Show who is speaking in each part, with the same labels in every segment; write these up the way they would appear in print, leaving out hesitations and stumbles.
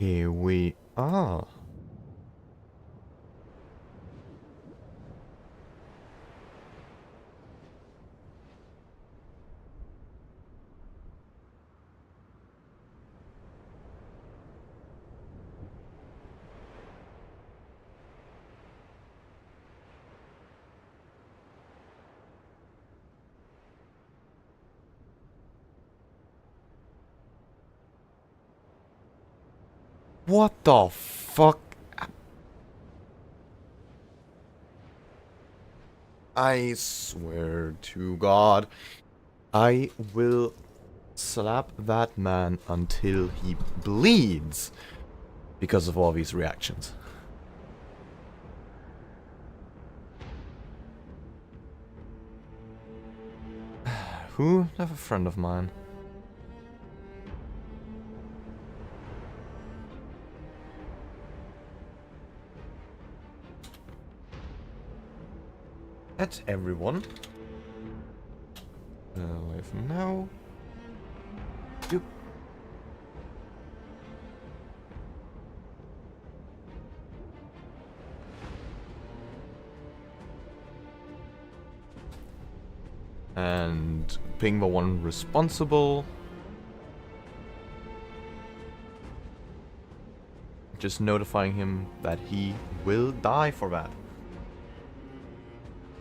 Speaker 1: Here we are. What the fuck? I swear to God, I will slap that man until he bleeds because of all these reactions. Who? Never a friend of mine. That's everyone. Away from now. You. And ping the one responsible. Just notifying him that he will die for that.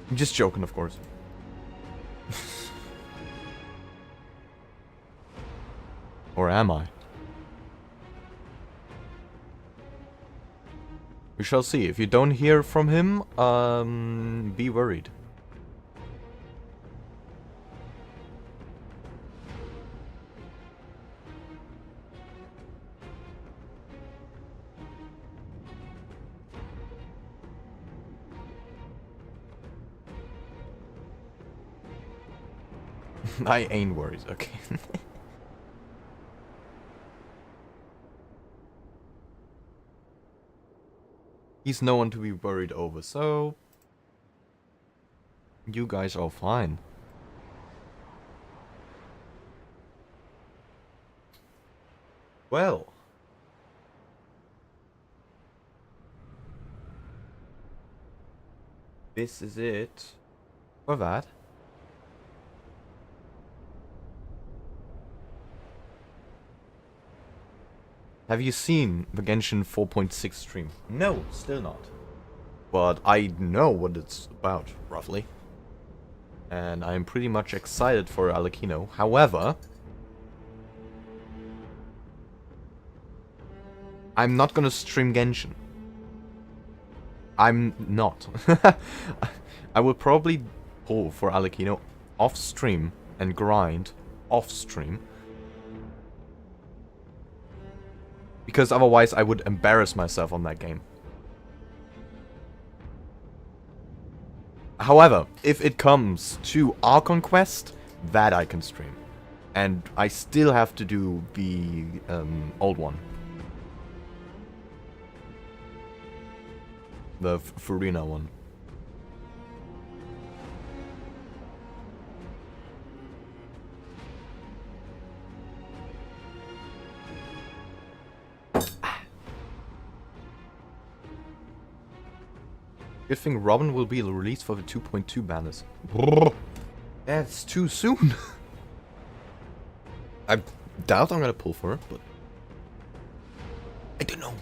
Speaker 1: I'm just joking, of course. Or am I? We shall see. If you don't hear from him, be worried. I ain't worried, okay. He's no one to be worried over, so... You guys are fine. Well... This is it for that. Have you seen the Genshin 4.6 stream? No, still not. But I know what it's about, roughly. And I'm pretty much excited for Alekino. However... I'm not gonna stream Genshin. I'm not. I will probably pull for Alekino off stream and grind off stream. Because otherwise I would embarrass myself on that game. However, if it comes to Archon Quest, that I can stream. And I still have to do the old one. The Furina one. Good thing Robin will be released for the 2.2 banners. That's too soon. I doubt I'm gonna pull for her, but... I don't know.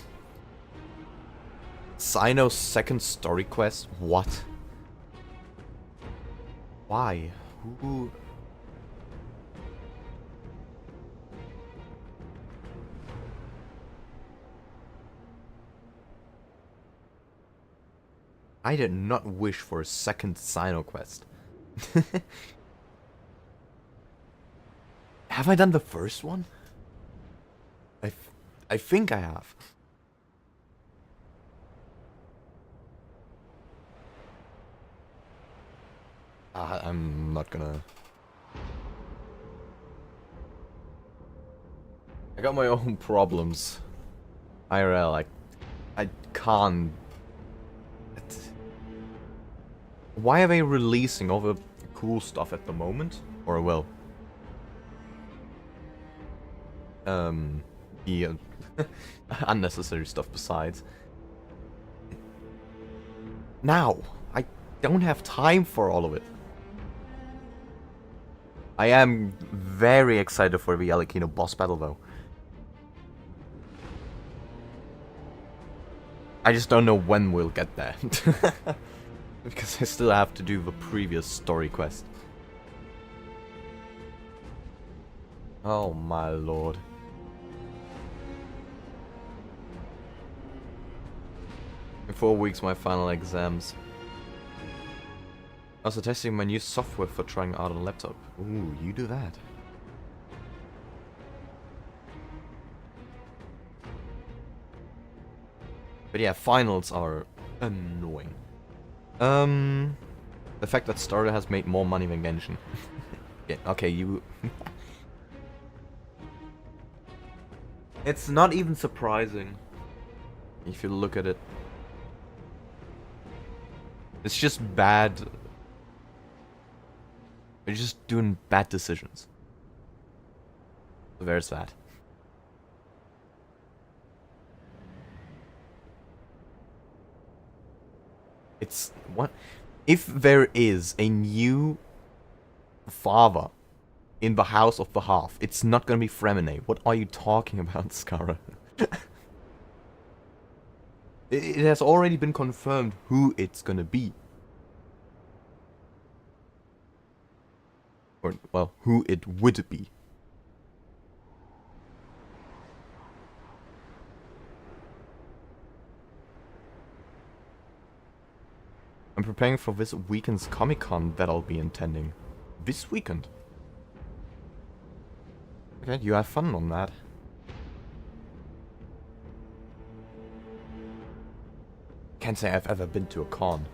Speaker 1: Sino's second story quest? What? Why? Who? I did not wish for a second Sino quest. Have I done the first one? I think I have. I'm not gonna... I got my own problems. IRL, I can't... Why are they releasing all the cool stuff at the moment? Or, well... the Unnecessary stuff besides. Now, I don't have time for all of it. I am very excited for the Alekino boss battle though. I just don't know when we'll get there. Because I still have to do the previous story quest. Oh my lord. In 4 weeks, my final exams. Also testing my new software for trying out on a laptop. Ooh, you do that. But yeah, finals are annoying. The fact that starrail has made more money than Genshin. Yeah, okay, you... It's not even surprising. If you look at it. It's just bad. They're just doing bad decisions. So there's that. It's what if there is a new father in the house of the half, it's not gonna be Fremine. What are you talking about, Skara? It has already been confirmed who it's gonna be. Or, well, who it would be. I'm preparing for this weekend's Comic-Con that I'll be attending. This weekend? Okay, you have fun on that. Can't say I've ever been to a con.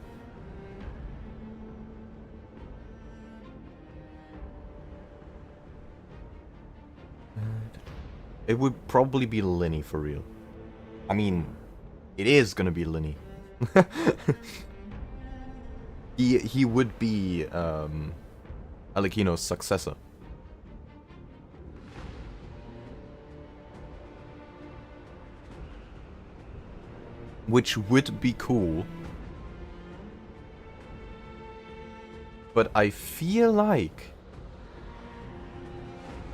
Speaker 1: It would probably be Linny for real. I mean, it is gonna be Linny. He would be Alekino's successor. Which would be cool. But I feel like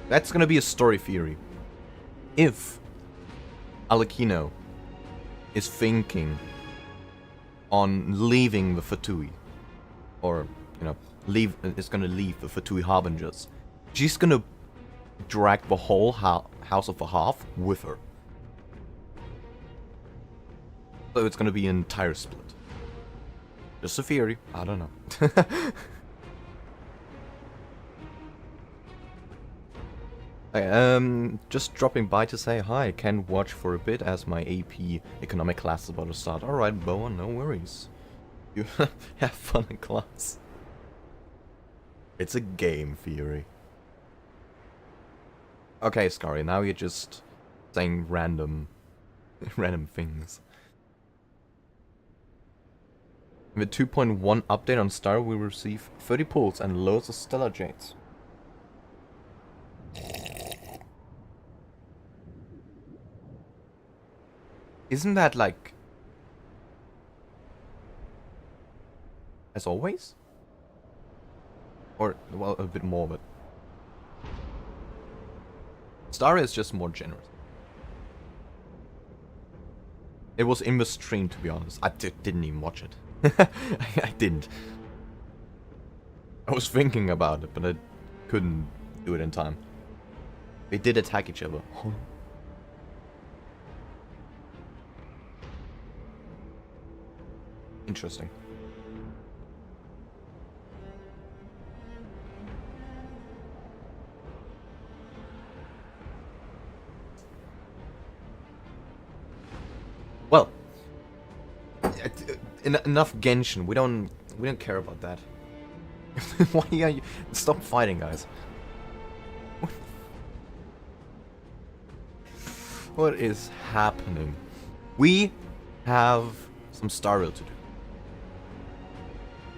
Speaker 1: that's gonna be a story theory. If Alekino is thinking on leaving the Fatui, or, you know, is gonna leave the Fatui Harbingers, she's gonna drag the whole House of the Half with her. So it's gonna be an entire split. Just a theory, I don't know. Just dropping by to say hi. Can watch for a bit as my AP economic class is about to start. Alright, Boa, no worries. You have fun in class. It's a game theory. Okay, Scary, now you're just saying random things. With 2.1 update on Star, we receive 30 pulls and loads of Stellar Jades. Isn't that like... as always? Or, well, a bit more, but... Star is just more generous. It was in the stream, to be honest. I didn't even watch it. I didn't. I was thinking about it, but I couldn't do it in time. They did attack each other. Interesting. Well, enough Genshin. We don't care about that. Why are you? Stop fighting, guys. What is happening? We have some starrail to do.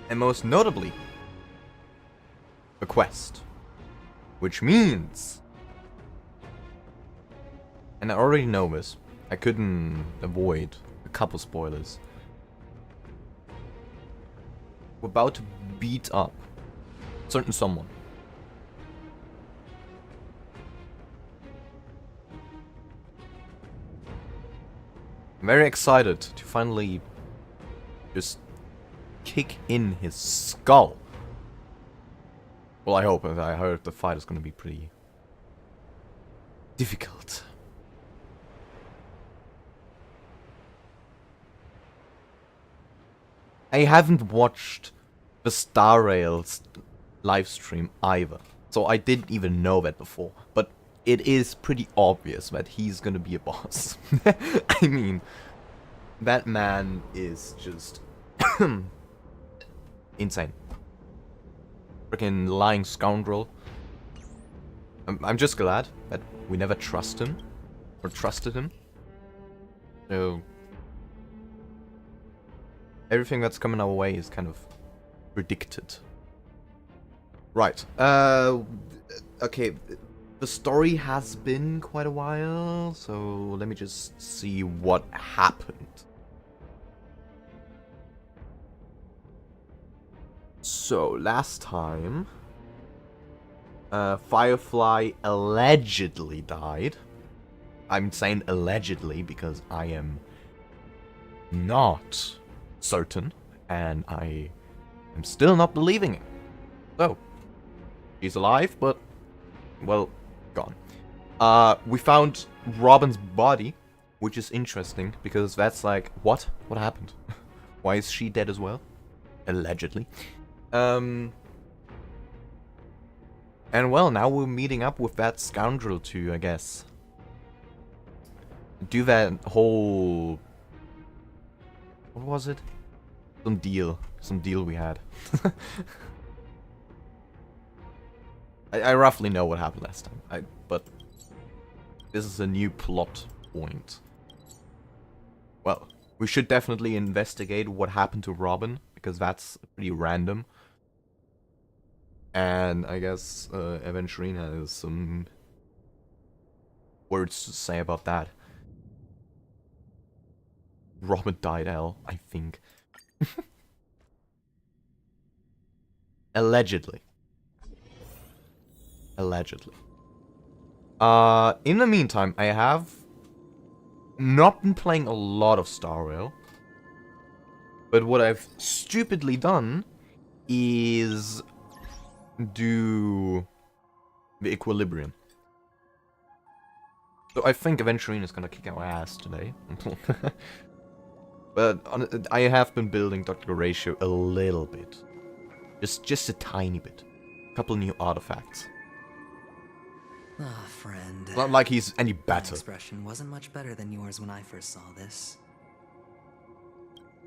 Speaker 1: And most notably, a quest. Which means, and I already know this, I couldn't avoid a couple spoilers. We're about to beat up certain someone. I'm very excited to finally just kick in his skull. Well, I hope. I heard the fight is going to be pretty difficult. I haven't watched the starrail live stream either, so I didn't even know that before. But it is pretty obvious that he's gonna be a boss. I mean, that man is just insane. Freaking lying scoundrel. I'm just glad that we never trusted him. So everything that's coming our way is kind of predicted. Right. Okay. The story has been quite a while, so let me just see what happened. So, last time, Firefly allegedly died. I'm saying allegedly because I am not certain, and I am still not believing it. So, she's alive, but, well, gone. We found Robin's body, which is interesting, because that's like, what? What happened? Why is she dead as well? Allegedly. And well, now we're meeting up with that scoundrel to, I guess, do that whole... What was it? Some deal we had. I roughly know what happened last time, but this is a new plot point. Well, we should definitely investigate what happened to Robin, because that's pretty random. And I guess Evangelina has some words to say about that. Robin died, I think. Allegedly. Allegedly. In the meantime, I have not been playing a lot of starrail. But what I've stupidly done is do the equilibrium. So I think Evangelina is gonna kick our ass today. But I have been building Dr. Ratio a little bit. Just a tiny bit. A couple new artifacts.
Speaker 2: Ah, friend.
Speaker 1: Not like he's any
Speaker 2: My
Speaker 1: better.
Speaker 2: expression wasn't much better than yours when I first saw this.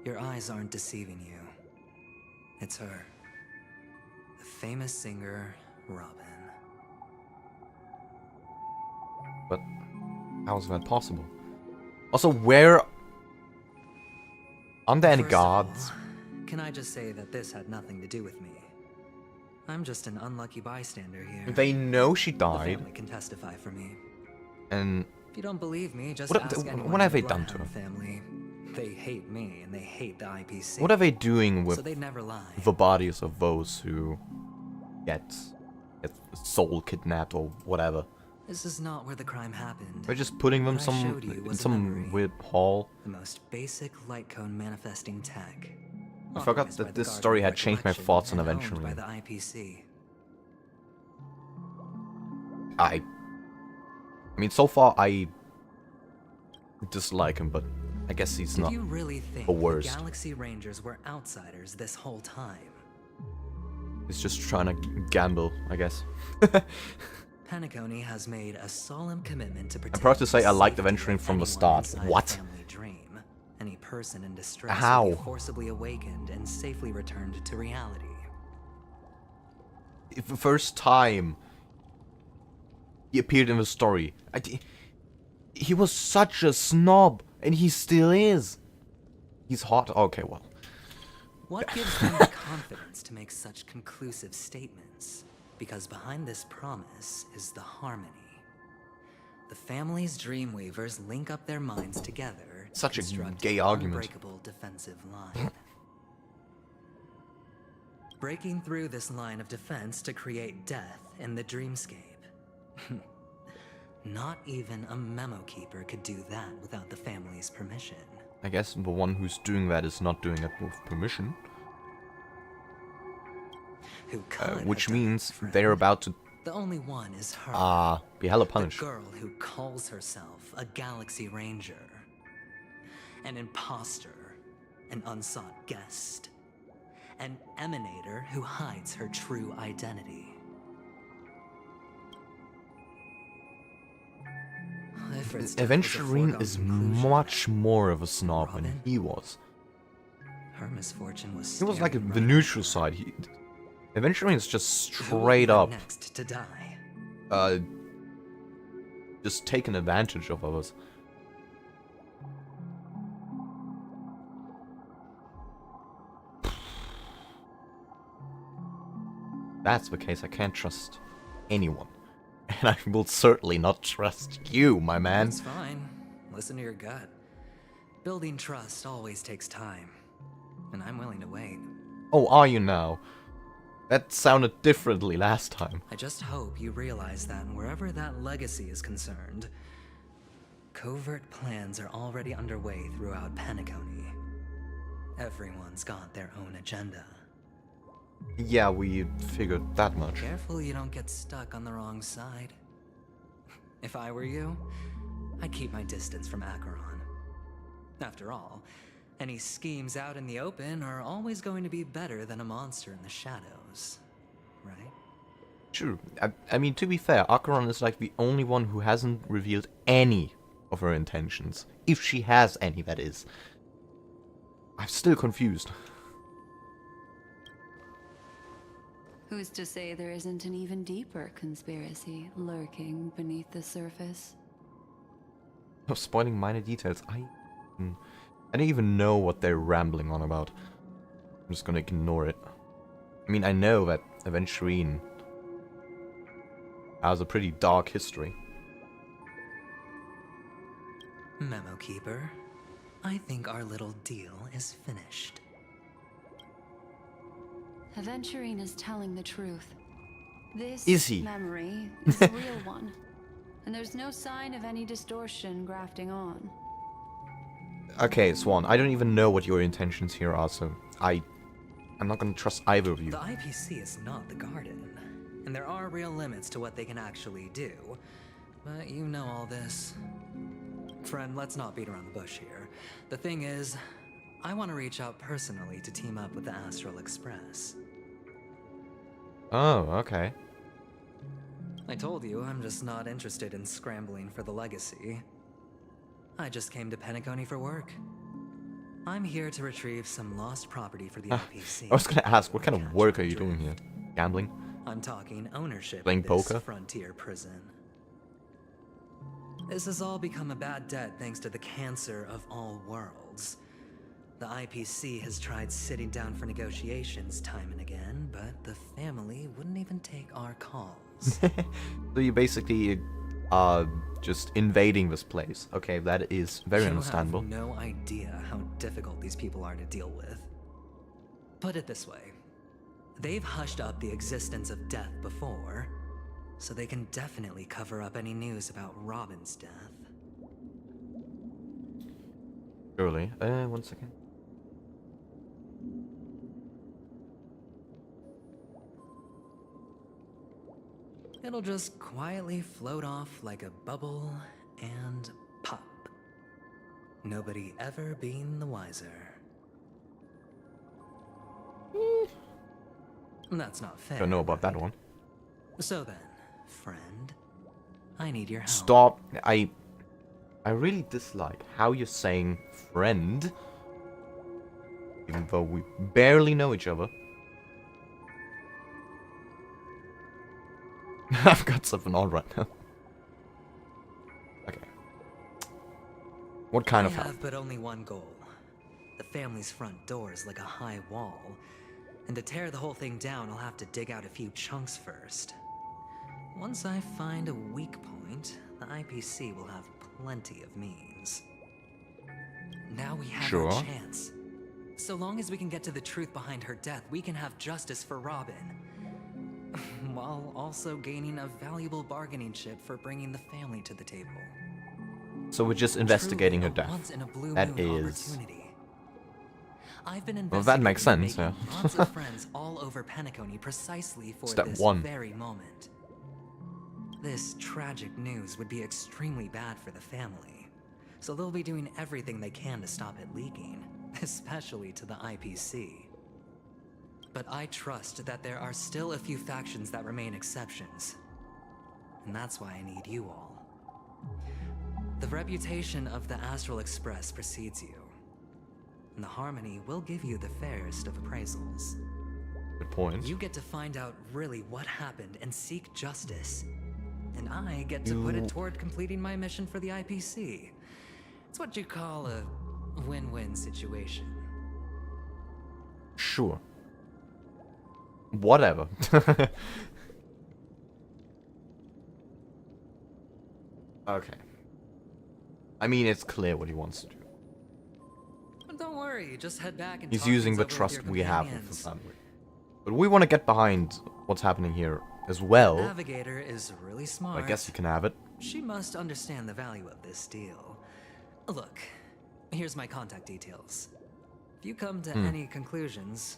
Speaker 2: Your eyes aren't deceiving you. It's her. The famous singer, Robin.
Speaker 1: But how is that possible? Also, where... Aren't there any
Speaker 2: First of all,
Speaker 1: guards?
Speaker 2: can I just say that this had nothing to do with me? I'm just an unlucky bystander here.
Speaker 1: They know she
Speaker 2: The
Speaker 1: died.
Speaker 2: family can testify for me.
Speaker 1: And
Speaker 2: If you don't believe me, just
Speaker 1: What
Speaker 2: ask
Speaker 1: have-
Speaker 2: anyone
Speaker 1: what have
Speaker 2: in
Speaker 1: they
Speaker 2: the
Speaker 1: done to
Speaker 2: Bloodhound
Speaker 1: her?
Speaker 2: family. They hate me and they hate the IPC.
Speaker 1: what are they doing with
Speaker 2: So they never lie.
Speaker 1: the bodies of those who get soul kidnapped or whatever?
Speaker 2: This is not where the crime happened.
Speaker 1: They're just putting them
Speaker 2: What I showed you
Speaker 1: in
Speaker 2: was a
Speaker 1: some
Speaker 2: memory.
Speaker 1: weird hall.
Speaker 2: The most basic light cone manifesting tech.
Speaker 1: I forgot
Speaker 2: Authorized by
Speaker 1: that
Speaker 2: the
Speaker 1: this
Speaker 2: Guardian
Speaker 1: story
Speaker 2: of
Speaker 1: had changed my
Speaker 2: Recollection
Speaker 1: thoughts on
Speaker 2: and owned
Speaker 1: eventually.
Speaker 2: by the IPC.
Speaker 1: I mean, so far I dislike him, but I guess he's
Speaker 2: Did
Speaker 1: not
Speaker 2: you really think
Speaker 1: the
Speaker 2: the
Speaker 1: worst.
Speaker 2: Galaxy Rangers were outsiders this whole time?
Speaker 1: He's just trying to gamble, I guess.
Speaker 2: Penacony has made a solemn commitment to protect
Speaker 1: proud to say I liked
Speaker 2: the
Speaker 1: the
Speaker 2: safety
Speaker 1: venturing
Speaker 2: of
Speaker 1: from the
Speaker 2: anyone
Speaker 1: start.
Speaker 2: inside
Speaker 1: What?
Speaker 2: the family dream. Any person in distress
Speaker 1: How?
Speaker 2: will be forcibly awakened and safely returned to reality.
Speaker 1: If the first time he appeared in the story, he was such a snob, and he still is. He's hot. Okay, well.
Speaker 2: What gives them the confidence to make such conclusive statements? Because behind this promise is the harmony. The family's dreamweavers link up their minds together to
Speaker 1: Such a
Speaker 2: construct
Speaker 1: gay
Speaker 2: an
Speaker 1: argument.
Speaker 2: unbreakable defensive line. Breaking through this line of defense to create death in the dreamscape. Not even a memo keeper could do that without the family's permission.
Speaker 1: I guess the one who's doing that is not doing it with permission.
Speaker 2: Who could
Speaker 1: Which
Speaker 2: have done
Speaker 1: means
Speaker 2: it, friend?
Speaker 1: they're about to
Speaker 2: The only one is her.
Speaker 1: be hella
Speaker 2: The
Speaker 1: punished.
Speaker 2: girl who calls herself a Galaxy Ranger. An imposter. An unsought guest. An emanator who hides her true identity. If it's just was a
Speaker 1: Eventually
Speaker 2: foregone
Speaker 1: is
Speaker 2: conclusion,
Speaker 1: much more of a snob than
Speaker 2: Robin?
Speaker 1: he was.
Speaker 2: her misfortune was
Speaker 1: He was like
Speaker 2: staring
Speaker 1: the
Speaker 2: right
Speaker 1: neutral
Speaker 2: at her.
Speaker 1: side. Eventually is just
Speaker 2: Who will
Speaker 1: straight
Speaker 2: be
Speaker 1: up
Speaker 2: next to die.
Speaker 1: just taking advantage of others. That's the case, I can't trust anyone. And I will certainly not trust you, my man.
Speaker 2: That's fine. Listen to your gut. Building trust always takes time. And I'm willing to wait.
Speaker 1: Oh, are you now? That sounded differently last time.
Speaker 2: I just hope you realize that wherever that legacy is concerned, covert plans are already underway throughout Penacony. Everyone's got their own agenda.
Speaker 1: Yeah, we figured that much.
Speaker 2: Careful you don't get stuck on the wrong side. If I were you, I'd keep my distance from Acheron. After all, any schemes out in the open are always going to be better than a monster in the shadows, right?
Speaker 1: True. I mean, to be fair, Acheron is like the only one who hasn't revealed any of her intentions. If she has any, that is. I'm still confused.
Speaker 3: Who's to say there isn't an even deeper conspiracy lurking beneath the surface?
Speaker 1: No, spoiling minor details. I don't even know what they're rambling on about. I'm just gonna ignore it. I mean, I know that Aventurine has a pretty dark history.
Speaker 2: Memo Keeper, I think our little deal is finished.
Speaker 3: Aventurine is telling the truth. This
Speaker 1: Is he?
Speaker 3: memory is a real one. And there's no sign of any distortion grafting on.
Speaker 1: Okay, Swan, I don't even know what your intentions here are, so I'm not gonna trust either of you.
Speaker 2: The IPC is not the Garden, and there are real limits to what they can actually do. But you know all this. Friend, let's not beat around the bush here. The thing is, I want to reach out personally to team up with the Astral Express.
Speaker 1: Oh, okay.
Speaker 2: I told you I'm just not interested in scrambling for the legacy. I just came to Penacony for work. I'm here to retrieve some lost property for the IPC.
Speaker 1: I was gonna ask, what kind of work are you doing here? Gambling?
Speaker 2: I'm talking ownership
Speaker 1: Playing
Speaker 2: of this
Speaker 1: poker?
Speaker 2: frontier prison. This has all become a bad debt thanks to the cancer of all worlds. The IPC has tried sitting down for negotiations time and again, but the family wouldn't even take our calls.
Speaker 1: So you basically are just invading this place. Okay, that is very understandable.
Speaker 2: You have no idea how difficult these people are to deal with. Put it this way. They've hushed up the existence of death before, so they can definitely cover up any news about Robin's death.
Speaker 1: Surely. 1 second.
Speaker 2: It'll just quietly float off like a bubble and pop. Nobody ever being the wiser. That's not fair.
Speaker 1: Don't know about that
Speaker 2: right?
Speaker 1: one.
Speaker 2: So then, friend, I need your help.
Speaker 1: Stop. I really dislike how you're saying friend, even though we barely know each other. I've got something on right now. Okay. What kind of
Speaker 2: I
Speaker 1: help?
Speaker 2: have but only one goal. The family's front door is like a high wall. And to tear the whole thing down, I'll have to dig out a few chunks first. Once I find a weak point, the IPC will have plenty of means. Now we have
Speaker 1: Sure.
Speaker 2: our chance. So long as we can get to the truth behind her death, we can have justice for Robin. While also gaining a valuable bargaining chip for bringing the family to the table.
Speaker 1: So we're just investigating her
Speaker 2: Truly a
Speaker 1: death.
Speaker 2: once-in-a-blue
Speaker 1: That
Speaker 2: moon
Speaker 1: is...
Speaker 2: opportunity. I've been
Speaker 1: Well, that makes
Speaker 2: investigating
Speaker 1: sense,
Speaker 2: and
Speaker 1: yeah.
Speaker 2: making lots of friends all over Penacony precisely for
Speaker 1: Step
Speaker 2: this
Speaker 1: one.
Speaker 2: very moment. This tragic news would be extremely bad for the family, so they'll be doing everything they can to stop it leaking, especially to the IPC. But I trust that there are still a few factions that remain exceptions, and that's why I need you all. The reputation of the Astral Express precedes you, and the Harmony will give you the fairest of appraisals.
Speaker 1: Good point.
Speaker 2: You get to find out really what happened and seek justice, and I get to put it toward completing my mission for the IPC. It's what you call a win-win situation.
Speaker 1: Sure. Whatever. Okay. I mean, it's clear what he wants to do.
Speaker 2: But don't worry, just head back and
Speaker 1: He's
Speaker 2: talk
Speaker 1: using
Speaker 2: things
Speaker 1: the
Speaker 2: over with
Speaker 1: trust
Speaker 2: your
Speaker 1: we have with the
Speaker 2: companions.
Speaker 1: family. But we want to get behind what's happening here as well.
Speaker 2: Navigator is really smart.
Speaker 1: I guess you can have it.
Speaker 2: She must understand the value of this deal. Look, here's my contact details. If you come to any conclusions,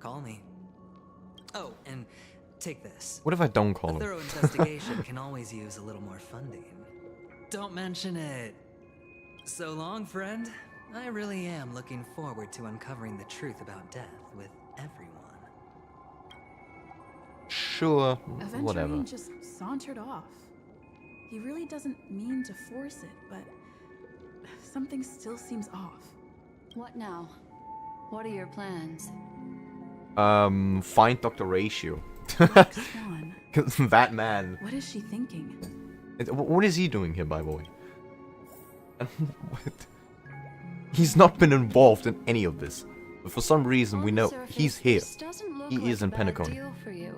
Speaker 2: call me. Oh, and take this.
Speaker 1: What if I don't call
Speaker 2: A
Speaker 1: him?
Speaker 2: thorough investigation can always use a little more funding. Don't mention it. So long, friend. I really am looking forward to uncovering the truth about death with everyone.
Speaker 1: Sure, whatever.
Speaker 4: Aventurine just sauntered off. He really doesn't mean to force it, but something still seems off.
Speaker 3: What now? What are your plans?
Speaker 1: Find Dr. Ratio.
Speaker 4: Black Swan.
Speaker 1: That man.
Speaker 4: What is she thinking?
Speaker 1: What is he doing here, by the way? He's not been involved in any of this. But for some reason, we
Speaker 3: On
Speaker 1: know
Speaker 3: the surface,
Speaker 1: he's here.
Speaker 3: this doesn't look
Speaker 1: He
Speaker 3: like
Speaker 1: is in
Speaker 3: a bad
Speaker 1: Penacony.
Speaker 3: deal for you.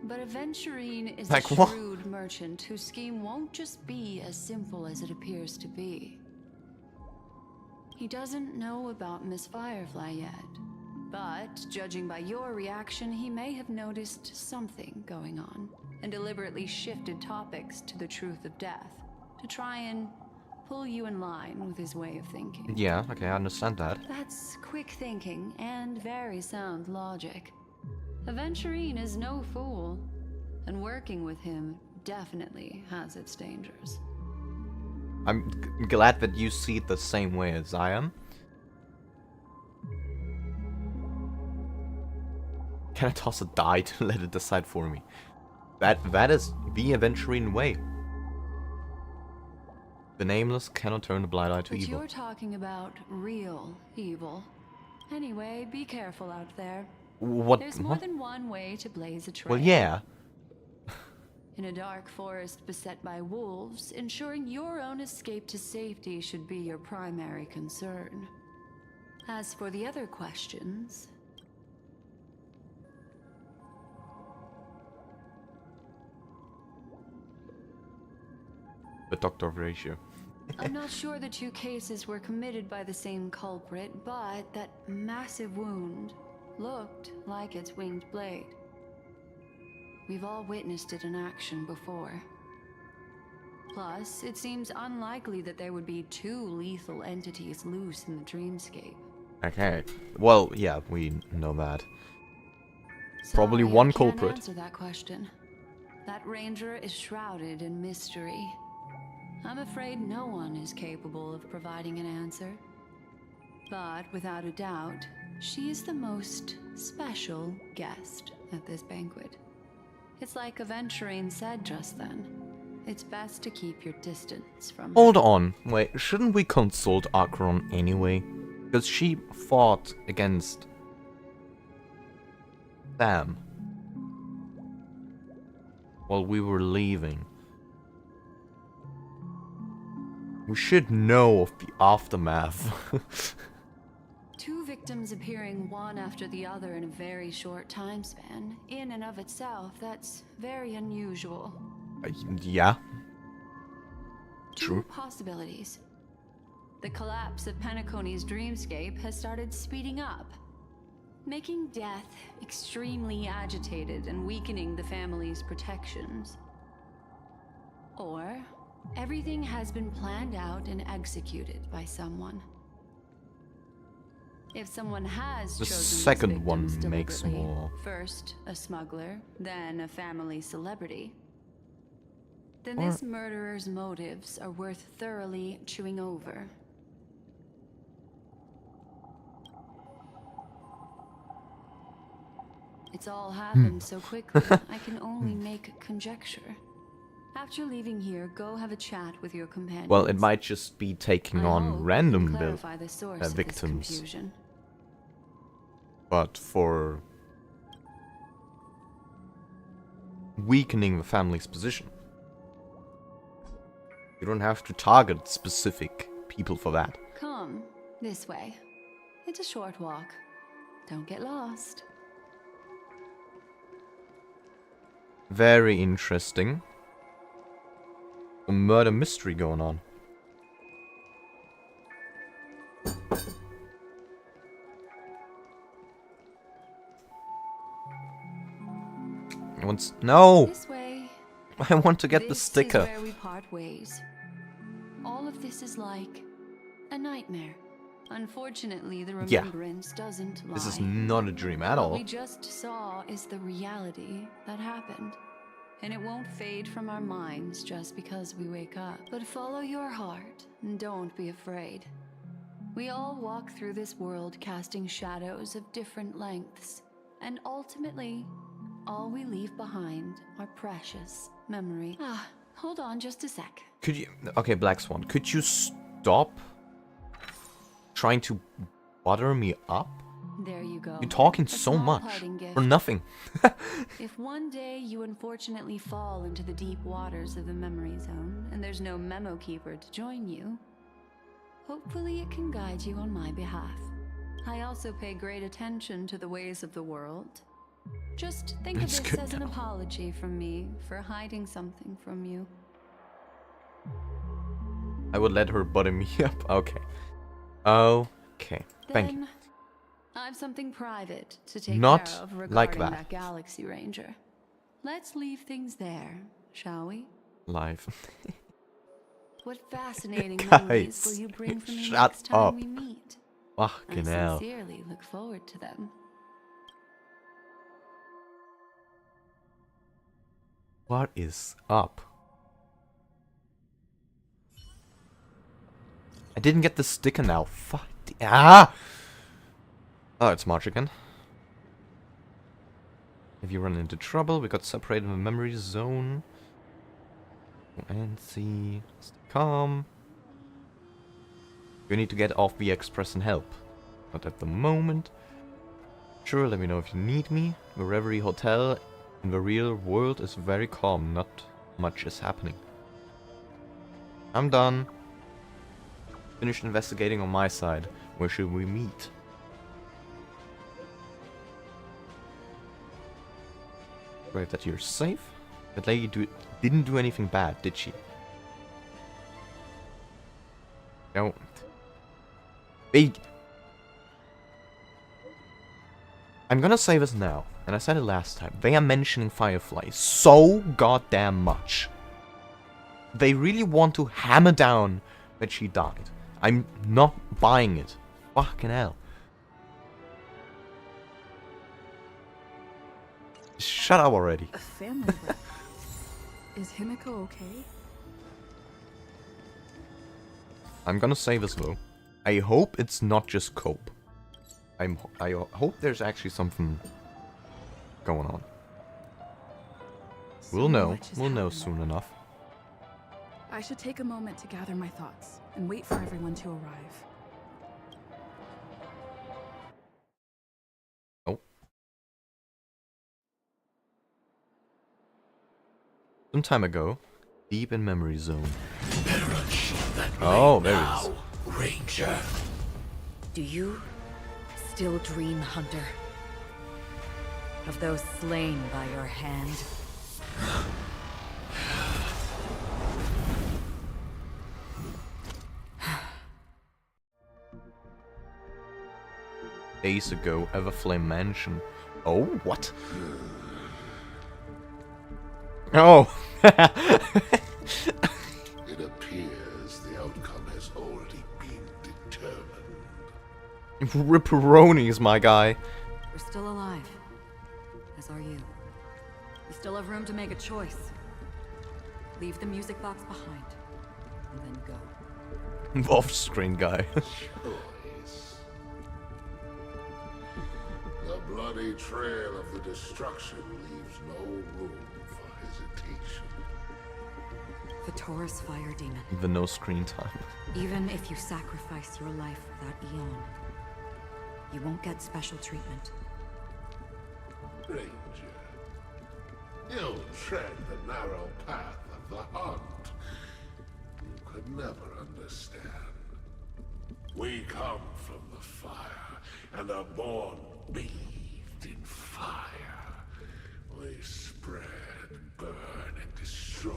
Speaker 3: But Aventurine is
Speaker 1: Like
Speaker 3: a
Speaker 1: what?
Speaker 3: shrewd merchant whose scheme won't just be as simple as it appears to be. He doesn't know about Miss Firefly yet, but judging by your reaction, he may have noticed something going on and deliberately shifted topics to the truth of death to try and pull you in line with his way of thinking.
Speaker 1: Yeah, okay, I understand that.
Speaker 3: That's quick thinking and very sound logic. Aventurine is no fool, and working with him definitely has its dangers.
Speaker 1: I'm glad that you see it the same way as I am. Can I toss a die to let it decide for me? That is the Aventurine way. The Nameless cannot turn a blind eye to
Speaker 3: But
Speaker 1: evil.
Speaker 3: you're talking about real evil. Anyway, be careful out there.
Speaker 1: What?
Speaker 3: There's more
Speaker 1: What?
Speaker 3: than one way to blaze a trail.
Speaker 1: Well, yeah.
Speaker 3: In a dark forest beset by wolves, ensuring your own escape to safety should be your primary concern. As for the other questions,
Speaker 1: The Doctor of Ratio.
Speaker 3: I'm not sure the two cases were committed by the same culprit, but that massive wound looked like its winged blade. We've all witnessed it in action before. Plus, it seems unlikely that there would be two lethal entities loose in the dreamscape.
Speaker 1: Okay. Well, yeah, we know that. Probably
Speaker 3: Sorry,
Speaker 1: one
Speaker 3: I can't
Speaker 1: culprit.
Speaker 3: answer that question. That ranger is shrouded in mystery. I'm afraid no one is capable of providing an answer. But without a doubt, she is the most special guest at this banquet. It's like Aventurine said just then. It's best to keep your distance from her.
Speaker 1: Hold on. Wait, shouldn't we consult Akron anyway? Because she fought against Sam while we were leaving. We should know of the aftermath.
Speaker 3: Two victims appearing one after the other in a very short time span. In and of itself, that's very unusual.
Speaker 1: Yeah.
Speaker 3: Two
Speaker 1: True.
Speaker 3: possibilities. The collapse of Penacony's dreamscape has started speeding up, making death extremely agitated and weakening the family's protections. Or everything has been planned out and executed by someone. If someone has
Speaker 1: The
Speaker 3: chosen these
Speaker 1: second one
Speaker 3: victims
Speaker 1: makes
Speaker 3: deliberately,
Speaker 1: more.
Speaker 3: first a smuggler, then a family celebrity, then
Speaker 1: Or-
Speaker 3: this murderer's motives are worth thoroughly chewing over. It's all happened so quickly, I can only make conjecture. After leaving here, go have a chat with your companions.
Speaker 1: Well, it might just be taking
Speaker 3: I
Speaker 1: on
Speaker 3: hope you can
Speaker 1: random
Speaker 3: clarify the source of this
Speaker 1: victims.
Speaker 3: confusion.
Speaker 1: But for weakening the family's position. You don't have to target specific people for that.
Speaker 3: Come, this way. It's a short walk. Don't get lost.
Speaker 1: Very interesting. A murder mystery going on. No!
Speaker 3: This way.
Speaker 1: I want to get the
Speaker 3: This
Speaker 1: sticker.
Speaker 3: is where we part ways. All of this is like a nightmare. Unfortunately, the
Speaker 1: Yeah.
Speaker 3: remembrance doesn't lie.
Speaker 1: This is not a dream at
Speaker 3: What
Speaker 1: all.
Speaker 3: we just saw is the reality that happened. And it won't fade from our minds just because we wake up. But follow your heart and don't be afraid. We all walk through this world casting shadows of different lengths. And ultimately, all we leave behind are precious memories. Hold on just a sec.
Speaker 1: Could you... Okay, Black Swan. Could you stop trying to butter me up?
Speaker 3: There you go.
Speaker 1: You're talking
Speaker 3: A
Speaker 1: so
Speaker 3: small
Speaker 1: much.
Speaker 3: parting gift.
Speaker 1: For nothing.
Speaker 3: If one day you unfortunately fall into the deep waters of the memory zone and there's no memo keeper to join you, hopefully it can guide you on my behalf. I also pay great attention to the ways of the world. Just think
Speaker 1: That's
Speaker 3: of this
Speaker 1: good
Speaker 3: as an
Speaker 1: now.
Speaker 3: apology from me for hiding something from you.
Speaker 1: I would let her butter me up. Okay. Okay. Thank you.
Speaker 3: Then, I've something private to take
Speaker 1: Not
Speaker 3: care of
Speaker 1: like
Speaker 3: regarding
Speaker 1: that.
Speaker 3: that Galaxy Ranger. Let's leave things there, shall we?
Speaker 1: Live.
Speaker 3: What fascinating
Speaker 1: Guys,
Speaker 3: memories will you bring for me
Speaker 1: shut
Speaker 3: next time
Speaker 1: up.
Speaker 3: we meet?
Speaker 1: Fucking
Speaker 3: I
Speaker 1: hell.
Speaker 3: sincerely look forward to them.
Speaker 1: What is up? I didn't get the sticker now. Fuck. Ah! Oh, it's March again. If you run into trouble, we got separated in the memory zone. And see. Stay calm. You need to get off the express and help. Not at the moment. Sure, let me know if you need me. The Reverie Hotel in the real world is very calm. Not much is happening. I'm done. Finished investigating on my side. Where should we meet? Great that you're safe. That lady didn't do anything bad, did she? No. Big. I'm gonna say this now, and I said it last time. They are mentioning Firefly so goddamn much. They really want to hammer down that she died. I'm not buying it. Fucking hell. Shut up already.
Speaker 4: A family wreck. Is Himiko okay?
Speaker 1: I'm gonna say this though. I hope it's not just cope. I hope there's actually something going on.
Speaker 4: So
Speaker 1: We'll know.
Speaker 4: much is
Speaker 1: We'll know
Speaker 4: happening.
Speaker 1: soon enough.
Speaker 4: I should take a moment to gather my thoughts and wait for everyone to arrive.
Speaker 1: Oh. Some time ago, deep in memory zone. Oh, there it is.
Speaker 5: Ranger.
Speaker 6: Do you still dream, Hunter? Of those slain by your hand?
Speaker 1: days ago, Everflame Mansion. Oh, what? Oh!
Speaker 5: It appears the outcome has already been determined.
Speaker 1: Ripperonis, my guy.
Speaker 6: We're still alive. As are you. We still have room to make a choice. Leave the music box behind. And then go.
Speaker 1: Off-screen guy.
Speaker 5: Choice. The bloody trail of the destruction leaves no room for hesitation.
Speaker 6: The Taurus Fire Demon.
Speaker 1: Even no screen time.
Speaker 6: Even if you sacrifice your life for that eon, you won't get special treatment.
Speaker 5: Ranger, you tread the narrow path of the hunt. You could never understand. We come from the fire and are born bathed in fire. We spread, burn, and destroy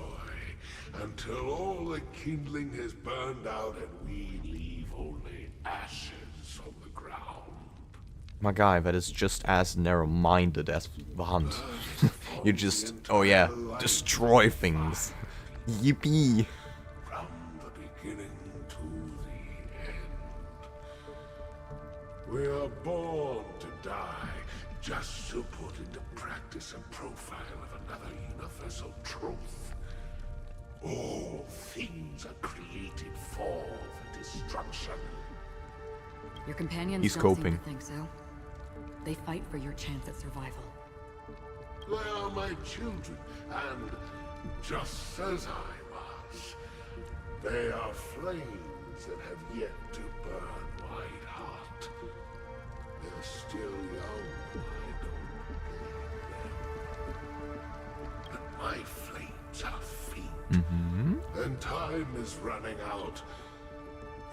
Speaker 5: until all the kindling has burned out and we leave only ashes on the ground.
Speaker 1: My guy, that is just as narrow-minded as the hunt. You just, oh yeah, destroy things. Yippee!
Speaker 5: From the beginning to the end. We are born to die just to put into practice a profile of another universal truth. All things are created for the destruction.
Speaker 6: Your companions
Speaker 1: He's
Speaker 6: don't
Speaker 1: coping.
Speaker 6: seem to think so. They fight for your chance at survival.
Speaker 5: They are my children, and just as I was, they are flames that have yet to burn white hot. They're still young, I don't blame them. But my flames are faint, and time is running out.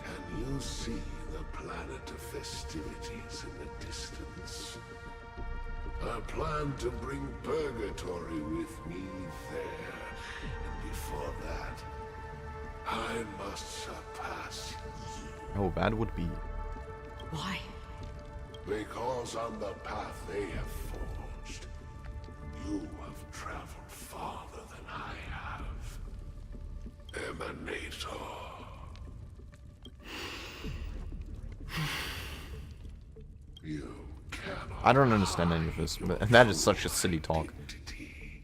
Speaker 5: Can you see the planet of festivities in the distance? I plan to bring Purgatory with me there, and before that, I must surpass you.
Speaker 1: Oh, that would be...
Speaker 6: Why?
Speaker 5: Because on the path they have forged, you have traveled farther than I have. Emanator. You cannot.
Speaker 1: I don't understand any of this, but that is such a silly talk.
Speaker 5: Identity.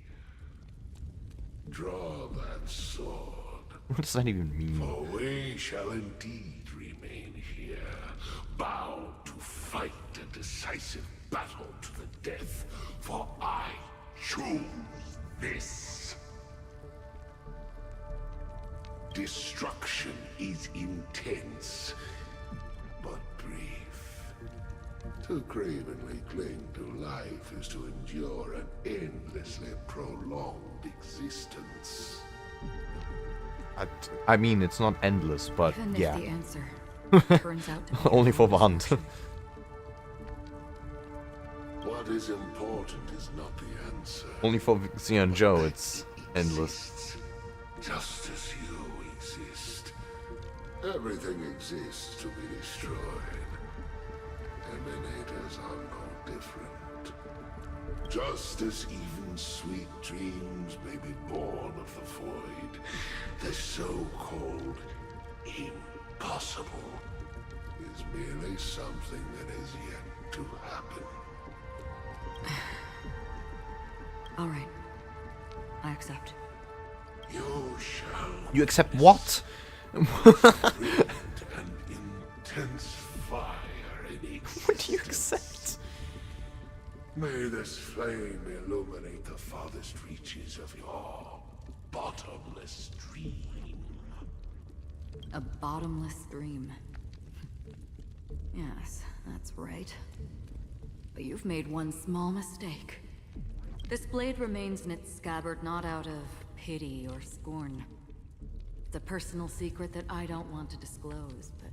Speaker 5: Draw that sword,
Speaker 1: What does that even mean?
Speaker 5: for we shall indeed remain here, bound to fight a decisive battle to the death, for I choose this. Destruction is intense, but brief. To cravenly cling to life is to endure an endlessly prolonged existence.
Speaker 1: I mean, it's not endless, but
Speaker 6: Even
Speaker 1: yeah.
Speaker 6: if the answer turns out to be
Speaker 1: Only for the hunt.
Speaker 5: What is important is not the answer.
Speaker 1: Only for Xeon Joe, it's endless.
Speaker 5: Exists, just as you exist. Everything exists to be destroyed. Emanators are no different. Just as even sweet dreams may be born of the void, the so-called impossible is merely something that is yet to happen.
Speaker 6: All right. I accept.
Speaker 5: You shall
Speaker 1: You accept what?
Speaker 5: brilliant and intense fire in existence.
Speaker 1: What do you accept?
Speaker 5: May this flame illuminate the farthest reaches of your bottomless dream.
Speaker 6: A bottomless dream. Yes, that's right. But you've made one small mistake. This blade remains in its scabbard not out of pity or scorn. It's a personal secret that I don't want to disclose, but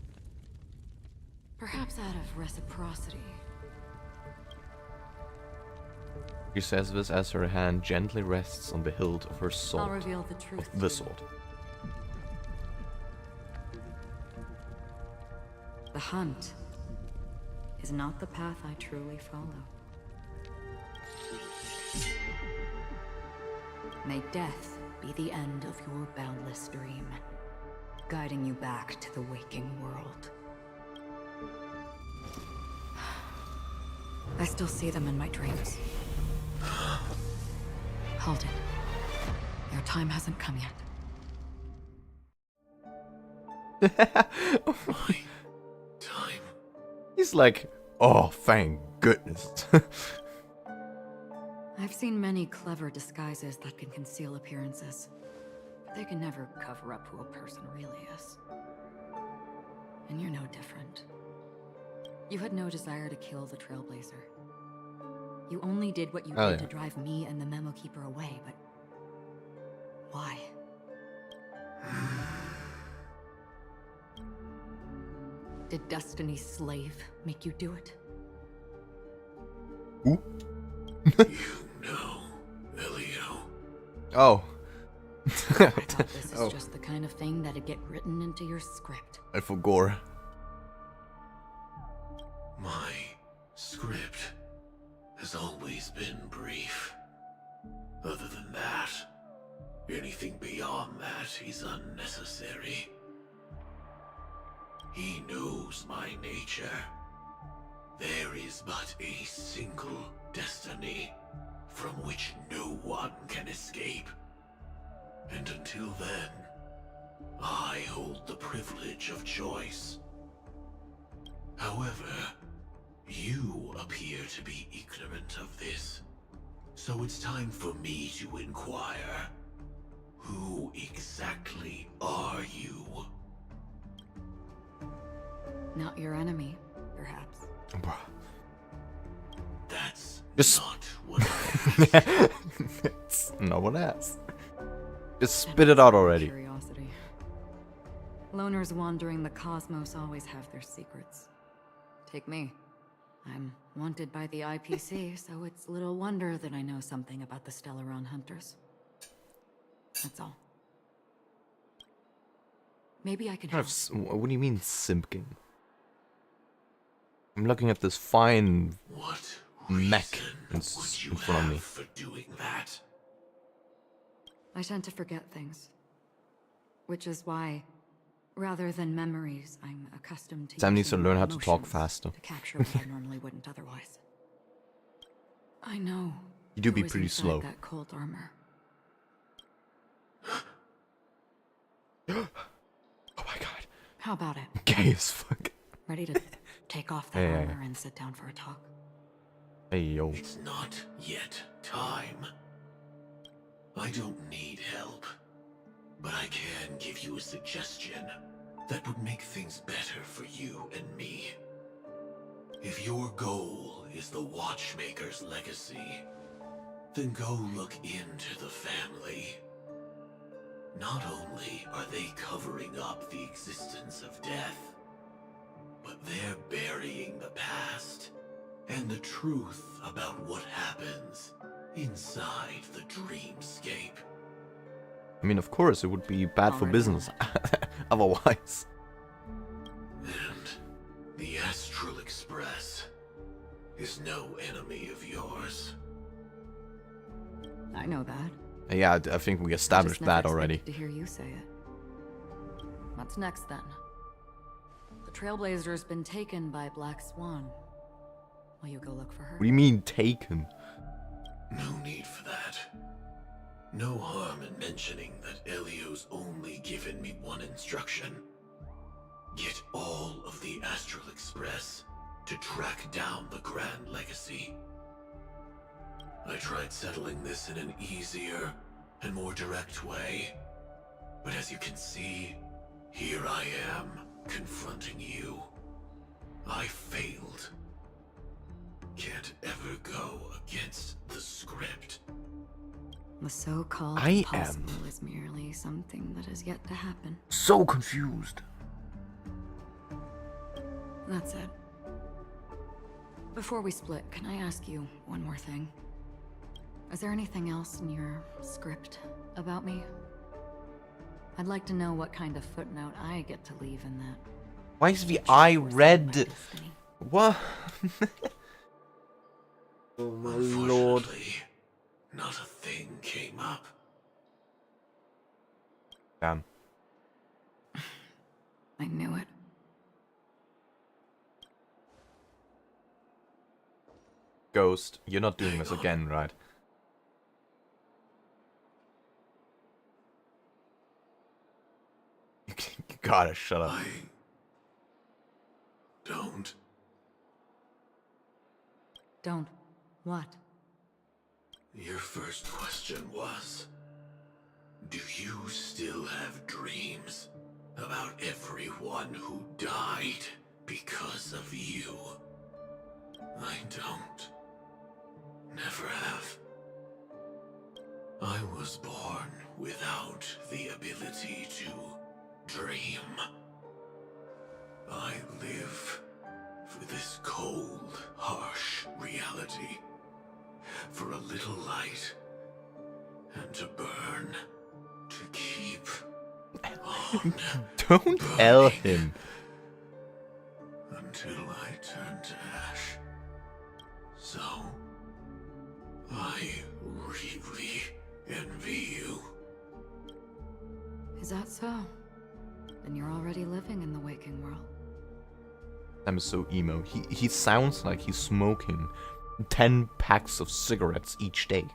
Speaker 6: perhaps out of reciprocity.
Speaker 1: She says this as her hand gently rests on the hilt of her
Speaker 6: I'll
Speaker 1: sword.
Speaker 6: reveal the truth.
Speaker 1: Of the sword.
Speaker 6: The hunt is not the path I truly follow. May death be the end of your boundless dream, guiding you back to the waking world. I still see them in my dreams. Hold it. Your time hasn't come yet.
Speaker 5: My time.
Speaker 1: He's like, oh, thank goodness.
Speaker 6: I've seen many clever disguises that can conceal appearances, but they can never cover up who a person really is. And you're no different. You had no desire to kill the Trailblazer. You only did what you did to drive me and the Memo Keeper away, but why? Did Destiny's slave make you do it?
Speaker 1: Ooh.
Speaker 5: You know, Elio.
Speaker 1: Oh.
Speaker 6: I thought this is just the kind of thing that'd get written into your script.
Speaker 1: I forgot.
Speaker 5: My script has always been brief. Other than that, anything beyond that is unnecessary. He knows my nature. There is but a single destiny from which no one can escape. And until then, I hold the privilege of choice. However, you appear to be ignorant of this, so it's time for me to inquire. Who exactly are you?
Speaker 6: Not your enemy, perhaps.
Speaker 5: That's
Speaker 1: Just-
Speaker 5: not what I asked.
Speaker 1: It's not what I asked. Just spit it out already.
Speaker 6: Curiosity. Loners wandering the cosmos always have their secrets. Take me. I'm wanted by the IPC, so it's little wonder that I know something about the Stellaron Hunters. That's all. Maybe I can
Speaker 1: Kind
Speaker 6: help.
Speaker 1: of what do you mean, Simpkin? I'm looking at this fine
Speaker 5: What
Speaker 1: mech
Speaker 5: reason would you
Speaker 1: in front of
Speaker 5: have
Speaker 1: me.
Speaker 5: for doing that?
Speaker 6: I tend to forget things. Which is why, rather than memories, I'm accustomed to
Speaker 1: Sam needs to
Speaker 6: using
Speaker 1: learn
Speaker 6: my
Speaker 1: how to talk
Speaker 6: emotions
Speaker 1: faster.
Speaker 6: to capture what I normally wouldn't otherwise. I know.
Speaker 1: You do
Speaker 6: who
Speaker 1: be
Speaker 6: is
Speaker 1: pretty
Speaker 6: inside
Speaker 1: slow.
Speaker 6: That cold armor.
Speaker 1: Oh my god.
Speaker 6: How about it?
Speaker 1: Gay as fuck.
Speaker 6: Ready to take off that
Speaker 1: Hey, hey,
Speaker 6: armor and sit down for a talk?
Speaker 1: Hey yo.
Speaker 5: It's not yet time. I don't need help, but I can give you a suggestion that would make things better for you and me. If your goal is the Watchmaker's legacy, then go look into the family. Not only are they covering up the existence of death, but they're burying the past and the truth about what happens inside the dreamscape.
Speaker 1: I mean, of course, it would be bad for
Speaker 6: Already
Speaker 1: business. Otherwise.
Speaker 5: And the Astral Express is no enemy of yours.
Speaker 6: I know that.
Speaker 1: Yeah, I think we established
Speaker 6: I just never
Speaker 1: that already.
Speaker 6: expected to hear you say it. What's next then? The Trailblazer's been taken by Black Swan. Will you go look for her?
Speaker 1: What do you mean, taken?
Speaker 5: No need for that. No harm in mentioning that Elio's only given me one instruction. Get all of the Astral Express to track down the Grand Legacy. I tried settling this in an easier and more direct way, but as you can see, here I am, confronting you. I failed. Can't ever go against the script.
Speaker 6: The so-called
Speaker 1: I
Speaker 6: possible
Speaker 1: am
Speaker 6: is merely something that has yet to happen.
Speaker 1: so confused.
Speaker 6: That's it. Before we split, can I ask you one more thing? Is there anything else in your script about me? I'd like to know what kind of footnote I get to leave in that.
Speaker 1: Why is the eye
Speaker 6: force of my
Speaker 1: red?
Speaker 6: destiny.
Speaker 1: What? Oh my lord.
Speaker 5: Unfortunately, not a thing came up.
Speaker 1: Damn.
Speaker 6: I knew it.
Speaker 1: Ghost, you're not doing this again, right? You gotta shut up.
Speaker 5: I don't.
Speaker 6: Don't. What?
Speaker 5: Your first question was, do you still have dreams about everyone who died because of you? I don't. Never have. I was born without the ability to dream. I live for this cold, harsh reality. For a little light. And to burn. To keep on
Speaker 1: Don't tell him.
Speaker 5: until I turn to ash. So, I really envy you.
Speaker 6: Is that so? Then you're already living in the waking world.
Speaker 1: I'm so emo. He sounds like he's smoking 10 packs of cigarettes each day.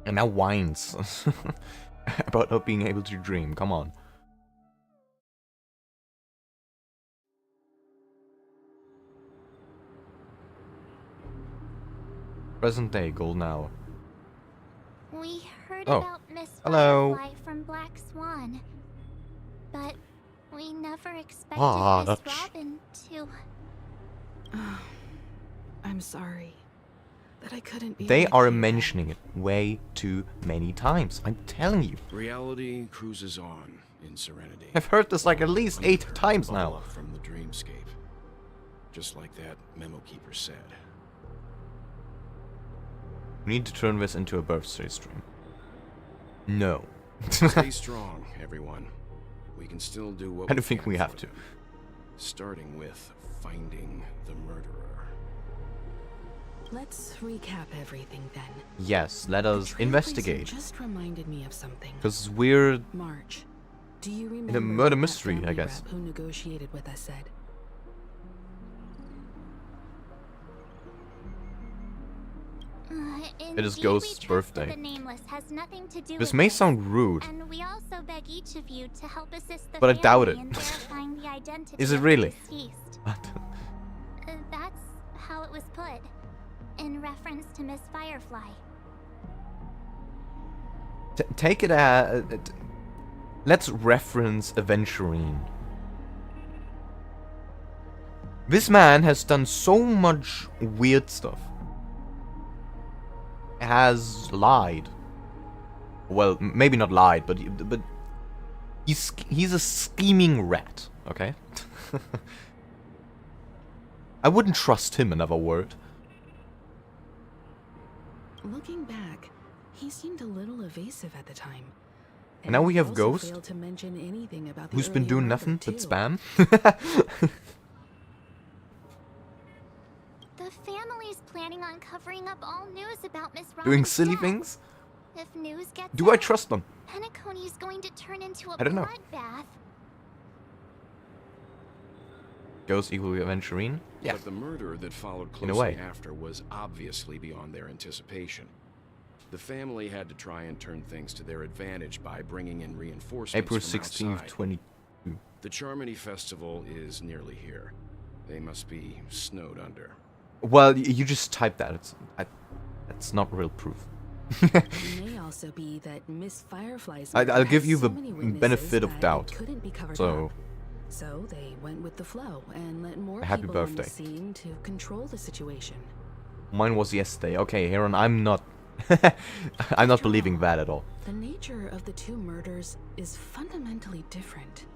Speaker 1: And now whines about not being able to dream. Come on. Present day, golden hour.
Speaker 7: We heard
Speaker 1: Oh,
Speaker 7: about Miss
Speaker 1: hello.
Speaker 7: Firefly from Black Swan, but we never expected Miss
Speaker 1: that's-
Speaker 7: Robin to.
Speaker 4: I'm sorry that I couldn't be.
Speaker 1: They
Speaker 4: with
Speaker 1: are
Speaker 4: you.
Speaker 1: mentioning it way too many times. I'm telling you.
Speaker 8: Reality cruises on in serenity.
Speaker 1: I've heard this like at least 8
Speaker 8: Unclear
Speaker 1: times
Speaker 8: bubble
Speaker 1: now.
Speaker 8: up from the dreamscape. Just like that memo keeper said.
Speaker 1: We need to turn this into a birthday stream. No.
Speaker 8: Stay strong, everyone. We can still do what
Speaker 1: I don't
Speaker 8: we
Speaker 1: think
Speaker 8: can
Speaker 1: we have
Speaker 8: for
Speaker 1: to.
Speaker 8: them. Starting with finding the murderer.
Speaker 9: Let's recap everything then.
Speaker 1: Yes, let
Speaker 9: The
Speaker 1: us
Speaker 9: trailblazer
Speaker 1: investigate.
Speaker 9: just reminded me of something.
Speaker 1: Because we're
Speaker 9: March, do you remember
Speaker 1: murder
Speaker 9: what that
Speaker 1: mystery, I
Speaker 9: family
Speaker 1: guess.
Speaker 9: rep who negotiated with us said?
Speaker 1: It is
Speaker 7: Indeed,
Speaker 1: Ghost's
Speaker 7: we trust
Speaker 1: birthday.
Speaker 7: that the Nameless has nothing to do
Speaker 1: This
Speaker 7: with
Speaker 1: may
Speaker 7: this,
Speaker 1: sound rude.
Speaker 7: and we also beg each of you to help assist the
Speaker 1: But I doubt
Speaker 7: family
Speaker 1: it.
Speaker 7: in verifying the identity
Speaker 1: Is it
Speaker 7: of
Speaker 1: really?
Speaker 7: the deceased. That's how it was put, in reference to Miss Firefly.
Speaker 1: Take it as... let's reference Aventurine. This man has done so much weird stuff. Has lied. Well, maybe not lied, but he's a scheming rat, okay? I wouldn't trust him, another word.
Speaker 9: Looking back, he seemed a little evasive at the time.
Speaker 1: And now we
Speaker 9: he
Speaker 1: have
Speaker 9: also
Speaker 1: Ghost,
Speaker 9: failed to mention anything about the
Speaker 1: who's been
Speaker 9: earlier
Speaker 1: doing
Speaker 9: murder,
Speaker 1: nothing but
Speaker 9: too.
Speaker 1: spam.
Speaker 7: The family's planning on covering up all news about Miss Robin's
Speaker 1: Doing silly
Speaker 7: death.
Speaker 1: things?
Speaker 7: If news gets
Speaker 1: Do I
Speaker 7: out,
Speaker 1: trust them?
Speaker 7: Penacony's going to turn into a
Speaker 1: I don't know.
Speaker 7: bloodbath.
Speaker 1: Ghost equal Aventurine? Yeah.
Speaker 8: But the murder that followed
Speaker 1: In a
Speaker 8: closely
Speaker 1: way.
Speaker 8: after was obviously beyond their anticipation. The family had to try and turn things to their advantage by bringing in reinforcements
Speaker 1: April
Speaker 8: from
Speaker 1: 16th,
Speaker 8: outside.
Speaker 1: 22.
Speaker 8: The Charmony Festival is nearly here. They must be snowed under.
Speaker 1: Well, you just type that. That's not real proof.
Speaker 9: It may also be that Miss Firefly's
Speaker 1: I'll
Speaker 9: murder
Speaker 1: give
Speaker 9: has
Speaker 1: you
Speaker 9: so
Speaker 1: the
Speaker 9: many witnesses
Speaker 1: benefit of
Speaker 9: that it
Speaker 1: doubt.
Speaker 9: couldn't be covered
Speaker 1: So,
Speaker 9: up. So they went with the flow and let more
Speaker 1: Happy
Speaker 9: people on
Speaker 1: birthday.
Speaker 9: the scene to control the situation.
Speaker 1: mine was yesterday. Okay, Heron, I'm not... I'm not believing that at all.
Speaker 9: The nature of the two murders is fundamentally different.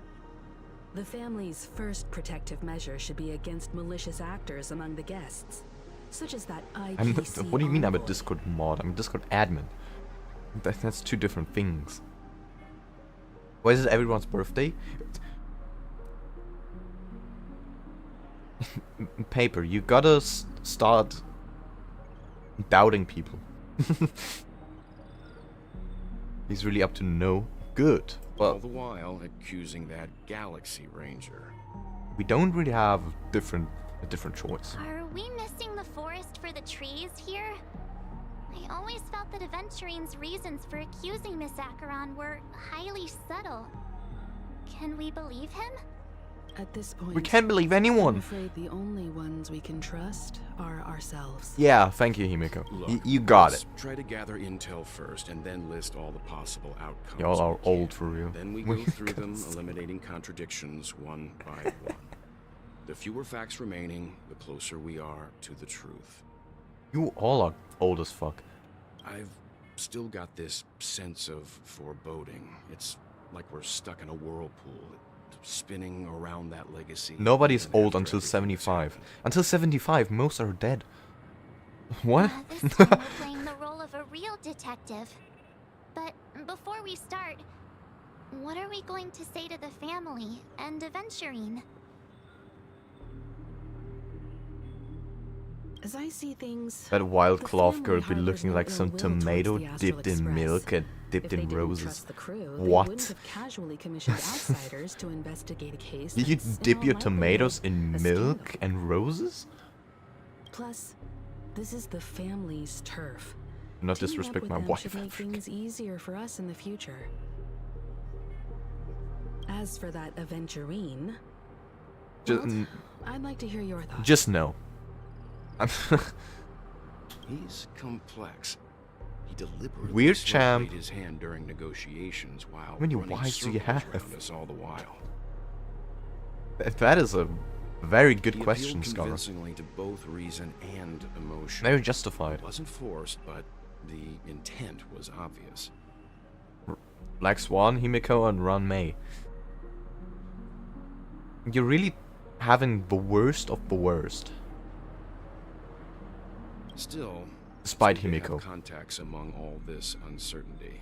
Speaker 10: The family's first protective measure should be against malicious actors among the guests, such as that IPC
Speaker 1: What do you mean I'm a
Speaker 10: envoy.
Speaker 1: Discord mod? I'm a Discord admin. That's two different things. Why is it everyone's birthday? Paper, you gotta start doubting people. He's really up to no good.
Speaker 8: All
Speaker 1: Well,
Speaker 8: the while accusing that Galaxy Ranger.
Speaker 1: we don't really have a different choice.
Speaker 7: Are we missing the forest for the trees here? I always felt that Aventurine's reasons for accusing Miss Acheron were highly subtle. Can we believe him?
Speaker 10: At this point,
Speaker 1: We can't believe
Speaker 10: I'm
Speaker 1: anyone.
Speaker 10: afraid the only ones we can trust are ourselves.
Speaker 1: Yeah, thank you, Himiko.
Speaker 8: Look,
Speaker 1: You got
Speaker 8: let's
Speaker 1: it.
Speaker 8: Try to gather intel first and then list all the possible outcomes.
Speaker 1: Y'all are
Speaker 8: we can.
Speaker 1: old for real.
Speaker 8: Then we go through them, eliminating contradictions one by one. The fewer facts remaining, the closer we are to the truth.
Speaker 1: You all are old as fuck.
Speaker 8: I've still got this sense of foreboding. It's like we're stuck in a whirlpool, spinning around that legacy.
Speaker 1: Nobody's
Speaker 8: even
Speaker 1: old
Speaker 8: after
Speaker 1: until
Speaker 8: everything that's
Speaker 1: 75.
Speaker 8: happened.
Speaker 1: Until 75, most are dead. What?
Speaker 7: This time we're playing the role of a real detective. But before we start, what are we going to say to the family and Aventurine?
Speaker 10: As I see things,
Speaker 1: That wild
Speaker 10: the
Speaker 1: cloth
Speaker 10: family
Speaker 1: girl be
Speaker 10: harbors
Speaker 1: looking
Speaker 10: no
Speaker 1: like
Speaker 10: ill
Speaker 1: some
Speaker 10: will towards
Speaker 1: tomato
Speaker 10: the Astral
Speaker 1: dipped in
Speaker 10: Express.
Speaker 1: milk and
Speaker 10: If
Speaker 1: dipped
Speaker 10: they
Speaker 1: in
Speaker 10: didn't
Speaker 1: roses.
Speaker 10: trust the crew,
Speaker 1: What?
Speaker 10: They wouldn't have casually commissioned outsiders to investigate a case.
Speaker 1: Did you
Speaker 10: that's, in
Speaker 1: dip
Speaker 10: all
Speaker 1: your
Speaker 10: likelihood,
Speaker 1: tomatoes in
Speaker 10: a
Speaker 1: milk
Speaker 10: scandal.
Speaker 1: and roses?
Speaker 10: Plus, this is the family's turf.
Speaker 1: Not
Speaker 10: Teaming up
Speaker 1: disrespect
Speaker 10: with
Speaker 1: my
Speaker 10: them
Speaker 1: wife.
Speaker 10: should make things easier for us in the future. As for that Aventurine,
Speaker 1: Just,
Speaker 10: Walt, I'd like to hear your thoughts.
Speaker 1: just no.
Speaker 8: He's complex. He deliberately
Speaker 1: Weird
Speaker 8: slow
Speaker 1: champ.
Speaker 8: played his hand during negotiations while
Speaker 1: How many
Speaker 8: running
Speaker 1: wives do you
Speaker 8: circles
Speaker 1: have?
Speaker 8: around us all the while.
Speaker 1: That is a very good
Speaker 8: He
Speaker 1: question,
Speaker 8: appealed
Speaker 1: Scholar.
Speaker 8: convincingly to both reason and emotion.
Speaker 1: Very justified.
Speaker 8: It wasn't forced, but the intent was obvious.
Speaker 1: Black Swan, Himiko, and Ran Mei. You're really having the worst of the worst.
Speaker 8: Still,
Speaker 1: Despite
Speaker 8: it's good to have
Speaker 1: Himiko.
Speaker 8: contacts among all this uncertainty.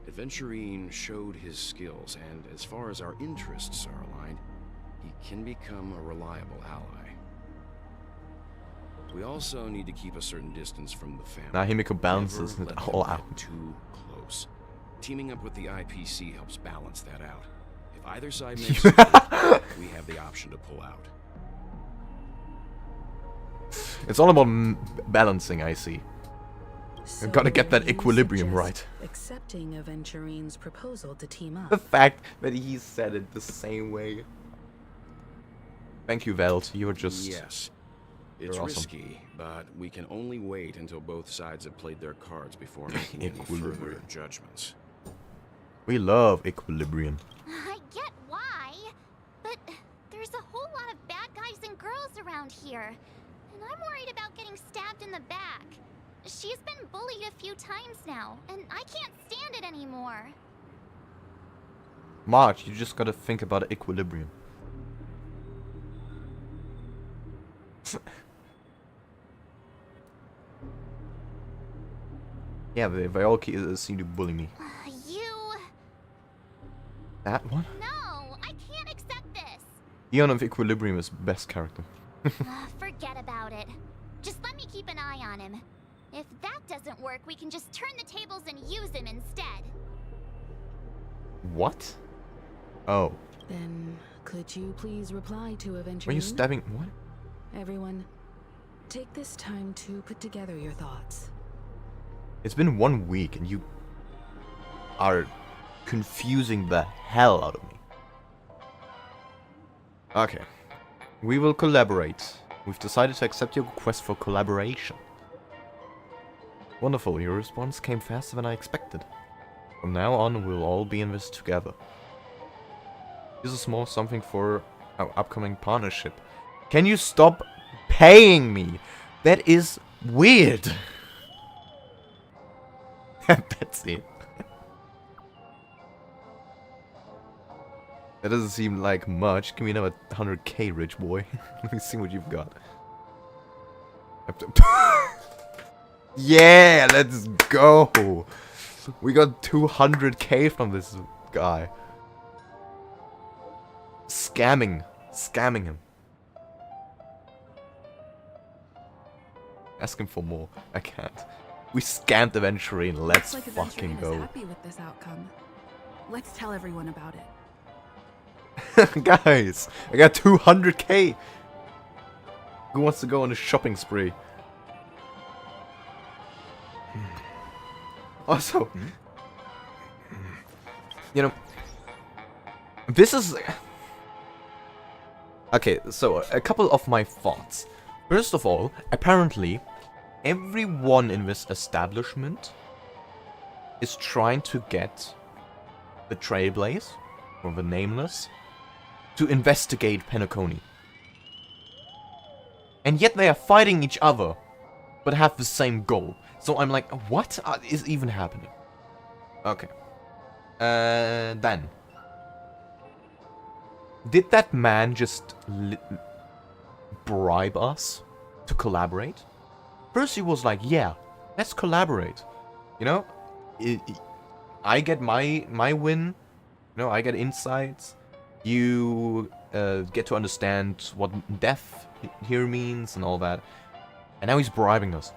Speaker 8: Aventurine showed his skills, and as far as our interests are aligned, he can become a reliable ally. We also need to keep a certain distance from the family.
Speaker 1: Now Himiko balances
Speaker 8: Never
Speaker 1: it
Speaker 8: let them
Speaker 1: all
Speaker 8: get
Speaker 1: out.
Speaker 8: too close. Teaming up with the IPC helps balance that out. If either side makes a move, we have the option to pull out.
Speaker 1: It's all about balancing, I see.
Speaker 10: So
Speaker 1: gotta get that
Speaker 10: you
Speaker 1: equilibrium
Speaker 10: suggest
Speaker 1: right.
Speaker 10: Accepting Aventurine's proposal to team
Speaker 1: The
Speaker 10: up.
Speaker 1: fact that he said it the same way. Thank you, Veld. You're just...
Speaker 8: Yes. It's
Speaker 1: You're awesome.
Speaker 8: risky, but we can only wait until both sides have played their cards before making any further
Speaker 1: Equilibrium.
Speaker 8: judgments.
Speaker 1: We love equilibrium.
Speaker 7: I get why, but there's a whole lot of bad guys and girls around here, and I'm worried about getting stabbed in the back. She's been bullied a few times now, and I can't stand it anymore.
Speaker 1: March, you just gotta think about equilibrium. Yeah, they all seem to bully me.
Speaker 7: You...
Speaker 1: That one?
Speaker 7: No, I can't accept this.
Speaker 1: Eon of Equilibrium is best character.
Speaker 7: Forget about it. Just let me keep an eye on him. If that doesn't work, we can just turn the tables and use him instead.
Speaker 1: What? Oh.
Speaker 10: Then, could you please reply to Aventurine?
Speaker 1: Were you stabbing... What?
Speaker 10: Everyone, take this time to put together your thoughts.
Speaker 1: It's been 1 week and you are confusing the hell out of me. Okay. We will collaborate. We've decided to accept your request for collaboration. Wonderful, your response came faster than I expected. From now on, we'll all be in this together. Here's a small something for our upcoming partnership. Can you stop paying me? That is weird. That's it. That doesn't seem like much. Give me another 100k, rich boy. Let me see what you've got. Yeah, let's go. We got 200k from this guy. Scamming him. Ask him for more. I can't. We scanned the Venturine. Let's
Speaker 4: Looks like
Speaker 1: fucking
Speaker 4: Adventurine
Speaker 1: go.
Speaker 4: is happy with this outcome. Let's tell everyone about it.
Speaker 1: Guys, I got 200k. Who wants to go on a shopping spree? Also, you know, this is... Okay, so a couple of my thoughts. First of all, apparently, everyone in this establishment is trying to get the Trailblaze, or the Nameless, to investigate Penacony. And yet they are fighting each other, but have the same goal. So I'm like, what is even happening? Okay. Then. Did that man just bribe us to collaborate? First he was like, yeah, let's collaborate. You know? I get my win. You know, I get insights. You get to understand what death here means and all that. And now he's bribing us.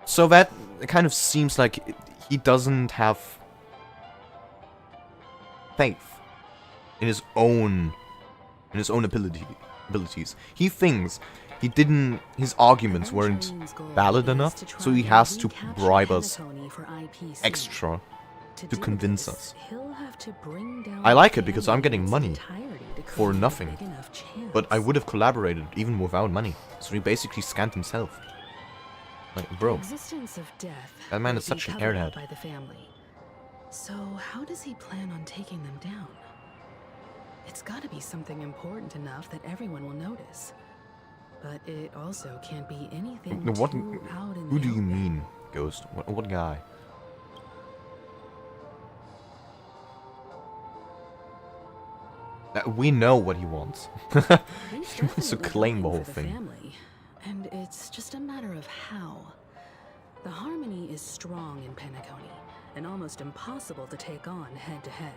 Speaker 1: So that kind of seems like he doesn't have faith in his own abilities. He thinks his arguments weren't valid enough, so he has to bribe us extra to convince us. I like it because I'm getting money for nothing, but I would have collaborated even without money. So he basically scanned himself. Like, bro, that man is such an airhead.
Speaker 10: By the family. So how does he plan on taking them down? It's got to be something important enough that everyone will notice. But it also can't be anything
Speaker 1: What?
Speaker 10: too out in
Speaker 1: Who
Speaker 10: the
Speaker 1: do you
Speaker 10: open.
Speaker 1: mean, Ghost? What guy? We know what he wants.
Speaker 10: He's
Speaker 1: He wants to
Speaker 10: definitely
Speaker 1: claim the
Speaker 10: going
Speaker 1: whole
Speaker 10: for
Speaker 1: thing.
Speaker 10: family, and it's just a matter of how. The harmony is strong in Penacony, and almost impossible to take on head-to-head.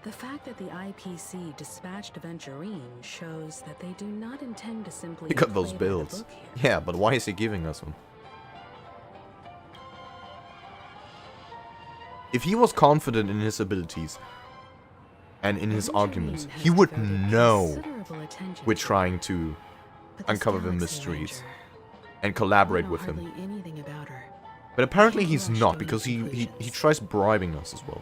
Speaker 10: The fact that the IPC dispatched Venturine shows that they do not intend to simply
Speaker 1: He got those
Speaker 10: play by the
Speaker 1: bills.
Speaker 10: book here.
Speaker 1: Yeah, but why is he giving us them? If he was confident in his abilities and in his arguments,
Speaker 10: Venturine
Speaker 1: he
Speaker 10: has
Speaker 1: would
Speaker 10: devoted
Speaker 1: know
Speaker 10: considerable attention
Speaker 1: we're
Speaker 10: to
Speaker 1: trying to
Speaker 10: but this
Speaker 1: uncover the
Speaker 10: Galaxy
Speaker 1: mysteries
Speaker 10: Ranger,
Speaker 1: and
Speaker 10: we
Speaker 1: collaborate
Speaker 10: know
Speaker 1: with him.
Speaker 10: hardly anything about her.
Speaker 1: But apparently
Speaker 10: Can't
Speaker 1: he's
Speaker 10: rush
Speaker 1: not,
Speaker 10: to
Speaker 1: because
Speaker 10: any
Speaker 1: he
Speaker 10: conclusions.
Speaker 1: tries bribing us as well.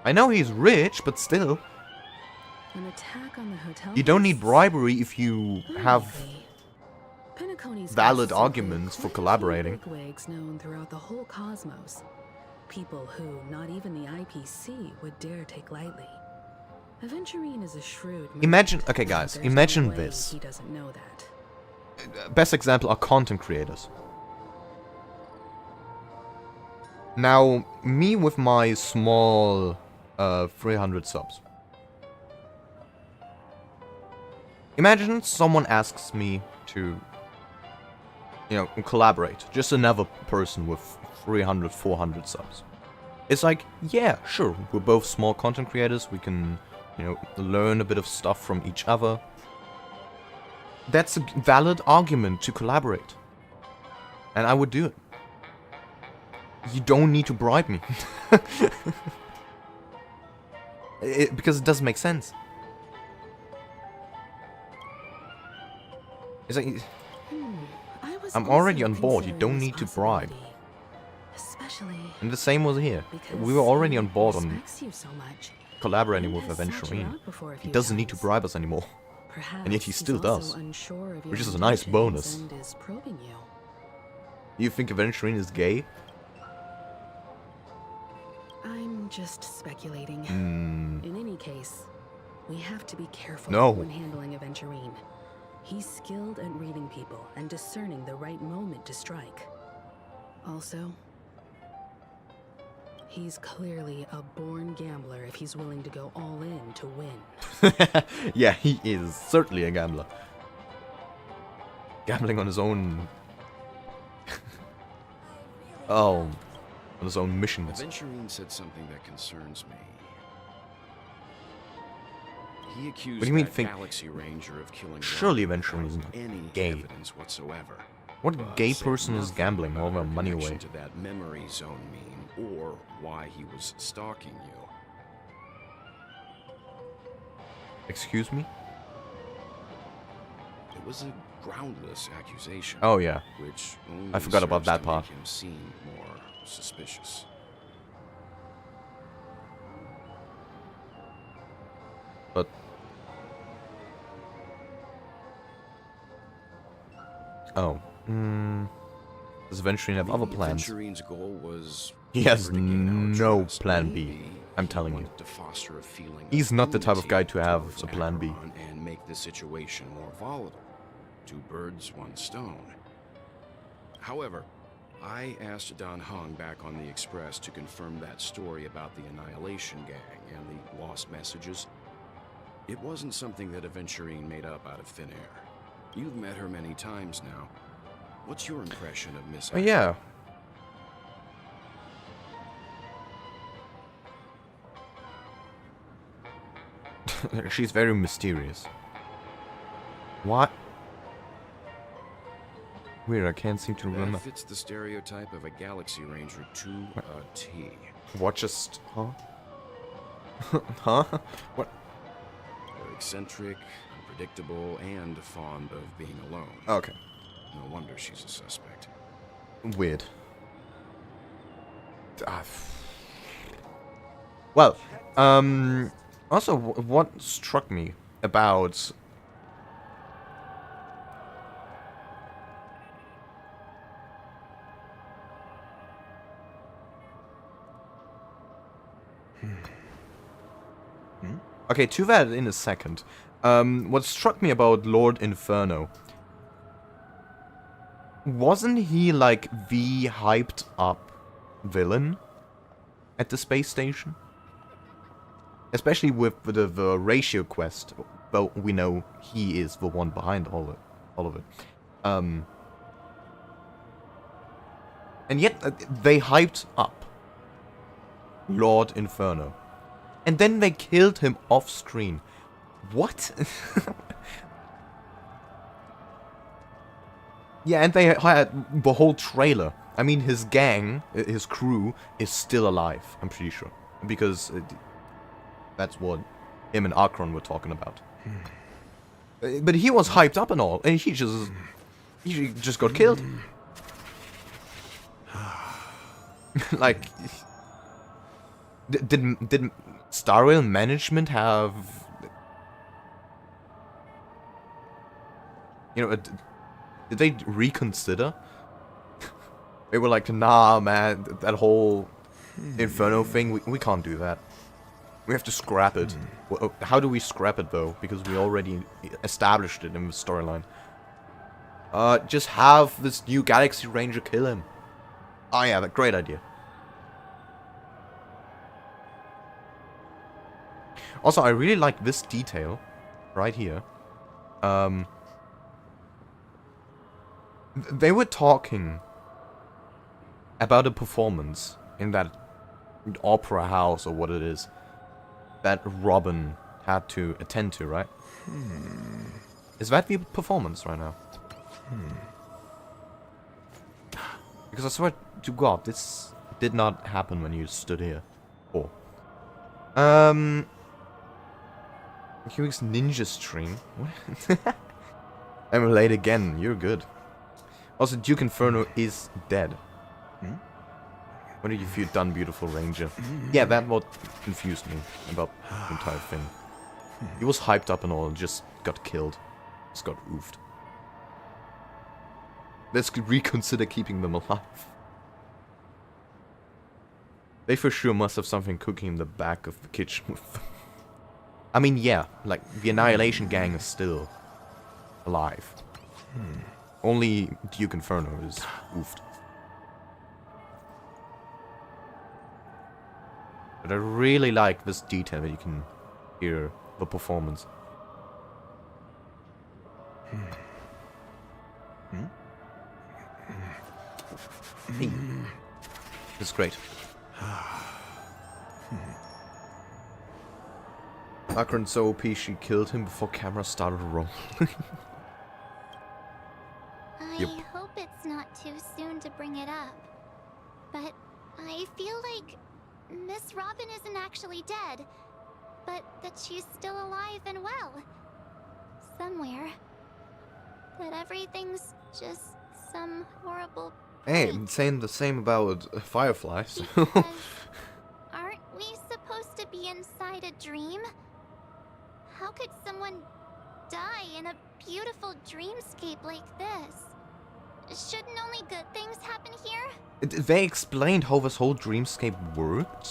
Speaker 1: I know he's rich, but still.
Speaker 10: An attack on the hotel
Speaker 1: You don't need
Speaker 10: guests?
Speaker 1: bribery if you have...
Speaker 10: Unlikely. Penacony's
Speaker 1: valid
Speaker 10: got simply
Speaker 1: arguments for
Speaker 10: quite a few
Speaker 1: collaborating.
Speaker 10: bigwigs known throughout the whole cosmos. People who not even the IPC would dare take lightly. Venturine is a shrewd merchant,
Speaker 1: Imagine... Okay,
Speaker 10: so
Speaker 1: guys,
Speaker 10: there's no
Speaker 1: imagine
Speaker 10: way
Speaker 1: this.
Speaker 10: He doesn't know that.
Speaker 1: Best example are content creators. Now, me with my small 300 subs. Imagine someone asks me to, you know, collaborate. Just another person with 300, 400 subs. It's like, yeah, sure, we're both small content creators. We can, you know, learn a bit of stuff from each other. That's a valid argument to collaborate. And I would do it. You don't need to bribe me. Because it doesn't make sense. It's like,
Speaker 10: I was
Speaker 1: I'm
Speaker 10: also
Speaker 1: already on board. You
Speaker 10: considering
Speaker 1: don't
Speaker 10: this
Speaker 1: need to bribe.
Speaker 10: possibility, especially
Speaker 1: And the same was here.
Speaker 10: because
Speaker 1: We were already
Speaker 10: he
Speaker 1: on board on
Speaker 10: respects you so much.
Speaker 1: collaborating
Speaker 10: and
Speaker 1: with
Speaker 10: has sought you
Speaker 1: Venturine.
Speaker 10: out before a
Speaker 1: He
Speaker 10: few
Speaker 1: doesn't need to
Speaker 10: times.
Speaker 1: bribe us anymore.
Speaker 10: Perhaps
Speaker 1: and yet he
Speaker 10: he's
Speaker 1: still
Speaker 10: also
Speaker 1: does.
Speaker 10: unsure of your
Speaker 1: Which is a nice
Speaker 10: intentions
Speaker 1: bonus.
Speaker 10: and is probing you.
Speaker 1: You think Venturine is gay?
Speaker 10: I'm just speculating.
Speaker 1: Hmm.
Speaker 10: In any case, we have to be careful
Speaker 1: No.
Speaker 10: when handling Venturine. He's skilled at reading people and discerning the right moment to strike. Also, he's clearly a born gambler if he's willing to go all in to win.
Speaker 1: Yeah, he is certainly a gambler. Gambling on his own... oh, on his own missions.
Speaker 8: Venturine said something that concerns me. He accused
Speaker 1: What do you mean
Speaker 8: that
Speaker 1: think?
Speaker 8: Galaxy Ranger of killing
Speaker 1: Surely
Speaker 8: Robin
Speaker 1: Venturing is
Speaker 8: without
Speaker 1: not
Speaker 8: any
Speaker 1: gay.
Speaker 8: evidence whatsoever.
Speaker 1: What
Speaker 8: But
Speaker 1: gay
Speaker 8: said
Speaker 1: person is
Speaker 8: nothing
Speaker 1: gambling all
Speaker 8: about
Speaker 1: their
Speaker 8: her
Speaker 1: money
Speaker 8: connection
Speaker 1: away?
Speaker 8: to that memory zone meme or why he was stalking you.
Speaker 1: Excuse me?
Speaker 8: It was a groundless accusation.
Speaker 1: Oh yeah.
Speaker 8: Which only
Speaker 1: I forgot about
Speaker 8: serves
Speaker 1: that
Speaker 8: to
Speaker 1: part.
Speaker 8: make him seem more suspicious.
Speaker 1: But oh, does Venturing have other
Speaker 8: Maybe
Speaker 1: plans?
Speaker 8: Venturine's goal was
Speaker 1: He has
Speaker 8: never to gain our
Speaker 1: no
Speaker 8: trust.
Speaker 1: plan B.
Speaker 8: Maybe
Speaker 1: I'm
Speaker 8: he
Speaker 1: telling you.
Speaker 8: wanted to foster a feeling
Speaker 1: He's
Speaker 8: of
Speaker 1: not the type of guy
Speaker 8: enmity
Speaker 1: to have
Speaker 8: towards
Speaker 1: a plan B.
Speaker 8: Acheron and make the situation more volatile. Two birds, one stone. However, I asked Don Hung back on the Express to confirm that story about the Annihilation Gang and the lost messages. It wasn't something that Aventurine made up out of thin air. You've met her many times now. What's your impression of Miss
Speaker 1: Oh yeah. She's very mysterious. What? Weird, I can't seem to remember.
Speaker 8: That fits the stereotype of a Galaxy Ranger to a T.
Speaker 1: What just... Huh? Huh? What?
Speaker 8: They're eccentric, unpredictable, and fond of being alone.
Speaker 1: Okay.
Speaker 8: No wonder she's a suspect.
Speaker 1: Weird. Well, also, what struck me about... Okay, to that in a second. What struck me about Lord Inferno... Wasn't he like the hyped up villain at the space station? Especially with the ratio quest, well, we know he is the one behind all of it. And yet they hyped up Lord Inferno, and then they killed him off screen. What? Yeah, and they had the whole trailer. I mean, his gang, his crew, is still alive, I'm pretty sure. Because that's what him and Akron were talking about. But he was hyped up and all, and he just got killed. Like, did starrail management have... You know, did they reconsider? They were like, nah, man, that whole Inferno thing, we can't do that. We have to scrap it. Well, how do we scrap it, though? Because we already established it in the storyline. Just have this new Galaxy Ranger kill him. Oh yeah, that great idea. Also, I really like this detail right here. They were talking about a performance in that opera house or what it is that Robin had to attend to, right? Is that the performance right now? Because I swear to God, this did not happen when you stood here. Oh. Hugh's Ninja Stream. What? I'm late again. You're good. Also, Duke Inferno is dead. What did you feel done, beautiful Ranger? Yeah, that what confused me about the entire thing. He was hyped up and all, and just got killed. Just got oofed. Let's reconsider keeping them alive. They for sure must have something cooking in the back of the kitchen with them. I mean, yeah, like, the Annihilation Gang is still alive. Only Duke Inferno is oofed. But I really like this detail that you can hear the performance. Hey. It's great. Akron's so OP she killed him before camera started rolling. Yep.
Speaker 7: I hope it's not too soon to bring it up, but I feel like Miss Robin isn't actually dead, but that she's still alive and well. Somewhere. That everything's just some horrible
Speaker 1: Hey,
Speaker 7: prank.
Speaker 1: I'm saying the same about Fireflies.
Speaker 7: Because aren't we supposed to be inside a dream? How could someone die in a beautiful dreamscape like this? Shouldn't only good things happen here?
Speaker 1: They explained how this whole dreamscape worked,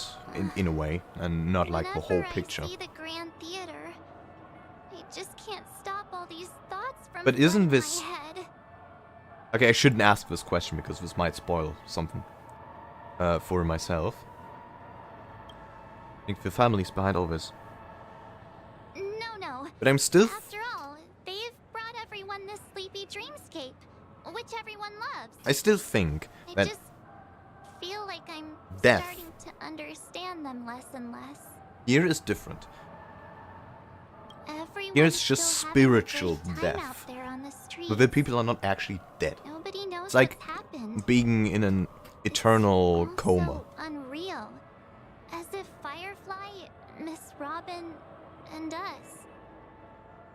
Speaker 1: in a way, and not like the whole
Speaker 7: Whenever
Speaker 1: picture.
Speaker 7: I see the Grand Theater, I just can't stop all these thoughts from
Speaker 1: But isn't
Speaker 7: filling
Speaker 1: this...
Speaker 7: my head.
Speaker 1: Okay, I shouldn't ask this question because this might spoil something for myself. I think the family's behind all this.
Speaker 7: No.
Speaker 1: But I'm still...
Speaker 7: After all, they've brought everyone this sleepy dreamscape, which everyone loves.
Speaker 1: I still think
Speaker 7: I
Speaker 1: that
Speaker 7: just feel like I'm
Speaker 1: death
Speaker 7: starting to understand them less and less.
Speaker 1: here is different.
Speaker 7: Everyone's
Speaker 1: Here it's just
Speaker 7: still having a great
Speaker 1: spiritual
Speaker 7: time
Speaker 1: death.
Speaker 7: out there on the streets.
Speaker 1: But the people are not actually dead.
Speaker 7: Nobody knows
Speaker 1: It's like
Speaker 7: what's happened.
Speaker 1: being in an eternal
Speaker 7: It's
Speaker 1: coma.
Speaker 7: also unreal. As if Firefly, Miss Robin, and us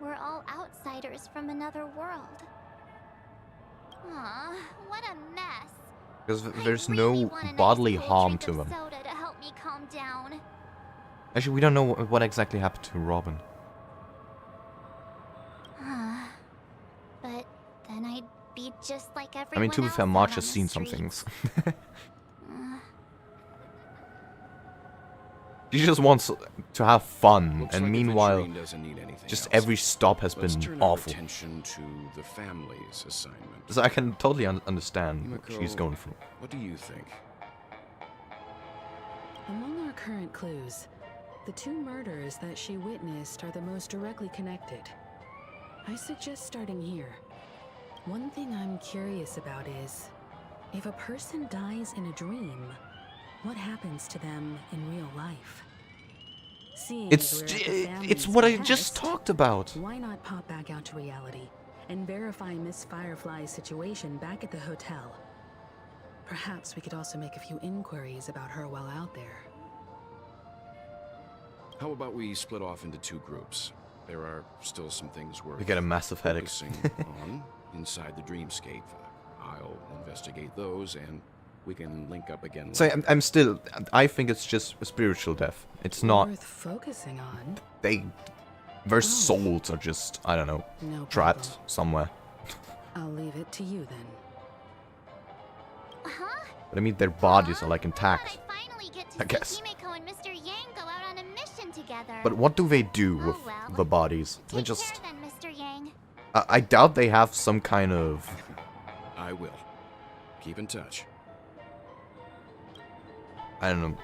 Speaker 7: were all outsiders from another world. Aw, what a mess.
Speaker 1: Because
Speaker 7: I
Speaker 1: there's
Speaker 7: really
Speaker 1: no
Speaker 7: want a nice
Speaker 1: bodily
Speaker 7: cold
Speaker 1: harm
Speaker 7: drink
Speaker 1: to
Speaker 7: of
Speaker 1: them.
Speaker 7: soda to help me calm down.
Speaker 1: Actually, we don't know what exactly happened to Robin.
Speaker 7: But then I'd be just like everyone
Speaker 1: I mean, to be
Speaker 7: else
Speaker 1: fair,
Speaker 7: out
Speaker 1: March
Speaker 7: on
Speaker 1: has
Speaker 7: the
Speaker 1: seen some
Speaker 7: streets.
Speaker 1: things. She just wants to have fun,
Speaker 8: Looks
Speaker 1: and
Speaker 8: like
Speaker 1: meanwhile,
Speaker 8: Adventurine doesn't need anything
Speaker 1: just
Speaker 8: else.
Speaker 1: every stop has
Speaker 8: Let's
Speaker 1: been
Speaker 8: turn our
Speaker 1: awful.
Speaker 8: attention to the family's assignment.
Speaker 1: So I can totally understand what
Speaker 8: Himiko,
Speaker 1: she's going through.
Speaker 8: What do you think?
Speaker 10: Among our current clues, the two murders that she witnessed are the most directly connected. I suggest starting here. One thing I'm curious about is, if a person dies in a dream, what happens to them in real life? Seeing
Speaker 1: It's
Speaker 10: as we're at the
Speaker 1: it's
Speaker 10: family's
Speaker 1: what I just
Speaker 10: behest,
Speaker 1: talked about.
Speaker 10: why not pop back out to reality and verify Miss Firefly's situation back at the hotel? Perhaps we could also make a few inquiries about her while out there.
Speaker 8: How about we split off into two groups? There are still some things we're
Speaker 1: You get a massive headache.
Speaker 8: focusing on inside the dreamscape. I'll investigate those, and we can link up again
Speaker 1: So
Speaker 8: later.
Speaker 1: I'm still. I think it's just a spiritual death. It's not.
Speaker 10: Worth focusing on.
Speaker 1: Their souls are just, I don't know,
Speaker 10: No
Speaker 1: trapped
Speaker 10: problem.
Speaker 1: somewhere.
Speaker 10: I'll leave it to you then.
Speaker 7: Huh?
Speaker 1: But I mean, their bodies are like
Speaker 7: I
Speaker 1: intact.
Speaker 7: thought I'd finally get to
Speaker 1: I guess.
Speaker 7: see Himiko and Mr. Yang go out on a mission together.
Speaker 1: But what do they do
Speaker 7: Oh,
Speaker 1: with
Speaker 7: well.
Speaker 1: the bodies? They
Speaker 7: Take
Speaker 1: just.
Speaker 7: care then, Mr. Yang.
Speaker 1: I doubt they have some kind of.
Speaker 8: I will. Keep in touch.
Speaker 1: I don't know.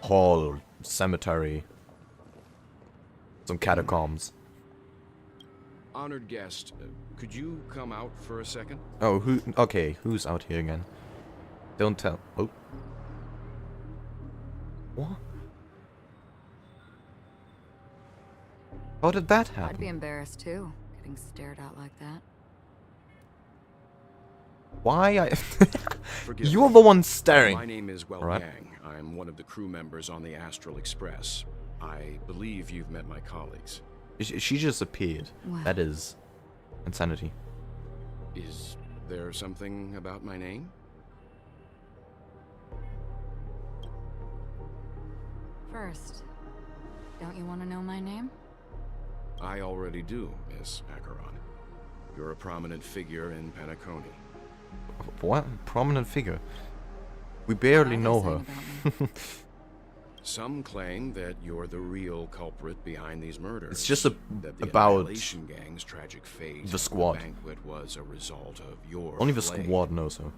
Speaker 1: Hall or cemetery. Some catacombs.
Speaker 8: Honored guest, could you come out for a second?
Speaker 1: Oh, who? Okay, who's out here again? Don't tell. Oh. What? How did that happen?
Speaker 6: I'd be embarrassed too, getting stared at like that.
Speaker 1: Why I...
Speaker 8: Forgive
Speaker 1: You're
Speaker 8: me.
Speaker 1: the one staring.
Speaker 8: My name is Well
Speaker 1: Alright.
Speaker 8: Yang. I'm one of the crew members on the Astral Express. I believe you've met my colleagues.
Speaker 1: She just appeared.
Speaker 6: Wow.
Speaker 1: That is insanity.
Speaker 8: Is there something about my name?
Speaker 6: First, don't you want to know my name?
Speaker 8: I already do, Miss Acheron. You're a prominent figure in Penacony.
Speaker 1: What? Prominent figure. We barely
Speaker 6: What
Speaker 1: know
Speaker 6: are
Speaker 1: her.
Speaker 6: they saying about me?
Speaker 8: Some claim that you're the real culprit behind these murders.
Speaker 1: It's just
Speaker 8: that the
Speaker 1: about
Speaker 8: Annihilation Gang's tragic fate.
Speaker 1: the squad.
Speaker 8: The banquet was a result of your
Speaker 1: Only the
Speaker 8: flame.
Speaker 1: squad knows her.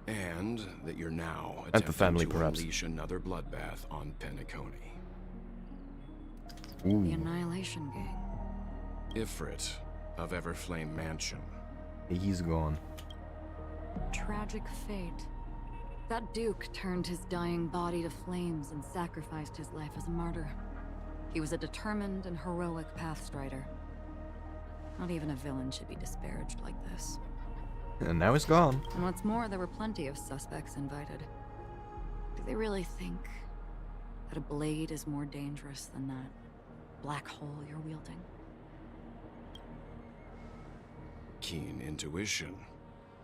Speaker 8: And that you're now
Speaker 1: And the
Speaker 8: attempting
Speaker 1: family,
Speaker 8: to
Speaker 1: perhaps.
Speaker 8: unleash another bloodbath on Penacony.
Speaker 6: The
Speaker 1: Ooh.
Speaker 6: Annihilation Gang.
Speaker 8: Ifrit of Everflame Mansion.
Speaker 1: He's gone.
Speaker 6: Tragic fate. That Duke turned his dying body to flames and sacrificed his life as a martyr. He was a determined and heroic pathstrider. Not even a villain should be disparaged like this.
Speaker 1: And now he's gone.
Speaker 6: And what's more, there were plenty of suspects invited. Do they really think that a blade is more dangerous than that black hole you're wielding?
Speaker 8: Keen intuition.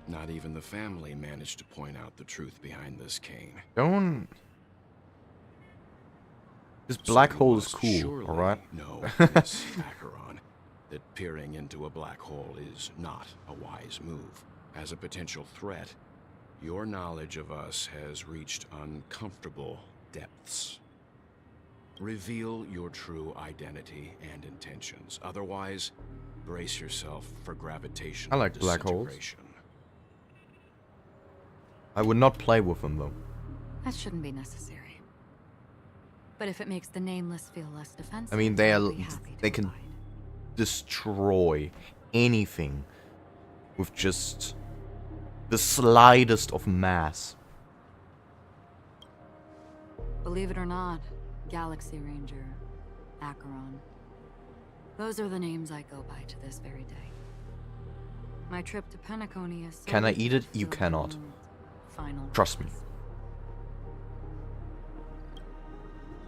Speaker 8: Not even the family managed to point out the truth behind this cane.
Speaker 1: Don't... This black
Speaker 8: So
Speaker 1: hole
Speaker 8: you
Speaker 1: is
Speaker 8: must
Speaker 1: cool,
Speaker 8: surely
Speaker 1: alright?
Speaker 8: know, Miss Acheron, that peering into a black hole is not a wise move. As a potential threat, your knowledge of us has reached uncomfortable depths. Reveal your true identity and intentions. Otherwise, brace yourself for gravitational
Speaker 1: I like black holes.
Speaker 8: disintegration.
Speaker 1: I would not play with them though.
Speaker 6: That shouldn't be necessary. But if it makes the Nameless feel less defensive,
Speaker 1: I mean,
Speaker 6: I'll be happy to
Speaker 1: they can
Speaker 6: abide.
Speaker 1: destroy anything with just the slightest of mass.
Speaker 6: Believe it or not, Galaxy Ranger, Acheron. Those are the names I go by to this very day. My trip to Penacony is...
Speaker 1: Can I
Speaker 6: solely
Speaker 1: eat it?
Speaker 6: to
Speaker 1: You
Speaker 6: fulfill
Speaker 1: cannot.
Speaker 6: one final
Speaker 1: Trust me.
Speaker 6: purpose.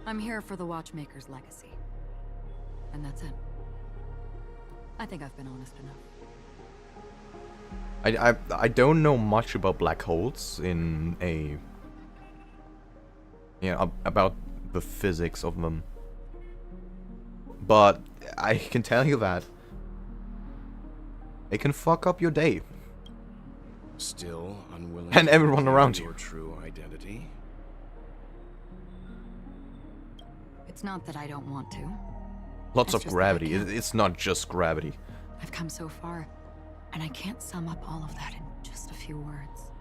Speaker 6: I'm here for the Watchmaker's legacy. And that's it. I think I've been honest enough.
Speaker 1: I don't know much about black holes in a... about the physics of them. But I can tell you that it can fuck up your day.
Speaker 8: Still unwilling
Speaker 1: And
Speaker 8: to
Speaker 1: everyone
Speaker 8: reveal
Speaker 1: around you.
Speaker 8: your true identity?
Speaker 6: It's not that I don't want to.
Speaker 1: Lots
Speaker 6: It's
Speaker 1: of
Speaker 6: just that I
Speaker 1: gravity.
Speaker 6: can't.
Speaker 1: It's not just gravity.
Speaker 6: I've come so far, and I can't sum up all of that in just a few words.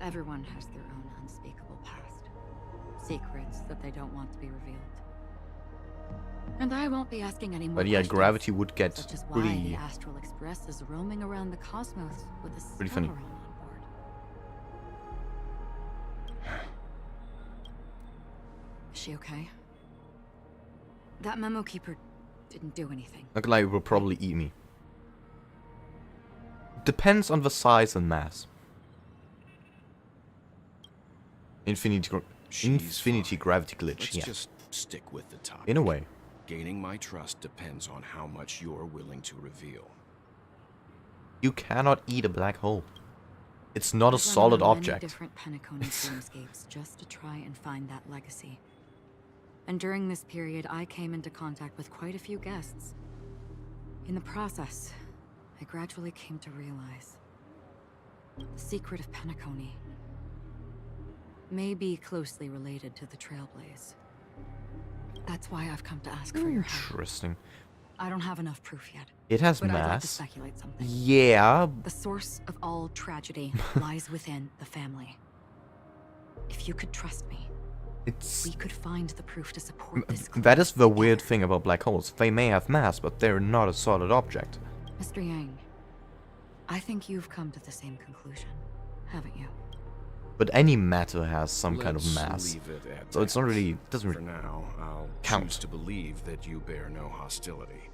Speaker 6: Everyone has their own unspeakable past. Secrets that they don't want to be revealed. And I won't be asking any more
Speaker 1: But yeah,
Speaker 6: questions,
Speaker 1: gravity would get
Speaker 6: such as why the
Speaker 1: pretty...
Speaker 6: Astral Express is roaming around the cosmos with a
Speaker 1: Pretty funny.
Speaker 6: starrail on board. Is she okay? That memo keeper didn't do anything.
Speaker 1: Not gonna lie, it will probably eat me. Depends on the size and mass. Infinity
Speaker 8: She's fine.
Speaker 1: gravity glitch,
Speaker 8: Let's
Speaker 1: yeah.
Speaker 8: just stick with the topic.
Speaker 1: In a way.
Speaker 8: Gaining my trust depends on how much you're willing to reveal.
Speaker 1: You cannot eat a black hole. It's not a
Speaker 6: I've run
Speaker 1: solid
Speaker 6: around many
Speaker 1: object.
Speaker 6: different Penacony dreamscapes just to try and find that legacy. And during this period, I came into contact with quite a few guests. In the process, I gradually came to realize the secret of Penacony may be closely related to the Trailblaze. That's why I've come to ask for your help.
Speaker 1: Interesting.
Speaker 6: I don't have enough proof yet,
Speaker 1: It has
Speaker 6: but I'd like to
Speaker 1: mass.
Speaker 6: speculate something.
Speaker 1: Yeah.
Speaker 6: The source of all tragedy lies within the family. If you could trust me,
Speaker 1: It's...
Speaker 6: we could find the proof to support this claim
Speaker 1: That is the weird
Speaker 6: together.
Speaker 1: thing about black holes. They may have mass, but they're not a solid object.
Speaker 6: Mr. Yang, I think you've come to the same conclusion, haven't you?
Speaker 1: But any matter has some kind of
Speaker 8: Let's
Speaker 1: mass.
Speaker 8: leave it at
Speaker 1: So it's not
Speaker 8: that.
Speaker 1: really... doesn't
Speaker 8: For
Speaker 1: really...
Speaker 8: now, I'll
Speaker 1: count.
Speaker 8: choose to believe that you bear no hostility.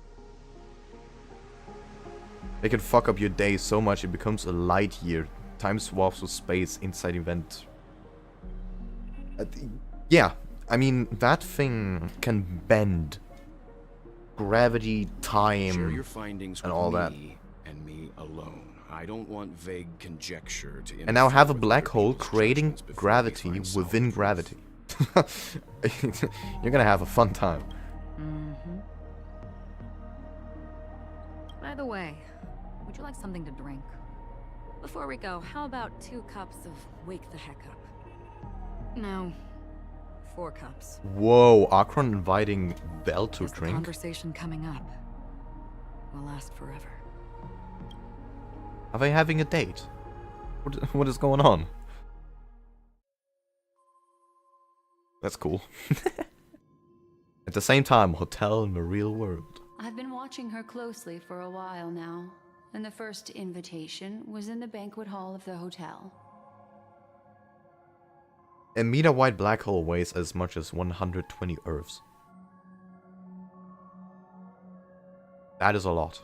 Speaker 1: They can fuck up your day so much it becomes a light year. Time swaps with space inside event. Yeah, I mean, that thing can bend gravity,
Speaker 8: Share
Speaker 1: time,
Speaker 8: your findings
Speaker 1: and
Speaker 8: with
Speaker 1: all that.
Speaker 8: me and me alone. I don't want vague conjecture to
Speaker 1: And now have a
Speaker 8: interfere with
Speaker 1: black
Speaker 8: other
Speaker 1: hole
Speaker 8: people's
Speaker 1: creating
Speaker 8: judgments before we
Speaker 1: gravity
Speaker 8: find solid
Speaker 1: within
Speaker 8: proof.
Speaker 1: gravity. You're gonna have a fun time.
Speaker 6: Mm-hmm. By the way, would you like something to drink? Before we go, how about 2 cups of Wake the Heck Up? No, 4 cups.
Speaker 1: Whoa, Akron inviting Belle to
Speaker 6: Guess the
Speaker 1: drink?
Speaker 6: conversation coming up will last forever.
Speaker 1: Are they having a date? What is going on? That's cool. At the same time, hotel in the real world.
Speaker 3: I've been watching her closely for a while now, and the first invitation was in the banquet hall of the hotel.
Speaker 1: A meter-wide black hole weighs as much as 120 Earths. That is a lot.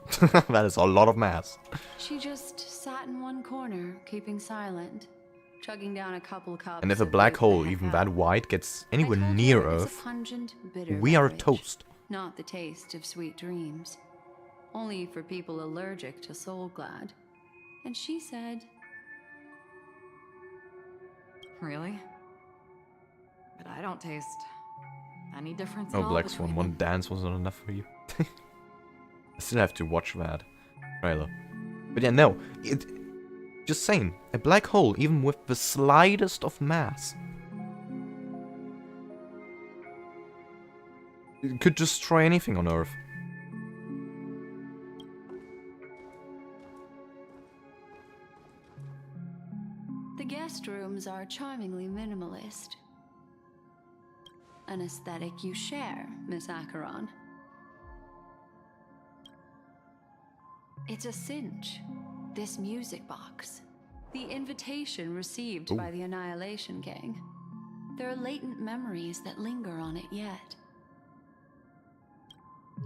Speaker 1: That is a lot of mass.
Speaker 3: She just sat in one corner, keeping silent, chugging down a couple cups.
Speaker 1: And if a
Speaker 3: of
Speaker 1: black
Speaker 3: wait
Speaker 1: hole,
Speaker 3: the
Speaker 1: even
Speaker 3: heck
Speaker 1: that
Speaker 3: out.
Speaker 1: wide, gets
Speaker 3: I
Speaker 1: anywhere
Speaker 3: told her
Speaker 1: near
Speaker 3: it was a
Speaker 1: Earth,
Speaker 3: pungent, bitter
Speaker 1: we are
Speaker 3: beverage,
Speaker 1: toast.
Speaker 3: not the taste of sweet dreams. Only for people allergic to Soul Glad. And she said,
Speaker 6: Really? But I don't taste any difference
Speaker 1: Oh,
Speaker 6: at all
Speaker 1: Black
Speaker 6: between
Speaker 1: Swan, one
Speaker 6: them.
Speaker 1: dance wasn't enough for you. I still have to watch that trailer. But yeah, no. Just saying, a black hole, even with the slightest of mass, it could destroy anything on Earth.
Speaker 3: the guest rooms are charmingly minimalist. An aesthetic you share, Miss Acheron. It's a cinch. This music box. The invitation received by the Annihilation Gang. There are latent memories that linger on it yet.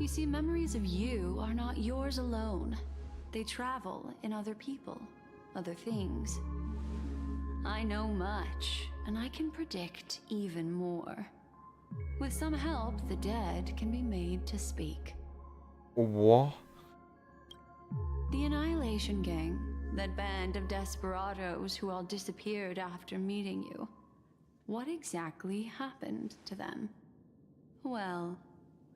Speaker 3: You see, memories of you are not yours alone. They travel in other people, other things. I know much, and I can predict even more. With some help, the dead can be made to speak.
Speaker 1: What?
Speaker 3: The Annihilation Gang, that band of desperados who all disappeared after meeting you. What exactly happened to them? Well,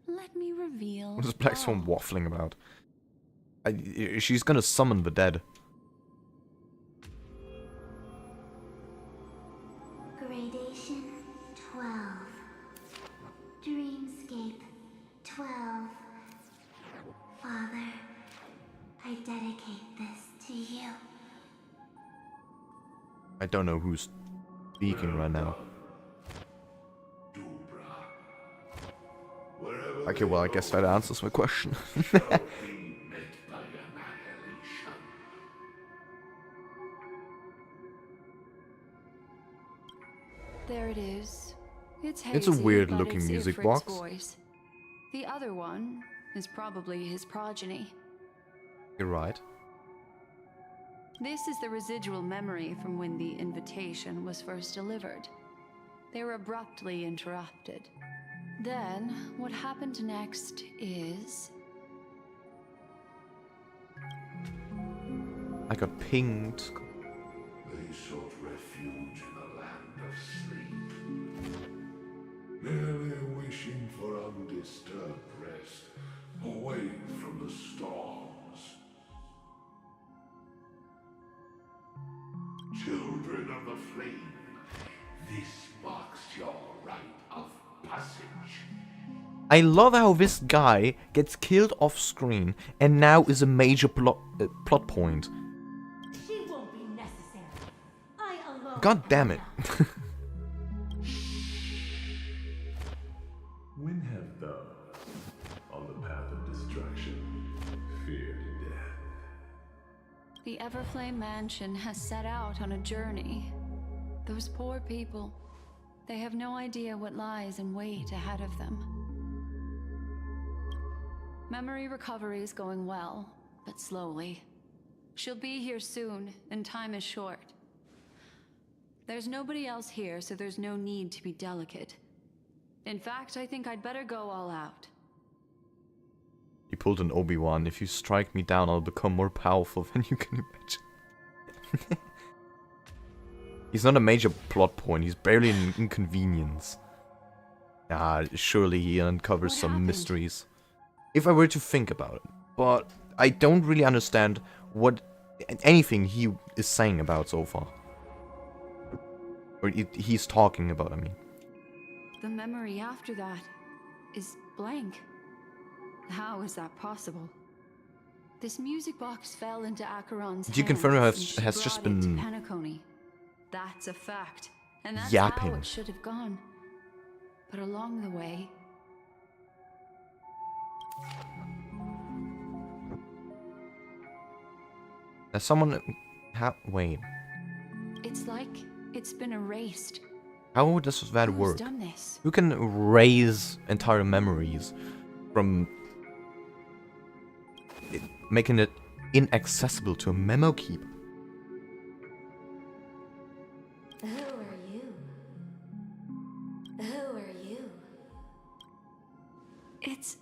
Speaker 3: let me reveal.
Speaker 1: What is Black Swan
Speaker 3: all.
Speaker 1: waffling about? She's gonna summon the dead.
Speaker 7: Gradation 12. Dreamscape 12. Father, I dedicate this to you.
Speaker 1: I don't know who's speaking right now. Okay, well, I guess that answers my question.
Speaker 3: There it is. It's
Speaker 1: It's a
Speaker 3: hazy,
Speaker 1: weird-looking
Speaker 3: but it's
Speaker 1: music
Speaker 3: Ifrit's
Speaker 1: box.
Speaker 3: voice. The other one is probably his progeny.
Speaker 1: You're right.
Speaker 3: This is the residual memory from when the invitation was first delivered. They were abruptly interrupted. Then, what happened next is...
Speaker 1: I got pinged.
Speaker 5: They sought refuge in the land of sleep, merely wishing for undisturbed rest, away from the storms. Children of the flame, this marks your rite of passage.
Speaker 1: I love how this guy gets killed off screen and now is a major plot point.
Speaker 11: She won't be necessary. I alone.
Speaker 1: God damn it.
Speaker 12: When have those on the path of destruction feared death?
Speaker 3: The Everflame Mansion has set out on a journey. Those poor people, they have no idea what lies in wait ahead of them. Memory recovery is going well, but slowly. She'll be here soon, and time is short. There's nobody else here, so there's no need to be delicate. In fact, I think I'd better go all out.
Speaker 1: He pulled an Obi-Wan. If you strike me down, I'll become more powerful than you can imagine. He's not a major plot point. He's barely an inconvenience. Ah, surely he uncovers
Speaker 3: What
Speaker 1: some
Speaker 3: happened?
Speaker 1: mysteries. If I were to think about it. But I don't really understand what anything he is saying about so far. Or he's talking about, I mean.
Speaker 3: The memory after that is blank. How is that possible? This music box fell into Acheron's
Speaker 1: Did you confirm it
Speaker 3: hands,
Speaker 1: has-
Speaker 3: and she
Speaker 1: has just
Speaker 3: brought it to
Speaker 1: been
Speaker 3: Penacony? That's a fact. And that's
Speaker 1: yapping?
Speaker 3: how it should have gone. But along the way...
Speaker 1: There's someone... wait.
Speaker 3: It's like it's been erased.
Speaker 1: How does that
Speaker 3: Who's
Speaker 1: work?
Speaker 3: done this?
Speaker 1: Who can erase entire memories from making it inaccessible to a memo keeper.
Speaker 13: Who are you? Who are you?
Speaker 3: It's...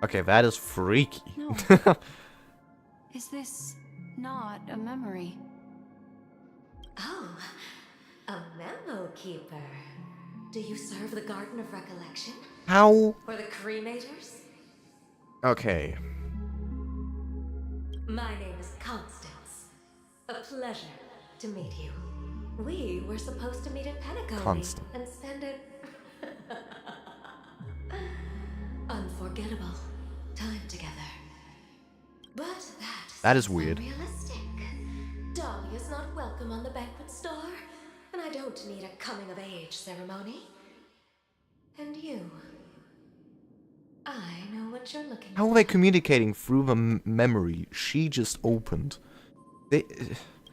Speaker 1: Okay, that is freaky.
Speaker 3: No. Is this not a memory?
Speaker 13: Oh, a memo keeper. Do you serve the Garden of Recollection?
Speaker 1: How?
Speaker 13: Or the cremators?
Speaker 1: Okay.
Speaker 13: My name is Constance. A pleasure to meet you. We were supposed to meet in Penacony
Speaker 1: Constance.
Speaker 13: and spend an unforgettable time together. But
Speaker 1: that is weird.
Speaker 13: Unrealistic. Dahlia's not welcome on the banquet star, and I don't need a coming-of-age ceremony. And you, I know what you're looking
Speaker 1: How
Speaker 13: for.
Speaker 1: are they communicating through the memory she just opened? They,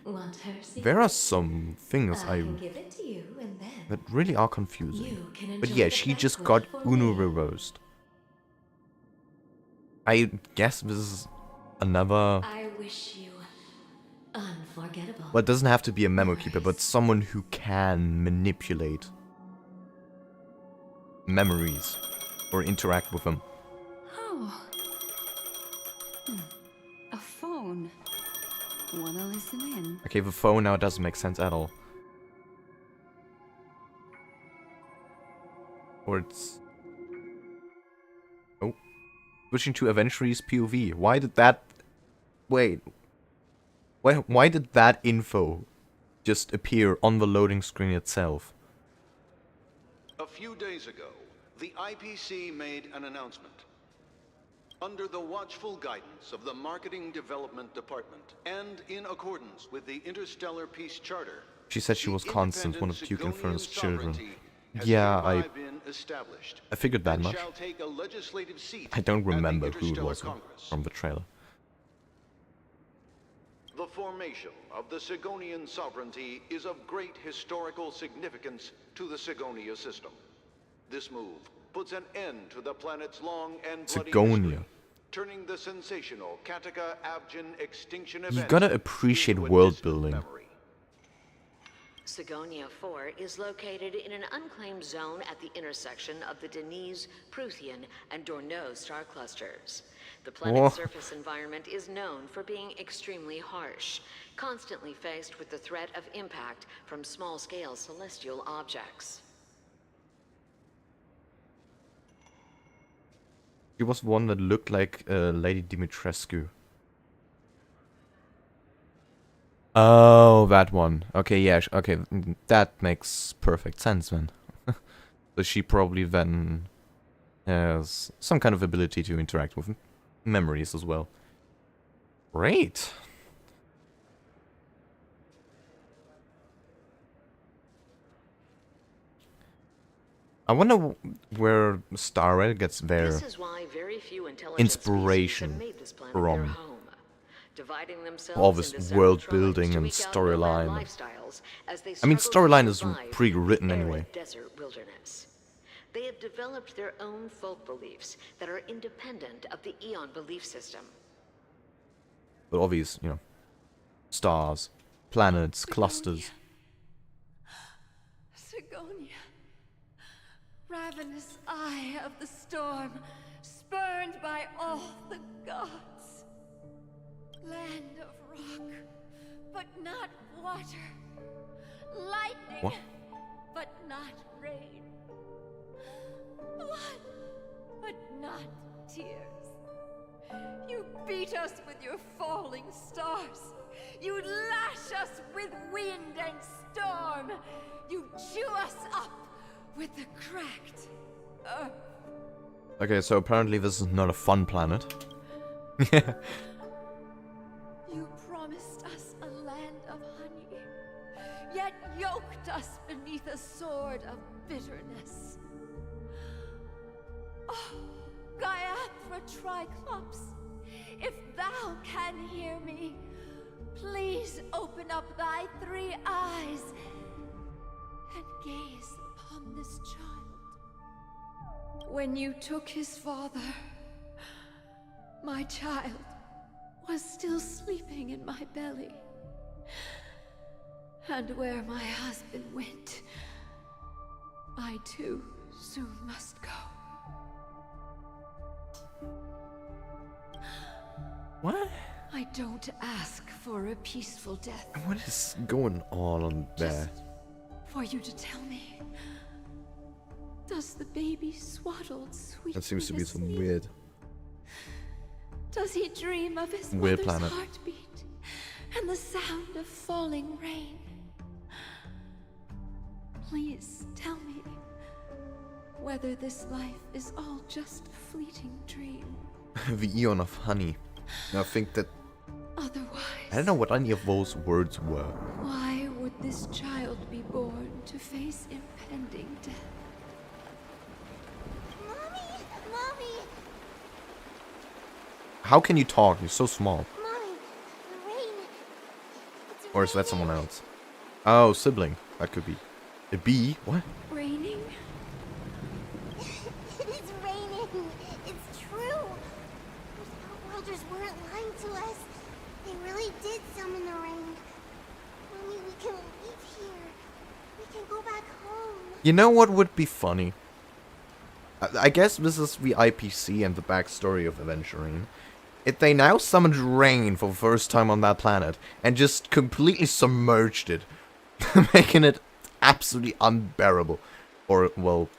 Speaker 13: Want her secret?
Speaker 1: there are some things
Speaker 13: I can give it to you, and then
Speaker 1: that really are confusing.
Speaker 13: you can
Speaker 1: But
Speaker 13: enjoy
Speaker 1: yeah,
Speaker 13: the
Speaker 1: she just
Speaker 13: banquet
Speaker 1: got
Speaker 13: for
Speaker 1: Uno
Speaker 13: me.
Speaker 1: reversed. I guess this is another...
Speaker 13: I wish you unforgettable.
Speaker 1: Well, it doesn't have to be a memo keeper, but someone who can manipulate memories or interact with them.
Speaker 3: Oh. A phone. Wanna listen in?
Speaker 1: Okay, the phone now doesn't make sense at all. Or it's... Oh. Switching to Aventure's POV. Why did that... Wait. Why did that info just appear on the loading screen itself?
Speaker 14: A few days ago, the IPC made an announcement. Under the watchful guidance of the Marketing Development Department, and in accordance with the Interstellar Peace Charter,
Speaker 1: She said she was Constance, one of Duke
Speaker 14: Sigonian
Speaker 1: Inferno's children.
Speaker 14: sovereignty has
Speaker 1: Yeah,
Speaker 14: hereby been established,
Speaker 1: I figured that
Speaker 14: and
Speaker 1: much.
Speaker 14: shall take a legislative seat
Speaker 1: I don't
Speaker 14: at the
Speaker 1: remember who it
Speaker 14: Interstellar
Speaker 1: was
Speaker 14: Congress.
Speaker 1: from the trailer.
Speaker 14: The formation of the Sigonian sovereignty is of great historical significance to the Sigonia system. This move puts an end to the planet's long and bloody
Speaker 1: Sigonia.
Speaker 14: history, turning the sensational Kataka-Abjin extinction event
Speaker 1: You gotta appreciate
Speaker 14: into a
Speaker 1: world
Speaker 14: distant
Speaker 1: building.
Speaker 14: memory.
Speaker 15: Sigonia 4 is located in an unclaimed zone at the intersection of the Denise, Prothean, and Dorneau star clusters. The planet's
Speaker 1: Whoa.
Speaker 15: surface environment is known for being extremely harsh, constantly faced with the threat of impact from small-scale celestial objects.
Speaker 1: She was one that looked like Lady Dimitrescu. Oh, that one. Okay, yeah, okay, that makes perfect sense then. So she probably then has some kind of ability to interact with memories as well. Great. I wonder where starrail gets their
Speaker 15: This is why very few intelligent
Speaker 1: inspiration
Speaker 15: species have made this planet
Speaker 1: from
Speaker 15: their home, dividing themselves
Speaker 1: all this
Speaker 15: into separate
Speaker 1: world
Speaker 15: tribes
Speaker 1: building
Speaker 15: to
Speaker 1: and
Speaker 15: eke out nomad
Speaker 1: storyline.
Speaker 15: lifestyles as they
Speaker 1: I mean,
Speaker 15: struggle to
Speaker 1: storyline is
Speaker 15: survive
Speaker 1: pre-written
Speaker 15: in the
Speaker 1: anyway.
Speaker 15: arid desert wilderness. They have developed their own folk beliefs that are independent of the Eon belief system.
Speaker 1: But obvious, you know, stars, planets, clusters.
Speaker 11: Sigonia, ravenous eye of the storm, spurned by all the gods. Land of rock, but not water. Lightning,
Speaker 1: What?
Speaker 11: but not rain. Blood, but not tears. You beat us with your falling stars. You lash us with wind and storm. You chew us up with the cracked earth.
Speaker 1: Okay, so apparently this is not a fun planet.
Speaker 11: You promised us a land of honey, yet yoked us beneath a sword of bitterness. Oh, Gaiathra Triclops, if thou can hear me, please open up thy 3 eyes and gaze upon this child. When you took his father, my child was still sleeping in my belly. And where my husband went, I too soon must go.
Speaker 1: What?
Speaker 11: I don't ask for a peaceful death.
Speaker 1: What is going on there?
Speaker 11: For you to tell me, does the baby swaddled sweetly
Speaker 1: That seems to be some
Speaker 11: asleep?
Speaker 1: weird.
Speaker 11: Does he dream of his
Speaker 1: Weird
Speaker 11: mother's
Speaker 1: planet.
Speaker 11: heartbeat and the sound of falling rain? Please tell me whether this life is all just a fleeting dream.
Speaker 1: The Eon of Honey. I think that...
Speaker 11: Otherwise,
Speaker 1: I don't know what any of those words were.
Speaker 11: why would this child be born to face impending death?
Speaker 7: Mommy! Mommy!
Speaker 1: How can you talk? You're so small.
Speaker 7: Mommy! The rain! It's
Speaker 1: Or is that someone else? Oh, sibling. That could be. A bee? What?
Speaker 11: Raining?
Speaker 7: It's raining! It's true! Those outworlders weren't lying to us. They really did summon the rain. Mommy, we can leave here. We can go back home.
Speaker 1: You know what would be funny? I guess this is the IPC and the backstory of Aventurine. If they now summoned rain for the first time on that planet and just completely submerged it, making it absolutely unbearable. Or, well,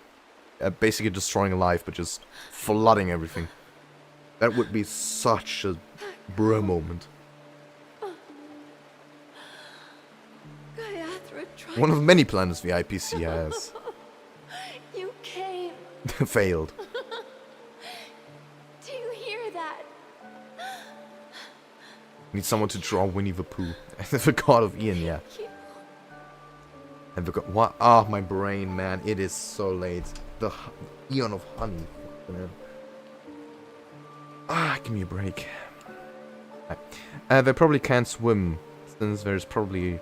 Speaker 1: basically destroying life, but just flooding everything. That would be such a bruh moment.
Speaker 11: Gayathra tried.
Speaker 1: One of many planets the IPC has.
Speaker 11: You came.
Speaker 1: Failed.
Speaker 11: Do you hear that?
Speaker 1: Need someone to draw Winnie the Pooh. The god of Ian, yeah. And the god... What? Ah, my brain, man. It is so late. The Eon of Honey. Ah, give me a break. They probably can't swim, since there's probably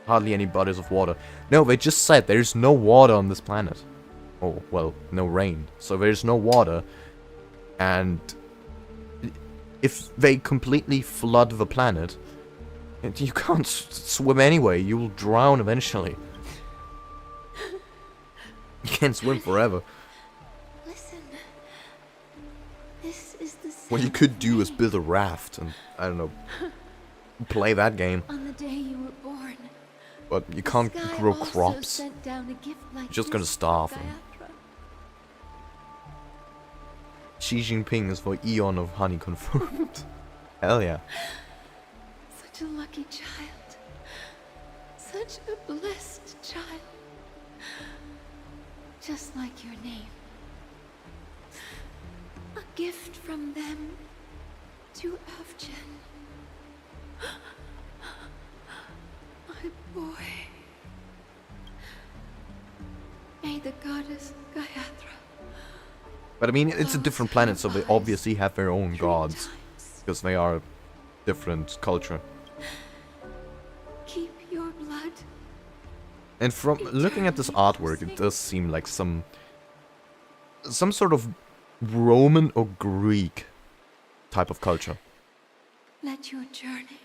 Speaker 1: hardly any bodies of water. No, they just said there's no water on this planet. Oh, well, no rain. So there's no water. And if they completely flood the planet, you can't swim anyway. You'll drown eventually. You can't swim forever.
Speaker 11: Listen. This is the
Speaker 1: What you could do is build a raft and, I don't know, play that game.
Speaker 11: On the day you were born,
Speaker 1: But you can't
Speaker 11: Sky
Speaker 1: grow
Speaker 11: also
Speaker 1: crops.
Speaker 11: sent down a gift like
Speaker 1: You're just gonna
Speaker 11: this
Speaker 1: starve.
Speaker 11: for
Speaker 1: And
Speaker 11: Gayathra.
Speaker 1: Xi Jinping is for Eon of Honey confirmed. Hell yeah.
Speaker 11: Such a lucky child. Such a blessed child. Just like your name. A gift from them to Avjen. My boy. May the goddess Gayathra.
Speaker 1: But I mean, it's a different planet, so they obviously have their own gods. Because they are a different culture.
Speaker 11: Keep your blood.
Speaker 1: And from looking at this artwork, it does seem like some sort of Roman or Greek type of culture.
Speaker 11: Let your journey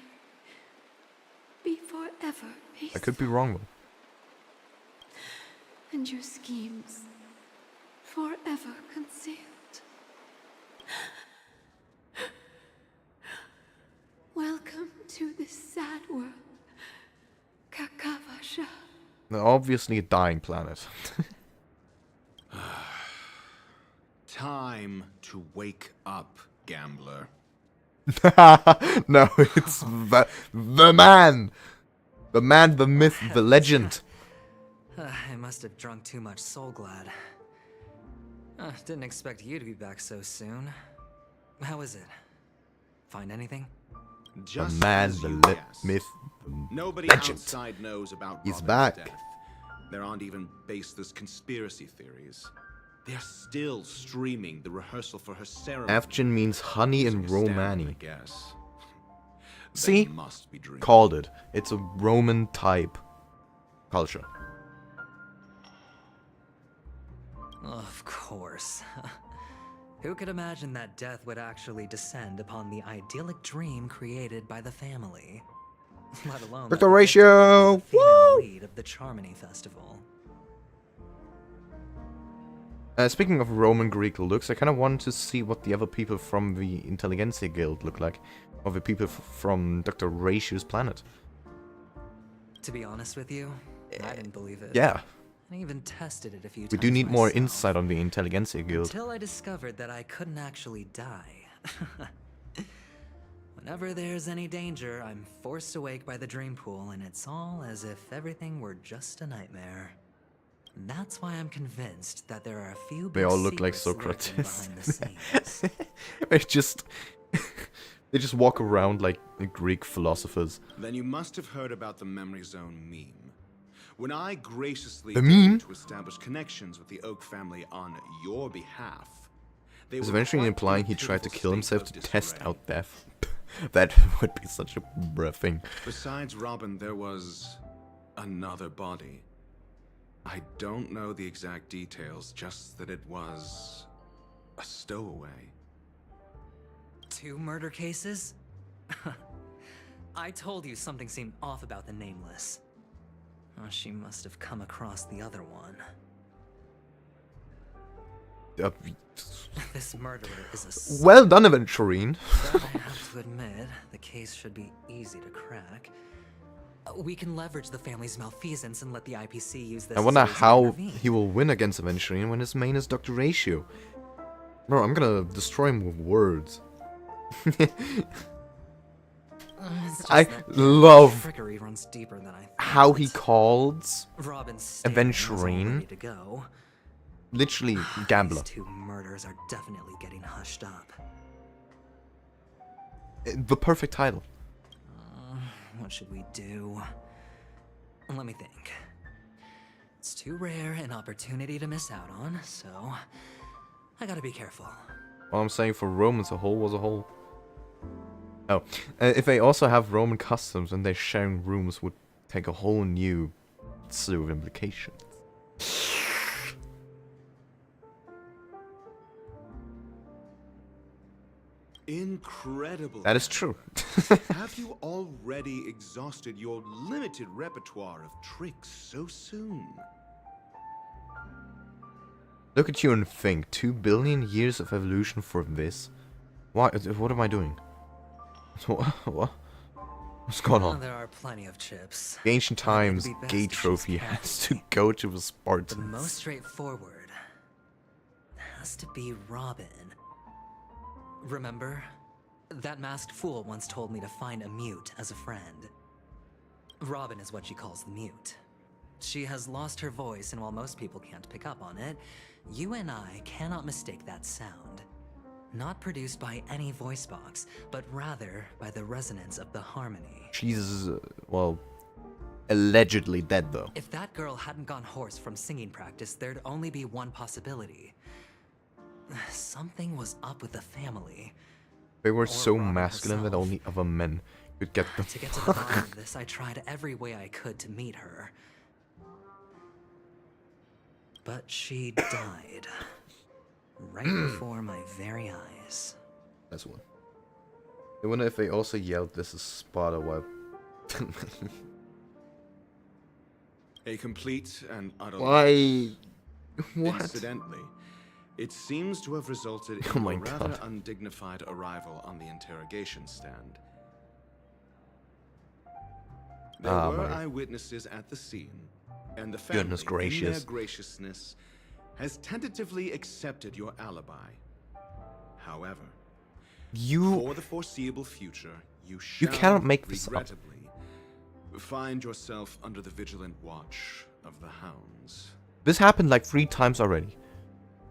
Speaker 11: be forever peaceful.
Speaker 1: I could be wrong though.
Speaker 11: And your schemes forever concealed. Welcome to this sad world, Kakavasha.
Speaker 1: They're obviously a dying planet.
Speaker 8: Time to wake up, gambler.
Speaker 1: No, it's the man! The man, the myth, the legend.
Speaker 2: I must have drunk too much Soul Glad. Didn't expect you to be back so soon. How is it? Find anything?
Speaker 1: The man, the myth, the
Speaker 8: Nobody
Speaker 1: legend.
Speaker 8: outside knows about
Speaker 1: He's
Speaker 8: Robin's
Speaker 1: back.
Speaker 8: death. There aren't even baseless conspiracy theories. They're still streaming the rehearsal for her ceremony.
Speaker 1: Avgen means honey in
Speaker 8: Using a stammer,
Speaker 1: Romani.
Speaker 8: I guess.
Speaker 1: See?
Speaker 8: They must be dreaming.
Speaker 1: Called it. It's a Roman type culture.
Speaker 2: Of course. Who could imagine that death would actually descend upon the idyllic dream created by the family? Let alone
Speaker 1: Dr. Ratio!
Speaker 2: the female lead of the Charmony Festival.
Speaker 1: Speaking of Roman Greek looks, I kind of want to see what the other people from the Intelligentsia Guild look like. Or the people from Dr. Ratio's planet.
Speaker 2: To be honest with you, I didn't believe it.
Speaker 1: Yeah.
Speaker 2: I even tested it a few times.
Speaker 1: We do need more
Speaker 2: myself,
Speaker 1: insight on the Intelligentsia Guild.
Speaker 2: until I discovered that I couldn't actually die. Whenever there's any danger, I'm forced awake by the dream pool, and it's all as if everything were just a nightmare. That's why I'm convinced that there are a few big
Speaker 1: They all look like
Speaker 2: secrets lurking
Speaker 1: Socrates.
Speaker 2: behind the scenes.
Speaker 1: they just walk around like Greek philosophers.
Speaker 16: Then you must have heard about the Memory Zone meme. When I graciously
Speaker 1: The meme?
Speaker 16: to establish connections with the Oak family on your behalf, they
Speaker 1: Is
Speaker 16: were
Speaker 1: eventually
Speaker 16: quite
Speaker 1: implying
Speaker 16: in a
Speaker 1: he tried to
Speaker 16: pitiful
Speaker 1: kill
Speaker 16: state
Speaker 1: himself
Speaker 16: of
Speaker 1: to test
Speaker 16: disarray.
Speaker 1: out death. That would be such a bruh thing.
Speaker 16: Besides Robin, there was another body. I don't know the exact details, just that it was a stowaway.
Speaker 2: 2 murder cases? I told you something seemed off about the Nameless. Oh, she must have come across the other one. This murderer is a
Speaker 1: Well done, Aventurine.
Speaker 2: But I have to admit, the case should be easy to crack. We can leverage the family's malfeasance and let the IPC use this
Speaker 1: I wonder
Speaker 2: as a reason to
Speaker 1: how
Speaker 2: intervene.
Speaker 1: he will win against Aventurine when his main is Dr. Ratio. Bro, I'm gonna destroy him with words.
Speaker 2: It's just
Speaker 1: I
Speaker 2: that
Speaker 1: love
Speaker 2: trickery runs deeper than I
Speaker 1: how he calls
Speaker 2: Robin's statement was all ready
Speaker 1: Aventurine
Speaker 2: to go.
Speaker 1: literally gambler.
Speaker 2: These 2 murders are definitely getting hushed up.
Speaker 1: The perfect title.
Speaker 2: What should we do? Let me think. It's too rare an opportunity to miss out on, so I gotta be careful.
Speaker 1: All I'm saying for Romans, a hole was a hole. Oh, if they also have Roman customs and they're sharing rooms would take a whole new slew of implications.
Speaker 16: Incredible.
Speaker 1: That is true.
Speaker 16: Have you already exhausted your limited repertoire of tricks so soon?
Speaker 1: Look at you and think, 2 billion years of evolution for this? Why? What am I doing? What? What's going on?
Speaker 2: There are plenty of chips.
Speaker 1: The ancient
Speaker 2: but it'd
Speaker 1: times
Speaker 2: be best
Speaker 1: gay
Speaker 2: to choose
Speaker 1: trophy
Speaker 2: carefully.
Speaker 1: has to go to the
Speaker 2: The
Speaker 1: Spartans.
Speaker 2: most straightforward has to be Robin. Remember? That masked fool once told me to find a mute as a friend. Robin is what she calls the mute. She has lost her voice, and while most people can't pick up on it, you and I cannot mistake that sound. Not produced by any voice box, but rather by the resonance of the harmony.
Speaker 1: She's, well, allegedly dead though.
Speaker 2: If that girl hadn't gone hoarse from singing practice, there'd only be one possibility. Something was up with the family.
Speaker 1: They were
Speaker 2: Or
Speaker 1: so
Speaker 2: Robin
Speaker 1: masculine that
Speaker 2: herself.
Speaker 1: only other men could get them.
Speaker 2: To get to the bottom of this, I tried every way I could to meet her. But she died. Right before my very eyes.
Speaker 1: That's one. I wonder if they also yelled, "This is Sparta," while...
Speaker 16: A complete and utter
Speaker 1: Why?
Speaker 16: loss.
Speaker 1: What?
Speaker 16: Incidentally, it seems to have resulted in
Speaker 1: Oh my
Speaker 16: a rather
Speaker 1: God.
Speaker 16: undignified arrival on the interrogation stand. There
Speaker 1: Ah,
Speaker 16: were
Speaker 1: my
Speaker 16: eyewitnesses at the scene, and the family,
Speaker 1: goodness
Speaker 16: in
Speaker 1: gracious.
Speaker 16: their graciousness, has tentatively accepted your alibi. However, for the foreseeable future, you shall
Speaker 1: cannot make this up.
Speaker 16: regrettably find yourself under the vigilant watch of the hounds.
Speaker 1: This happened like 3 times already.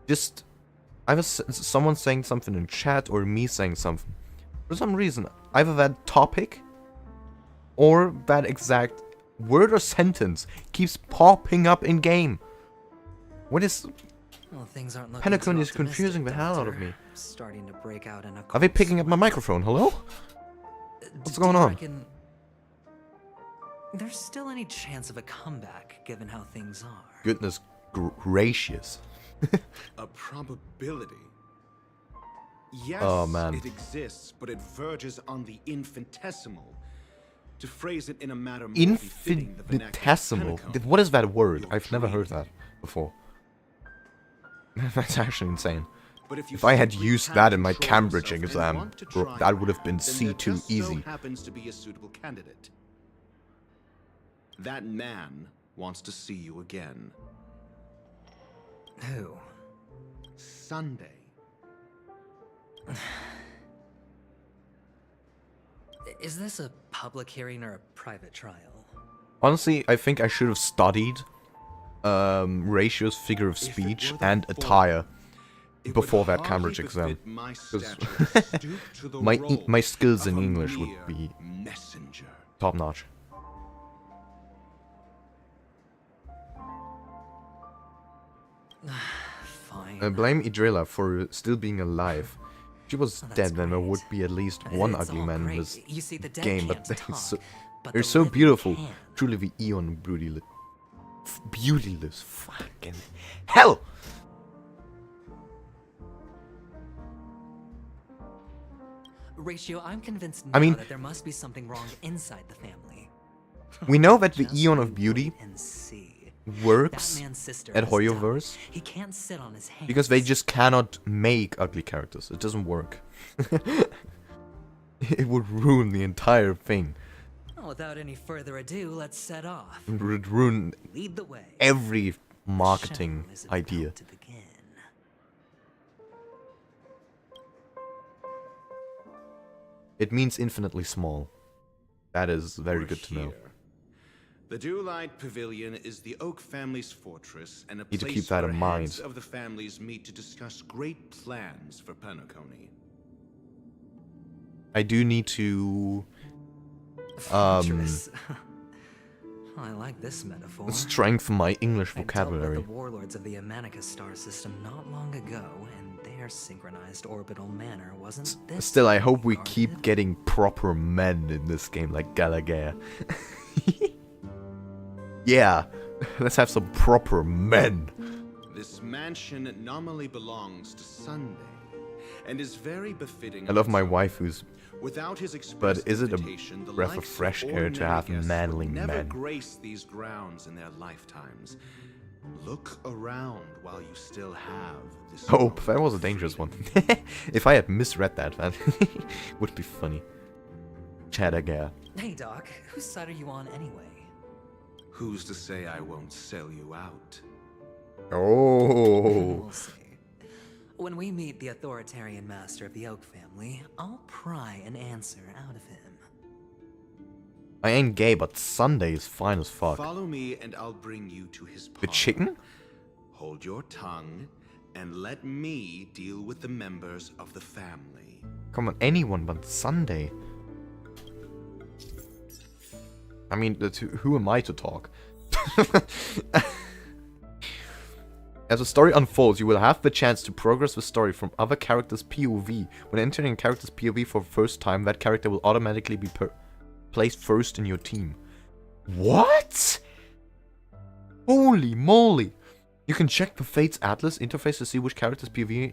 Speaker 1: Just either someone saying something in chat or me saying something. For some reason, either that topic or that exact word or sentence keeps popping up in game. What is...
Speaker 2: Well, things aren't looking
Speaker 1: Penacony
Speaker 2: too
Speaker 1: is confusing the
Speaker 2: optimistic,
Speaker 1: hell out of
Speaker 2: Doctor.
Speaker 1: me.
Speaker 2: Starting to break out in a
Speaker 1: Are they
Speaker 2: cold
Speaker 1: picking up my microphone? Hello? What's going on?
Speaker 2: reckon there's still any chance of a comeback, given how things are?
Speaker 1: Goodness gracious.
Speaker 16: A probability. Yes,
Speaker 1: Oh, man.
Speaker 16: it exists, but it verges on the infinitesimal. To phrase it in a manner more befitting the vernacular of
Speaker 1: Infinitesimal?
Speaker 16: Penacony,
Speaker 1: What is that word?
Speaker 16: your
Speaker 1: I've never heard
Speaker 16: dream.
Speaker 1: that before. That's actually insane.
Speaker 16: But if you
Speaker 1: If I had
Speaker 16: simply
Speaker 1: used
Speaker 16: can't
Speaker 1: that in my
Speaker 16: control
Speaker 1: Cambridge
Speaker 16: yourself and
Speaker 1: exam,
Speaker 16: want to
Speaker 1: bro,
Speaker 16: try
Speaker 1: that would have been
Speaker 16: then there
Speaker 1: C2
Speaker 16: just so
Speaker 1: easy.
Speaker 16: happens to be a suitable candidate. That man wants to see you again.
Speaker 2: Who?
Speaker 16: Sunday.
Speaker 2: Is this a public hearing or a private trial?
Speaker 1: Honestly, I think I should have studied ratios, figure of speech, and attire before that Cambridge exam.
Speaker 16: My
Speaker 1: 'Cause
Speaker 16: stature to stoop to the role
Speaker 1: my skills
Speaker 16: of
Speaker 1: in
Speaker 16: a
Speaker 1: English would
Speaker 16: mere
Speaker 1: be
Speaker 16: messenger.
Speaker 1: top notch.
Speaker 2: Fine.
Speaker 1: I blame Idrilla for still being alive. If she was dead, then there would be at least one
Speaker 2: It's
Speaker 1: ugly
Speaker 2: all
Speaker 1: man in
Speaker 2: great.
Speaker 1: this
Speaker 2: You see, the dead
Speaker 1: game,
Speaker 2: can't
Speaker 1: but
Speaker 2: talk, but
Speaker 1: they're
Speaker 2: the
Speaker 1: so
Speaker 2: living
Speaker 1: beautiful.
Speaker 2: can.
Speaker 1: Truly the Eon Beautyless. Beautyless. Fucking hell!
Speaker 2: Ratio, I'm convinced now
Speaker 1: I mean-
Speaker 2: that there must be something wrong inside the family.
Speaker 1: We know that the
Speaker 2: Just
Speaker 1: Eon of
Speaker 2: wait
Speaker 1: Beauty
Speaker 2: and see.
Speaker 1: works
Speaker 2: That man's sister
Speaker 1: at
Speaker 2: has died.
Speaker 1: Hoyoverse
Speaker 2: He can't sit on his hands.
Speaker 1: because they just cannot make ugly characters. It doesn't work. It would ruin the entire thing.
Speaker 2: Well, without any further ado, let's set off.
Speaker 1: It would ruin
Speaker 2: Lead the way.
Speaker 1: every marketing
Speaker 2: Show is
Speaker 1: idea.
Speaker 2: about to begin.
Speaker 1: It means infinitely small. That is very
Speaker 16: We're
Speaker 1: good to know.
Speaker 16: here. The Dewlight Pavilion is the Oak family's fortress and a
Speaker 1: Need to
Speaker 16: place
Speaker 1: keep that
Speaker 16: where
Speaker 1: in mind.
Speaker 16: heads of the families meet to discuss great plans for Penacony.
Speaker 1: I do need to
Speaker 2: Fortress. I like this metaphor.
Speaker 1: strengthen my English
Speaker 2: I dealt
Speaker 1: vocabulary.
Speaker 2: with the warlords of the Amanicus star system not long ago, and their synchronized orbital manner wasn't this.
Speaker 1: Still, I hope we
Speaker 2: guarded.
Speaker 1: keep getting proper men in this game, like Gallagher. Yeah, let's have some proper men.
Speaker 16: This mansion nominally belongs to Sunday and is very befitting.
Speaker 1: I love my wife who's...
Speaker 16: Without his express
Speaker 1: But is it a
Speaker 16: invitation, the
Speaker 1: breath of
Speaker 16: likes
Speaker 1: fresh air to
Speaker 16: ordinary
Speaker 1: have
Speaker 16: guests
Speaker 1: manly
Speaker 16: would never
Speaker 1: men?
Speaker 16: grace these grounds in their lifetimes. Look around while you still have this.
Speaker 1: Oh,
Speaker 16: moment
Speaker 1: that was a
Speaker 16: of
Speaker 1: dangerous one.
Speaker 16: freedom.
Speaker 1: If I had misread that, that would be funny. Chadagar.
Speaker 2: Hey, Doc, whose side are you on anyway?
Speaker 16: Who's to say I won't sell you out?
Speaker 1: Oh.
Speaker 2: We'll see. When we meet the authoritarian master of the Oak family, I'll pry an answer out of him.
Speaker 1: I ain't gay, but Sunday is fine as fuck.
Speaker 16: Follow me and I'll bring you to his
Speaker 1: The
Speaker 16: parlor.
Speaker 1: chicken?
Speaker 16: Hold your tongue and let me deal with the members of the family.
Speaker 1: Come on, anyone but Sunday. I mean, who am I to talk? As the story unfolds, you will have the chance to progress the story from other characters' POV. When entering a character's POV for the first time, that character will automatically be placed first in your team. What? Holy moly! You can check the Fates Atlas interface to see which character's POV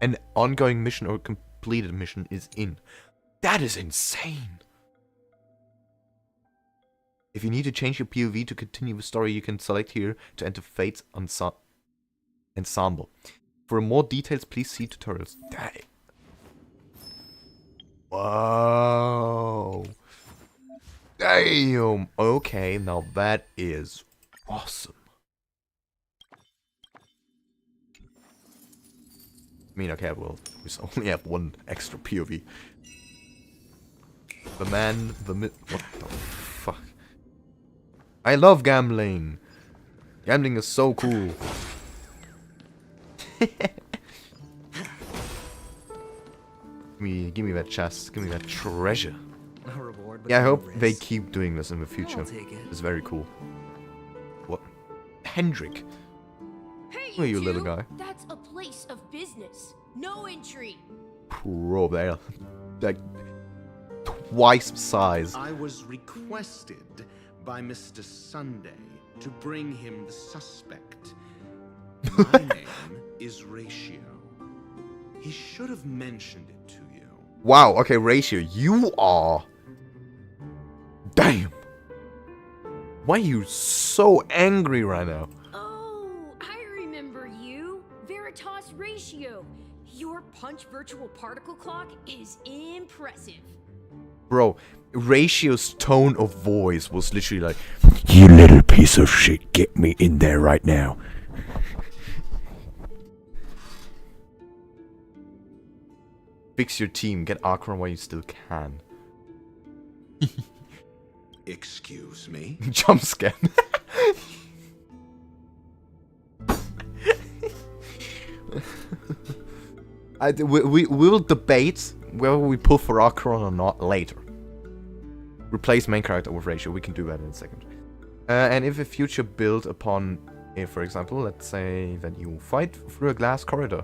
Speaker 1: an ongoing mission or completed mission is in. That is insane! If you need to change your POV to continue the story, you can select here to enter Fate's Ensemble. For more details, please see tutorials. Dang. Whoa. Damn. Okay, now that is awesome. I mean, okay, well, we only have one extra POV. The man, the myth. What the fuck? I love gambling. Gambling is so cool. Give me that chest. Give me that treasure.
Speaker 2: A reward
Speaker 1: Yeah, I
Speaker 2: with
Speaker 1: hope
Speaker 2: no
Speaker 1: they
Speaker 2: risk.
Speaker 1: keep doing this in the future.
Speaker 2: I'll take it.
Speaker 1: It's very cool. What? Hendrik.
Speaker 13: Hey,
Speaker 1: Who are you,
Speaker 13: two!
Speaker 1: little guy?
Speaker 13: That's a place of business. No entry.
Speaker 1: Bro, they're like twice the size.
Speaker 16: I was requested by Mr. Sunday to bring him the suspect. My name is Ratio. He should have mentioned it to you.
Speaker 1: Wow, okay, Ratio, you are... Damn! Why are you so angry right now?
Speaker 17: Oh, I remember you. Veritas Ratio. Your punch virtual particle clock is impressive.
Speaker 1: Bro, Ratio's tone of voice was literally like, "You little piece of shit, get me in there right now." Fix your team, get Akron while you still can.
Speaker 16: Excuse me?
Speaker 1: Jump scare. We will debate whether we pull for Akron or not later. Replace main character with Ratio, we can do that in a second. And if a future built upon, for example, let's say that you fight through a glass corridor.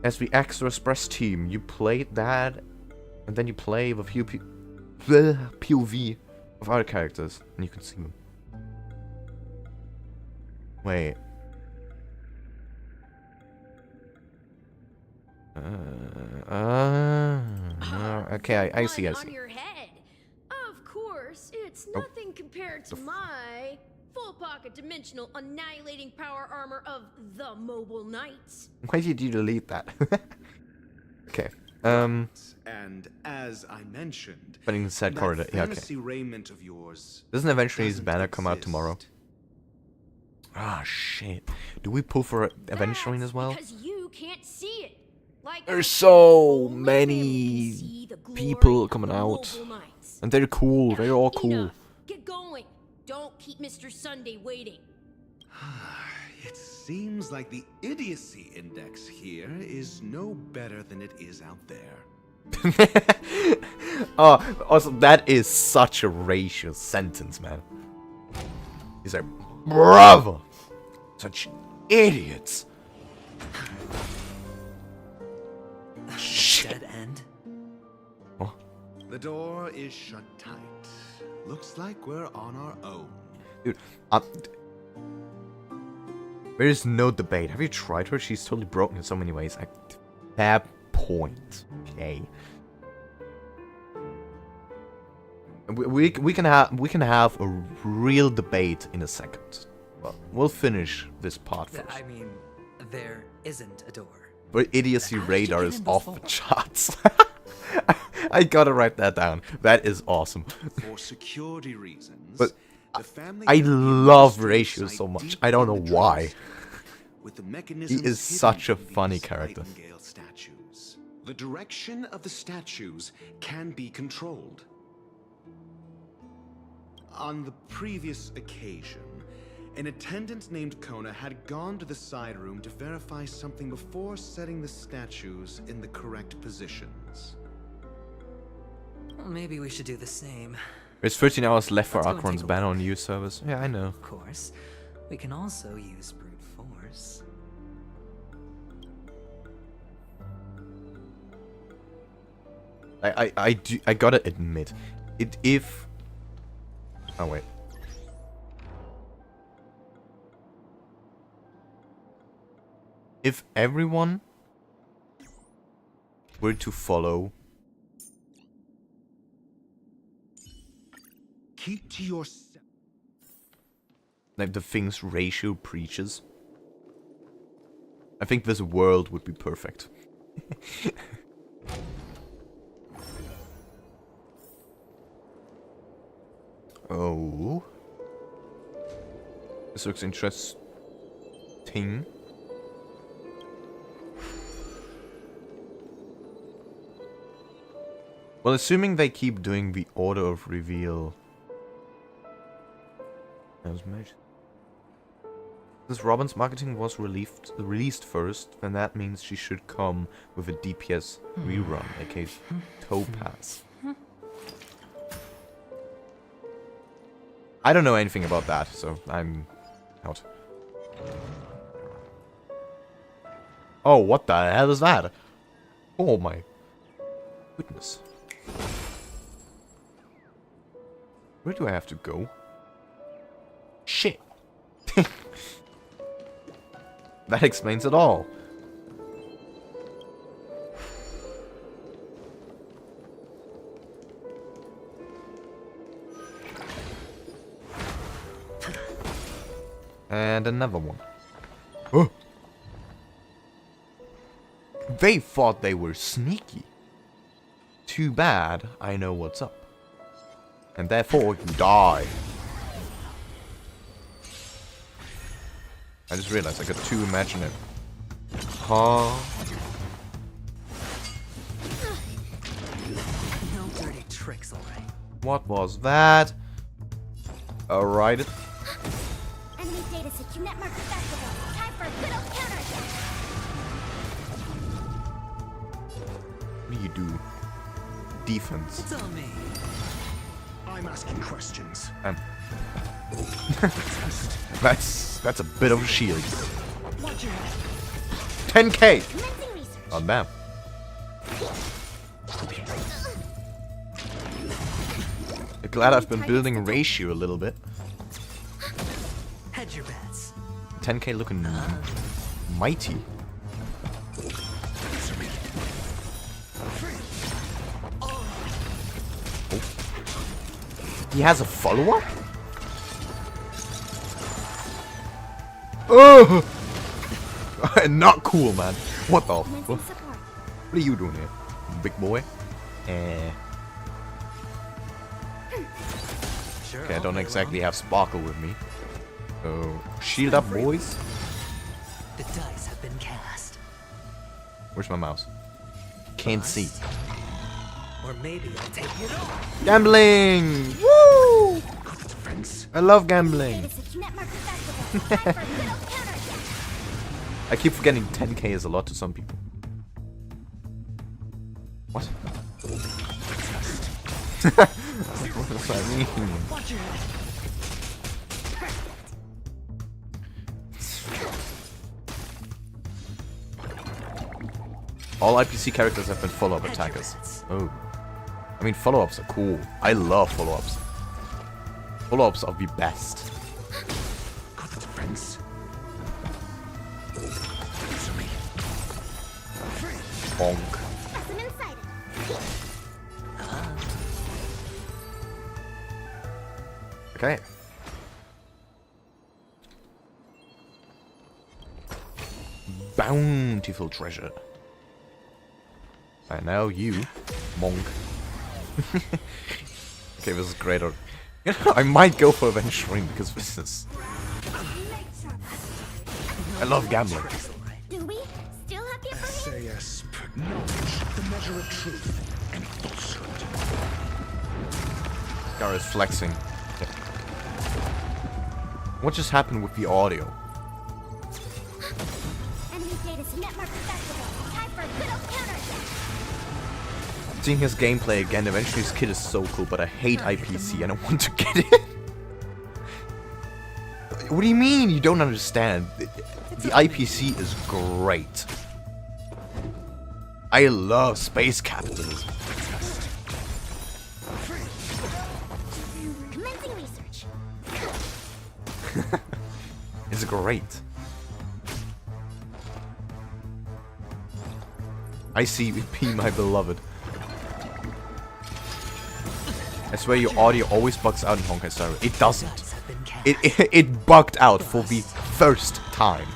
Speaker 1: As the extra express team, you play that, and then you play with POV of other characters, and you can see them. Wait. Okay, I see.
Speaker 17: On your head. Of course, it's nothing compared to my full pocket dimensional annihilating power armor of the Mobile Knights.
Speaker 1: Why did you delete that? Okay.
Speaker 16: And as I mentioned,
Speaker 1: but in the set corridor, yeah, okay.
Speaker 16: Raiment of yours
Speaker 1: doesn't eventually his banner come out tomorrow? Ah, shit. Do we pull for Adventuring as well?
Speaker 17: Because you can't see it. Like
Speaker 1: there's so many people coming out. And they're cool. They're all cool.
Speaker 17: Enough. Get going. Don't keep Mr. Sunday waiting.
Speaker 16: It seems like the idiocy index here is no better than it is out there.
Speaker 1: Oh, also, that is such a racial sentence, man. He's like, bravo! Such idiots.
Speaker 2: Dead end?
Speaker 1: What?
Speaker 16: The door is shut tight. Looks like we're on our own.
Speaker 1: Dude, there is no debate. Have you tried her? She's totally broken in so many ways. Fair point. Okay. We can have a real debate in a second. But we'll finish this part first.
Speaker 2: I mean, there isn't a door.
Speaker 1: But idiocy radar is off the charts. I gotta write that down. That is awesome.
Speaker 16: For security reasons,
Speaker 1: but I love Ratio so much. I don't know why. He is such a funny character.
Speaker 16: The direction of the statues can be controlled. On the previous occasion, an attendant named Kona had gone to the side room to verify something before setting the statues in the correct positions.
Speaker 2: Well, maybe we should do the same.
Speaker 1: There's 13 hours left for
Speaker 2: Let's go
Speaker 1: Akron's
Speaker 2: take a
Speaker 1: ban
Speaker 2: look.
Speaker 1: on news service. Yeah, I know.
Speaker 2: Of course. We can also use brute force.
Speaker 1: I gotta admit, if... Oh, wait. If everyone were to follow...
Speaker 16: Keep to yourself.
Speaker 1: Like the things Ratio preaches, I think this world would be perfect. Oh. This looks interesting. Well, assuming they keep doing the order of reveal. Since Robin's marketing was released first, then that means she should come with a DPS rerun, aka Topaz. I don't know anything about that, so I'm out. Oh, what the hell is that? Oh my goodness. Where do I have to go? Shit. That explains it all. And another one. Oh. They thought they were sneaky. Too bad I know what's up. And therefore you die. I just realized I got two imaginary. Huh?
Speaker 2: No dirty tricks, alright.
Speaker 1: What was that? Alright.
Speaker 7: Enemy data set network festival. Time for a good old counterattack.
Speaker 1: What do you do? Defense.
Speaker 2: It's on me.
Speaker 18: I'm asking questions.
Speaker 1: That's a bit of a shield.
Speaker 18: Watch your head.
Speaker 1: 10k! Oh damn. Glad I've been building ratio a little bit.
Speaker 2: Hedge your bets.
Speaker 1: 10k looking mighty. Oh. He has a follow-up? Oh! Not cool, man. What the? What are you doing here, big boy? Okay, I don't exactly have Sparkle with me. Oh, shield up, boys.
Speaker 2: The dice have been cast.
Speaker 1: Where's my mouse? Can't see.
Speaker 2: Or maybe I'll take it all.
Speaker 1: Gambling! Woo! I love gambling. I keep forgetting 10k is a lot to some people. What? What does that mean? All IPC characters have been follow-up attackers. Oh. I mean, follow-ups are cool. I love follow-ups. Follow-ups are the best.
Speaker 18: Got the defense.
Speaker 1: Bonk. Okay. Bountiful treasure. And now you, monk. Okay, this is great. You know, I might go for Avenge Shrine because this is... I love gambling.
Speaker 7: Do we still have the upper hand?
Speaker 18: SAS knowledge, the measure of truth and falsehood.
Speaker 1: Gar is flexing. Okay. What just happened with the audio?
Speaker 7: Enemy data set network festival. Time for a good old counterattack.
Speaker 1: Seeing his gameplay again, eventually his kit is so cool, but I hate IPC and I want to get it. What do you mean you don't understand? The IPC is great. I love space capitalism.
Speaker 7: Commencing research.
Speaker 1: It's great. I see P, my beloved. I swear your audio always bugs out in Honkai Star Rail. It doesn't. It bugged out for the first time.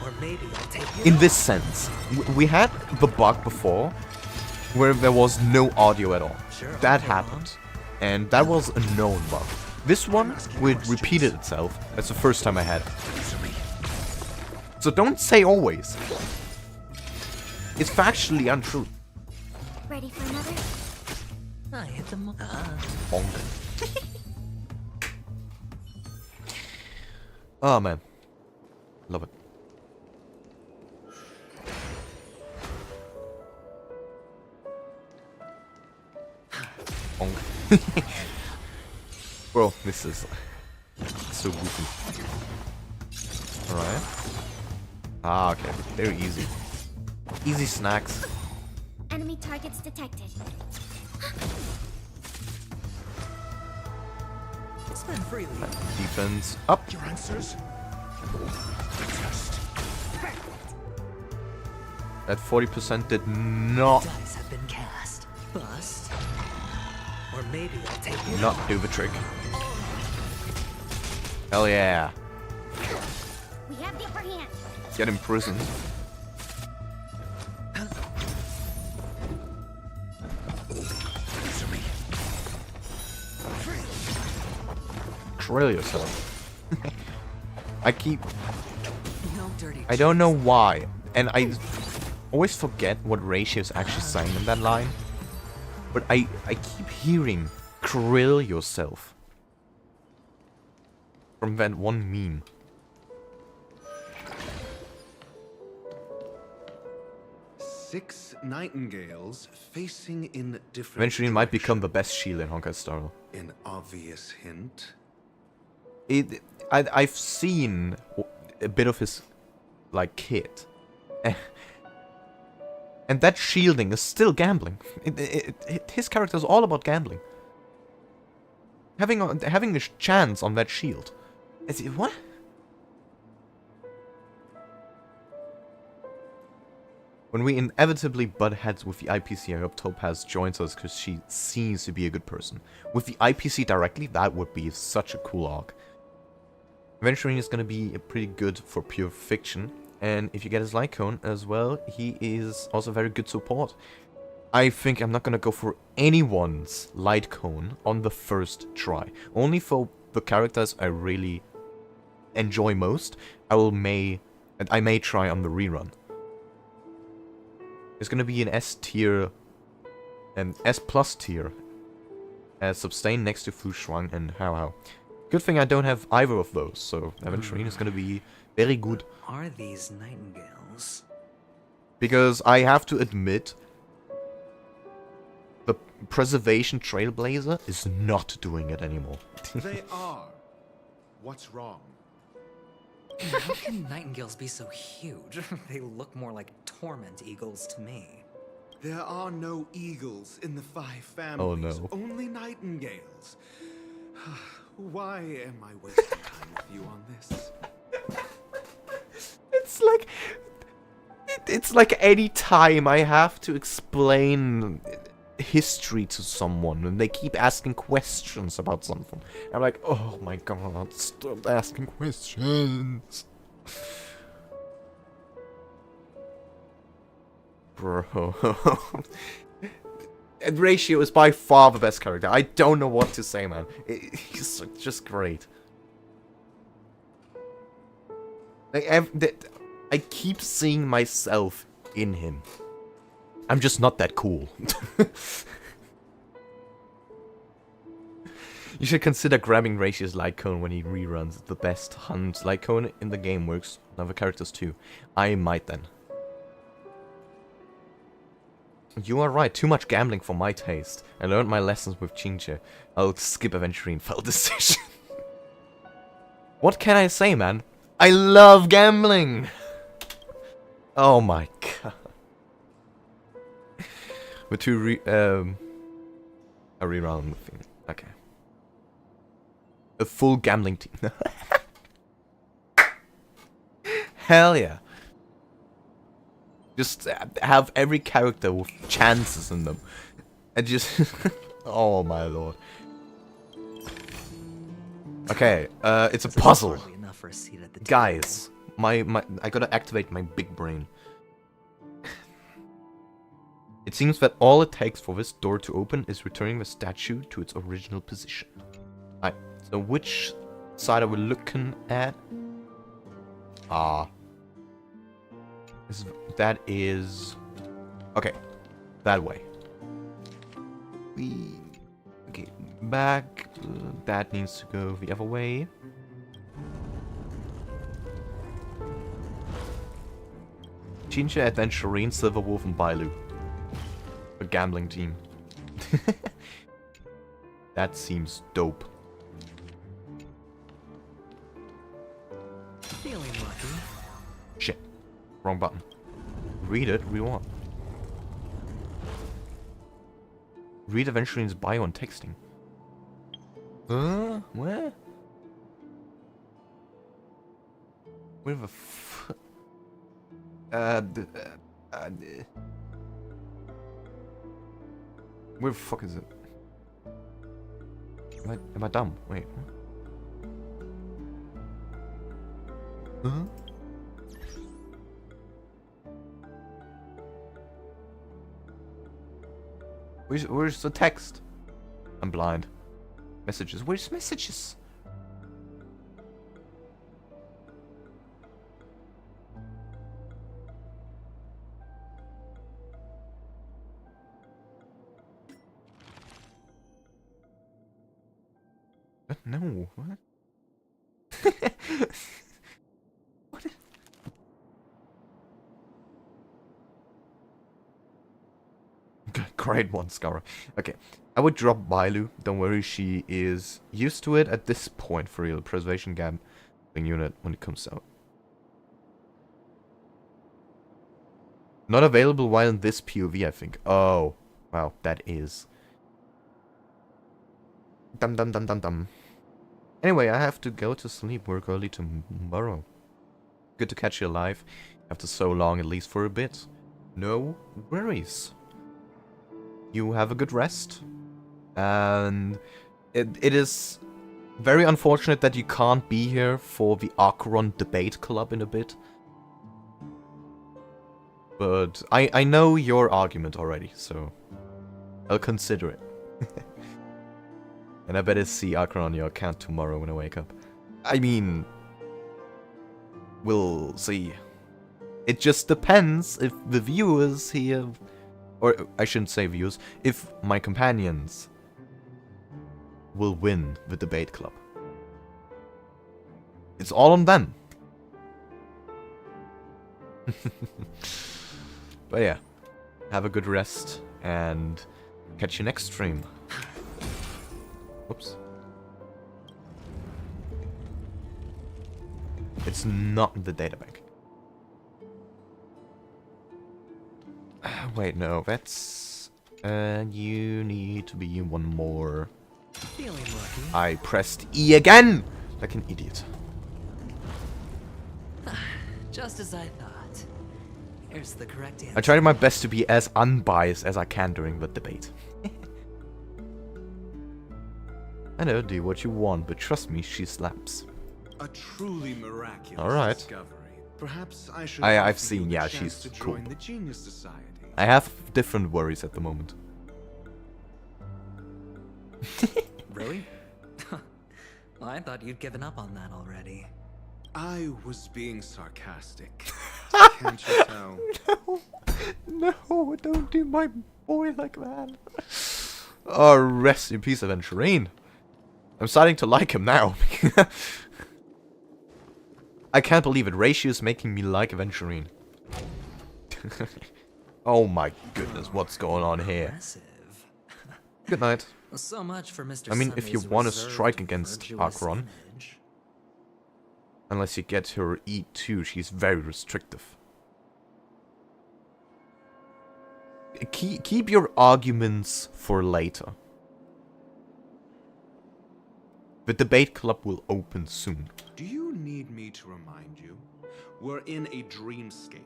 Speaker 1: In this sense, we had the bug before where there was no audio at all. That happened. And that was a known bug. This one, where it repeated itself, that's the first time I had it. So don't say always. It's factually untrue.
Speaker 7: Ready for another?
Speaker 2: I hit the
Speaker 1: Bonk. Oh man. Love it. Bonk. Bro, this is so goofy. Alright. Ah, okay. Very easy. Easy snacks.
Speaker 7: Enemy targets detected.
Speaker 2: Spend freely.
Speaker 1: Defense up.
Speaker 18: Your answers?
Speaker 1: That 40% did not
Speaker 2: Dice have been cast. Bust. Or maybe I'll take it.
Speaker 1: not do the trick. Hell yeah.
Speaker 7: the upper hand.
Speaker 1: Get imprisoned. Trail yourself. I don't know why, and I always forget what Ratio is actually saying in that line. But I keep hearing "krill yourself" from that one meme.
Speaker 16: Six nightingales facing in different
Speaker 1: Eventually, it might become the best shield in Honkai Star Rail.
Speaker 16: An obvious hint.
Speaker 1: I've seen a bit of his, like, kit. And that shielding is still gambling. His character is all about gambling. Having a chance on that shield. What? When we inevitably butt heads with the IPC, I hope Topaz joins us because she seems to be a good person. With the IPC directly, that would be such a cool arc. Venturing is going to be pretty good for pure fiction. And if you get his light cone as well, he is also very good support. I think I'm not going to go for anyone's light cone on the first try. Only for the characters I really enjoy most, I may try on the rerun. It's going to be an S tier and S plus tier as Sustain next to Fu Shuang and Hao Hao. Good thing I don't have either of those, so Aventurine is going to be very good.
Speaker 2: Are these nightingales?
Speaker 1: Because I have to admit, the Preservation Trailblazer is not doing it anymore.
Speaker 16: They are. What's wrong?
Speaker 2: How can nightingales be so huge? They look more like torment eagles to me.
Speaker 16: There are no eagles in the 5 families.
Speaker 1: Oh no.
Speaker 16: Only nightingales. Why am I wasting time with you on this?
Speaker 1: It's like any time I have to explain history to someone and they keep asking questions about something. I'm like, oh my god, stop asking questions. Bro. And Ratio is by far the best character. I don't know what to say, man. He's just great. Like, I keep seeing myself in him. I'm just not that cool. You should consider grabbing Ratio's light cone when he reruns. The best hunt light cone in the game works on other characters too. I might then. You are right, too much gambling for my taste. I learned my lessons with Chinche. I'll skip Aventurine fell decision. What can I say, man? I love gambling! Oh my god. With a rerun thing. Okay. A full gambling team. Hell yeah. Just have every character with chances in them. And just... oh my lord. Okay, it's a puzzle. Guys, I gotta activate my big brain. It seems that all it takes for this door to open is returning the statue to its original position. Alright, so which side are we looking at? That is... okay, that way. Okay, back. That needs to go the other way. Chincha, Adventurine, Silverwolf, and Bailu. A gambling team. That seems dope.
Speaker 2: Feeling lucky.
Speaker 1: Shit. Wrong button. Read it, rewind. Read Adventurine's bio on texting. Where? Where the f... where the fuck is it? Am I dumb? Wait. Where's the text? I'm blind. Messages. Where's messages? What? No. What? What? Great one, Scara. Okay. I would drop Bailu. Don't worry, she is used to it at this point for real. Preservation gap unit when it comes out. Not available while in this POV, I think. Oh. Wow, that is. Dum dum dum dum dum. Anyway, I have to go to sleep. Work early tomorrow. Good to catch you alive. After so long, at least for a bit. No worries. You have a good rest. And it is very unfortunate that you can't be here for the Acheron debate club in a bit. But I know your argument already, so I'll consider it. And I better see Acheron on your account tomorrow when I wake up. I mean, we'll see. It just depends if the viewers here, or I shouldn't say viewers, if my companions will win the debate club. It's all on them. But yeah, have a good rest and catch you next stream. Whoops. It's not the databank. Wait, no, that's... you need to be one more.
Speaker 2: Feeling lucky.
Speaker 1: I pressed E again! Like an idiot.
Speaker 2: Just as I thought. Here's the correct answer.
Speaker 1: I tried my best to be as unbiased as I can during the debate. I know, do what you want, but trust me, she slaps.
Speaker 16: A truly miraculous
Speaker 1: Alright.
Speaker 16: discovery. Perhaps I should
Speaker 1: I've seen, yeah, she's cool.
Speaker 16: The Genius Society.
Speaker 1: I have different worries at the moment.
Speaker 2: Really? Well, I thought you'd given up on that already.
Speaker 16: I was being sarcastic. Can't you tell?
Speaker 1: No, don't do my boy like that. Oh, rest in peace, Aventurine. I'm starting to like him now. I can't believe it. Ratio is making me like Aventurine. Oh my goodness, what's going on here?
Speaker 2: Impressive.
Speaker 1: Good night.
Speaker 2: So much for Mr.
Speaker 1: I mean, if you
Speaker 2: Sunday's
Speaker 1: want to
Speaker 2: reserved
Speaker 1: strike against
Speaker 2: virtuous
Speaker 1: Acheron,
Speaker 2: image.
Speaker 1: unless you get her E2, she's very restrictive. Keep your arguments for later. The debate club will open soon.
Speaker 16: Do you need me to remind you? We're in a dreamscape.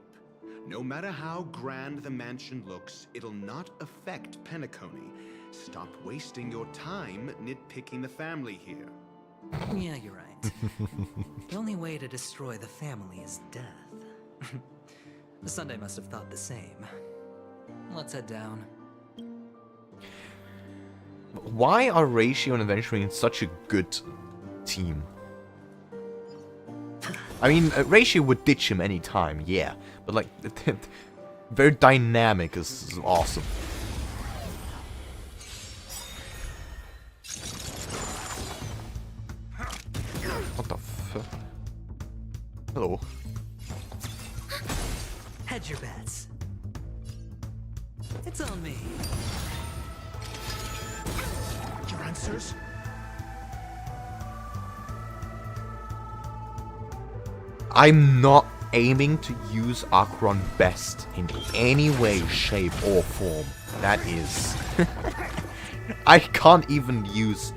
Speaker 16: No matter how grand the mansion looks, it'll not affect Penacony. Stop wasting your time nitpicking the family here.
Speaker 2: Yeah, you're right. The only way to destroy the family is death. Sunday must have thought the same. Let's head down.
Speaker 1: Why are Ratio and Aventurine such a good team? I mean, Ratio would ditch him anytime, yeah. But like, very dynamic is awesome. What the fuck? Hello.
Speaker 2: Hedge your bets. It's on me.
Speaker 18: Your answers?
Speaker 1: I'm not aiming to use Acheron best in any way, shape, or form. That is... I can't even use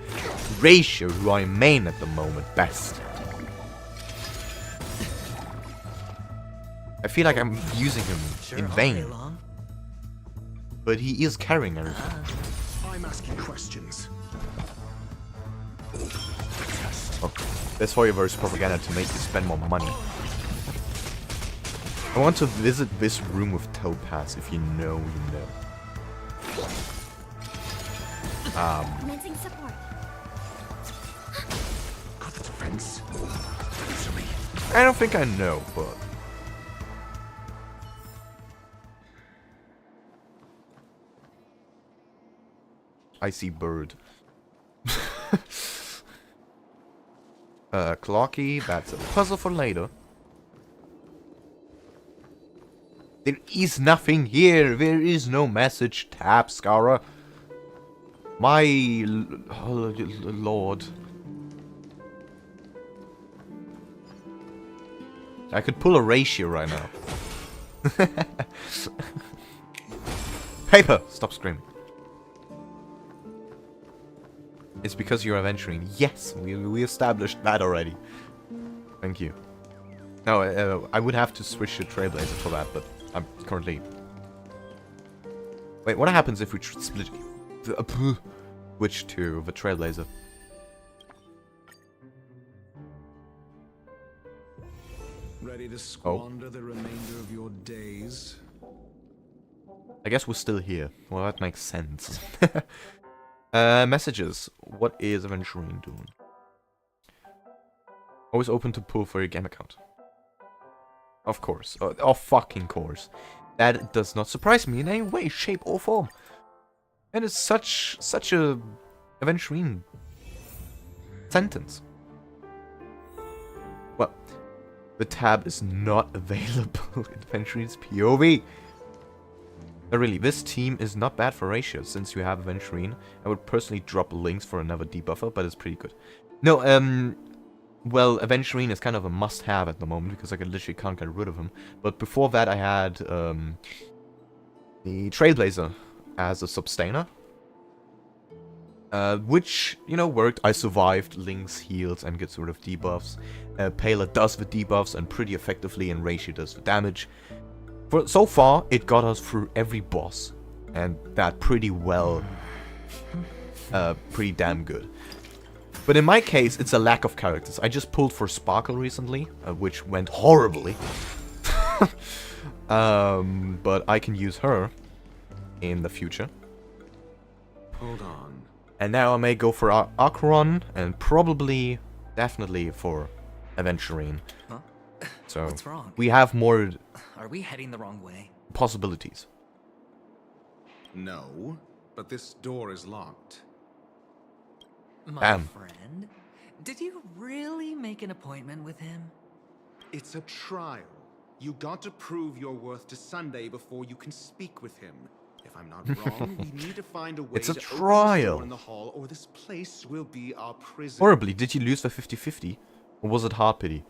Speaker 1: Ratio, who I main at the moment, best. I feel like I'm using him in vain. But he is carrying everything.
Speaker 18: I'm asking questions.
Speaker 1: Oh, that's Hoyoverse propaganda to make you spend more money. I want to visit this room with Topaz. If you know, you know.
Speaker 7: Commencing support.
Speaker 18: Got the defense.
Speaker 1: I don't think I know, but... I see bird. Clocky, that's a puzzle for later. There is nothing here. There is no message tab, Scara. My lord. I could pull a ratio right now. Paper! Stop screaming. It's because you're adventuring. Yes, we established that already. Thank you. No, I would have to switch to Trailblazer for that, but I'm currently... Wait, what happens if we split... switch to the Trailblazer?
Speaker 16: Ready to squander the remainder of your days?
Speaker 1: I guess we're still here. Well, that makes sense. Messages. What is Aventurine doing? Always open to pull for your game account. Of course. Oh, fucking course. That does not surprise me in any way, shape, or form. And it's such a Aventurine sentence. Well, the tab is not available in Aventurine's POV. Really, this team is not bad for ratios, since you have Aventurine. I would personally drop links for another debuffer, but it's pretty good. No, well, Aventurine is kind of a must-have at the moment, because I literally can't get rid of him. But before that, I had, the Trailblazer as a sustainer. Which, you know, worked. I survived, Lynx heals and gets rid of debuffs. Paler does the debuffs and pretty effectively, and Ratio does the damage. So far, it got us through every boss, and that pretty well, pretty damn good. But in my case, it's a lack of characters. I just pulled for Sparkle recently, which went horribly. But I can use her in the future.
Speaker 16: Hold on.
Speaker 1: And now I may go for Acheron, and probably, definitely for Aventurine.
Speaker 2: Huh?
Speaker 1: So
Speaker 2: What's wrong?
Speaker 1: we have more...
Speaker 2: Are we heading the wrong way?
Speaker 1: Possibilities.
Speaker 16: No, but this door is locked.
Speaker 2: My friend, did you really make an appointment with him?
Speaker 16: It's a trial. You got to prove your worth to Sunday before you can speak with him. If I'm not wrong, we need to find a way
Speaker 1: It's a
Speaker 16: to open this
Speaker 1: trial.
Speaker 16: door in the hall, or this place will be our prison.
Speaker 1: Horribly, did you lose the 50-50? Or was it hard pity?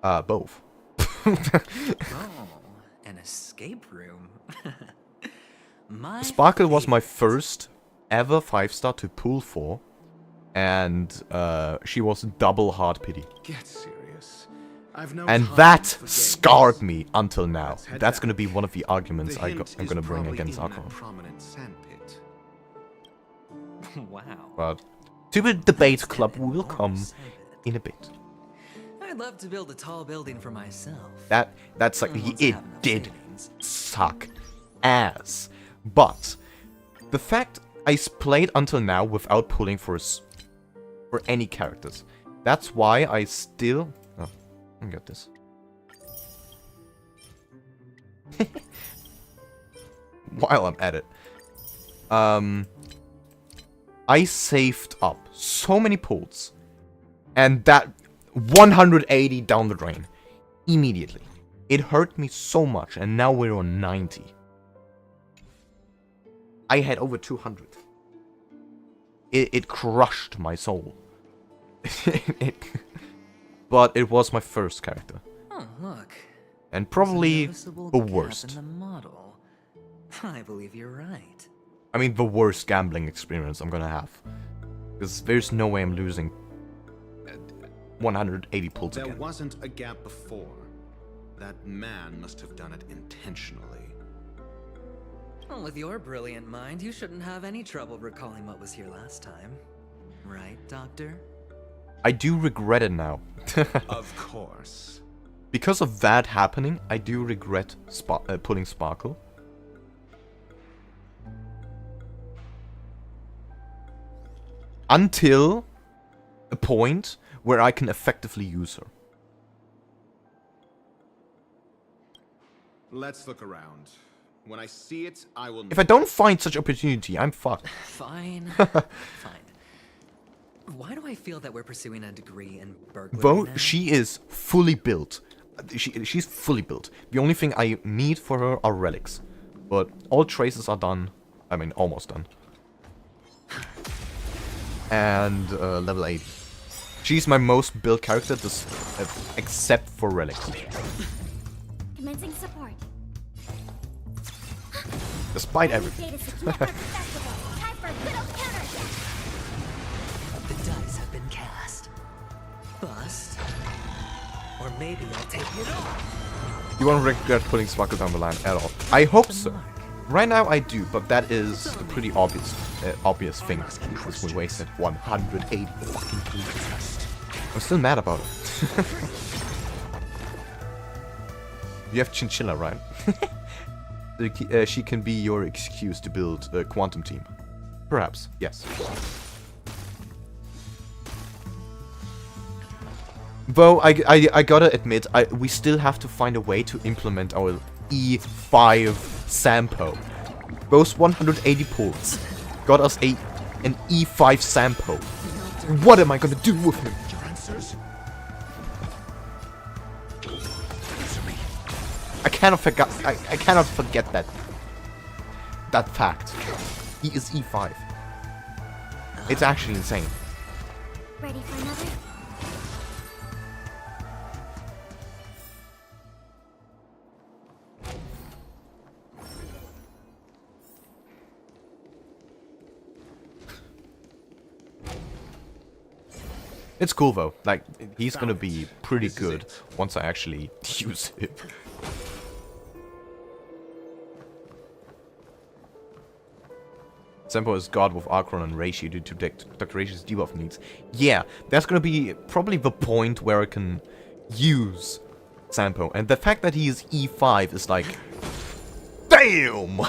Speaker 1: Both.
Speaker 2: Oh, an escape room.
Speaker 1: Sparkle was my first ever 5-star to pull for. And she was double hard pity.
Speaker 16: Get serious. I've no
Speaker 1: And
Speaker 16: time
Speaker 1: that
Speaker 16: for
Speaker 1: scarred me until now.
Speaker 16: head
Speaker 1: That's
Speaker 16: down.
Speaker 1: going to be one of the arguments
Speaker 16: The
Speaker 1: I'm
Speaker 16: hint
Speaker 1: going
Speaker 16: is
Speaker 1: to bring
Speaker 16: probably
Speaker 1: against
Speaker 16: in that
Speaker 1: Acheron.
Speaker 16: prominent sandpit.
Speaker 2: Wow.
Speaker 1: But to the debate club will come in a bit.
Speaker 2: I'd love to build a tall building for myself.
Speaker 1: That's like
Speaker 2: Once I
Speaker 1: it
Speaker 2: have enough
Speaker 1: did
Speaker 2: savings.
Speaker 1: suck ass. But the fact I played until now without pulling for any characters. That's why I still... Oh, I got this. While I'm at it. I saved up so many pulls. And that 180 down the drain. Immediately. It hurt me so much, and now we're on 90. I had over 200. It crushed my soul. But it was my first character.
Speaker 2: Oh, look.
Speaker 1: And probably
Speaker 2: There's a noticeable
Speaker 1: the
Speaker 2: gap
Speaker 1: worst.
Speaker 2: in the model. I believe you're right.
Speaker 1: I mean, the worst gambling experience I'm gonna have. Because there's no way I'm losing 180 pulls
Speaker 16: There
Speaker 1: again.
Speaker 16: wasn't a gap before. That man must have done it intentionally.
Speaker 2: Well, with your brilliant mind, you shouldn't have any trouble recalling what was here last time. Right, Doctor?
Speaker 1: I do regret it now.
Speaker 16: Of course.
Speaker 1: Because of that happening, I do regret pulling Sparkle. until a point where I can effectively use her.
Speaker 16: Let's look around. When I see it, I will...
Speaker 1: If I don't find such opportunity, I'm fucked.
Speaker 2: Fine. Fine. Why do I feel that we're pursuing a degree in burglary
Speaker 1: Though
Speaker 2: now?
Speaker 1: she is fully built. She's fully built. The only thing I need for her are relics. But all traces are done. I mean, almost done. And level 80. She's my most built character, except for relics.
Speaker 7: Commencing support.
Speaker 1: Despite everything.
Speaker 7: Time for a good old counterattack.
Speaker 2: The dice have been cast. Bust. Or maybe I'll take it off.
Speaker 1: You won't regret putting Sparkle down the line at all. I hope so. Right now I do, but that is a pretty obvious thing. Because we wasted 180 fucking points. I'm still mad about it. You have Chinchilla, right? She can be your excuse to build a quantum team. Perhaps, yes. Though, I gotta admit, we still have to find a way to implement our E5 Sampo. Those 180 pulls got us an E5 Sampo. What am I gonna do with him? I cannot forget that fact. He is E5. It's actually insane.
Speaker 7: Ready for another?
Speaker 1: It's cool though. Like, he's gonna be pretty good once I actually use him. Sampo is god with Archon and Ratio due to Dr. Ratio's debuff needs. Yeah, that's gonna be probably the point where I can use Sampo. And the fact that he is E5 is like... Damn!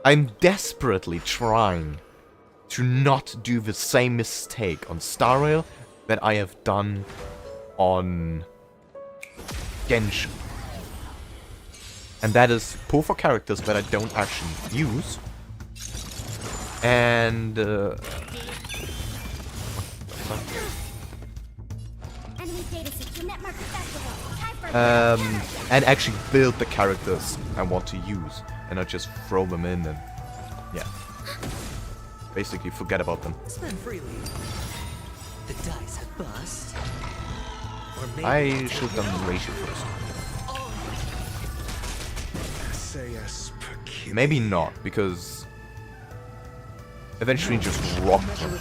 Speaker 1: I'm desperately trying to not do the same mistake on starrail that I have done on Genshin. And that is pull for characters that I don't actually use. And
Speaker 7: Enemy data system network accessible. Time for
Speaker 1: and actually build the characters I want to use. And not just throw them in and... yeah. Basically forget about them.
Speaker 2: Spend freely. The dice have bust. Or maybe
Speaker 1: I should have done the ratio first. Maybe not, because eventually just rocked him.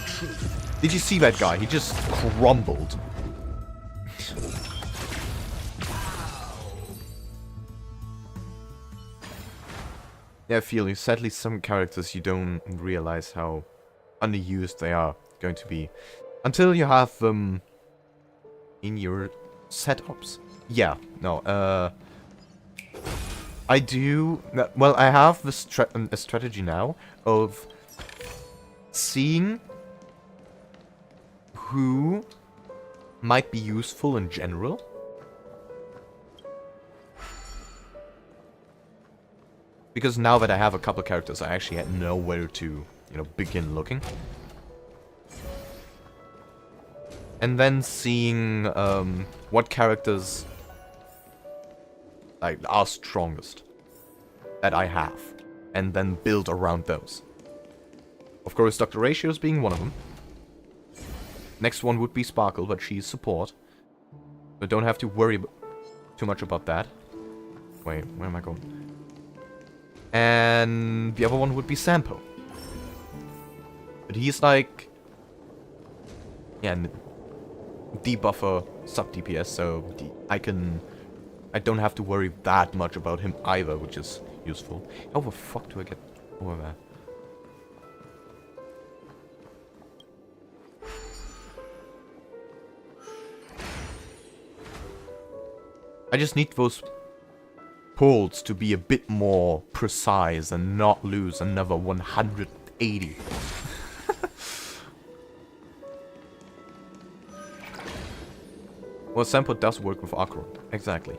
Speaker 1: Did you see that guy? He just crumbled. Yeah, I feel you. Sadly, some characters you don't realize how underused they are going to be until you have them in your setups. Yeah, no, I do... well, I have a strategy now of seeing who might be useful in general. Because now that I have a couple characters, I actually know where to, you know, begin looking. And then seeing what characters like are strongest that I have, and then build around those. Of course, Dr. Ratios being one of them. Next one would be Sparkle, but she's support, but don't have to worry too much about that. Wait, where am I going? And the other one would be Sampo, but he's like, yeah, debuffer sub DPS, so I don't have to worry that much about him either, which is useful. How the fuck do I get over there? I just need those pulls to be a bit more precise and not lose another 180. Well, Sampo does work with Akron, exactly.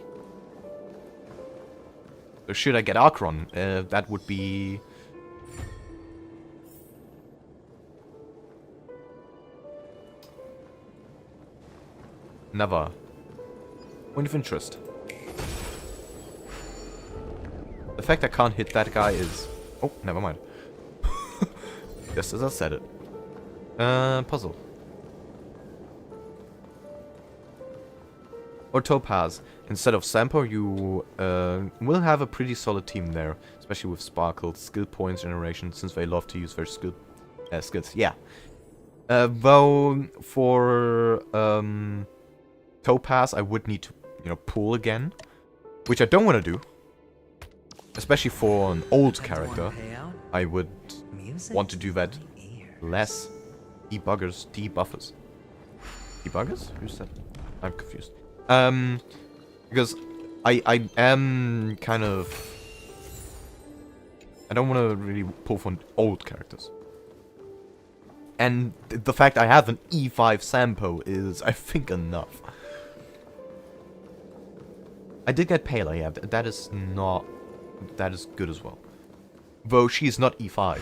Speaker 1: So should I get Akron? That would be... Never. Point of interest. The fact I can't hit that guy is... Oh, never mind. Just as I said it. Puzzle. Or Topaz. Instead of Sampo, you will have a pretty solid team there. Especially with Sparkle, skill points generation, since they love to use their skills. Yeah. Though, for Topaz, I would need to, pull again. Which I don't want to do. Especially for an old character. I would want to do that less. Debuggers, debuffers. Debuggers? Who's that? I'm confused. Because I am kind of... I don't want to really pull for old characters. And the fact I have an E5 Sampo is, I think, enough. I did get Pela, yeah, that is not... That is good as well. Though she is not E5.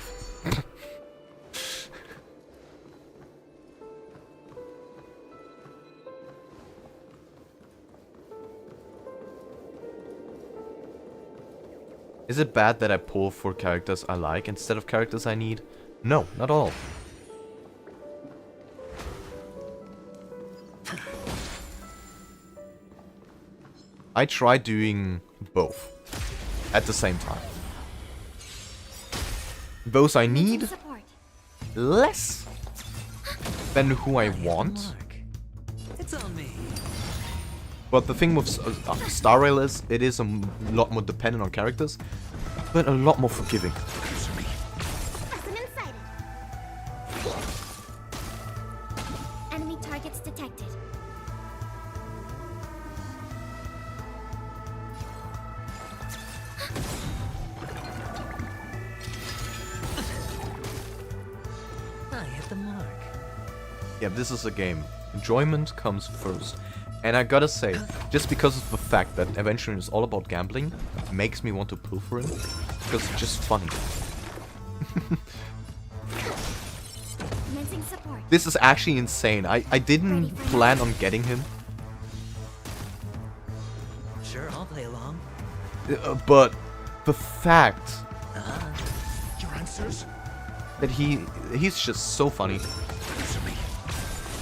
Speaker 1: Is it bad that I pull for characters I like instead of characters I need? No, not all. I try doing both at the same time. Those I need less than who I want.
Speaker 2: It's on me.
Speaker 1: But the thing with starrail is, it is a lot more dependent on characters, but a lot more forgiving.
Speaker 7: Enemy targets detected.
Speaker 2: I hit the mark.
Speaker 1: Yeah, this is a game. Enjoyment comes first. And I gotta say, just because of the fact that eventually it's all about gambling, makes me want to pull for him. Because it's just funny. This is actually insane. I didn't plan on getting him.
Speaker 2: Sure, I'll play along.
Speaker 1: But the fact
Speaker 18: Your answers?
Speaker 1: that he's just so funny.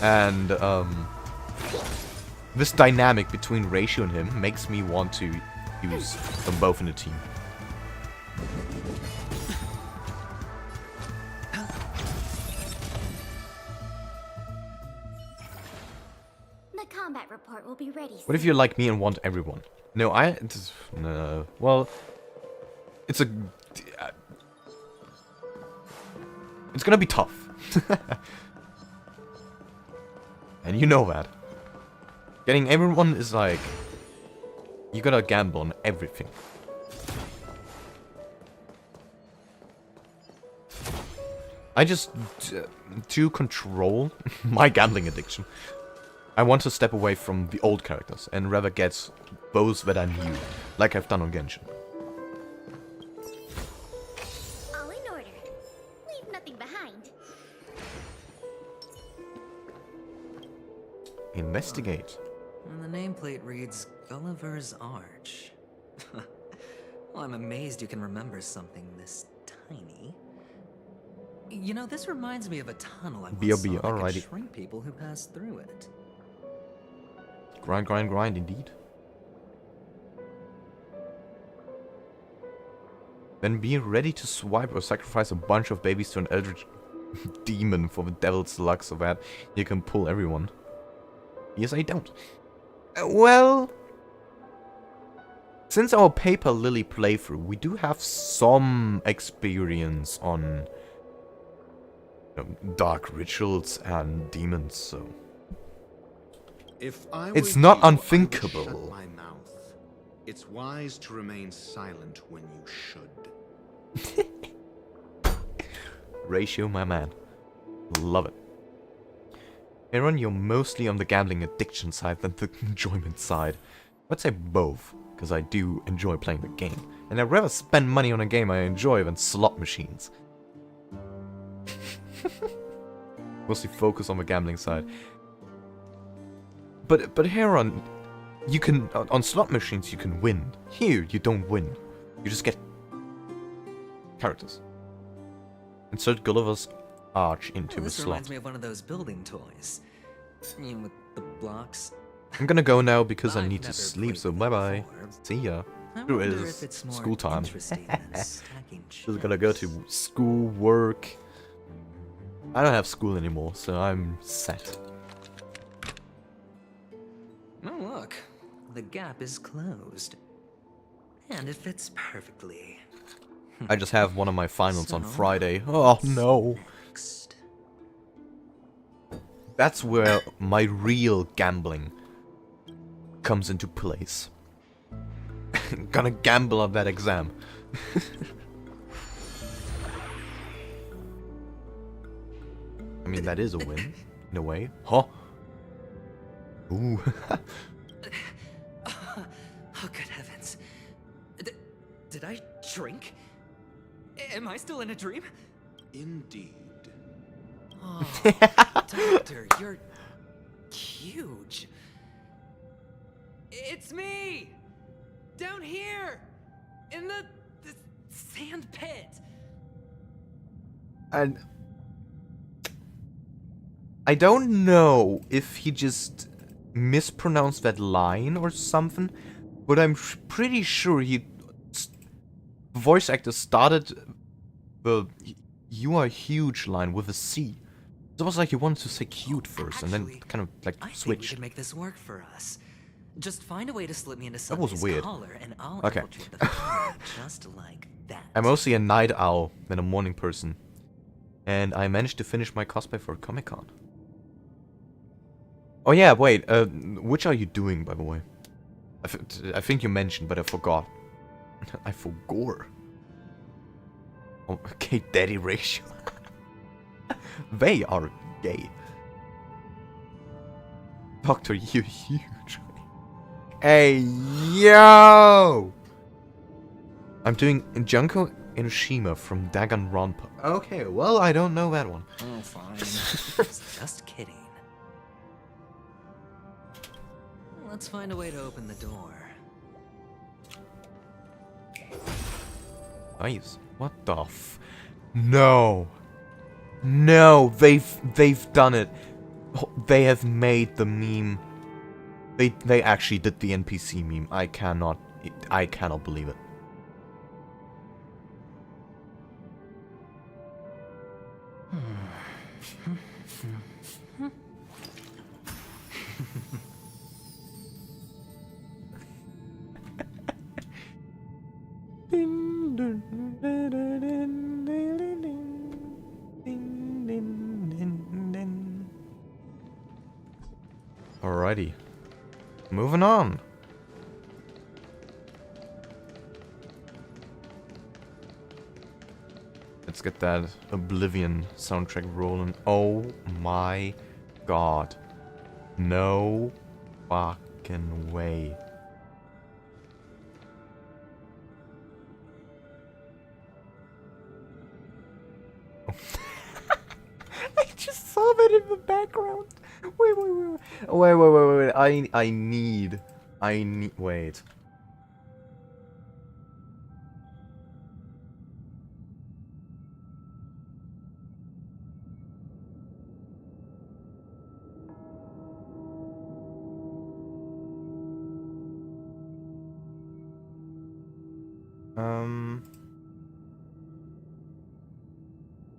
Speaker 1: And this dynamic between Ratio and him makes me want to use them both in the team.
Speaker 7: The combat report will be ready.
Speaker 1: What if you're like me and want everyone? No, well, it's a... it's gonna be tough. And you know that. Getting everyone is like... You gotta gamble on everything. I just... to control my gambling addiction, I want to step away from the old characters and rather get those that are new, like I've done on Genshin.
Speaker 7: All in order. Leave nothing behind.
Speaker 1: Investigate.
Speaker 2: And the nameplate reads Gulliver's Arch. Well, I'm amazed you can remember something this tiny. You know, this reminds me of a tunnel I once saw that could
Speaker 1: alrighty.
Speaker 2: shrink people who passed through it.
Speaker 1: Grind, grind, grind, indeed. Then be ready to swipe or sacrifice a bunch of babies to an eldritch demon for the devil's luck so that you can pull everyone. Yes, I don't. Well, since our Paper Lily playthrough, we do have some experience on dark rituals and demons, so...
Speaker 16: If I
Speaker 1: It's
Speaker 16: were
Speaker 1: not
Speaker 16: you, I would
Speaker 1: unthinkable.
Speaker 16: shut my mouth. It's wise to remain silent when you should.
Speaker 1: Ratio, my man. Love it. Aaron, you're mostly on the gambling addiction side than the enjoyment side. I'd say both, because I do enjoy playing the game. And I'd rather spend money on a game I enjoy than slot machines. Mostly focus on the gambling side. But here you can, on slot machines you can win. Here you don't win. You just get characters. Insert Gulliver's Arch into the
Speaker 2: This
Speaker 1: slot.
Speaker 2: reminds me of one of those building toys. You know, with the blocks.
Speaker 1: I'm gonna go now because I
Speaker 2: I've
Speaker 1: need to
Speaker 2: never
Speaker 1: sleep,
Speaker 2: played
Speaker 1: so
Speaker 2: with
Speaker 1: bye bye.
Speaker 2: before.
Speaker 1: See ya.
Speaker 2: I
Speaker 1: Here it
Speaker 2: wonder
Speaker 1: is.
Speaker 2: if it's more
Speaker 1: School time.
Speaker 2: interesting than stacking
Speaker 1: Just gonna go to school, work. I don't have school anymore, so I'm set.
Speaker 2: Oh look, the gap is closed. And it fits perfectly.
Speaker 1: I just have one of my finals on
Speaker 2: So,
Speaker 1: Friday. Oh no. That's where my real gambling comes into place. Gonna gamble on that exam. I mean, that is a win, in a way. Huh? Ooh.
Speaker 2: Oh, good heavens. Did I drink? Am I still in a dream?
Speaker 16: Indeed.
Speaker 2: Oh, Doctor, you're huge. It's me! Down here! In the sand pit!
Speaker 1: And I don't know if he just mispronounced that line or something, but I'm pretty sure voice actor started the "you are huge" line with a C. It's almost like he wanted to say cute first, and then kind of like
Speaker 2: I think we
Speaker 1: switched.
Speaker 2: can make this work for us. Just find a way to slip me into
Speaker 1: That was
Speaker 2: somebody's
Speaker 1: weird.
Speaker 2: collar, and I'll
Speaker 1: Okay.
Speaker 2: infiltrate the fire just like that.
Speaker 1: I'm mostly a night owl than a morning person, and I managed to finish my cosplay for Comic-Con. Oh yeah, wait. Which are you doing, by the way? I think you mentioned, but I forgot. I forgot. Oh, okay, daddy ratio. They are gay. Doctor, you're huge. Hey, yo! I'm doing Junko Enoshima from Danganronpa. Okay, well, I don't know that one.
Speaker 2: Oh, fine. Just kidding. Let's find a way to open the door.
Speaker 1: Nice. What the f... No. No, they've done it. They have made the meme. They actually did the NPC meme. I cannot believe it. Alrighty. Moving on. Let's get that Oblivion soundtrack rolling. Oh my god. No fucking way. I just saw that in the background. Wait. I need. Wait.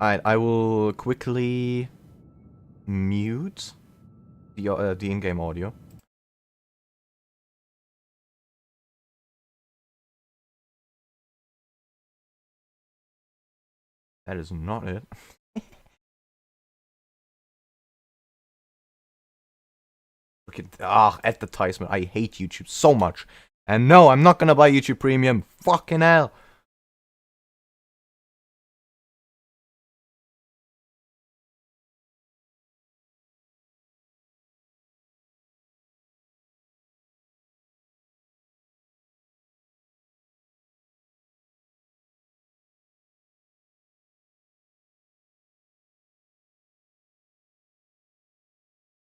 Speaker 1: Alright, I will quickly mute the in-game audio. That is not it. Look at advertisement. I hate YouTube so much. And no, I'm not gonna buy YouTube Premium. Fucking hell.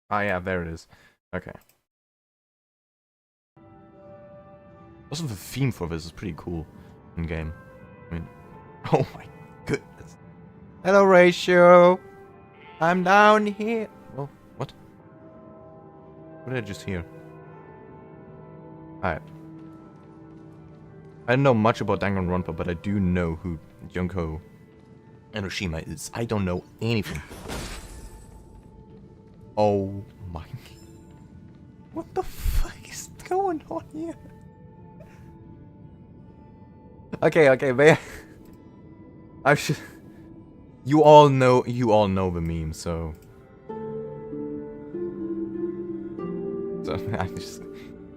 Speaker 1: Ah, yeah, there it is. Okay. Also, the theme for this is pretty cool in game. I mean, oh my goodness. Hello, Ratio. I'm down here. Oh, what? What did I just hear? Alright. I don't know much about Danganronpa, but I do know who Junko Enoshima is. I don't know anything. Oh my. What the fuck is going on here? Okay, man. I should. You all know the meme, so. I just.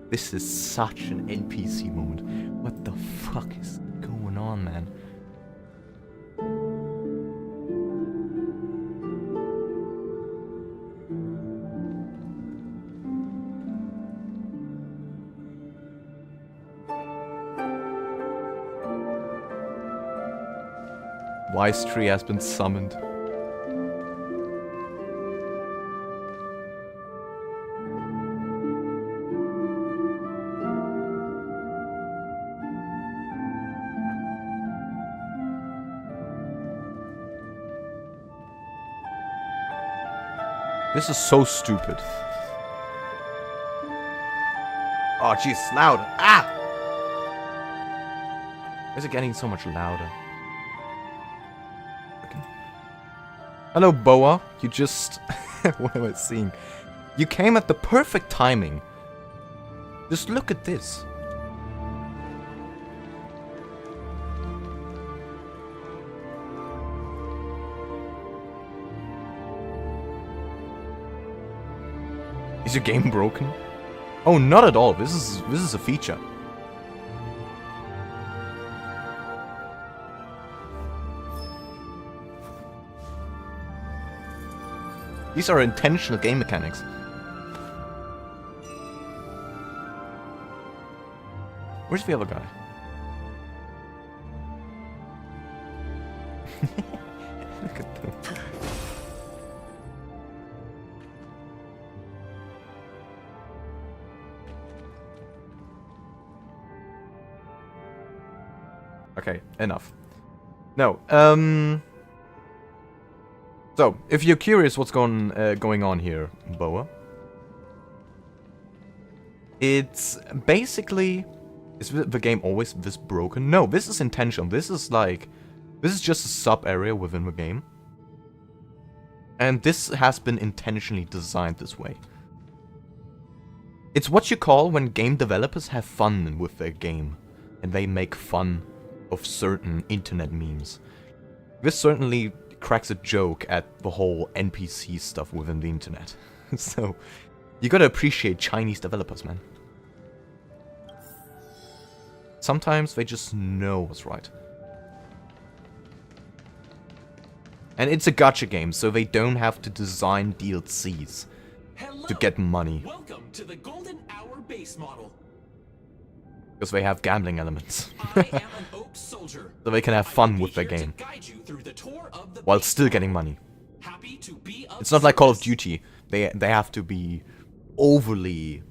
Speaker 1: This is such an NPC moment. What the fuck is going on, man? Wise Tree has been summoned. This is so stupid. Oh, jeez, loud. Ah! Why is it getting so much louder? Okay. Hello, Boa. You just... what am I seeing? You came at the perfect timing. Just look at this. Is your game broken? Oh, not at all. This is a feature. These are intentional game mechanics. Where's the other guy? Look at them. Okay, enough. No, so, if you're curious what's going on here, Boa, it's basically... Is the game always this broken? No, this is intentional. This is just a sub-area within the game. And this has been intentionally designed this way. It's what you call when game developers have fun with their game. And they make fun of certain internet memes. This certainly cracks a joke at the whole NPC stuff within the internet. So, you gotta appreciate Chinese developers, man. Sometimes they just know what's right. And it's a gacha game, so they don't have to design DLCs to get money.
Speaker 19: Welcome to the Golden Hour base model.
Speaker 1: Because they have gambling elements.
Speaker 19: I am an Oak soldier.
Speaker 1: So they can have fun with their game. While still getting money.
Speaker 19: Happy to be of
Speaker 1: It's not like Call of Duty. They have to be overly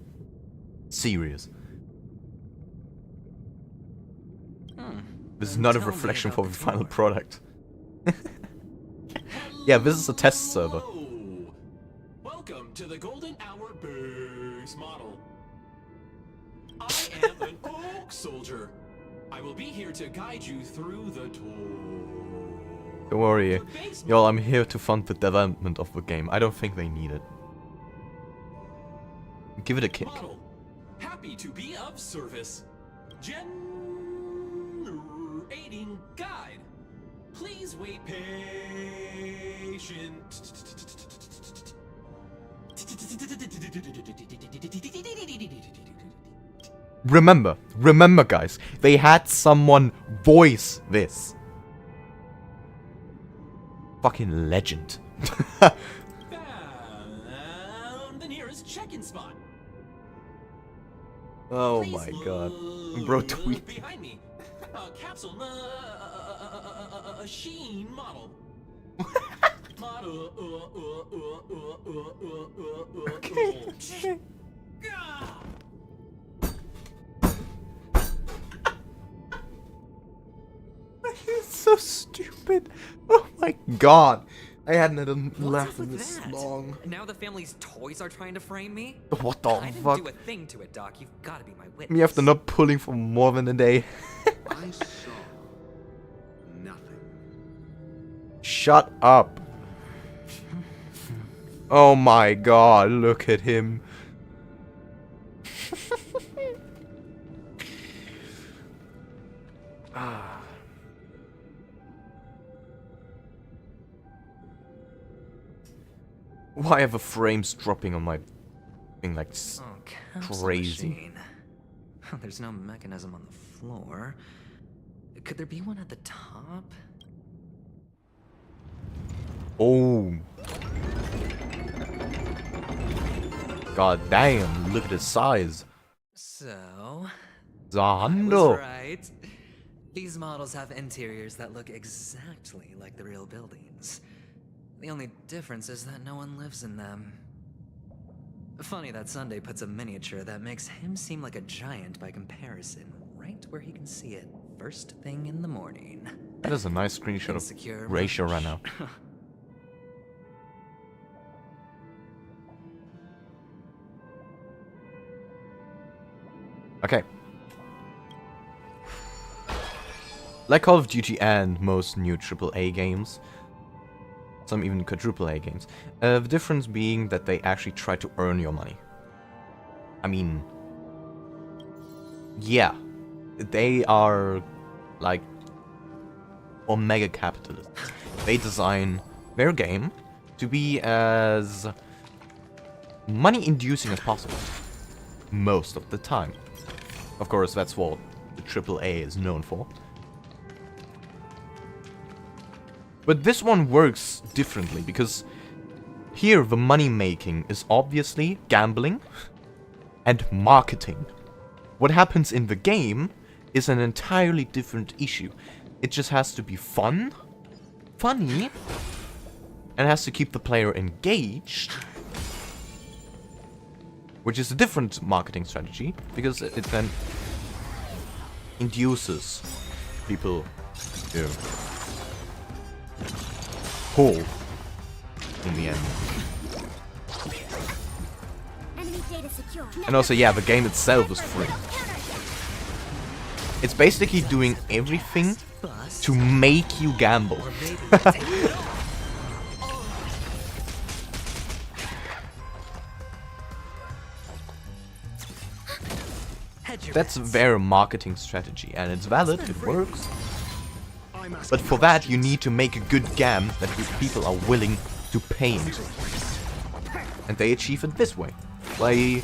Speaker 1: serious. This is not a reflection for the final product. Yeah, this is a test server.
Speaker 19: Welcome to the Golden Hour base model. I am an Oak soldier. I will be here to guide you through the tour.
Speaker 1: Don't worry, y'all, I'm here to fund the development of the game. I don't think they need it. Give it a kick.
Speaker 19: Model. Happy to be of service. Generating guide. Please wait patient.
Speaker 1: Remember guys, they had someone voice this. Fucking legend.
Speaker 19: Found the nearest check-in spot.
Speaker 1: Oh
Speaker 19: Please
Speaker 1: my god. Bro, tweet.
Speaker 19: Behind me. Capsule machine model. Model.
Speaker 1: Okay. It's so stupid. Oh my god. I hadn't laughed this long.
Speaker 2: Now the family's toys are trying to frame me?
Speaker 1: What the
Speaker 2: I didn't
Speaker 1: fuck?
Speaker 2: do a thing to it, Doc. You've got to be my witness.
Speaker 1: Me after not pulling for more than a day.
Speaker 16: I saw nothing.
Speaker 1: Shut up. Oh my god, look at him. Why are the frames dropping on my thing like crazy?
Speaker 2: Machine. There's no mechanism on the floor. Could there be one at the top?
Speaker 1: Oh. God damn, look at the size.
Speaker 2: So...
Speaker 1: Zando.
Speaker 2: was right. These models have interiors that look exactly like the real buildings. The only difference is that no one lives in them. Funny that Sunday puts a miniature that makes him seem like a giant by comparison, right where he can see it first thing in the morning.
Speaker 1: That is a nice screenshot
Speaker 2: Insecure
Speaker 1: of Ratio right now. Okay. Like Call of Duty and most new AAA games, some even quadruple A games, the difference being that they actually try to earn your money. I mean, yeah, they are like omega capitalists. They design their game to be as money-inducing as possible, most of the time. Of course, that's what the AAA is known for. But this one works differently, because here the money making is obviously gambling and marketing. What happens in the game is an entirely different issue. It just has to be fun, funny, and has to keep the player engaged, which is a different marketing strategy, because it then induces people to pull in the end.
Speaker 7: Enemy data secure.
Speaker 1: And also, yeah, the game itself is free. It's basically doing everything to make you gamble. That's their marketing strategy, and it's valid, it works. But for that, you need to make a good game that people are willing to pay into. And they achieve it this way, by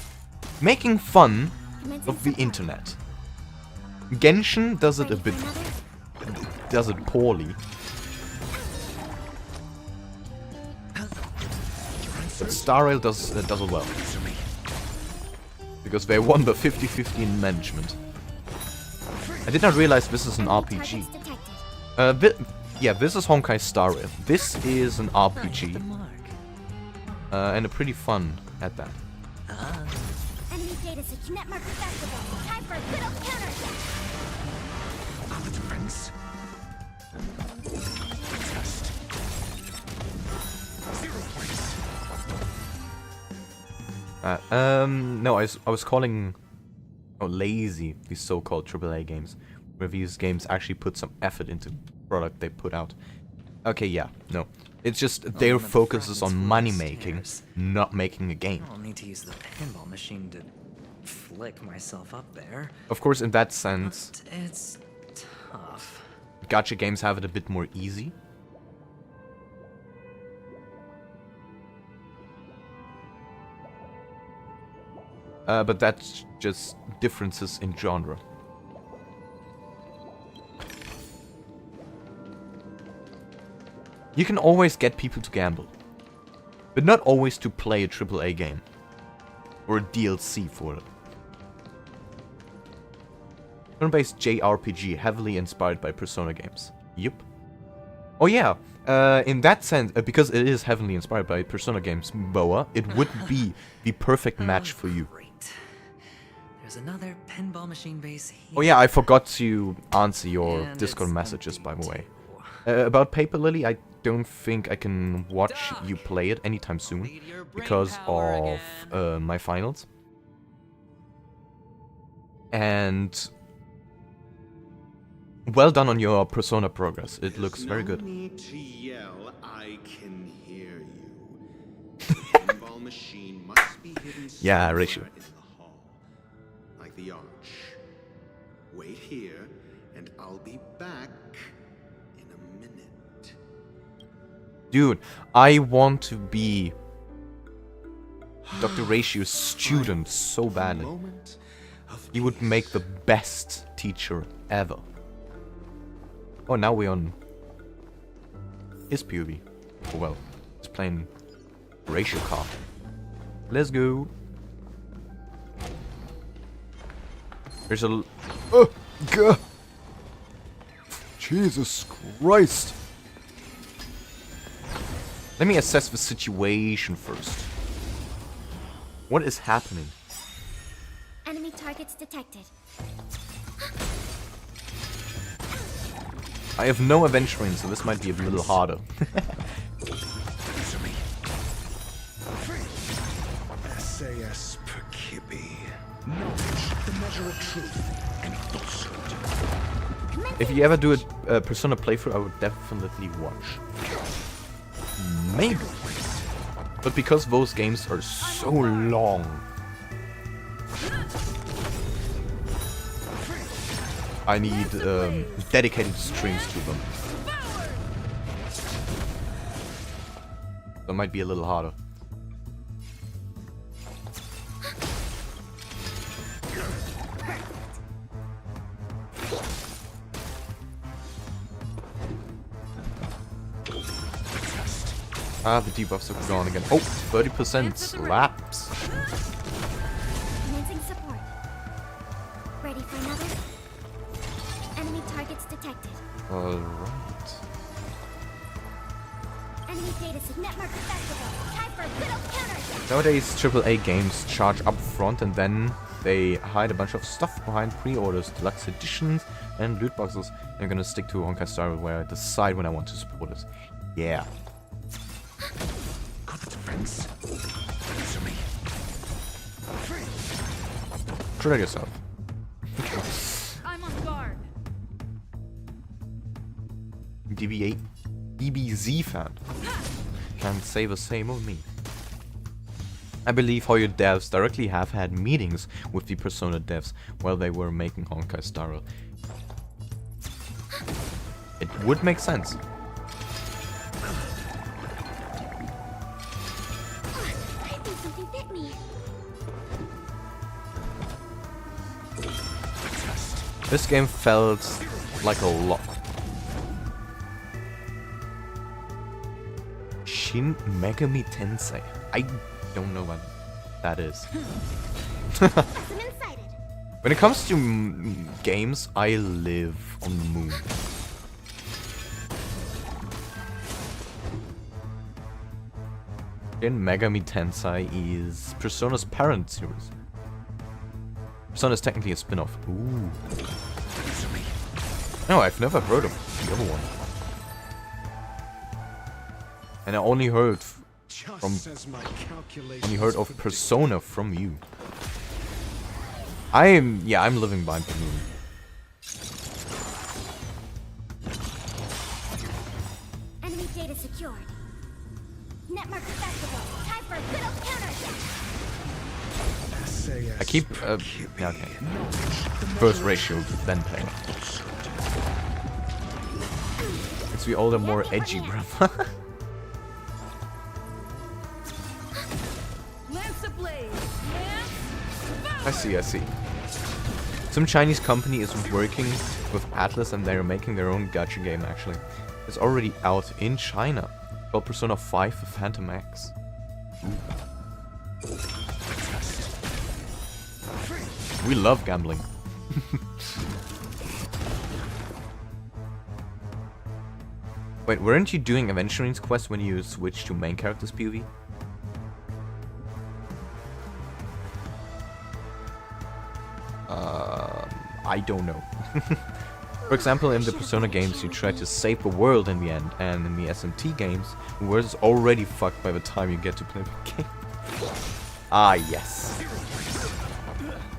Speaker 1: making fun of the internet. Genshin does it a bit... does it poorly. But starrail does it well. Because they won the 50-50 in management. I did not realize this is an RPG. Yeah, this is Honkai starrail. This is an RPG. And a pretty fun at that.
Speaker 7: Enemy data secure. Netmark accessible. Time for a good old counterattack.
Speaker 18: Our defense. Test. 0 points.
Speaker 1: No, I was calling lazy these so-called AAA games, where these games actually put some effort into the product they put out. Okay, yeah, no. It's just their focus is on money making, not making a game.
Speaker 2: I'll need to use the pinball machine to flick myself up there.
Speaker 1: Of course, in that sense,
Speaker 2: But it's tough.
Speaker 1: gacha games have it a bit more easy. But that's just differences in genre. You can always get people to gamble, but not always to play a AAA game or a DLC for it. Turn-based JRPG heavily inspired by Persona games. Yup. Oh yeah, in that sense, because it is heavily inspired by Persona games, Boa, it would be the perfect match for you.
Speaker 2: There's another pinball machine base here.
Speaker 1: Oh yeah, I forgot to answer your Discord messages, by the way. About Paper Lily, I don't think I can watch you play it anytime soon because of my finals. And well done on your Persona progress. It looks very good.
Speaker 16: No need to yell, I can hear you. The pinball machine must be hidden
Speaker 1: Yeah,
Speaker 16: somewhere
Speaker 1: Ratio.
Speaker 16: in the hall. Like the arch. Wait here, and I'll be back in a minute.
Speaker 1: Dude, I want to be Dr. Ratio's student so badly. He would make the best teacher ever. Oh, now we're on his POV. Oh well, he's playing Ratio card. Let's go. There's a... Oh, God. Jesus Christ. Let me assess the situation first. What is happening?
Speaker 7: Enemy targets detected.
Speaker 1: I have no adventuring, so this might be a little harder.
Speaker 18: SAS per Kibbe. Knowledge, the measure of truth and falsehood.
Speaker 1: If you ever do a Persona playthrough, I would definitely watch. Maybe. But because those games are so long, I need dedicated streams to them. That might be a little harder. Ah, the debuffs are gone again. Oh, 30% slaps.
Speaker 7: Commencing support. Ready for another? Enemy targets detected.
Speaker 1: Alright.
Speaker 7: Enemy data network festival. Time for a good old counterattack.
Speaker 1: Nowadays, AAA games charge up front and then they hide a bunch of stuff behind pre-orders, deluxe editions, and loot boxes. I'm gonna stick to Honkai Star where I decide when I want to support it. Yeah.
Speaker 18: Got the defense. Answer me.
Speaker 1: Trigger yourself.
Speaker 17: I'm on guard.
Speaker 1: DB8 DBZ fan. Can't say the same of me. I believe Hoyo devs directly have had meetings with the Persona devs while they were making Honkai Star Rail. It would make sense.
Speaker 7: I think something bit me.
Speaker 1: This game felt like a lot. Shin Megami Tensei. I don't know what that is. When it comes to games, I live on the moon. Shin Megami Tensei is Persona's parent series. Persona is technically a spin-off. Ooh. No, I've never heard of the other one. And I only heard of Persona from you. I'm living by the moon.
Speaker 7: Enemy data secured. Network festival. Time for a good old counterattack.
Speaker 1: I keep yeah, okay. First ratio, then play. It's the older, more edgy brother.
Speaker 17: Lance ablaze. Lance
Speaker 1: I see, I see. Some Chinese company is working with Atlas and they're making their own gacha game actually. It's already out in China. Called Persona 5 the Phantom X. We love gambling. Wait, weren't you doing Aventurine's quest when you switched to main character's POV? I don't know. For example, in the Persona games, you try to save the world in the end, and in the SMT games, the world is already fucked by the time you get to play the game. Ah, yes.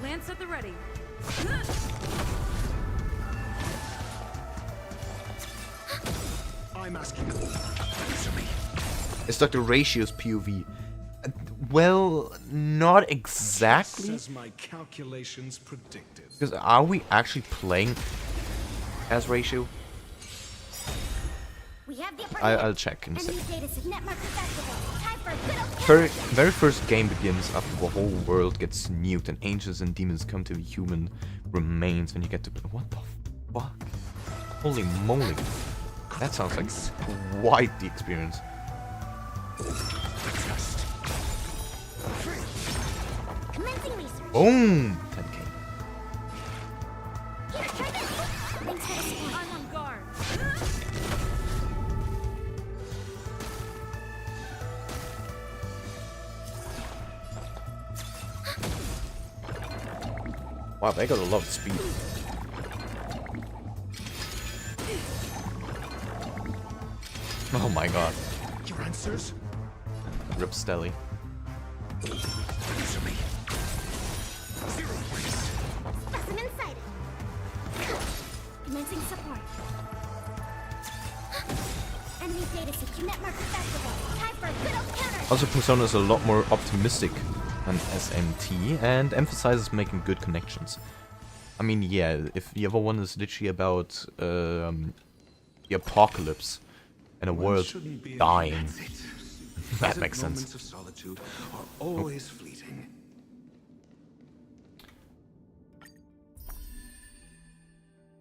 Speaker 11: Lance at the ready.
Speaker 18: I'm asking you. Answer me.
Speaker 1: It's Dr. Ratio's POV. Well, not exactly.
Speaker 16: As my calculations predicted.
Speaker 1: Because are we actually playing as Ratio? I'll check in a second. Very first game begins after the whole world gets nuked and angels and demons come to the human remains and you get to... What the fuck? Holy moly. That sounds like quite the experience. Boom! 10k.
Speaker 11: I'm on guard.
Speaker 1: Wow, they got a lot of speed. Oh my god.
Speaker 18: Your answers?
Speaker 1: Rip Stelly.
Speaker 18: Answer me. 0 points.
Speaker 7: Specimen sighted. Commencing support. Enemy data seek net marker festival. Time for a good old counter.
Speaker 1: Also, Persona is a lot more optimistic than SMT and emphasizes making good connections. I mean, yeah, if the other one is literally about the apocalypse and a world dying, that makes sense.
Speaker 18: Moments of solitude are always fleeting.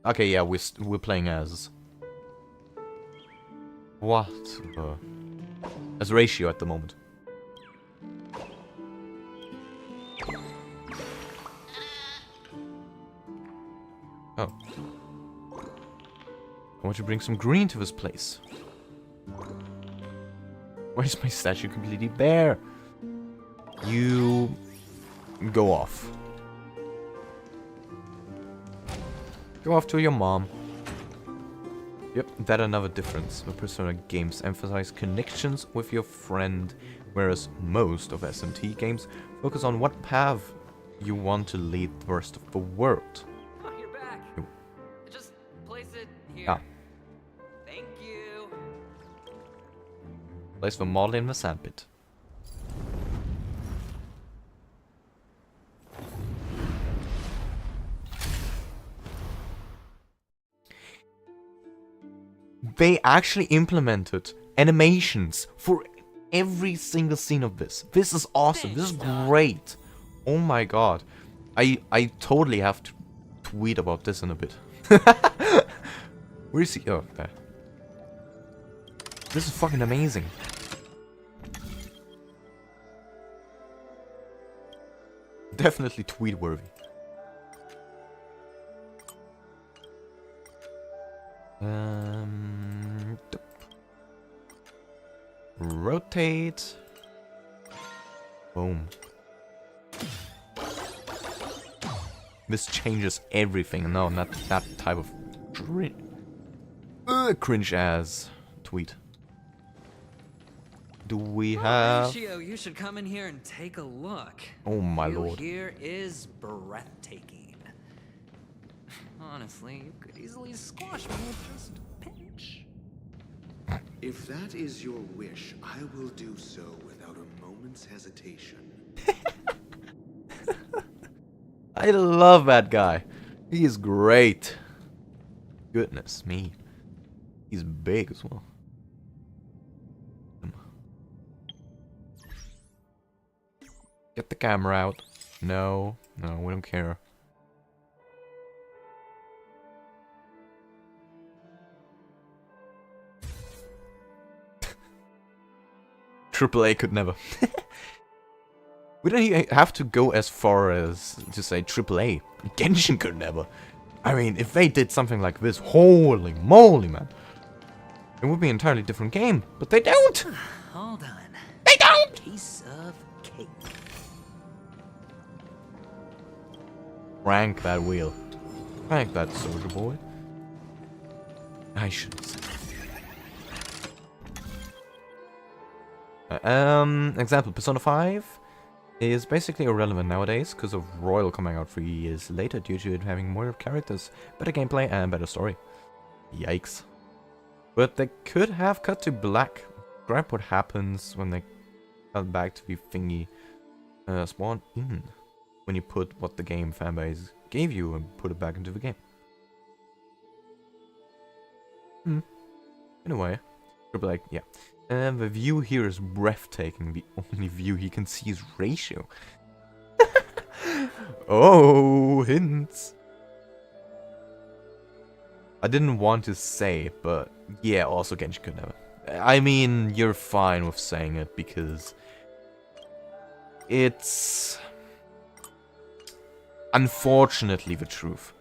Speaker 1: Okay, yeah, we're playing as what? As Ratio at the moment. Oh. I want to bring some green to this place. Why is my statue completely bare? You go off. Go off to your mom. Yep, that another difference. The Persona games emphasize connections with your friend, whereas most of SMT games focus on what path you want to lead the rest of the world.
Speaker 2: Oh, you're back. Just place it here.
Speaker 1: Ah.
Speaker 2: Thank you.
Speaker 1: Place the model in the sandpit. They actually implemented animations for every single scene of this. This is awesome. This is great. Oh my god. I totally have to tweet about this in a bit. Where is he? Oh, there. This is fucking amazing. Definitely tweet worthy. Rotate. Boom. This changes everything. No, not that type of cringe ass tweet. Do we have?
Speaker 2: Ratio, you should come in here and take a look.
Speaker 1: Oh my
Speaker 2: View
Speaker 1: lord.
Speaker 2: Here is breathtaking. Honestly, you could easily squash me with just a pinch.
Speaker 8: If that is your wish, I will do so without a moment's hesitation.
Speaker 1: I love that guy. He is great. Goodness me. He's big as well. Get the camera out. No. No, we don't care. AAA could never. We don't even have to go as far as to say AAA. Genshin could never. I mean, if they did something like this, holy moly, man. It would be an entirely different game, but they don't!
Speaker 2: Hold on.
Speaker 1: They don't!
Speaker 2: Piece of cake.
Speaker 1: Crank that wheel. Crank that soldier boy. I shouldn't say that. Example, Persona 5 is basically irrelevant nowadays because of Royal coming out 3 years later due to it having more characters, better gameplay, and better story. Yikes. But they could have cut to black. Grab what happens when they cut back to the thingy spawn in. When you put what the game fanbase gave you and put it back into the game. Anyway, like, yeah. And the view here is breathtaking. The only view he can see is ratio. Oh, hints. I didn't want to say, but yeah, also Genshin could never. I mean, you're fine with saying it because it's unfortunately the truth.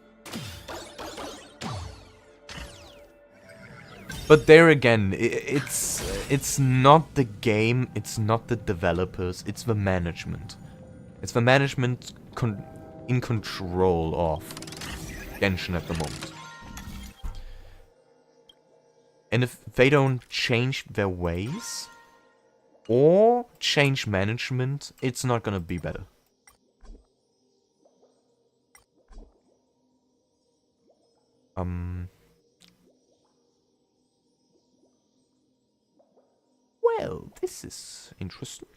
Speaker 1: But there again, it's not the game, it's not the developers, it's the management. It's the management in control of Genshin at the moment. And if they don't change their ways or change management, it's not gonna be better. Well, this is interesting.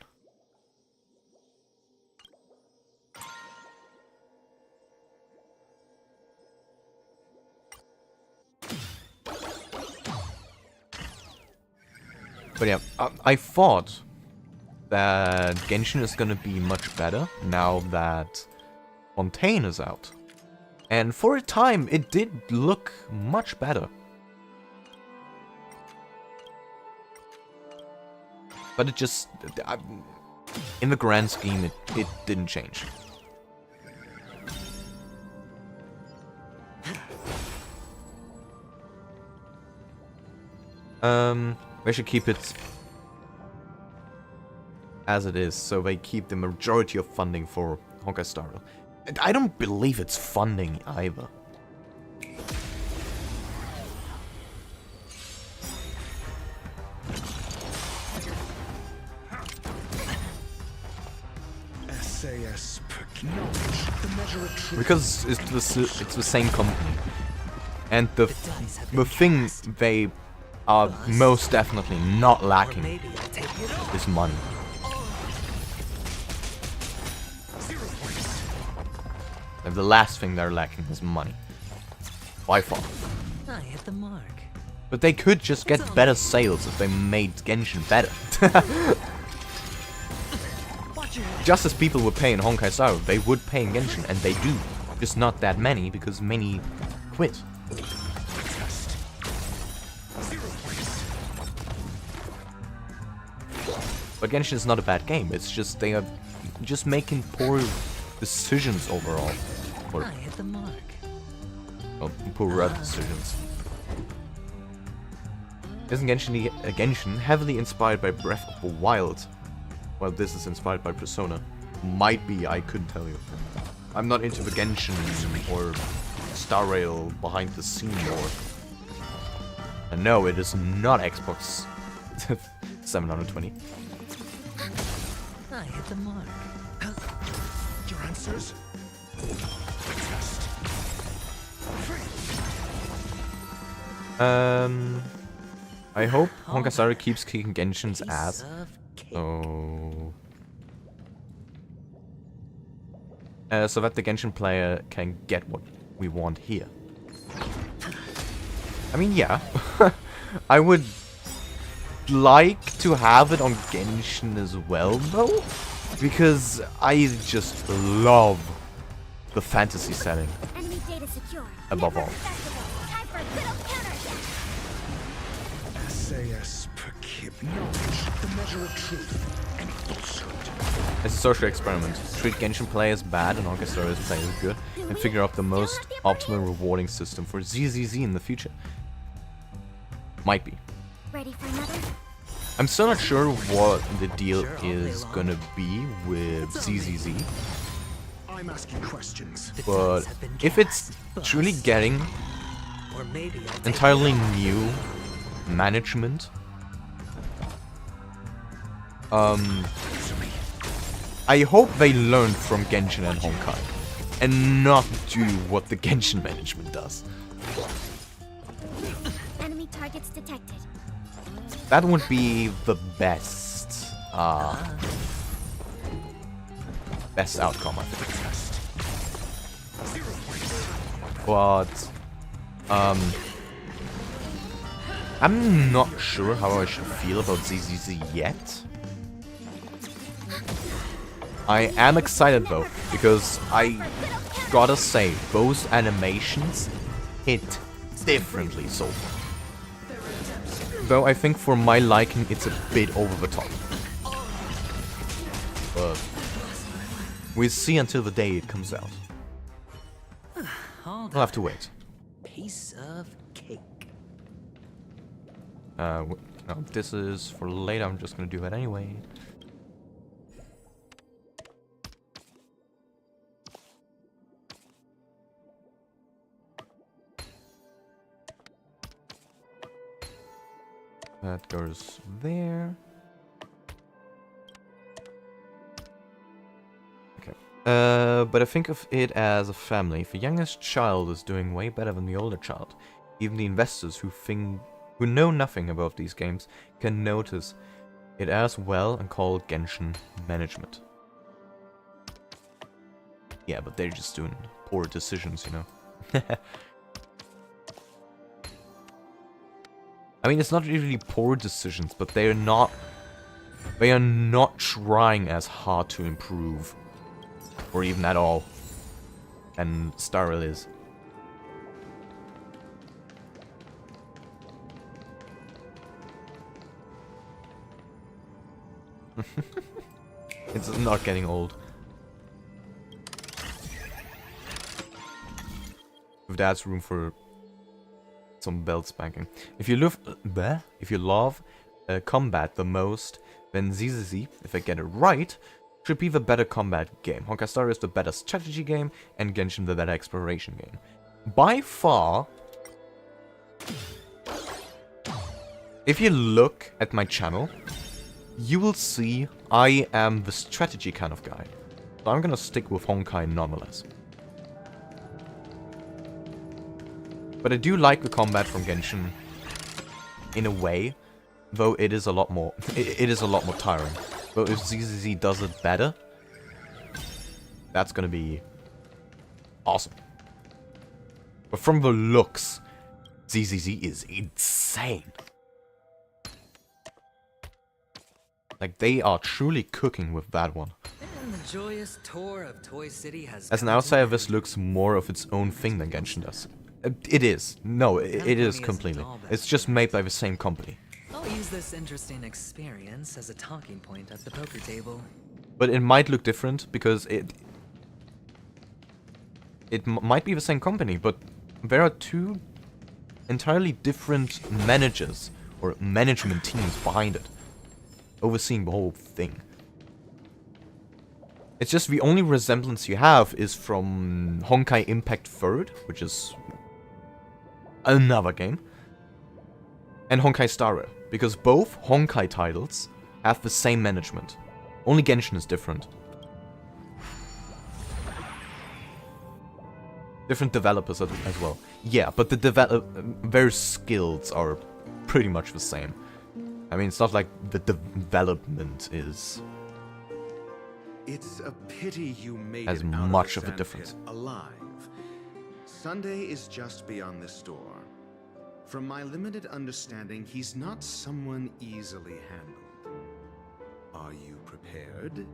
Speaker 1: But yeah, I thought that Genshin is gonna be much better now that Fontaine is out. And for a time, it did look much better. But it just, in the grand scheme, it didn't change. They should keep it as it is, so they keep the majority of funding for Honkai Star Rail. I don't believe it's funding either.
Speaker 18: SAS knowledge, the measure of truth.
Speaker 1: Because it's the same company. And the thing they are most definitely not lacking is money. And the last thing they're lacking is money. By far.
Speaker 2: I hit the mark.
Speaker 1: But they could just get better sales if they made Genshin better. Just as people would pay in Honkai Star Rail, they would pay in Genshin, and they do. Just not that many, because many quit. But Genshin is not a bad game, it's just they are just making poor decisions overall. Or,
Speaker 2: I hit the mark.
Speaker 1: well, poor decisions. Isn't Genshin heavily inspired by Breath of the Wild? Well, this is inspired by Persona. Might be, I couldn't tell you. I'm not into the Genshin or Star Rail behind the scene lore. And no, it is not Xbox 720.
Speaker 2: I hit the mark.
Speaker 18: Your answers? Test.
Speaker 1: I hope Honkai Star Rail keeps kicking Genshin's ass. So that the Genshin player can get what we want here. I mean, yeah. I would like to have it on Genshin as well, though. Because I just love the fantasy setting
Speaker 7: Enemy data secure.
Speaker 1: above all.
Speaker 7: Time for a good old counterattack.
Speaker 18: SAS per kib. Knowledge, the measure of truth and falsehood.
Speaker 1: As a social experiment, treat Genshin players bad and Honkai Star Rail players good, and figure out the most optimal rewarding system for ZZZ in the future. Might be.
Speaker 7: Ready for another?
Speaker 1: I'm still not sure what the deal is gonna be with ZZZ,
Speaker 18: I'm asking questions.
Speaker 1: but if it's truly getting
Speaker 2: Or maybe I'll take
Speaker 1: entirely
Speaker 2: it off.
Speaker 1: new management, I hope they learn from Genshin and Honkai, and not do what the Genshin management does.
Speaker 7: Enemy targets detected.
Speaker 1: That would be the best, best outcome, I think. But, I'm not sure how I should feel about ZZZ yet. I am excited though, because I gotta say, both animations hit differently so far. Though I think for my liking it's a bit over the top. But we'll see until the day it comes out. We'll have to wait.
Speaker 2: Piece of cake.
Speaker 1: No, this is for later, I'm just gonna do that anyway. That goes there. Okay. But I think of it as a family. If the youngest child is doing way better than the older child, even the investors who know nothing about these games can notice it as well and call it Genshin management. Yeah, but they're just doing poor decisions, you know. I mean, it's not really poor decisions, but they are not trying as hard to improve, or even at all, and starrail is. It's not getting old. If that's room for some belt spanking. If you love combat the most, then ZZZ, if I get it right, should be the better combat game. Honkai Star is the better strategy game, and Genshin the better exploration game. By far, if you look at my channel, you will see I am the strategy kind of guy. So I'm gonna stick with Honkai nonetheless. But I do like the combat from Genshin in a way, though it is a lot more tiring. But if ZZZ does it better, that's gonna be awesome. But from the looks, ZZZ is insane. Like, they are truly cooking with that one.
Speaker 2: And the joyous tour of Toy City has
Speaker 1: As an outsider, this looks more of its own thing than Genshin does. It is. No, it is completely. It's just made by the same company.
Speaker 2: I'll use this interesting experience as a talking point at the poker table.
Speaker 1: But it might look different because it might be the same company, but there are two entirely different managers or management teams behind it, overseeing the whole thing. It's just the only resemblance you have is from Honkai Impact 3rd, which is another game, and Honkai Star Rail, because both Honkai titles have the same management. Only Genshin is different. Different developers as well. Yeah, but their skills are pretty much the same. I mean, it's not like the development is
Speaker 16: It's a pity you made
Speaker 1: as
Speaker 16: it out
Speaker 1: much
Speaker 16: of
Speaker 1: of
Speaker 16: the
Speaker 1: a difference.
Speaker 16: sandpit alive. Sunday is just beyond this door. From my limited understanding, he's not someone easily handled. Are you prepared?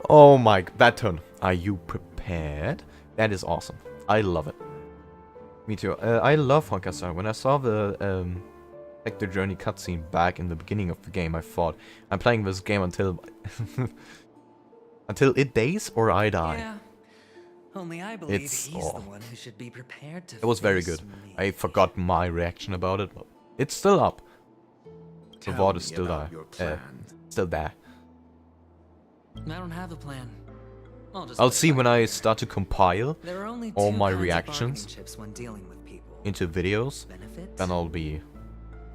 Speaker 1: Oh my, that turn. Are you prepared? That is awesome. I love it. Me too. I love Honkai Star. When I saw the Hector Journey cutscene back in the beginning of the game, I thought, I'm playing this game until until it dies or I die.
Speaker 2: Yeah. Only I believe he's the one who should be prepared to
Speaker 1: It was very
Speaker 2: face
Speaker 1: good.
Speaker 2: me.
Speaker 1: I forgot my reaction about it, but it's still up. The
Speaker 16: Tell
Speaker 1: VOD is
Speaker 16: me
Speaker 1: still
Speaker 16: about
Speaker 1: there.
Speaker 16: your plan.
Speaker 1: Still there.
Speaker 2: I don't have a plan.
Speaker 1: I'll see when I start to compile
Speaker 2: There are only
Speaker 1: all
Speaker 2: two
Speaker 1: my
Speaker 2: kinds of
Speaker 1: reactions
Speaker 2: bargaining chips when dealing with people.
Speaker 1: into videos.
Speaker 2: Benefit
Speaker 1: Then I'll be.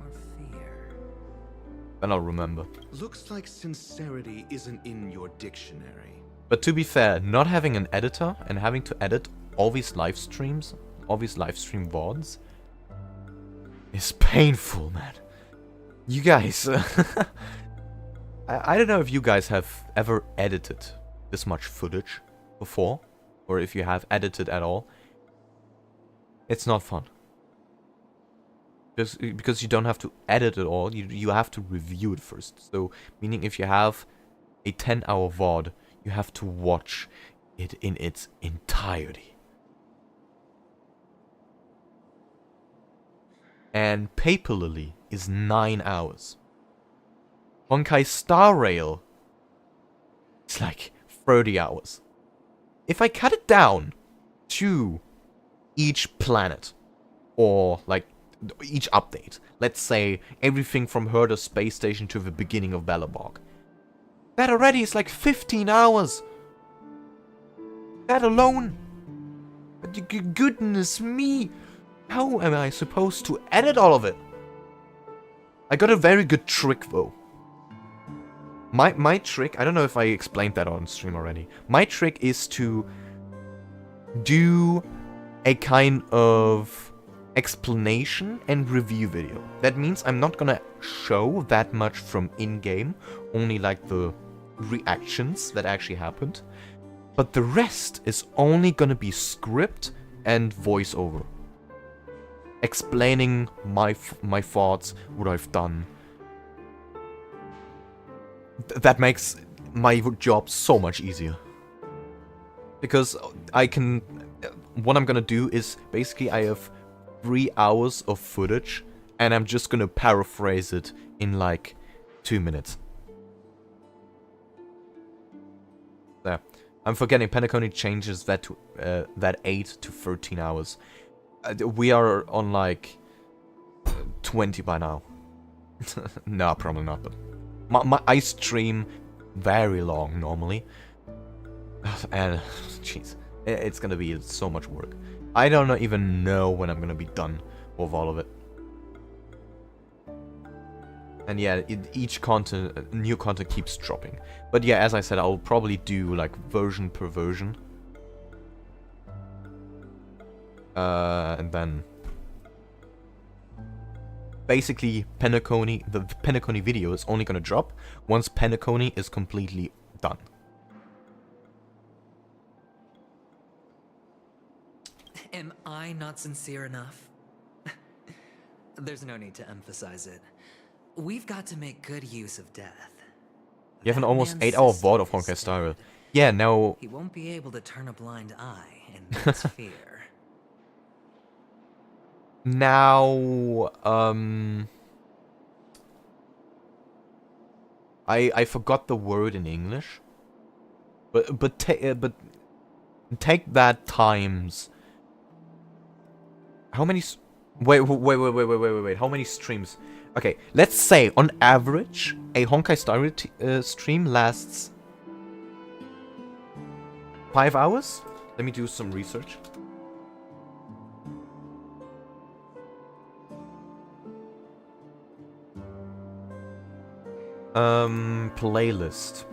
Speaker 2: or fear.
Speaker 1: Then I'll remember.
Speaker 16: Looks like sincerity isn't in your dictionary.
Speaker 1: But to be fair, not having an editor and having to edit all these live streams, all these live stream VODs, is painful, man. You guys, I don't know if you guys have ever edited this much footage before, or if you have edited at all. It's not fun. Because you don't have to edit it all, you have to review it first. So, meaning if you have a 10-hour VOD, you have to watch it in its entirety. And Paperlily is 9 hours. Honkai starrail is like 30 hours. If I cut it down to each planet, or like each update, let's say everything from Herder Space Station to the beginning of Belobog, that already is like 15 hours. That alone. Goodness me. How am I supposed to edit all of it? I got a very good trick though. My trick, I don't know if I explained that on stream already. My trick is to do a kind of explanation and review video. That means I'm not gonna show that much from in-game, only like the reactions that actually happened. But the rest is only gonna be script and voiceover. Explaining my thoughts, what I've done. That makes my job so much easier. Because I can... What I'm gonna do is, basically I have 3 hours of footage, and I'm just gonna paraphrase it in like 2 minutes. There. I'm forgetting, Penacony changes that to that 8 to 13 hours. We are on like 20 by now. No, probably not. But I stream very long normally, and jeez, it's gonna be so much work. I don't even know when I'm gonna be done with all of it. And yeah, each content, new content keeps dropping. But yeah, as I said, I'll probably do like version per version. And then basically Penacony, the Penacony video is only gonna drop once Penacony is completely done.
Speaker 2: Am I not sincere enough? There's no need to emphasize it. We've got to make good use of death.
Speaker 1: You have an almost 8-hour VOD of Honkai Star Rail. Yeah, now...
Speaker 2: He won't be able to turn a blind eye in that's fear.
Speaker 1: Now, I forgot the word in English. But take that times... How many... Wait. How many streams? Okay, let's say on average a Honkai Star Rail stream lasts 5 hours. Let me do some research. Playlist,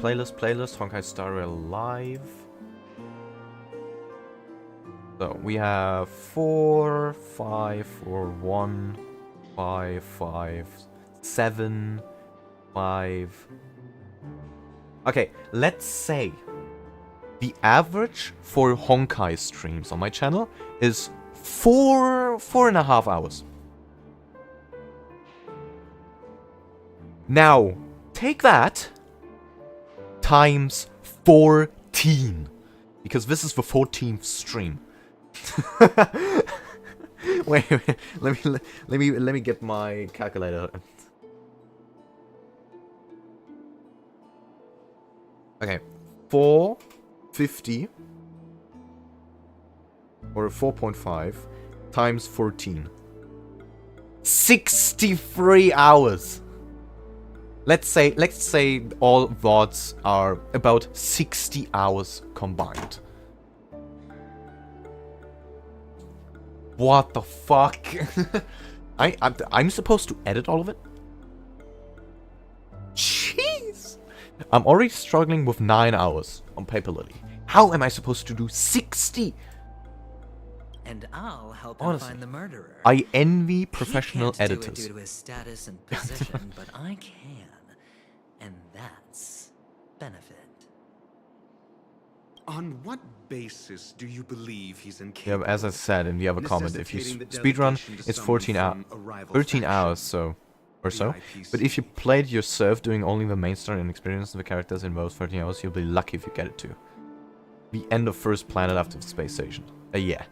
Speaker 1: Honkai Star Rail Live. So we have 4, 5, 4, 1, 5, 5, 7, 5. Okay, let's say the average for Honkai streams on my channel is 4.5 hours. Now, take that times 14. Because this is the 14th stream. wait, let me get my calculator. Okay, 450 or 4.5 times 14. 63 hours. Let's say all VODs are about 60 hours combined. What the fuck? I'm supposed to edit all of it? Jeez! I'm already struggling with 9 hours on Paper Lily. How am I supposed to do 60?
Speaker 2: And I'll help him
Speaker 1: Honestly,
Speaker 2: find the murderer.
Speaker 1: I envy professional
Speaker 2: He can't
Speaker 1: editors.
Speaker 2: do it due to his status and position, but I can. And that's benefit.
Speaker 16: On what basis do you believe he's
Speaker 1: Yeah,
Speaker 16: incapable?
Speaker 1: but as I said in the other comment, if you
Speaker 16: necessitating the
Speaker 1: speedrun,
Speaker 16: delegation to
Speaker 1: it's
Speaker 16: someone
Speaker 1: 14
Speaker 16: from a rival
Speaker 1: 13
Speaker 16: faction?
Speaker 1: hours, so or
Speaker 16: The
Speaker 1: so. But if you played yourself doing only the main story and experience the characters in those 13 hours, you'll be lucky if you get it to the end of first planet after the space station. Yeah.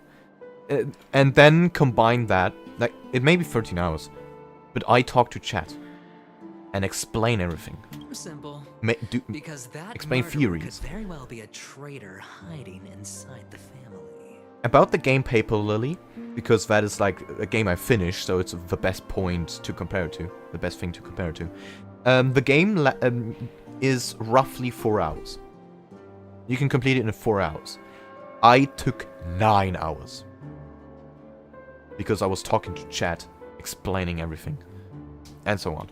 Speaker 1: And then combine that, like, it may be 13 hours, but I talk to chat and explain everything.
Speaker 2: Simple. Because that
Speaker 1: explain
Speaker 2: murderer
Speaker 1: theories.
Speaker 2: could very well be a traitor hiding inside the family.
Speaker 1: About the game Paper Lily, because that is like a game I finished, so it's the best point to compare it to, the best thing to compare it to. The game is roughly 4 hours. You can complete it in 4 hours. I took 9 hours. Because I was talking to chat, explaining everything, and so on.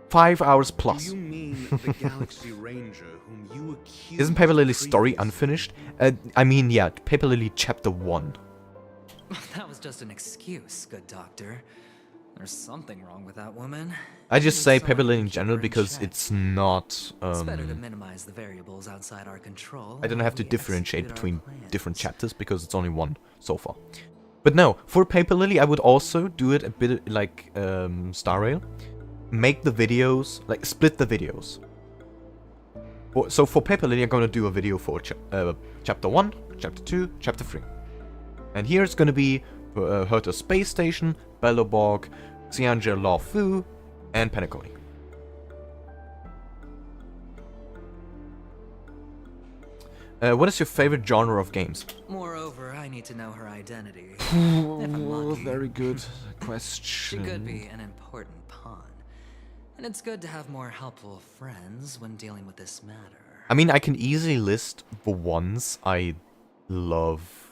Speaker 1: 5 hours plus.
Speaker 16: Do you mean the Galaxy Ranger whom you accuse?
Speaker 1: Isn't Paper Lily's story unfinished? I mean, yeah, Paper Lily Chapter 1.
Speaker 2: That was just an excuse, good doctor. There's something wrong with that woman.
Speaker 1: I just
Speaker 2: Need
Speaker 1: say
Speaker 2: someone
Speaker 1: Paper
Speaker 2: to
Speaker 1: Lily in
Speaker 2: keep
Speaker 1: general
Speaker 2: her in
Speaker 1: because
Speaker 2: check.
Speaker 1: it's not...
Speaker 2: It's better to minimize the variables outside our control.
Speaker 1: I don't have to
Speaker 2: while we
Speaker 1: differentiate
Speaker 2: execute our
Speaker 1: between
Speaker 2: plans.
Speaker 1: different chapters because it's only one so far. But no, for Paper Lily, I would also do it a bit like starrail. Make the videos, like split the videos. So for Paper Lily, I'm going to do a video for Chapter 1, Chapter 2, Chapter 3. And here it's going to be Herta Space Station, Belloborg, Xianjie Law Fu, and Penacony. What is your favorite genre of games?
Speaker 2: Moreover, I need to know her identity. If I'm lucky.
Speaker 1: Very good question.
Speaker 2: She could be an important pawn. And it's good to have more helpful friends when dealing with this matter.
Speaker 1: I mean, I can easily list the ones I love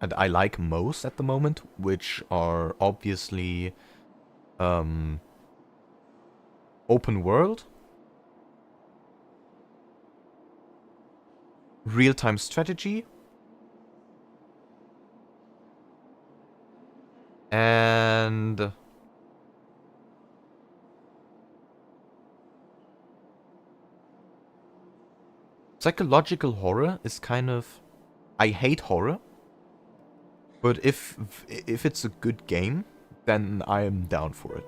Speaker 1: and I like most at the moment, which are obviously open world, real-time strategy, and psychological horror is kind of... I hate horror, but if it's a good game, then I am down for it.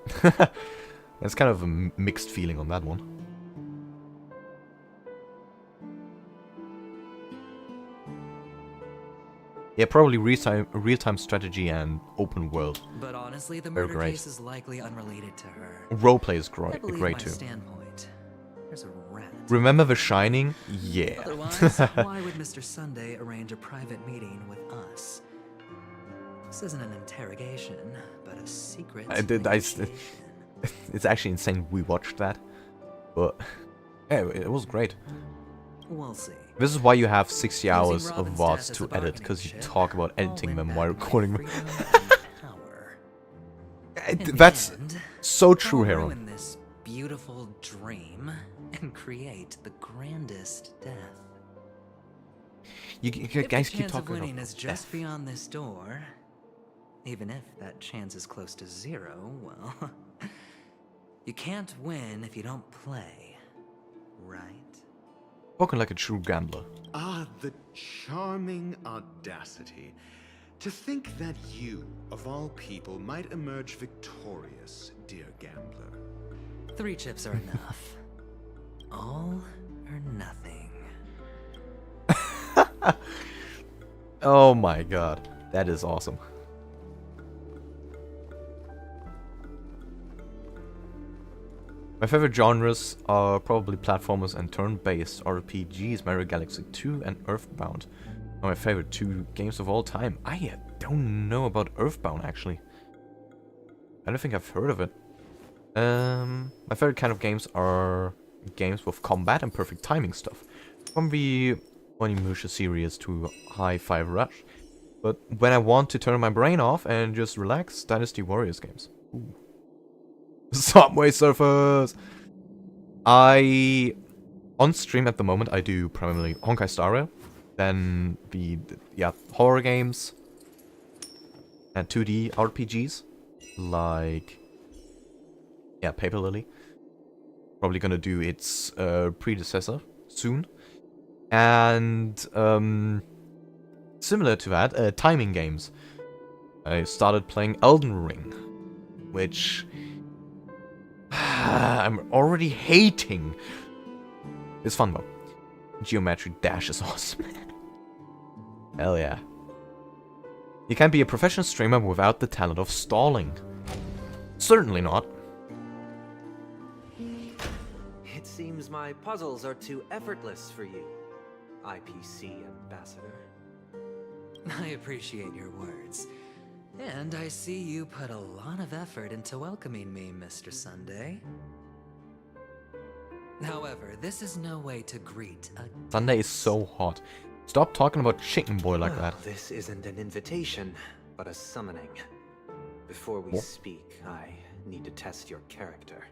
Speaker 1: That's kind of a mixed feeling on that one. Yeah, probably real-time strategy and open world.
Speaker 2: But honestly, the
Speaker 1: They're
Speaker 2: murder
Speaker 1: great.
Speaker 2: case is likely unrelated to her.
Speaker 1: Roleplay is
Speaker 2: I
Speaker 1: great,
Speaker 2: believe
Speaker 1: great
Speaker 2: my
Speaker 1: too.
Speaker 2: standpoint. There's a rat.
Speaker 1: Remember The Shining? Yeah.
Speaker 2: Otherwise, why would Mr. Sunday arrange a private meeting with us? This isn't an interrogation, but a secret.
Speaker 1: It's actually insane we watched that, but yeah, it was great.
Speaker 2: We'll see.
Speaker 1: This is why you have 60 hours of
Speaker 2: Robin's
Speaker 1: VODs
Speaker 2: death as
Speaker 1: to
Speaker 2: a
Speaker 1: edit,
Speaker 2: bargaining
Speaker 1: because you
Speaker 2: chip,
Speaker 1: talk about editing them while recording them.
Speaker 2: In the
Speaker 1: That's
Speaker 2: end,
Speaker 1: so true,
Speaker 2: I'll
Speaker 1: Harold.
Speaker 2: ruin this beautiful dream and create the grandest death.
Speaker 1: You
Speaker 2: If
Speaker 1: guys
Speaker 2: the
Speaker 1: keep
Speaker 2: chance of
Speaker 1: talking
Speaker 2: winning
Speaker 1: about
Speaker 2: is just
Speaker 1: death.
Speaker 2: beyond this door, even if that chance is close to zero, well, you can't win if you don't play, right?
Speaker 1: Spoken like a true gambler.
Speaker 16: Ah, the charming audacity. To think that you, of all people, might emerge victorious, dear gambler.
Speaker 2: 3 chips are enough. All or nothing.
Speaker 1: Oh my god, that is awesome. My favorite genres are probably platformers and turn-based RPGs, Mario Galaxy 2 and Earthbound. Are my favorite 2 games of all time. I don't know about Earthbound actually. I don't think I've heard of it. My favorite kind of games are games with combat and perfect timing stuff. From the Onimusha series to Hi-Fi Rush. But when I want to turn my brain off and just relax, Dynasty Warriors games. Ooh. Subway Surfers! On stream at the moment, I do primarily Honkai starrail, then the horror games, and 2D RPGs, like, Paper Lily. Probably gonna do its predecessor soon. And, similar to that, timing games. I started playing Elden Ring, which I'm already hating. It's fun though. Geometry Dash is awesome. Hell yeah. You can't be a professional streamer without the talent of stalling. Certainly not.
Speaker 20: It seems my puzzles are too effortless for you, IPC ambassador.
Speaker 2: I appreciate your words. And I see you put a lot of effort into welcoming me, Mr. Sunday. However, this is no way to greet a
Speaker 1: Sunday is so hot. Stop talking about Chicken Boy like that.
Speaker 20: This isn't an invitation, but a summoning. Before we speak, I need to test your character.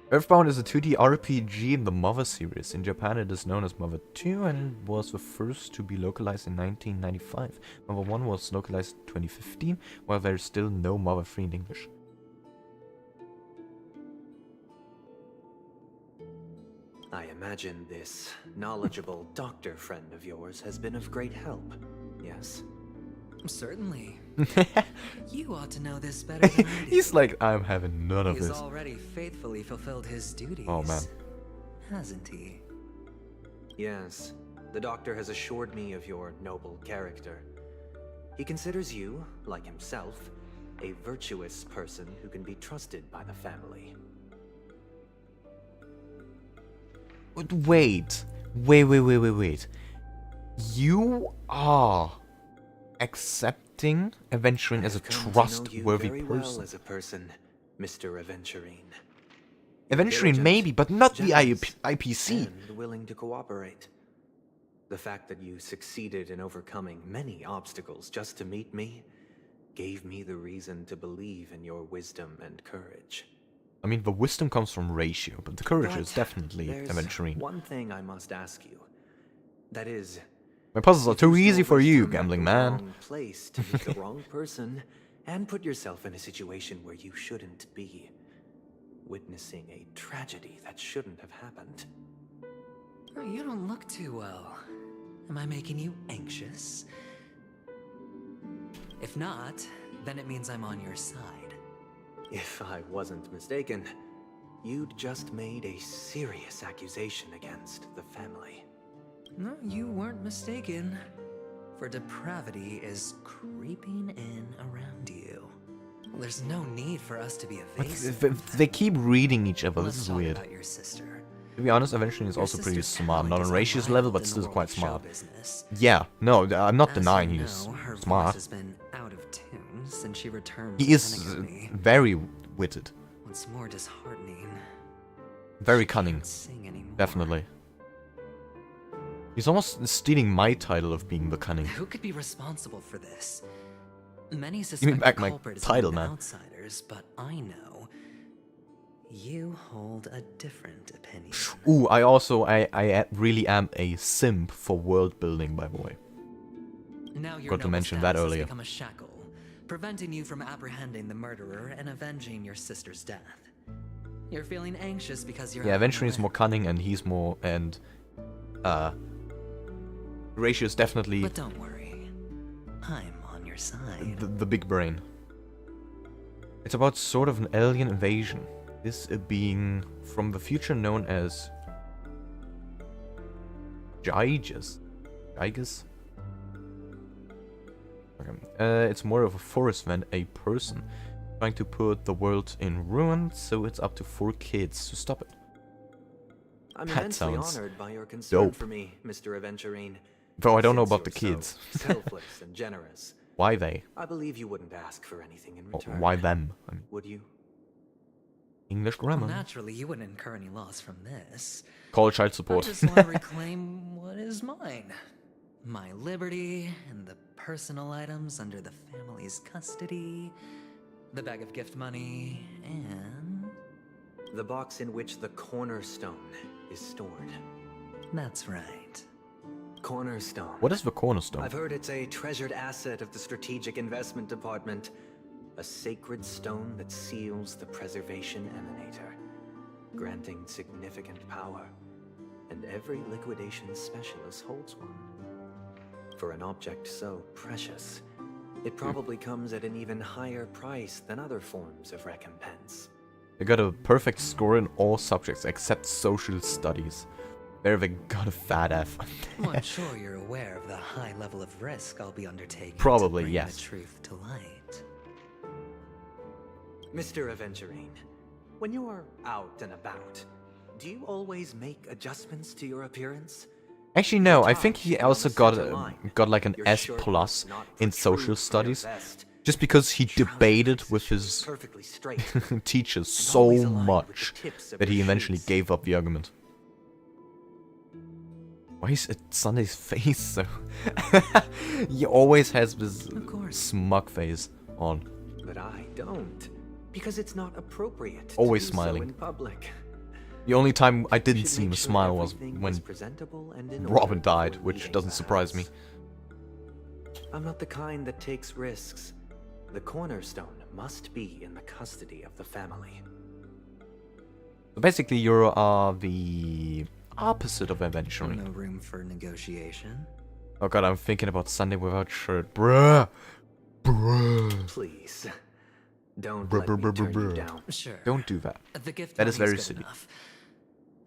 Speaker 1: Earthbound is a 2D RPG in the Mother series. In Japan it is known as Mother 2 and was the first to be localized in 1995. Mother 1 was localized in 2015, while there is still no Mother 3 in English.
Speaker 20: I imagine this knowledgeable doctor friend of yours has been of great help, yes?
Speaker 2: Certainly. You ought to know this better than I do.
Speaker 1: He's like, I'm having none of
Speaker 2: He's
Speaker 1: this.
Speaker 2: already faithfully fulfilled his duties.
Speaker 1: Oh man.
Speaker 2: Hasn't he?
Speaker 20: Yes. The doctor has assured me of your noble character. He considers you, like himself, a virtuous person who can be trusted by the family.
Speaker 1: Wait. You are accepting Aventurine as a trustworthy person.
Speaker 20: Well as a person, Mr. Aventurine.
Speaker 1: Aventurine maybe, but not the IPC.
Speaker 20: And willing to cooperate. The fact that you succeeded in overcoming many obstacles just to meet me gave me the reason to believe in your wisdom and courage.
Speaker 1: I mean, the wisdom comes from Ratio, but the courage is definitely Aventurine.
Speaker 20: One thing I must ask you. That is,
Speaker 1: my puzzles are too easy for you, gambling man.
Speaker 20: Wrong place to meet the wrong person and put yourself in a situation where you shouldn't be, witnessing a tragedy that shouldn't have happened.
Speaker 2: You don't look too well. Am I making you anxious? If not, then it means I'm on your side.
Speaker 20: If I wasn't mistaken, you'd just made a serious accusation against the family.
Speaker 2: No, you weren't mistaken. For depravity is creeping in around you. There's no need for us to be evasive.
Speaker 1: They keep reading each other. This is weird.
Speaker 2: About your sister.
Speaker 1: To be honest, Aventurine is also pretty smart. Not on Ratio's level, but still quite smart.
Speaker 2: Business.
Speaker 1: Yeah, no, I'm not denying he's
Speaker 2: her
Speaker 1: smart.
Speaker 2: Voice has been out of tune since she returned
Speaker 1: He
Speaker 2: to
Speaker 1: is
Speaker 2: Penacony.
Speaker 1: very witted.
Speaker 2: What's more disheartening,
Speaker 1: Very cunning.
Speaker 2: can't sing anymore.
Speaker 1: Definitely. He's almost stealing my title of being the cunning.
Speaker 2: Who could be responsible for this? Many
Speaker 1: You
Speaker 2: suspect
Speaker 1: mean back
Speaker 2: the
Speaker 1: my
Speaker 2: culprit is
Speaker 1: title,
Speaker 2: among
Speaker 1: man.
Speaker 2: outsiders, but I know you hold a different opinion.
Speaker 1: Ooh, I really am a simp for world building, by the way.
Speaker 2: Now your
Speaker 1: Got to
Speaker 2: noble
Speaker 1: mention that
Speaker 2: status has
Speaker 1: earlier.
Speaker 2: become a shackle, preventing you from apprehending the murderer and avenging your sister's death. You're feeling anxious because you're
Speaker 1: Yeah, Aventurine is more cunning and he's more Ratio is definitely
Speaker 2: But don't worry, I'm on your side.
Speaker 1: the big brain. It's about sort of an alien invasion. This being from the future known as Gigas. Gigas? Okay. It's more of a force than a person. Trying to put the world in ruin, so it's up to 4 kids to stop it.
Speaker 20: I'm
Speaker 1: That
Speaker 20: immensely
Speaker 1: sounds
Speaker 20: honored by your concern
Speaker 1: dope.
Speaker 20: for me, Mr. Aventurine.
Speaker 1: Though I don't know
Speaker 20: Since
Speaker 1: about the
Speaker 20: you're
Speaker 1: kids.
Speaker 20: so selfless and generous.
Speaker 1: Why they?
Speaker 20: I believe you wouldn't ask for anything in
Speaker 1: Oh,
Speaker 20: return.
Speaker 1: why them? I mean,
Speaker 20: Would you?
Speaker 1: English
Speaker 2: Well,
Speaker 1: grammar.
Speaker 2: naturally, you wouldn't incur any loss from this.
Speaker 1: Call child
Speaker 2: I
Speaker 1: support.
Speaker 2: just want to reclaim what is mine. My liberty and the personal items under the family's custody, the bag of gift money, and...
Speaker 20: The box in which the cornerstone is stored.
Speaker 2: That's right.
Speaker 20: Cornerstone.
Speaker 1: What is the cornerstone?
Speaker 20: I've heard it's a treasured asset of the Strategic Investment Department. A sacred stone that seals the preservation emanator, granting significant power. And every liquidation specialist holds one. For an object so precious, it probably comes at an even higher price than other forms of recompense.
Speaker 1: They got a perfect score in all subjects except social studies. There they got a fat F.
Speaker 2: Well, I'm sure you're aware of the high level of risk I'll be undertaking
Speaker 1: Probably,
Speaker 2: to bring
Speaker 1: yes.
Speaker 2: the truth to light.
Speaker 20: Mr. Aventurine, when you're out and about, do you always make adjustments to your appearance?
Speaker 1: Actually, no. I think he also got like an S plus in social studies, just because he debated with his teachers so much that he eventually gave up the argument. Why is it Sunday's face so? He always has this smug face on.
Speaker 20: But I don't, because it's not appropriate.
Speaker 1: Always
Speaker 20: to do
Speaker 1: smiling.
Speaker 20: So in public.
Speaker 1: The only time I didn't see him
Speaker 20: make sure
Speaker 1: smile was
Speaker 20: everything
Speaker 1: when
Speaker 20: was presentable and in
Speaker 1: Robin
Speaker 20: order
Speaker 1: died,
Speaker 20: before
Speaker 1: which
Speaker 20: leaving
Speaker 1: doesn't
Speaker 20: the
Speaker 1: surprise me.
Speaker 20: house. I'm not the kind that takes risks. The cornerstone must be in the custody of the family.
Speaker 1: So basically, you're the opposite of adventuring.
Speaker 2: No room for negotiation.
Speaker 1: Oh god, I'm thinking about Sunday without shirt. Bruh! Bruh!
Speaker 20: Please, don't
Speaker 1: Bruh,
Speaker 20: let
Speaker 1: bruh,
Speaker 20: me
Speaker 1: bruh,
Speaker 20: turn
Speaker 1: bruh,
Speaker 20: you
Speaker 1: bruh.
Speaker 20: down.
Speaker 2: Sure.
Speaker 1: Don't do that.
Speaker 2: The gift
Speaker 1: That is
Speaker 2: money's
Speaker 1: very
Speaker 2: good
Speaker 1: silly.
Speaker 2: enough.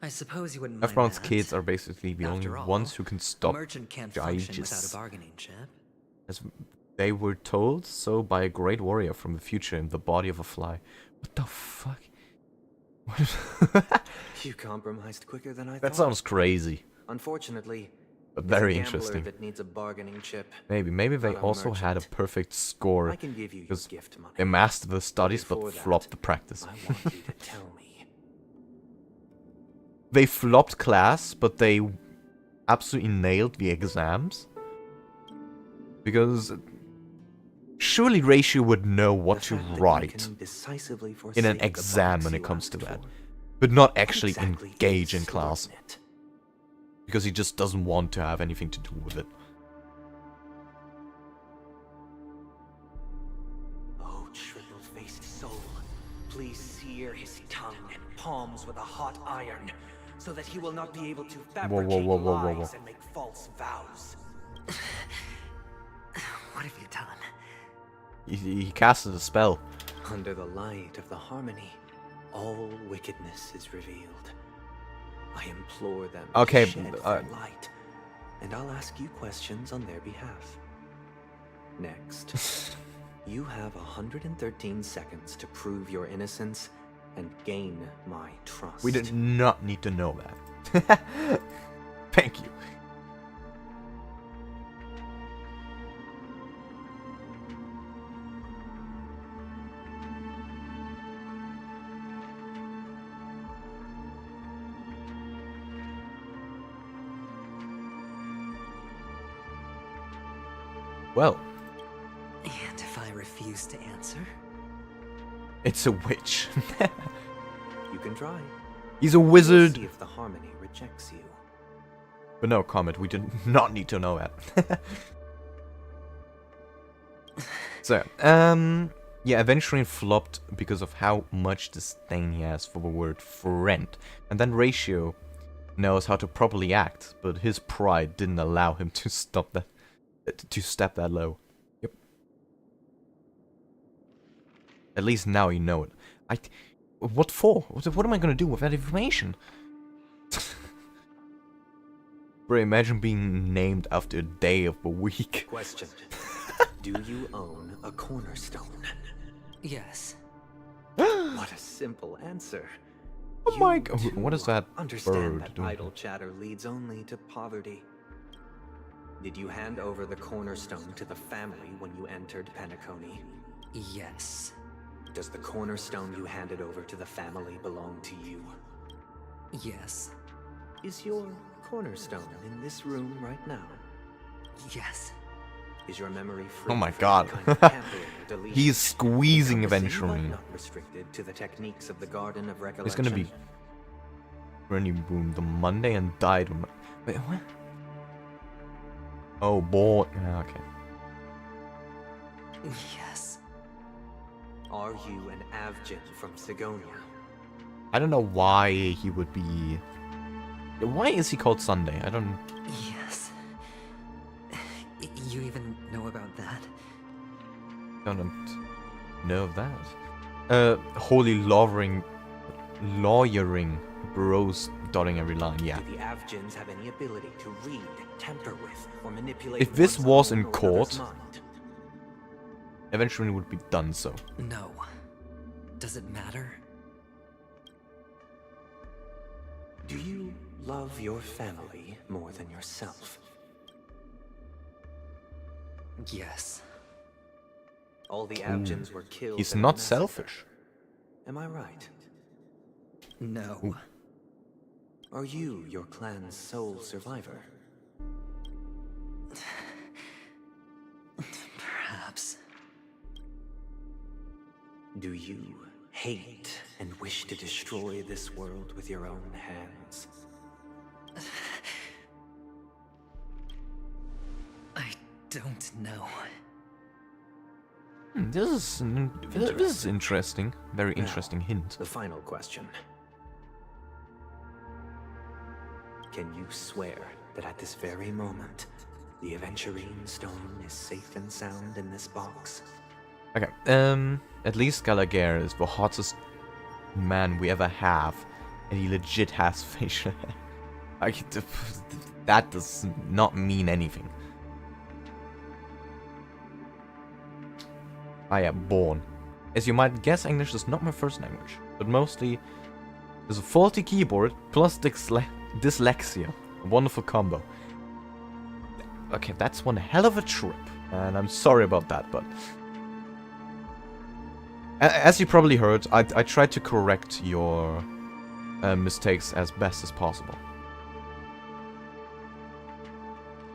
Speaker 2: I suppose you wouldn't mind
Speaker 1: Efron's
Speaker 2: that.
Speaker 1: kids are basically the only
Speaker 2: After all,
Speaker 1: ones who can stop
Speaker 2: a merchant can't function without a
Speaker 1: Gigas.
Speaker 2: bargaining chip.
Speaker 1: As they were told so by a great warrior from the future in the body of a fly. What the fuck?
Speaker 20: You compromised quicker than I thought.
Speaker 1: That sounds crazy.
Speaker 20: Unfortunately,
Speaker 1: But
Speaker 20: it's
Speaker 1: very
Speaker 20: a gambler
Speaker 1: interesting.
Speaker 20: that needs a bargaining chip.
Speaker 1: Maybe they
Speaker 20: not a
Speaker 1: also had a
Speaker 20: merchant.
Speaker 1: perfect score
Speaker 20: I can give you your
Speaker 1: because
Speaker 20: gift money.
Speaker 1: they mastered the studies but
Speaker 20: Before that,
Speaker 1: flopped the practice.
Speaker 20: I want you to tell me.
Speaker 1: They flopped class, but they absolutely nailed the exams. Because surely Ratio would know what to
Speaker 20: fact that you
Speaker 1: write
Speaker 20: can decisively
Speaker 1: in
Speaker 20: forsake
Speaker 1: an
Speaker 20: the
Speaker 1: exam
Speaker 20: box
Speaker 1: when it
Speaker 20: you
Speaker 1: comes to
Speaker 20: asked
Speaker 1: that.
Speaker 20: for.
Speaker 1: But not
Speaker 20: What
Speaker 1: actually
Speaker 20: exactly
Speaker 1: engage
Speaker 20: is
Speaker 1: in class.
Speaker 20: subordinate?
Speaker 1: Because he just doesn't want to have anything to do with it.
Speaker 20: Oh, triple-faced soul, please sear his tongue and palms with a hot iron, so that he will not be able to fabricate lies and make false vows.
Speaker 2: What have you done?
Speaker 1: He casted a spell.
Speaker 20: Under the light of the harmony, all wickedness is revealed. I implore them
Speaker 1: Okay,
Speaker 20: to shed their light, and I'll ask you questions on their behalf. Next, you have 113 seconds to prove your innocence and gain my trust.
Speaker 1: We did not need to know that. Thank you. Well,
Speaker 2: And if I refuse to answer?
Speaker 1: it's a witch.
Speaker 20: You can try.
Speaker 1: He's a
Speaker 20: We'll
Speaker 1: wizard.
Speaker 20: see if the harmony rejects you.
Speaker 1: But no comment, we did not need to know that. So, yeah, Aventurine flopped because of how much disdain he has for the word friend. And then Ratio knows how to properly act, but his pride didn't allow him to stop that, to step that low. Yep. At least now you know it. What for? What am I gonna do with that information? Bro, imagine being named after a day of the week.
Speaker 20: Question. Do you own a cornerstone?
Speaker 2: Yes.
Speaker 20: What a simple answer.
Speaker 1: Oh my god, what is that
Speaker 20: Understand
Speaker 1: bird
Speaker 20: that
Speaker 1: doing?
Speaker 20: idle chatter leads only to poverty. Did you hand over the cornerstone to the family when you entered Penacony?
Speaker 2: Yes.
Speaker 20: Does the cornerstone you handed over to the family belong to you?
Speaker 2: Yes.
Speaker 20: Is your cornerstone in this room right now?
Speaker 2: Yes.
Speaker 20: Is your memory free
Speaker 1: Oh my
Speaker 20: from
Speaker 1: god.
Speaker 20: any kind of tampering or deletion?
Speaker 1: He's squeezing
Speaker 20: Encompassing, but
Speaker 1: eventually.
Speaker 20: not restricted to the techniques of the Garden of Recollection.
Speaker 1: It's gonna be Rennie Boom the Monday and died on. Wait, what? Oh, boy. Yeah, okay.
Speaker 2: Yes.
Speaker 20: Are you an Avgin from Sigonia?
Speaker 1: I don't know why he would be. Why is he called Sunday? I don't.
Speaker 2: Yes. You even know about that?
Speaker 1: Don't know of that. Holy lawyering bros dotting every line. Yeah.
Speaker 20: Do the Avgins have any ability to read, tamper with, or manipulate?
Speaker 1: If this
Speaker 20: one's
Speaker 1: was
Speaker 20: own
Speaker 1: in
Speaker 20: or
Speaker 1: court,
Speaker 20: another's mind?
Speaker 1: eventually it would be done so.
Speaker 2: No. Does it matter?
Speaker 20: Do you love your family more than yourself?
Speaker 2: Yes.
Speaker 20: All the Avgins were killed.
Speaker 1: He's
Speaker 20: in a
Speaker 1: not
Speaker 20: massacre.
Speaker 1: selfish.
Speaker 20: Am I right?
Speaker 2: No.
Speaker 1: Ooh.
Speaker 20: Are you your clan's sole survivor?
Speaker 2: Perhaps.
Speaker 20: Do you hate and wish to destroy this world with your own hands?
Speaker 2: I don't know.
Speaker 1: This is interesting. Very interesting hint.
Speaker 20: The final question. Can you swear that at this very moment, the Aventurine stone is safe and sound in this box?
Speaker 1: Okay, at least Gallagher is the hottest man we ever have, and he legit has facial hair. Like, that does not mean anything. I am born. As you might guess, English is not my first language, but mostly there's a faulty keyboard plus dyslexia. A wonderful combo. Okay, that's one hell of a trip, and I'm sorry about that, but as you probably heard, I tried to correct your mistakes as best as possible.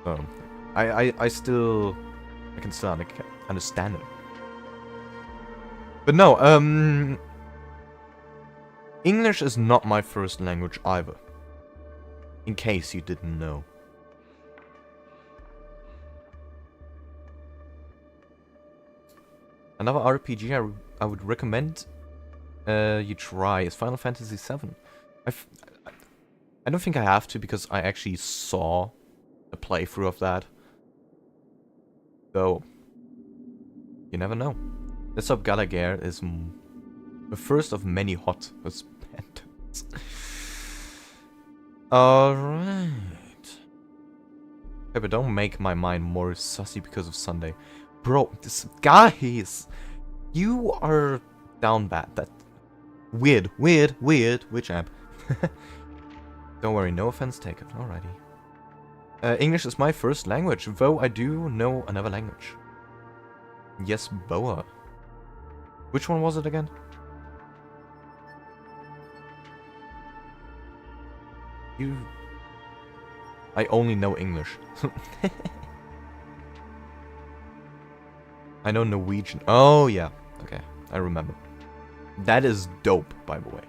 Speaker 1: So, I can still understand it. But no, English is not my first language either. In case you didn't know. Another RPG I would recommend you try is Final Fantasy VII. I don't think I have to because I actually saw a playthrough of that. Though, you never know. This up Gallagher is the first of many hot husbands. Alright. Okay, but don't make my mind more sussy because of Sunday. Bro, this guys, you are down bad. That weird champ. Don't worry, no offense taken. Alrighty. English is my first language, though I do know another language. Yes, Boa. Which one was it again? I only know English. I know Norwegian. Oh, yeah. Okay, I remember. That is dope, by the way.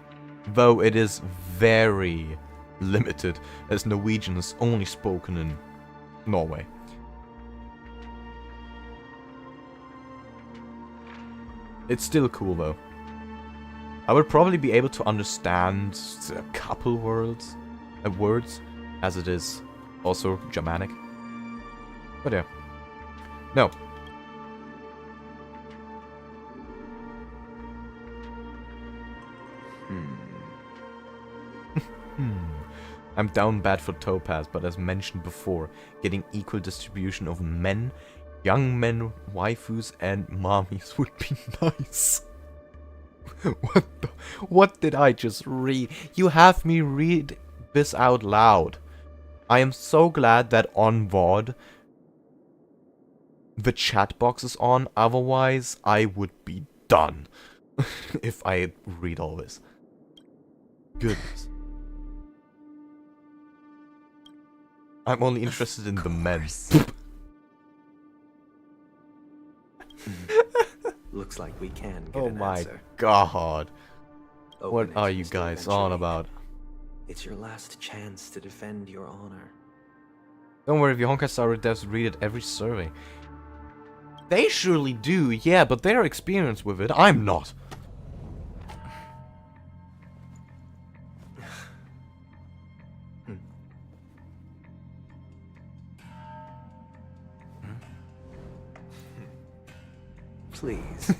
Speaker 1: Though it is very limited, as Norwegian is only spoken in Norway. It's still cool, though. I would probably be able to understand a couple words, as it is also Germanic. But yeah. No. I'm down bad for Topaz, but as mentioned before, getting equal distribution of men, young men, waifus, and mommies would be nice. What did I just read? You have me read this out loud. I am so glad that on VOD the chat box is on, otherwise I would be done if I read all this. Goodness. I'm only interested in the men.
Speaker 20: Looks like we can get
Speaker 1: Oh
Speaker 20: an
Speaker 1: my
Speaker 20: answer.
Speaker 1: god.
Speaker 20: Open
Speaker 1: What
Speaker 20: it,
Speaker 1: are you
Speaker 20: Mr.
Speaker 1: guys on
Speaker 20: Venturini.
Speaker 1: about?
Speaker 20: It's your last chance to defend your honor.
Speaker 1: Don't worry, if your Honkai Star devs read it every survey. They surely do, yeah, but they're experienced with it. I'm not.
Speaker 20: Please.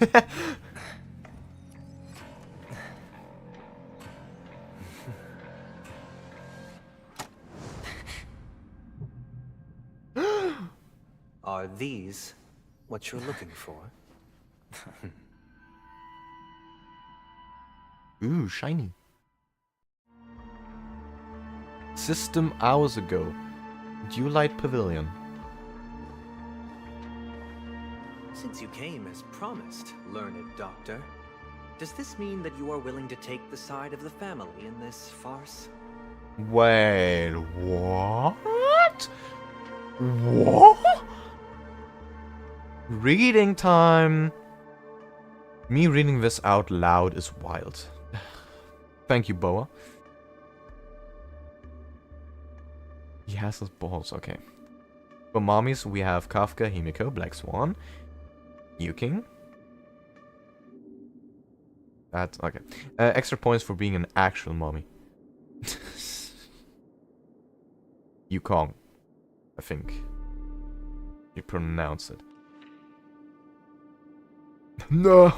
Speaker 20: Are these what you're looking for?
Speaker 1: Ooh, shiny. System hours ago. Dewlight Pavilion.
Speaker 20: Since you came as promised, learned doctor, does this mean that you are willing to take the side of the family in this farce?
Speaker 1: Wait, what? What? Reading time. Me reading this out loud is wild. Thank you, Boa. He has his balls, okay. For mommies, we have Kafka, Himiko, Black Swan, Yuking. That's okay. Extra points for being an actual mommy. Yukong, I think you pronounce it. No.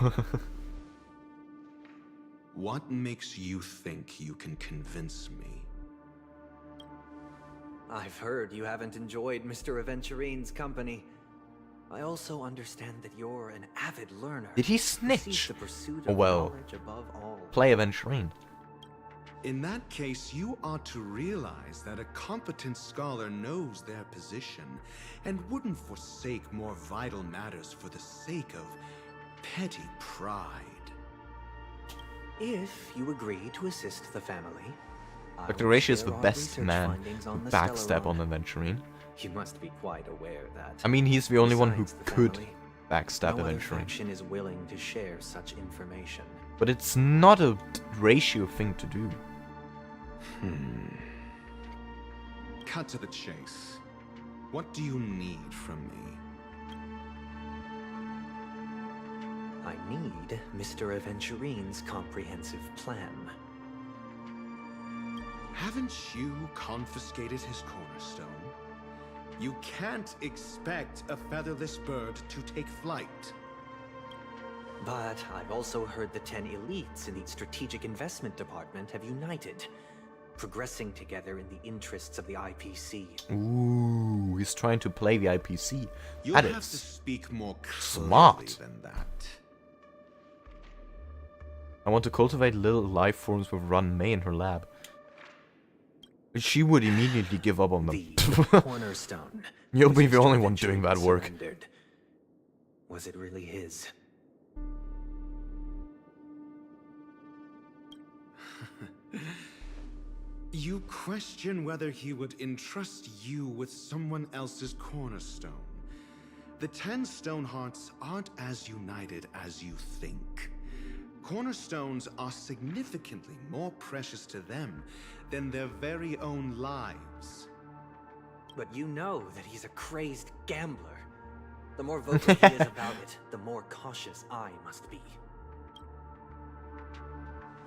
Speaker 16: What makes you think you can convince me?
Speaker 20: I've heard you haven't enjoyed Mr. Aventurine's company. I also understand that you're an avid learner.
Speaker 1: Did he
Speaker 20: who seeks
Speaker 1: snitch?
Speaker 20: the pursuit
Speaker 1: Oh,
Speaker 20: of
Speaker 1: well,
Speaker 20: knowledge above all.
Speaker 1: play Aventurine.
Speaker 16: In that case, you ought to realize that a competent scholar knows their position and wouldn't forsake more vital matters for the sake of petty pride.
Speaker 20: If you agree to assist the family, I
Speaker 1: Dr.
Speaker 20: will
Speaker 1: Ratio is
Speaker 20: share
Speaker 1: the
Speaker 20: our
Speaker 1: best
Speaker 20: research
Speaker 1: man
Speaker 20: findings
Speaker 1: who
Speaker 20: on the
Speaker 1: backstab
Speaker 20: stellar
Speaker 1: on
Speaker 20: line.
Speaker 1: Aventurine.
Speaker 20: You must be quite aware that.
Speaker 1: I mean, he's the only one who
Speaker 20: besides the
Speaker 1: could
Speaker 20: family,
Speaker 1: backstab
Speaker 20: no other
Speaker 1: Aventurine.
Speaker 20: faction is willing to share such information.
Speaker 1: But it's not a Ratio thing to do.
Speaker 16: Cut to the chase. What do you need from me?
Speaker 20: I need Mr. Aventurine's comprehensive plan.
Speaker 16: Haven't you confiscated his cornerstone? You can't expect a featherless bird to take flight.
Speaker 20: But I've also heard the 10 elites in the Strategic Investment Department have united, progressing together in the interests of the IPC.
Speaker 1: Ooh, he's trying to play the IPC.
Speaker 16: You'll
Speaker 1: That
Speaker 16: have to
Speaker 1: is
Speaker 16: speak more
Speaker 1: smart.
Speaker 16: clearly than that.
Speaker 1: I want to cultivate little life forms with Run May in her lab. She would immediately give up on them.
Speaker 20: The cornerstone.
Speaker 1: You'll be
Speaker 20: was
Speaker 1: the
Speaker 20: Mr.
Speaker 1: only one doing that
Speaker 20: Aventurine
Speaker 1: work.
Speaker 20: surrendered. Was it really his?
Speaker 16: You question whether he would entrust you with someone else's cornerstone. The 10 Stonehearts aren't as united as you think. Cornerstones are significantly more precious to them than their very own lives.
Speaker 20: But you know that he's a crazed gambler. The more vocal he is about it, the more cautious I must be.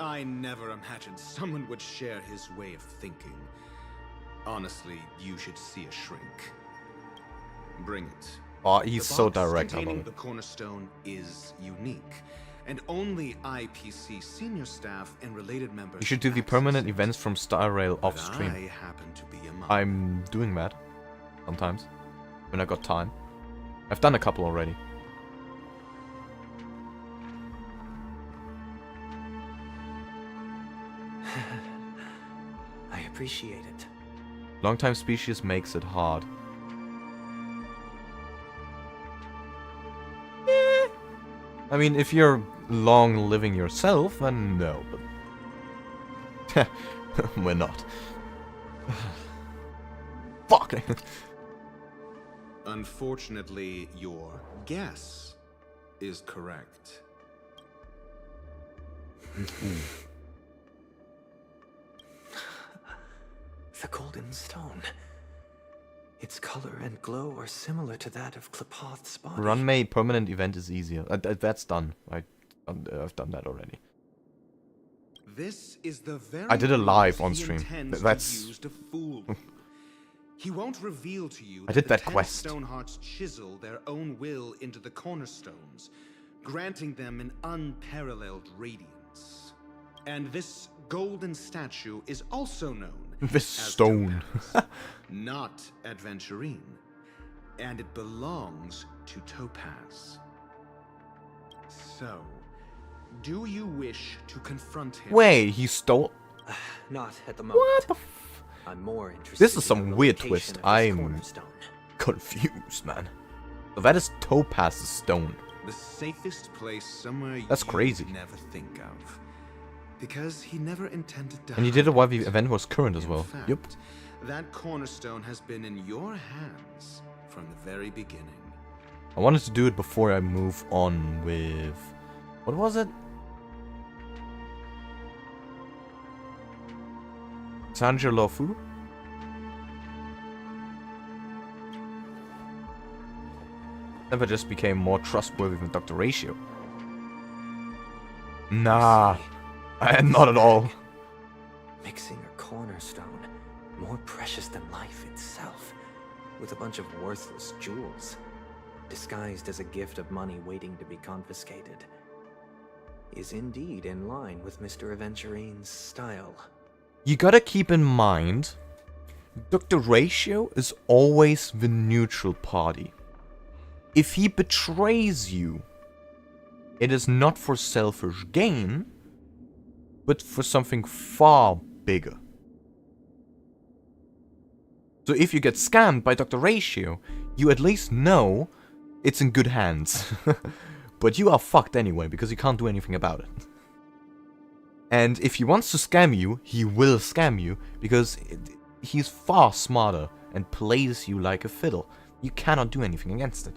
Speaker 16: I never imagined someone would share his way of thinking. Honestly, you should see a shrink. Bring it.
Speaker 1: Oh, he's
Speaker 16: The
Speaker 1: so
Speaker 16: box
Speaker 1: direct, I
Speaker 16: containing
Speaker 1: love
Speaker 16: the
Speaker 1: it.
Speaker 16: cornerstone is unique, and only IPC senior staff and related members.
Speaker 1: You should do the permanent events from starrail off stream.
Speaker 16: I happen to be among.
Speaker 1: I'm doing that sometimes when I got time. I've done a couple already.
Speaker 20: I appreciate it.
Speaker 1: Long-time species makes it hard. I mean, if you're long living yourself, then no, but we're not. Fuck.
Speaker 16: Unfortunately, your guess is correct.
Speaker 20: The golden stone. Its color and glow are similar to that of Klepoth's body.
Speaker 1: Run made permanent event is easier. That's done. I've done that already.
Speaker 16: This is the very
Speaker 1: I did a live on
Speaker 16: he
Speaker 1: stream.
Speaker 16: intends to
Speaker 1: That's
Speaker 16: use to fool you. He won't reveal to you
Speaker 1: I did
Speaker 16: the
Speaker 1: that
Speaker 16: 10
Speaker 1: quest.
Speaker 16: Stonehearts chisel their own will into the cornerstones, granting them an unparalleled radiance. And this golden statue is also known
Speaker 1: This
Speaker 16: as
Speaker 1: stone.
Speaker 16: Topaz, not Adventurine, and it belongs to Topaz. So, do you wish to confront him?
Speaker 1: Wait, he stole.
Speaker 20: Not at the moment.
Speaker 1: What the f?
Speaker 20: I'm more interested.
Speaker 1: This is
Speaker 20: in
Speaker 1: some
Speaker 20: the
Speaker 1: weird
Speaker 20: location
Speaker 1: twist.
Speaker 20: of this
Speaker 1: I'm
Speaker 20: cornerstone.
Speaker 1: confused, man. So that is Topaz's stone.
Speaker 16: The safest place somewhere
Speaker 1: That's
Speaker 16: you
Speaker 1: crazy.
Speaker 16: would never think of. Because he never intended to.
Speaker 1: And you did it while the event was current as well.
Speaker 16: Fact,
Speaker 1: Yep.
Speaker 16: that cornerstone has been in your hands from the very beginning.
Speaker 1: I wanted to do it before I move on with... What was it? Sanja Lofu? Never just became more trustworthy than Dr. Ratio. Nah, not at all.
Speaker 20: Mixing a cornerstone, more precious than life itself, with a bunch of worthless jewels, disguised as a gift of money waiting to be confiscated, is indeed in line with Mr. Aventurine's style.
Speaker 1: You gotta keep in mind, Dr. Ratio is always the neutral party. If he betrays you, it is not for selfish gain, but for something far bigger. So if you get scammed by Dr. Ratio, you at least know it's in good hands. But you are fucked anyway, because you can't do anything about it. And if he wants to scam you, he will scam you, because he's far smarter and plays you like a fiddle. You cannot do anything against it.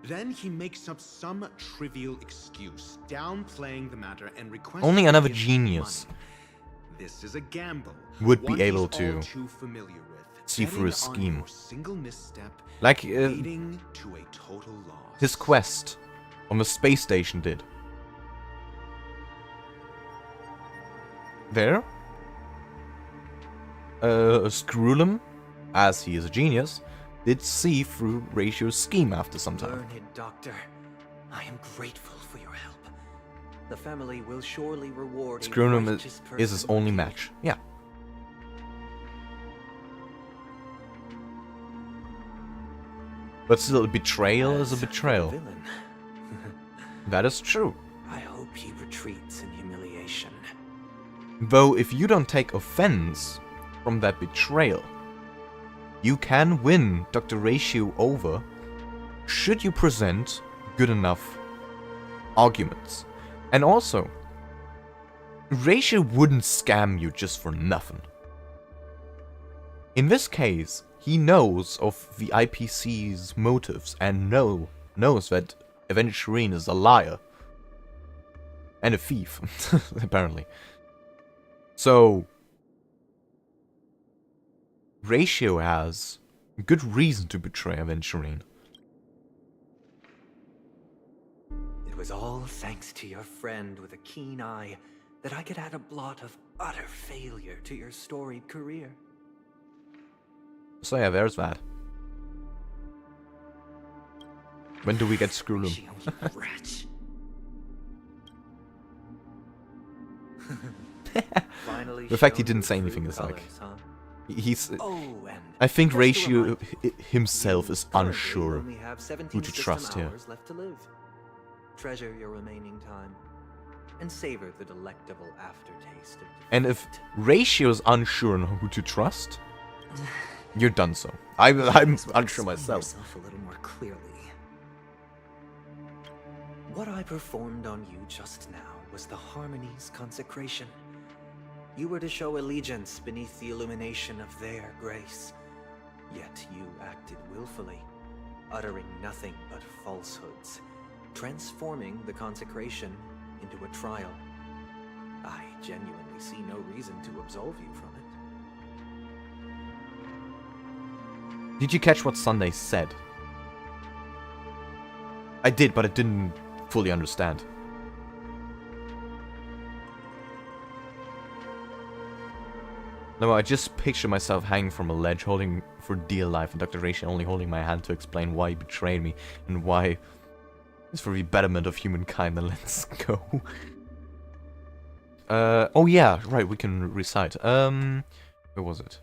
Speaker 16: Then he makes up some trivial excuse, downplaying the matter and requesting
Speaker 1: Only another
Speaker 16: his
Speaker 1: genius
Speaker 16: money. This is a gamble.
Speaker 1: would
Speaker 16: one
Speaker 1: be able
Speaker 16: he's all
Speaker 1: to
Speaker 16: too familiar with,
Speaker 1: see through his
Speaker 16: betting on
Speaker 1: scheme.
Speaker 16: your single misstep,
Speaker 1: Like
Speaker 16: leading to a total loss.
Speaker 1: his quest on the space station did. There? Screwlum, as he is a genius, did see through Ratio's scheme after some time.
Speaker 20: Learned doctor, I am grateful for your help. The family will surely reward a
Speaker 1: Screwlum
Speaker 20: righteous
Speaker 1: is his
Speaker 20: person
Speaker 1: only
Speaker 20: like you.
Speaker 1: match. Yeah. But still, betrayal is a betrayal.
Speaker 20: Villain.
Speaker 1: That is true.
Speaker 20: I hope he retreats in humiliation.
Speaker 1: Though if you don't take offense from that betrayal, you can win Dr. Ratio over should you present good enough arguments. And also, Ratio wouldn't scam you just for nothing. In this case, he knows of the IPC's motives and knows that Aventurine is a liar. And a thief, apparently. So, Ratio has good reason to betray Aventurine.
Speaker 20: It was all thanks to your friend with a keen eye that I could add a blot of utter failure to your storied career.
Speaker 1: So yeah, there's that. When do we get Screwloom?
Speaker 20: Wretch. finally
Speaker 1: The fact he
Speaker 20: shown
Speaker 1: didn't
Speaker 20: your
Speaker 1: say
Speaker 20: true
Speaker 1: anything is like...
Speaker 20: colors, huh?
Speaker 1: He's...
Speaker 20: Oh, and
Speaker 1: I think
Speaker 20: just to
Speaker 1: Ratio
Speaker 20: remind
Speaker 1: himself is
Speaker 20: currently
Speaker 1: unsure
Speaker 20: only have 17
Speaker 1: who to
Speaker 20: system
Speaker 1: trust here.
Speaker 20: hours left to live. Treasure your remaining time and savor the delectable aftertaste of
Speaker 1: And if Ratio's unsure on who to trust, you're done so. I'm unsure myself.
Speaker 2: Yourself a little more clearly.
Speaker 20: What I performed on you just now was the Harmony's consecration. You were to show allegiance beneath the illumination of their grace. Yet you acted willfully, uttering nothing but falsehoods, transforming the consecration into a trial. I genuinely see no reason to absolve you from it.
Speaker 1: Did you catch what Sunday said? I did, but I didn't fully understand. No, I just picture myself hanging from a ledge, holding for dear life, and Dr. Ratio only holding my hand to explain why he betrayed me, and why it's for the betterment of humankind, and let's go. Oh yeah, right, we can recite. Where was it?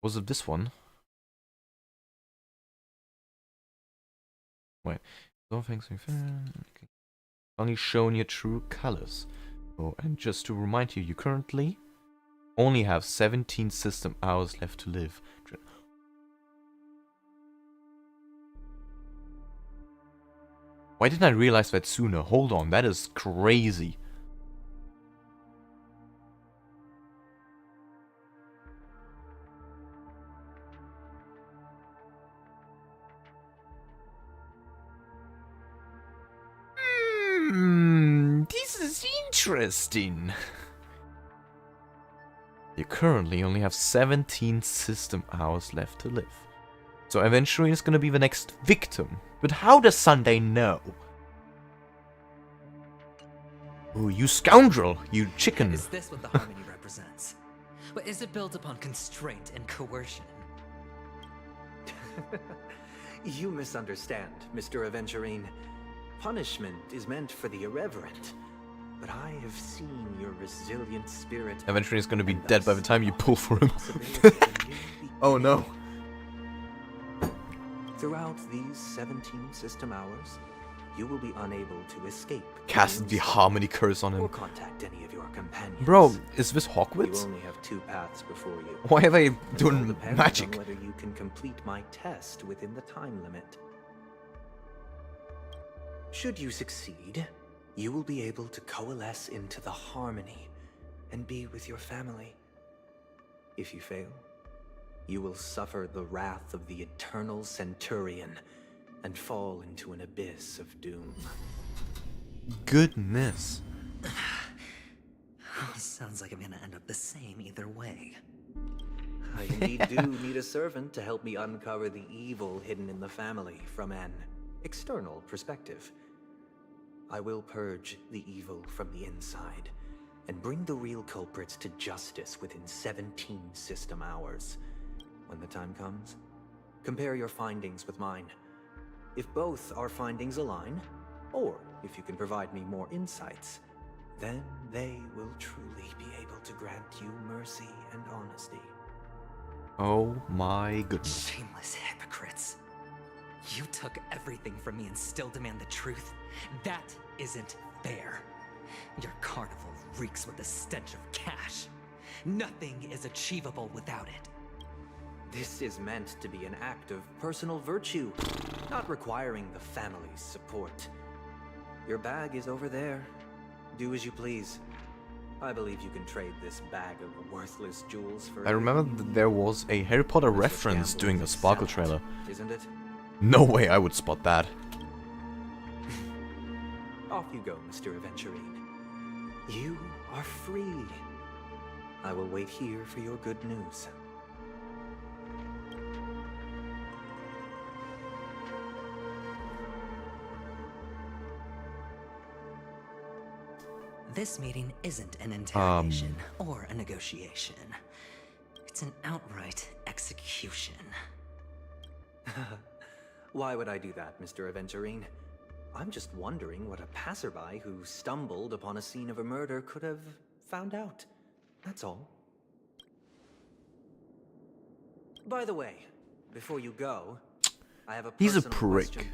Speaker 1: Was it this one? Wait. Don't think so. Only shown your true colors. Oh, and just to remind you, you currently only have 17 system hours left to live. Why didn't I realize that sooner? Hold on, that is crazy. This is interesting. You currently only have 17 system hours left to live. So eventually it's gonna be the next victim. But how does Sunday know? Ooh, you scoundrel! You chicken!
Speaker 2: Is this what the Harmony represents? But is it built upon constraint and coercion?
Speaker 20: You misunderstand, Mr. Aventurine. Punishment is meant for the irreverent. But I have seen your resilient spirit.
Speaker 1: Aventurine is gonna be dead by the time you pull for him. Oh no.
Speaker 20: Throughout these 17 system hours, you will be unable to escape.
Speaker 1: Cast the Harmony curse on him.
Speaker 20: Or contact any of your companions.
Speaker 1: Bro, is this Hogwarts?
Speaker 20: You only have 2 paths before you.
Speaker 1: Why are they
Speaker 20: It all
Speaker 1: doing
Speaker 20: depends
Speaker 1: magic?
Speaker 20: on whether you can complete my test within the time limit. Should you succeed, you will be able to coalesce into the Harmony and be with your family. If you fail, you will suffer the wrath of the Eternal Centurion and fall into an abyss of doom.
Speaker 1: Goodness.
Speaker 2: Sounds like I'm gonna end up the same either way.
Speaker 20: I indeed do need a servant to help me uncover the evil hidden in the family from an external perspective. I will purge the evil from the inside and bring the real culprits to justice within 17 system hours. When the time comes, compare your findings with mine. If both our findings align, or if you can provide me more insights, then they will truly be able to grant you mercy and honesty.
Speaker 1: Oh my goodness.
Speaker 2: Shameless hypocrites. You took everything from me and still demand the truth? That isn't fair. Your carnival reeks with the stench of cash. Nothing is achievable without it.
Speaker 20: This is meant to be an act of personal virtue, not requiring the family's support. Your bag is over there. Do as you please. I believe you can trade this bag of worthless jewels for...
Speaker 1: I remember that there was a Harry Potter reference during the Sparkle trailer.
Speaker 20: Isn't it?
Speaker 1: No way I would spot that.
Speaker 20: Off you go, Mr. Aventurine. You are free. I will wait here for your good news.
Speaker 2: This meeting isn't an interrogation or a negotiation. It's an outright execution.
Speaker 20: Why would I do that, Mr. Aventurine? I'm just wondering what a passerby who stumbled upon a scene of a murder could have found out. That's all. By the way, before you go, I have a
Speaker 1: He's a
Speaker 20: personal
Speaker 1: prick.
Speaker 20: question.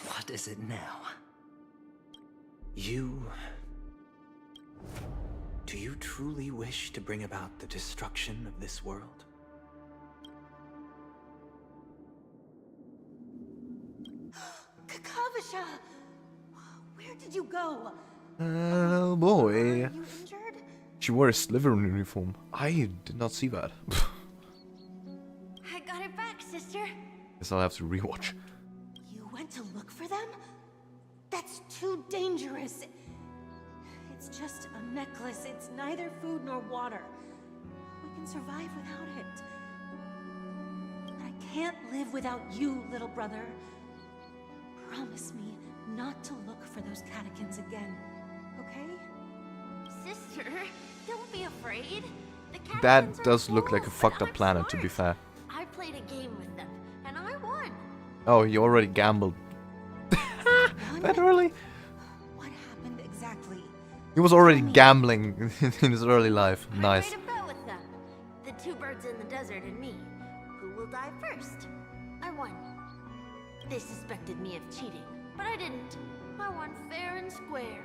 Speaker 2: What is it now?
Speaker 20: Do you truly wish to bring about the destruction of this world?
Speaker 13: Kakavasha! Where did you go?
Speaker 1: Oh boy.
Speaker 13: Are you injured?
Speaker 1: She wore a Slytherin uniform. I did not see that.
Speaker 13: I got it back, sister.
Speaker 1: Guess I'll have to rewatch.
Speaker 13: You went to look for them? That's too dangerous. It's just a necklace. It's neither food nor water. We can survive without it. But I can't live without you, little brother. Promise me not to look for those catechins again, okay?
Speaker 7: Sister, don't be afraid. The
Speaker 1: That
Speaker 7: catechins are
Speaker 1: does look like a
Speaker 7: fools,
Speaker 1: fucked
Speaker 7: but
Speaker 1: up
Speaker 7: I'm
Speaker 1: planet, to be
Speaker 7: smart.
Speaker 1: fair.
Speaker 7: I played a game with them, and I won.
Speaker 1: Oh, you already gambled. That early?
Speaker 13: What happened exactly?
Speaker 1: He was already gambling in his early life. Nice.
Speaker 7: I made a bet with them. The two birds in the desert and me. Who will die first? I won. They suspected me of cheating, but I didn't. I won fair and square.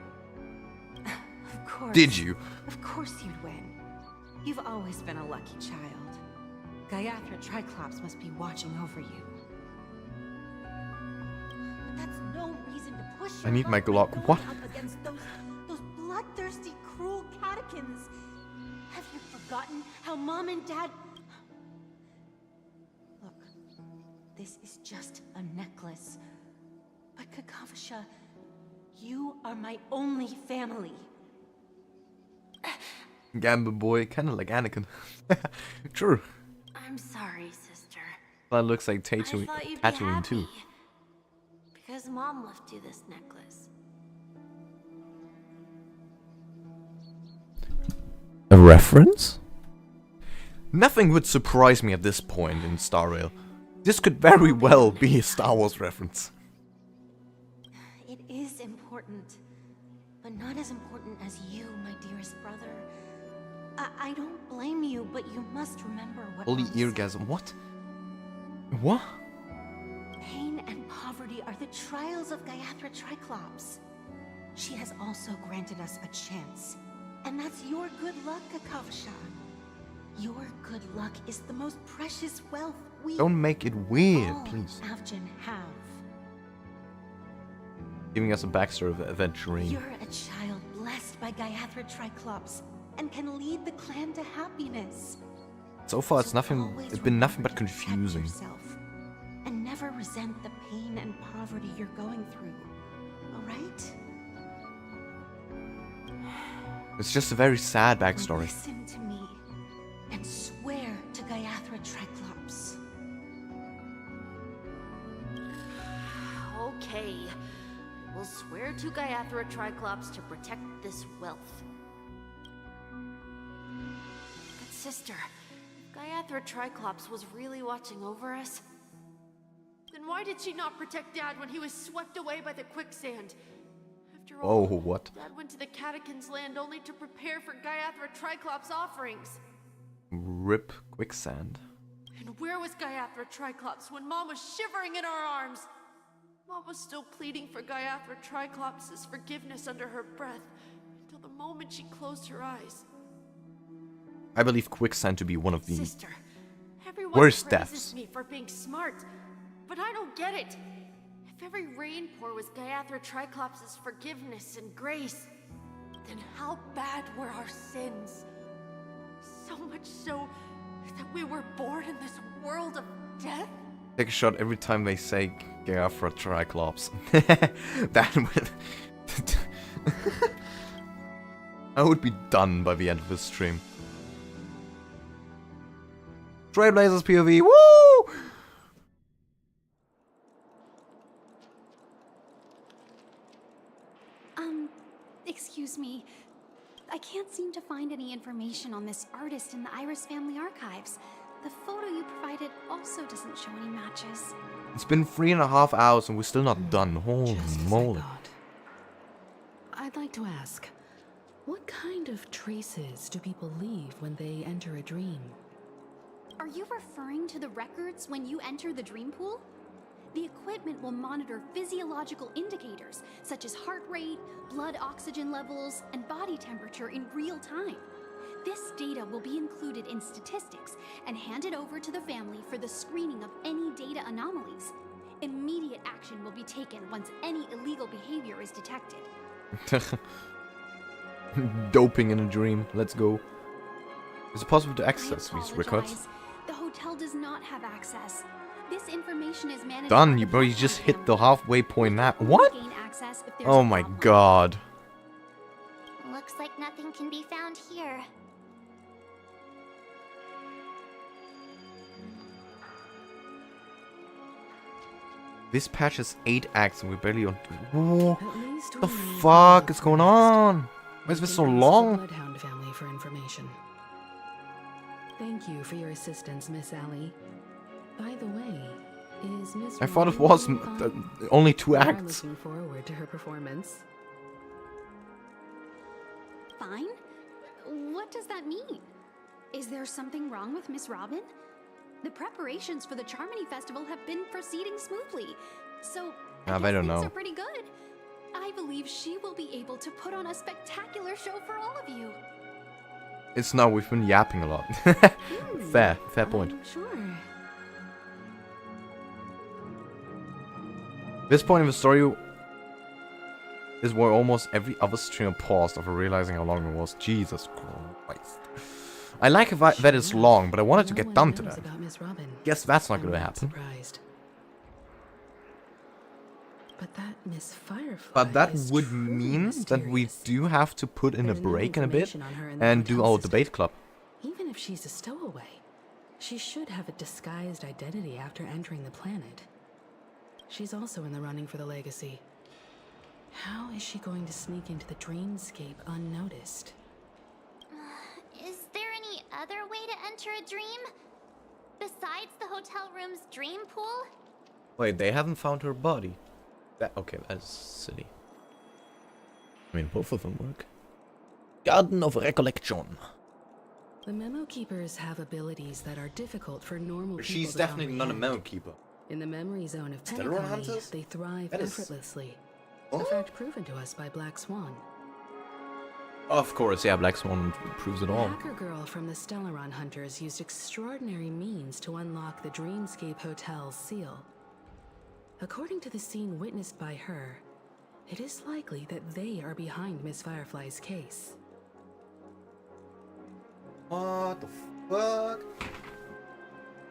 Speaker 13: Of course.
Speaker 1: Did you?
Speaker 13: Of course you'd win. You've always been a lucky child. Gaiathra Triclops must be watching over you. But that's no reason to push
Speaker 1: I need my
Speaker 13: luck
Speaker 1: Glock.
Speaker 13: by
Speaker 1: What?
Speaker 13: going up against those bloodthirsty, cruel catechins. Have you forgotten how Mom and Dad... Look, this is just a necklace. But Kakavasha, you are my only family.
Speaker 1: Gamble boy, kinda like Anakin. True.
Speaker 7: I'm sorry, sister.
Speaker 1: That looks like
Speaker 7: I thought you'd be
Speaker 1: Tatooine too.
Speaker 7: happy. Because Mom left you this necklace.
Speaker 1: A reference? Nothing would surprise me at this point in Starrail. This could very well be a Star Wars reference.
Speaker 13: It is important, but not as important as you, my dearest brother. I don't blame you, but you must remember what
Speaker 1: Holy
Speaker 13: Mom
Speaker 1: eargasm. What? What?
Speaker 13: said. Pain and poverty are the trials of Gaiathra Triclops. She has also granted us a chance. And that's your good luck, Kakavasha. Your good luck is the most precious wealth we
Speaker 1: Don't make it weird,
Speaker 13: all
Speaker 1: please.
Speaker 13: Avgin have.
Speaker 1: Giving us a backstory of adventuring.
Speaker 13: You're a child blessed by Gaiathra Triclops and can lead the clan to happiness.
Speaker 1: So far, it's
Speaker 13: Always
Speaker 1: been nothing but
Speaker 13: remember to protect
Speaker 1: confusing.
Speaker 13: yourself and never resent the pain and poverty you're going through. All right?
Speaker 1: It's just a very sad backstory.
Speaker 13: Listen to me and swear to Gaiathra Triclops.
Speaker 7: Okay. We'll swear to Gaiathra Triclops to protect this wealth. But sister, Gaiathra Triclops was really watching over us.
Speaker 11: Then why did she not protect Dad when he was swept away by the quicksand? After all,
Speaker 1: Oh, what?
Speaker 11: Dad went to the Catechins' land only to prepare for Gaiathra Triclops' offerings.
Speaker 1: Rip quicksand.
Speaker 11: And where was Gaiathra Triclops when Mom was shivering in our arms? Mom was still pleading for Gaiathra Triclops' forgiveness under her breath until the moment she closed her eyes.
Speaker 1: I believe quicksand to be one of the
Speaker 11: Sister, everyone
Speaker 1: worst
Speaker 11: praises
Speaker 1: deaths.
Speaker 11: me for being smart, but I don't get it. If every rainpour was Gaiathra Triclops' forgiveness and grace, then how bad were our sins? So much so that we were born in this world of death?
Speaker 1: Take a shot every time they say Gaiathra Triclops. That would... I would be done by the end of this stream. Trailblazers POV, woo!
Speaker 21: Excuse me. I can't seem to find any information on this artist in the Iris family archives.
Speaker 9: The photo you provided also doesn't show any matches.
Speaker 1: It's been 3.5 hours and we're still not done. Holy moly.
Speaker 10: I'd like to ask, what kind of traces do people leave when they enter a dream?
Speaker 9: Are you referring to the records when you enter the dream pool? The equipment will monitor physiological indicators such as heart rate, blood oxygen levels, and body temperature in real time. This data will be included in statistics and handed over to the family for the screening of any data anomalies. Immediate action will be taken once any illegal behavior is detected.
Speaker 1: Doping in a dream. Let's go. Is it possible to access these records?
Speaker 9: The hotel does not have access. This information is managed.
Speaker 1: Done, you bro. You just hit the halfway point now. What? Oh my god.
Speaker 7: Looks like nothing can be found here.
Speaker 1: This patch has 8 acts and we're barely on. What the fuck is going on? Why is this so long?
Speaker 10: Bloodhound family for information. Thank you for your assistance, Miss Allie. By the way, is Miss
Speaker 1: I thought it was only 2
Speaker 10: I'm
Speaker 1: acts.
Speaker 10: looking forward to her performance.
Speaker 9: Fine? What does that mean? Is there something wrong with Miss Robin? The preparations for the Charmony Festival have been proceeding smoothly, so
Speaker 1: I
Speaker 9: guess
Speaker 1: don't
Speaker 9: things
Speaker 1: know.
Speaker 9: are pretty good. I believe she will be able to put on a spectacular show for all of you.
Speaker 1: It's now we've been yapping a lot. Fair point.
Speaker 10: Sure.
Speaker 1: This point in the story is where almost every other streamer paused after realizing how long it was. Jesus Christ. I like that it's long, but I wanted to get done to that. Guess that's not gonna happen.
Speaker 10: But that Miss Firefly.
Speaker 1: But that would mean that we do have to put in a break in a bit and do our debate club.
Speaker 10: Even if she's a stowaway, she should have a disguised identity after entering the planet. She's also in the running for the legacy. How is she going to sneak into the dreamscape unnoticed?
Speaker 7: Is there any other way to enter a dream? Besides the hotel room's dream pool?
Speaker 1: Wait, they haven't found her body. Okay, that's silly. I mean, both of them work. Garden of Recollection.
Speaker 10: The memo keepers have abilities that are difficult for normal people.
Speaker 1: She's
Speaker 10: to
Speaker 1: definitely not a
Speaker 10: comprehend.
Speaker 1: memo keeper.
Speaker 10: In the memory zone of
Speaker 1: Stellar
Speaker 10: Penacony,
Speaker 1: Hunters?
Speaker 10: they thrive
Speaker 1: That is-
Speaker 10: effortlessly. A fact proven to us by Black Swan.
Speaker 1: Of course, yeah, Black Swan proves it
Speaker 10: The
Speaker 1: all.
Speaker 10: hacker girl from the Stellaron Hunters used extraordinary means to unlock the Dreamscape Hotel's seal. According to the scene witnessed by her, it is likely that they are behind Miss Firefly's case.
Speaker 1: What the fuck?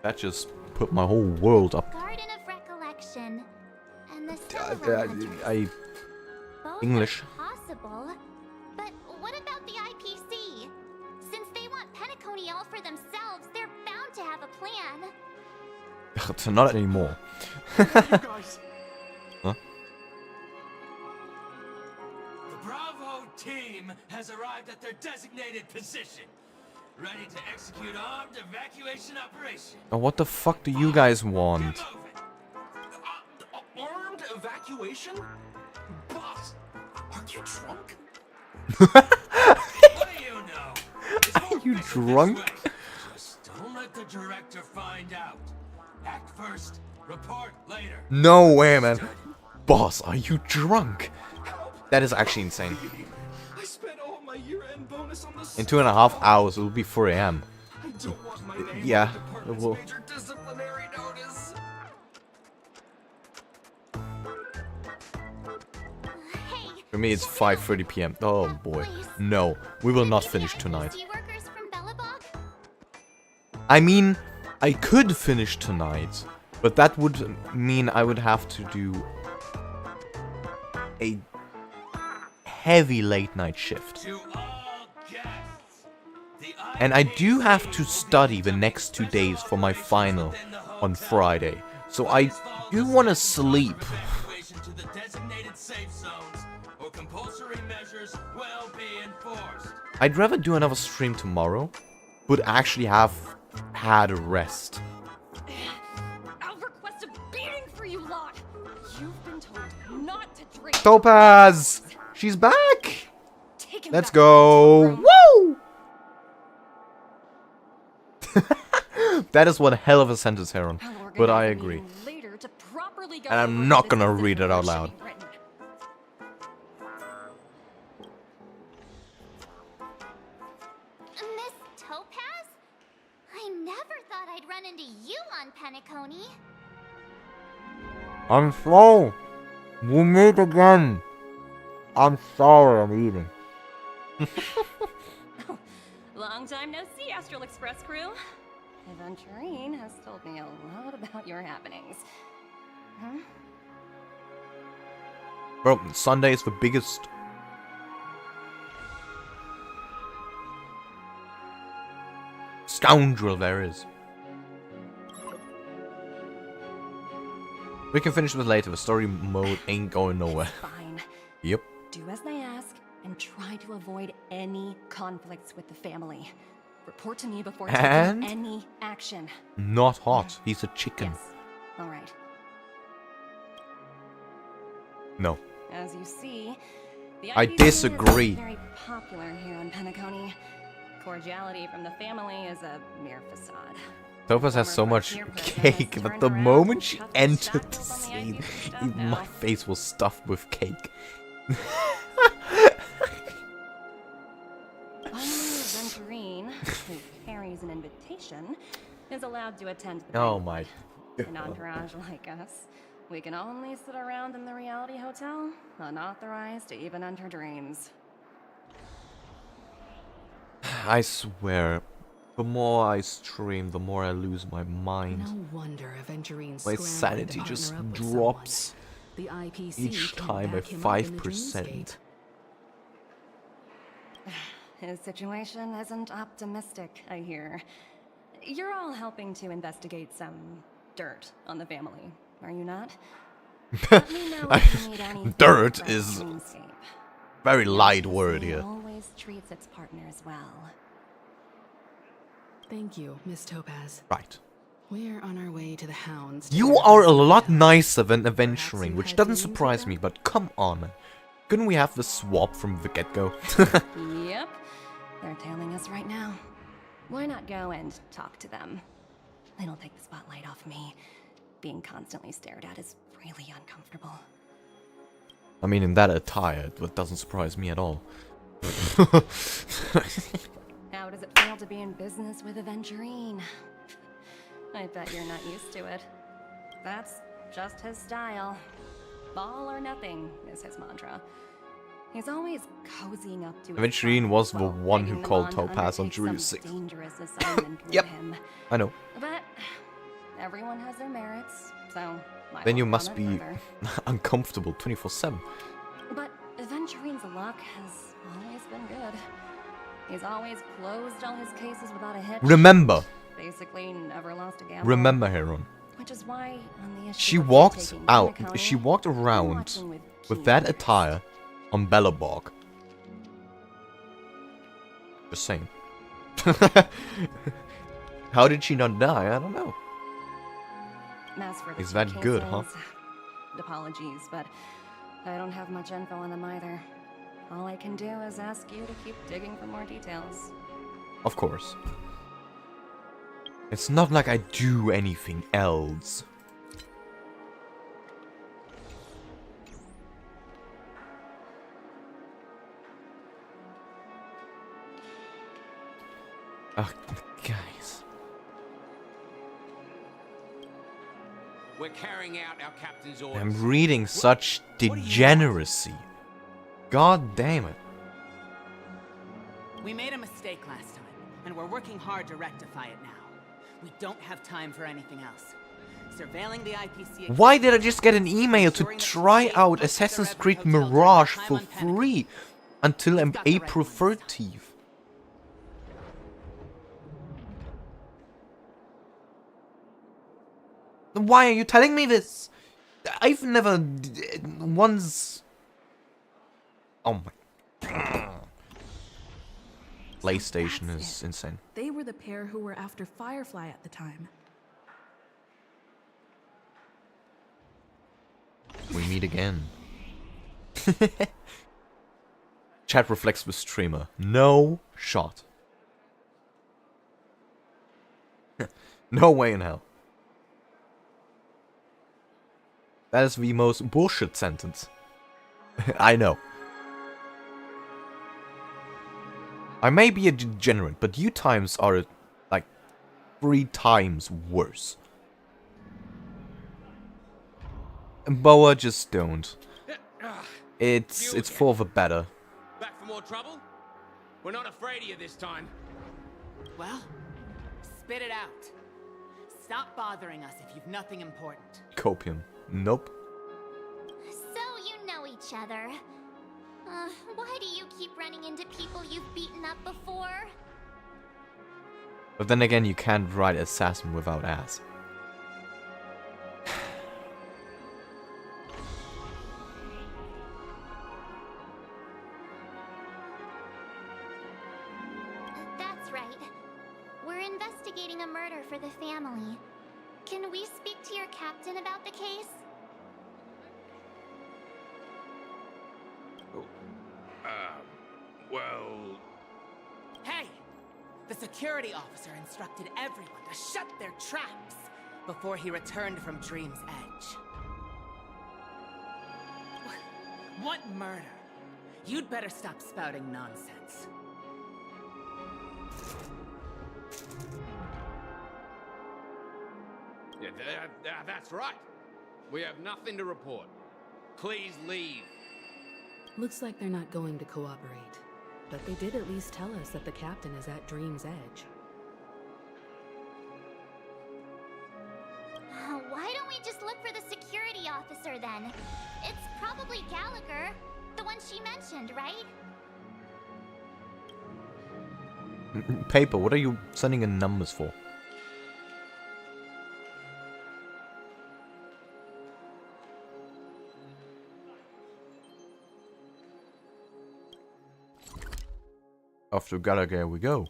Speaker 1: That just put my whole world up.
Speaker 7: Garden of Recollection and the Stellar Hunters. Both
Speaker 1: English.
Speaker 7: are possible, but what about the IPC? Since they want Penacony all for themselves, they're bound to have a plan.
Speaker 1: Not anymore. Huh?
Speaker 22: The Bravo team has arrived at their designated position, ready to execute armed evacuation operation.
Speaker 1: Oh, what the fuck do you guys want?
Speaker 22: Armed evacuation? Boss, are you drunk? What do you know?
Speaker 1: Are you drunk?
Speaker 22: Just don't let the director find out. Act first, report later.
Speaker 1: No way, man. Boss, are you drunk? That is actually insane.
Speaker 22: I spent all my year-end bonus on the
Speaker 1: In 2.5 hours, it will be 4 AM. Yeah, it will.
Speaker 22: disciplinary notice.
Speaker 1: For me, it's 5:30 PM. Oh boy. No, we will not finish tonight. I mean, I could finish tonight, but that would mean I would have to do a heavy late night shift. And I do have to study the next 2 days for my final on Friday. So I do want to sleep.
Speaker 22: Evacuation to the designated safe zones, or compulsory measures will be enforced.
Speaker 1: I'd rather do another stream tomorrow, but actually have had a rest.
Speaker 11: I'll request a beating for you lot. You've been told not to drink.
Speaker 1: Topaz! She's back!
Speaker 11: Take him
Speaker 1: Let's
Speaker 11: back
Speaker 1: go! Woo! That is one hell of a sentence, Heron. But I agree.
Speaker 11: later to properly go
Speaker 1: And I'm
Speaker 11: over
Speaker 1: not
Speaker 11: the
Speaker 1: gonna
Speaker 11: business
Speaker 1: read it out
Speaker 11: information
Speaker 1: loud.
Speaker 11: you've written.
Speaker 7: Miss Topaz? I never thought I'd run into you on Penacony.
Speaker 1: I'm slow. We'll meet again. I'm sorry I'm eating.
Speaker 4: Long time no see, Astral Express crew. Aventurine has told me a lot about your happenings. Huh?
Speaker 1: Bro, Sunday is the biggest. Scoundrel there is. We can finish this later. The story mode ain't going nowhere.
Speaker 4: Fine.
Speaker 1: Yep.
Speaker 4: Do as they ask and try to avoid any conflicts with the family. Report to me before
Speaker 1: And?
Speaker 4: taking any action.
Speaker 1: Not hot. He's a chicken.
Speaker 4: All right.
Speaker 1: No.
Speaker 4: As you see, the
Speaker 1: I
Speaker 4: IPC
Speaker 1: disagree.
Speaker 4: is very popular here on Penacony. Cordiality from the family is a mere facade.
Speaker 1: Topaz has so much cake that the moment she entered the scene, my face was stuffed with cake.
Speaker 4: Only Aventurine, who carries an invitation, is allowed to attend the
Speaker 1: Oh
Speaker 4: banquet.
Speaker 1: my
Speaker 4: An
Speaker 1: god.
Speaker 4: entourage like us, we can only sit around in the reality hotel, unauthorized to even enter dreams.
Speaker 1: I swear, the more I stream, the more I lose my mind.
Speaker 10: No wonder Aventurine's
Speaker 1: My
Speaker 10: scrambling to
Speaker 1: sanity
Speaker 10: partner
Speaker 1: just
Speaker 10: up with
Speaker 1: drops
Speaker 10: someone. The IPC
Speaker 1: each
Speaker 10: can
Speaker 1: time by
Speaker 10: back him up in the
Speaker 1: 5%.
Speaker 4: His situation isn't optimistic, I hear. You're all helping to investigate some dirt on the family, are you not? Let me know if you need anything
Speaker 1: Dirt
Speaker 4: from
Speaker 1: is
Speaker 4: Dreamscape.
Speaker 1: very light
Speaker 4: The
Speaker 1: word
Speaker 4: IPC
Speaker 1: here.
Speaker 4: always treats its partners well.
Speaker 10: Thank you, Miss Topaz.
Speaker 1: Right.
Speaker 10: We're on our way to the Hounds. to
Speaker 1: You
Speaker 10: verify
Speaker 1: are a
Speaker 10: some
Speaker 1: lot
Speaker 10: data.
Speaker 1: nicer than adventuring, which
Speaker 10: had
Speaker 1: doesn't
Speaker 10: dealings with
Speaker 1: surprise me, but come on, man. Couldn't we have the swap from the get-go?
Speaker 4: Yep, they're tailing us right now. Why not go and talk to them? It'll take the spotlight off me. Being constantly stared at is really uncomfortable.
Speaker 1: I mean, in that attire, it doesn't surprise me at all.
Speaker 4: How does it feel to be in business with Aventurine? I bet you're not used to it. That's just his style. All or nothing is his mantra. He's always cozying up to his
Speaker 1: Aventurine was the
Speaker 4: clients
Speaker 1: one
Speaker 4: while
Speaker 1: who
Speaker 4: begging
Speaker 1: called
Speaker 4: them on to
Speaker 1: Topaz on
Speaker 4: undertake some
Speaker 1: Jerusalem 6.
Speaker 4: dangerous assignment with
Speaker 1: Yep,
Speaker 4: him.
Speaker 1: I know.
Speaker 4: But everyone has their merits, so I
Speaker 1: Then you
Speaker 4: won't
Speaker 1: must
Speaker 4: comment
Speaker 1: be
Speaker 4: further.
Speaker 1: uncomfortable 24/7.
Speaker 4: But Aventurine's luck has always been good. He's always closed all his cases without a hitch.
Speaker 1: Remember.
Speaker 4: Basically never lost a gamble.
Speaker 1: Remember, Heron.
Speaker 4: Which is why on the issue
Speaker 1: She
Speaker 4: of
Speaker 1: walked
Speaker 4: taking
Speaker 1: out.
Speaker 4: Penacony,
Speaker 1: She walked
Speaker 4: I'm
Speaker 1: around
Speaker 4: watching with
Speaker 1: with
Speaker 4: keen
Speaker 1: that
Speaker 4: interest.
Speaker 1: attire on Bellabog. Just saying. How did she not die? I don't know.
Speaker 4: As for the
Speaker 1: Is
Speaker 4: two
Speaker 1: that good, huh?
Speaker 4: cases, apologies, but I don't have much info on them either. All I can do is ask you to keep digging for more details.
Speaker 1: Of course. It's not like I do anything else. Oh, guys.
Speaker 6: We're carrying out our captain's orders.
Speaker 1: I'm reading such degeneracy. God damn it.
Speaker 23: We made a mistake last time, and we're working hard to rectify it now. We don't have time for anything else. Surveilling the IPC.
Speaker 1: Why did I just get an email to try out Assassin's Creed Mirage for free until April 30th? Why are you telling me this? I've never once. Oh my. PlayStation is insane.
Speaker 10: They were were the pair who were after Firefly at the time.
Speaker 1: We meet again. Chat reflects with streamer. No shot. No way in hell. That is the most bullshit sentence. I know. I may be a degenerate, but you times are like 3 times worse. And Boa just don't. It's for the better.
Speaker 6: Back for more trouble? We're not afraid of you this time.
Speaker 23: Well, spit it out. Stop bothering us if you've nothing important.
Speaker 1: Copium. Nope.
Speaker 7: So you know each other. Why do you keep running into people you've beaten up before?
Speaker 1: But then again, you can't write assassin without ass.
Speaker 7: That's right. We're investigating a murder for the family. Can we speak to your captain about the case?
Speaker 6: Well...
Speaker 23: Hey! The security officer instructed everyone to shut their traps before he returned from Dream's Edge. What murder? You'd better stop spouting nonsense.
Speaker 6: Yeah, that's right. We have nothing to report. Please leave.
Speaker 10: Looks like they're not going to cooperate. But they did at least tell us that the captain is at Dream's Edge.
Speaker 7: Why don't we just look for the security officer then? It's probably Gallagher, the one she mentioned, right?
Speaker 1: Paper, what are you sending in numbers for? After Gallagher we go.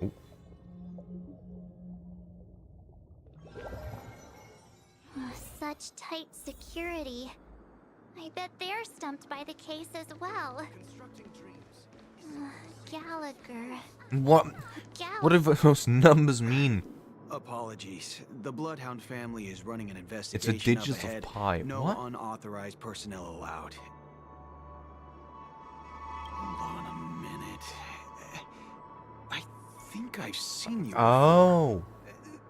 Speaker 1: Ooh.
Speaker 7: Such tight security. I bet they're stumped by the case as well. Gallagher.
Speaker 1: What? What do those numbers mean?
Speaker 3: Apologies. The Bloodhound family is running an investigation.
Speaker 1: It's a digits
Speaker 3: up ahead.
Speaker 1: of pi.
Speaker 3: No
Speaker 1: What?
Speaker 3: unauthorized personnel allowed. Hold on a minute. I think I've seen you.
Speaker 1: Oh.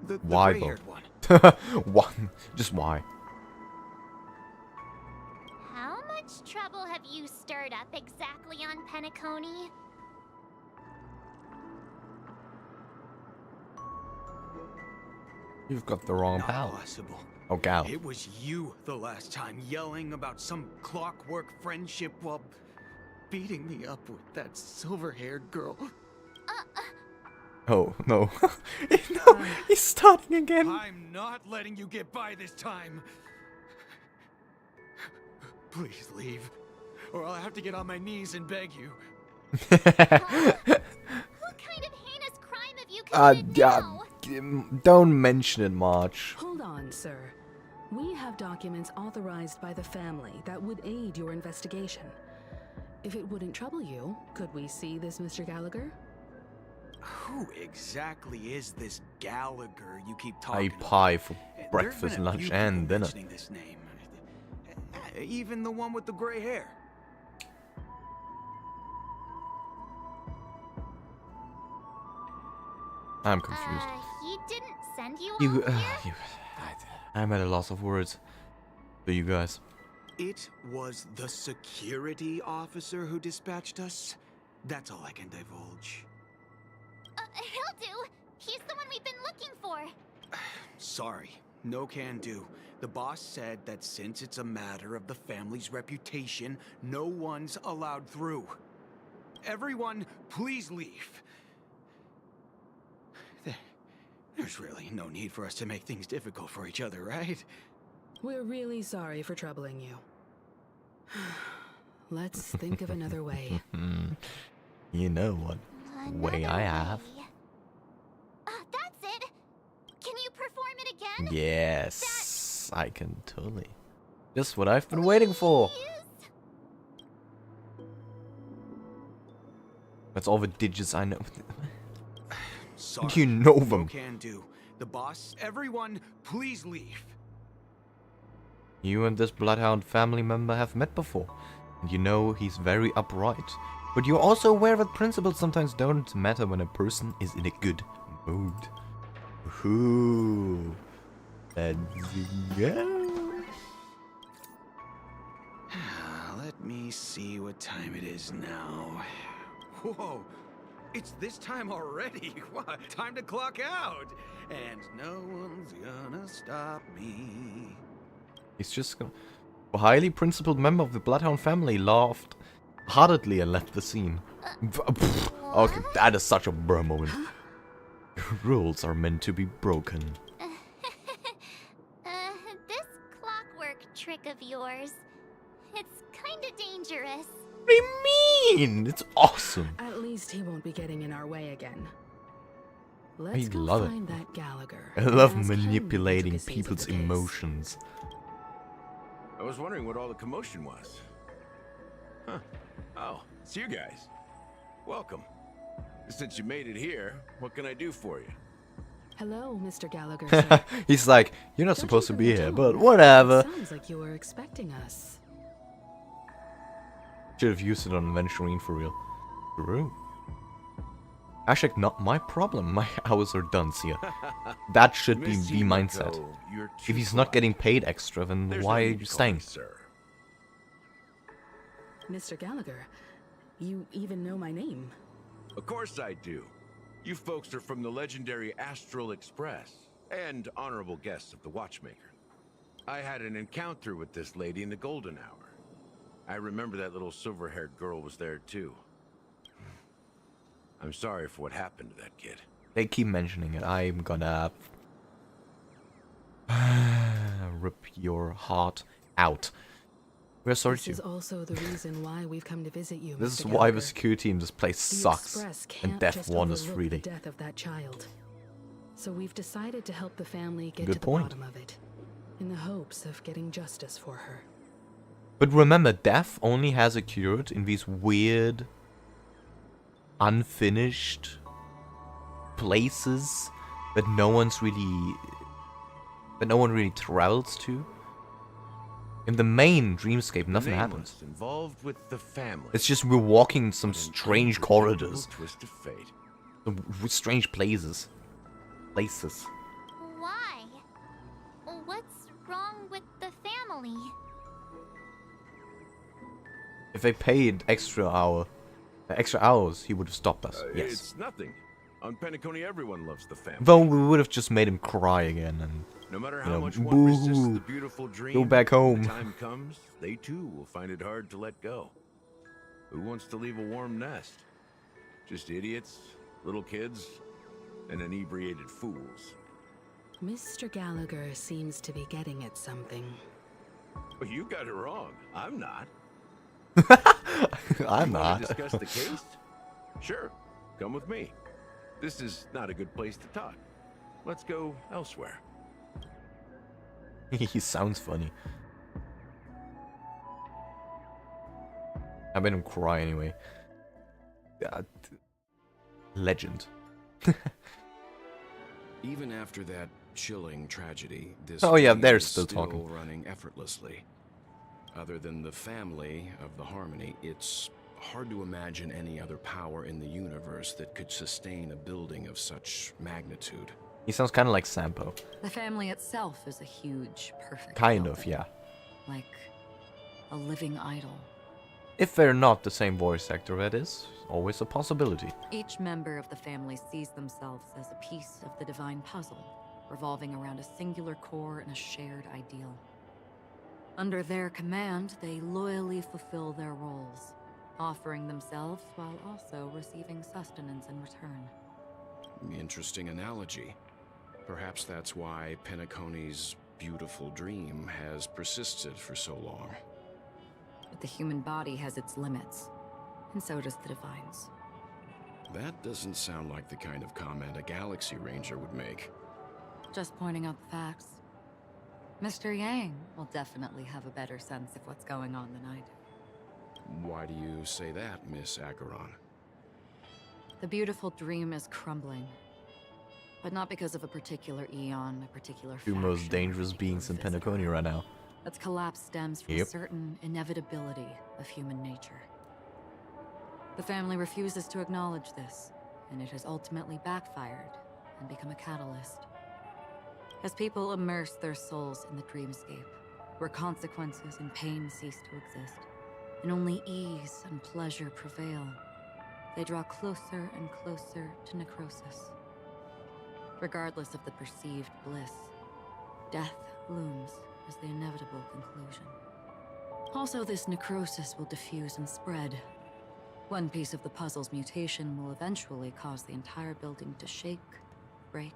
Speaker 3: The
Speaker 1: Why
Speaker 3: gray-haired
Speaker 1: though? Why? Just why?
Speaker 7: How much trouble have you stirred up exactly on Penacony?
Speaker 1: You've got the wrong
Speaker 3: Not
Speaker 1: pal.
Speaker 3: possible.
Speaker 1: Oh, gal.
Speaker 3: It was you the last time yelling about some clockwork friendship while beating me up with that silver-haired girl.
Speaker 1: Oh, no. No, he's starting again.
Speaker 3: I'm not letting you get by this time. Please leave, or I'll have to get on my knees and beg you.
Speaker 7: What kind of heinous crime have you committed now?
Speaker 1: Don't mention it, Marge.
Speaker 10: Hold on, sir. We have documents authorized by the family that would aid your investigation. If it wouldn't trouble you, could we see this Mr. Gallagher?
Speaker 3: Who exactly is this Gallagher you keep
Speaker 1: I
Speaker 3: talking
Speaker 1: eat pie for
Speaker 3: about?
Speaker 1: breakfast,
Speaker 3: There've been a
Speaker 1: lunch,
Speaker 3: few
Speaker 1: and
Speaker 3: people
Speaker 1: dinner.
Speaker 3: mentioning this name. Even the one with the gray hair.
Speaker 1: I'm confused.
Speaker 7: He didn't send you
Speaker 1: You,
Speaker 7: all here?
Speaker 1: I'm at a loss of words. For you guys.
Speaker 3: It was the security officer who dispatched us? That's all I can divulge.
Speaker 7: He'll do. He's the one we've been looking for.
Speaker 3: Sorry, no can do. The boss said that since it's a matter of the family's reputation, no one's allowed through. Everyone, please leave. There's really no need for us to make things difficult for each other, right?
Speaker 10: We're really sorry for troubling you. Let's think of another way.
Speaker 1: You know what way I have.
Speaker 7: That's it. Can you perform it again?
Speaker 1: Yes, I can totally. Just what I've been waiting for. That's all the digits I know.
Speaker 3: Sorry.
Speaker 1: You know
Speaker 3: No
Speaker 1: them.
Speaker 3: can do. The boss, everyone, please leave.
Speaker 1: You and this Bloodhound family member have met before, and you know he's very upright. But you're also aware that principles sometimes don't matter when a person is in a good mood. Ooh. Let's go.
Speaker 3: Let me see what time it is now. Whoa, it's this time already. What? Time to clock out. And no one's gonna stop me.
Speaker 1: He's just gonna... A highly principled member of the Bloodhound family laughed heartedly and left the scene. Okay, that is such a bruh moment. Rules are meant to be broken.
Speaker 7: This clockwork trick of yours, it's kinda dangerous.
Speaker 1: What do you mean? It's awesome.
Speaker 10: At least he won't be getting in our way again. Let's go
Speaker 1: love
Speaker 10: find
Speaker 1: it.
Speaker 10: that Gallagher.
Speaker 1: I
Speaker 10: and
Speaker 1: love
Speaker 10: ask him
Speaker 1: manipulating
Speaker 10: who took a piece of
Speaker 1: people's
Speaker 10: the case.
Speaker 1: emotions.
Speaker 8: I was wondering what all the commotion was. Huh. Oh, it's you guys. Welcome. Since you made it here, what can I do for you?
Speaker 10: Hello, Mr. Gallagher. Sir.
Speaker 1: He's like, you're not supposed to be here, but whatever.
Speaker 10: Sounds like you were expecting us.
Speaker 1: Should have used it on Venturine for real. True. Actually, not my problem. My hours are done, Sia. That should be the mindset. If he's not getting paid extra, then why are you staying?
Speaker 10: Mr. Gallagher, you even know my name.
Speaker 8: Of course I do. You folks are from the legendary Astral Express and honorable guests of the Watchmaker. I had an encounter with this lady in the Golden Hour. I remember that little silver-haired girl was there too. I'm sorry for what happened to that kid.
Speaker 1: They keep mentioning it. I'm gonna rip your heart out. We're sorry
Speaker 10: This
Speaker 1: to.
Speaker 10: is also the reason why we've come to visit you.
Speaker 1: This
Speaker 10: Mr.
Speaker 1: is why the
Speaker 10: Gallagher.
Speaker 1: security in this place
Speaker 10: The
Speaker 1: sucks,
Speaker 10: Express
Speaker 1: and
Speaker 10: can't
Speaker 1: Death
Speaker 10: just
Speaker 1: wanders
Speaker 10: overlook
Speaker 1: freely.
Speaker 10: the death of that child. So we've decided to help the family get
Speaker 1: Good
Speaker 10: to the
Speaker 1: point.
Speaker 10: bottom of it, in the hopes of getting justice for her.
Speaker 1: But remember, Death only has occurred in these weird, unfinished places that no one really travels to. In the main dreamscape, nothing happens.
Speaker 8: Involved with the family.
Speaker 1: It's just we're walking some strange corridors,
Speaker 8: Twist of fate.
Speaker 1: some strange places.
Speaker 7: Why? What's wrong with the family?
Speaker 1: If they paid extra hours, he would have stopped us. Yes.
Speaker 8: It's nothing. On Penacony, everyone loves the family.
Speaker 1: Though we would have just made him cry again and,
Speaker 8: No matter
Speaker 1: you
Speaker 8: how
Speaker 1: know,
Speaker 8: much one resists
Speaker 1: boo,
Speaker 8: the beautiful dream,
Speaker 1: go back
Speaker 8: when
Speaker 1: home.
Speaker 8: the time comes, they too will find it hard to let go. Who wants to leave a warm nest? Just idiots, little kids, and inebriated fools.
Speaker 10: Mr. Gallagher seems to be getting at something.
Speaker 8: Well, you got it wrong. I'm not.
Speaker 1: I'm
Speaker 8: You
Speaker 1: not.
Speaker 8: wanna discuss the case? Sure, come with me. This is not a good place to talk. Let's go elsewhere.
Speaker 1: He sounds funny. I made him cry anyway. Legend.
Speaker 8: Even after that chilling tragedy, this
Speaker 1: Oh yeah,
Speaker 8: dream
Speaker 1: they're
Speaker 8: is
Speaker 1: still talking.
Speaker 8: running effortlessly. Other than the family of the Harmony, it's hard to imagine any other power in the universe that could sustain a building of such magnitude.
Speaker 1: He sounds kind of like Sampo.
Speaker 5: The family itself is a huge, perfect
Speaker 1: Kind of,
Speaker 5: building.
Speaker 1: yeah.
Speaker 5: Like a living idol.
Speaker 1: If they're not the same voice actor, that is always a possibility.
Speaker 5: Each member of the family sees themselves as a piece of the divine puzzle, revolving around a singular core and a shared ideal. Under their command, they loyally fulfill their roles, offering themselves while also receiving sustenance in return.
Speaker 8: Interesting analogy. Perhaps that's why Penacony's beautiful dream has persisted for so long.
Speaker 5: But the human body has its limits, and so does the divine's.
Speaker 8: That doesn't sound like the kind of comment a Galaxy Ranger would make.
Speaker 5: Just pointing out the facts. Mr. Yang will definitely have a better sense of what's going on than I do.
Speaker 8: Why do you say that, Miss Acheron?
Speaker 5: The beautiful dream is crumbling. But not because of a particular eon, a particular
Speaker 1: Two most
Speaker 5: faction,
Speaker 1: dangerous beings in Penacony right now.
Speaker 5: Its collapse stems from a certain inevitability of human nature. The family refuses to acknowledge this, and it has ultimately backfired and become a catalyst. As people immerse their souls in the dreamscape, where consequences and pain cease to exist, and only ease and pleasure prevail, they draw closer and closer to necrosis. Regardless of the perceived bliss, death looms as the inevitable conclusion. Also, this necrosis will diffuse and spread. One piece of the puzzle's mutation will eventually cause the entire building to shake, break,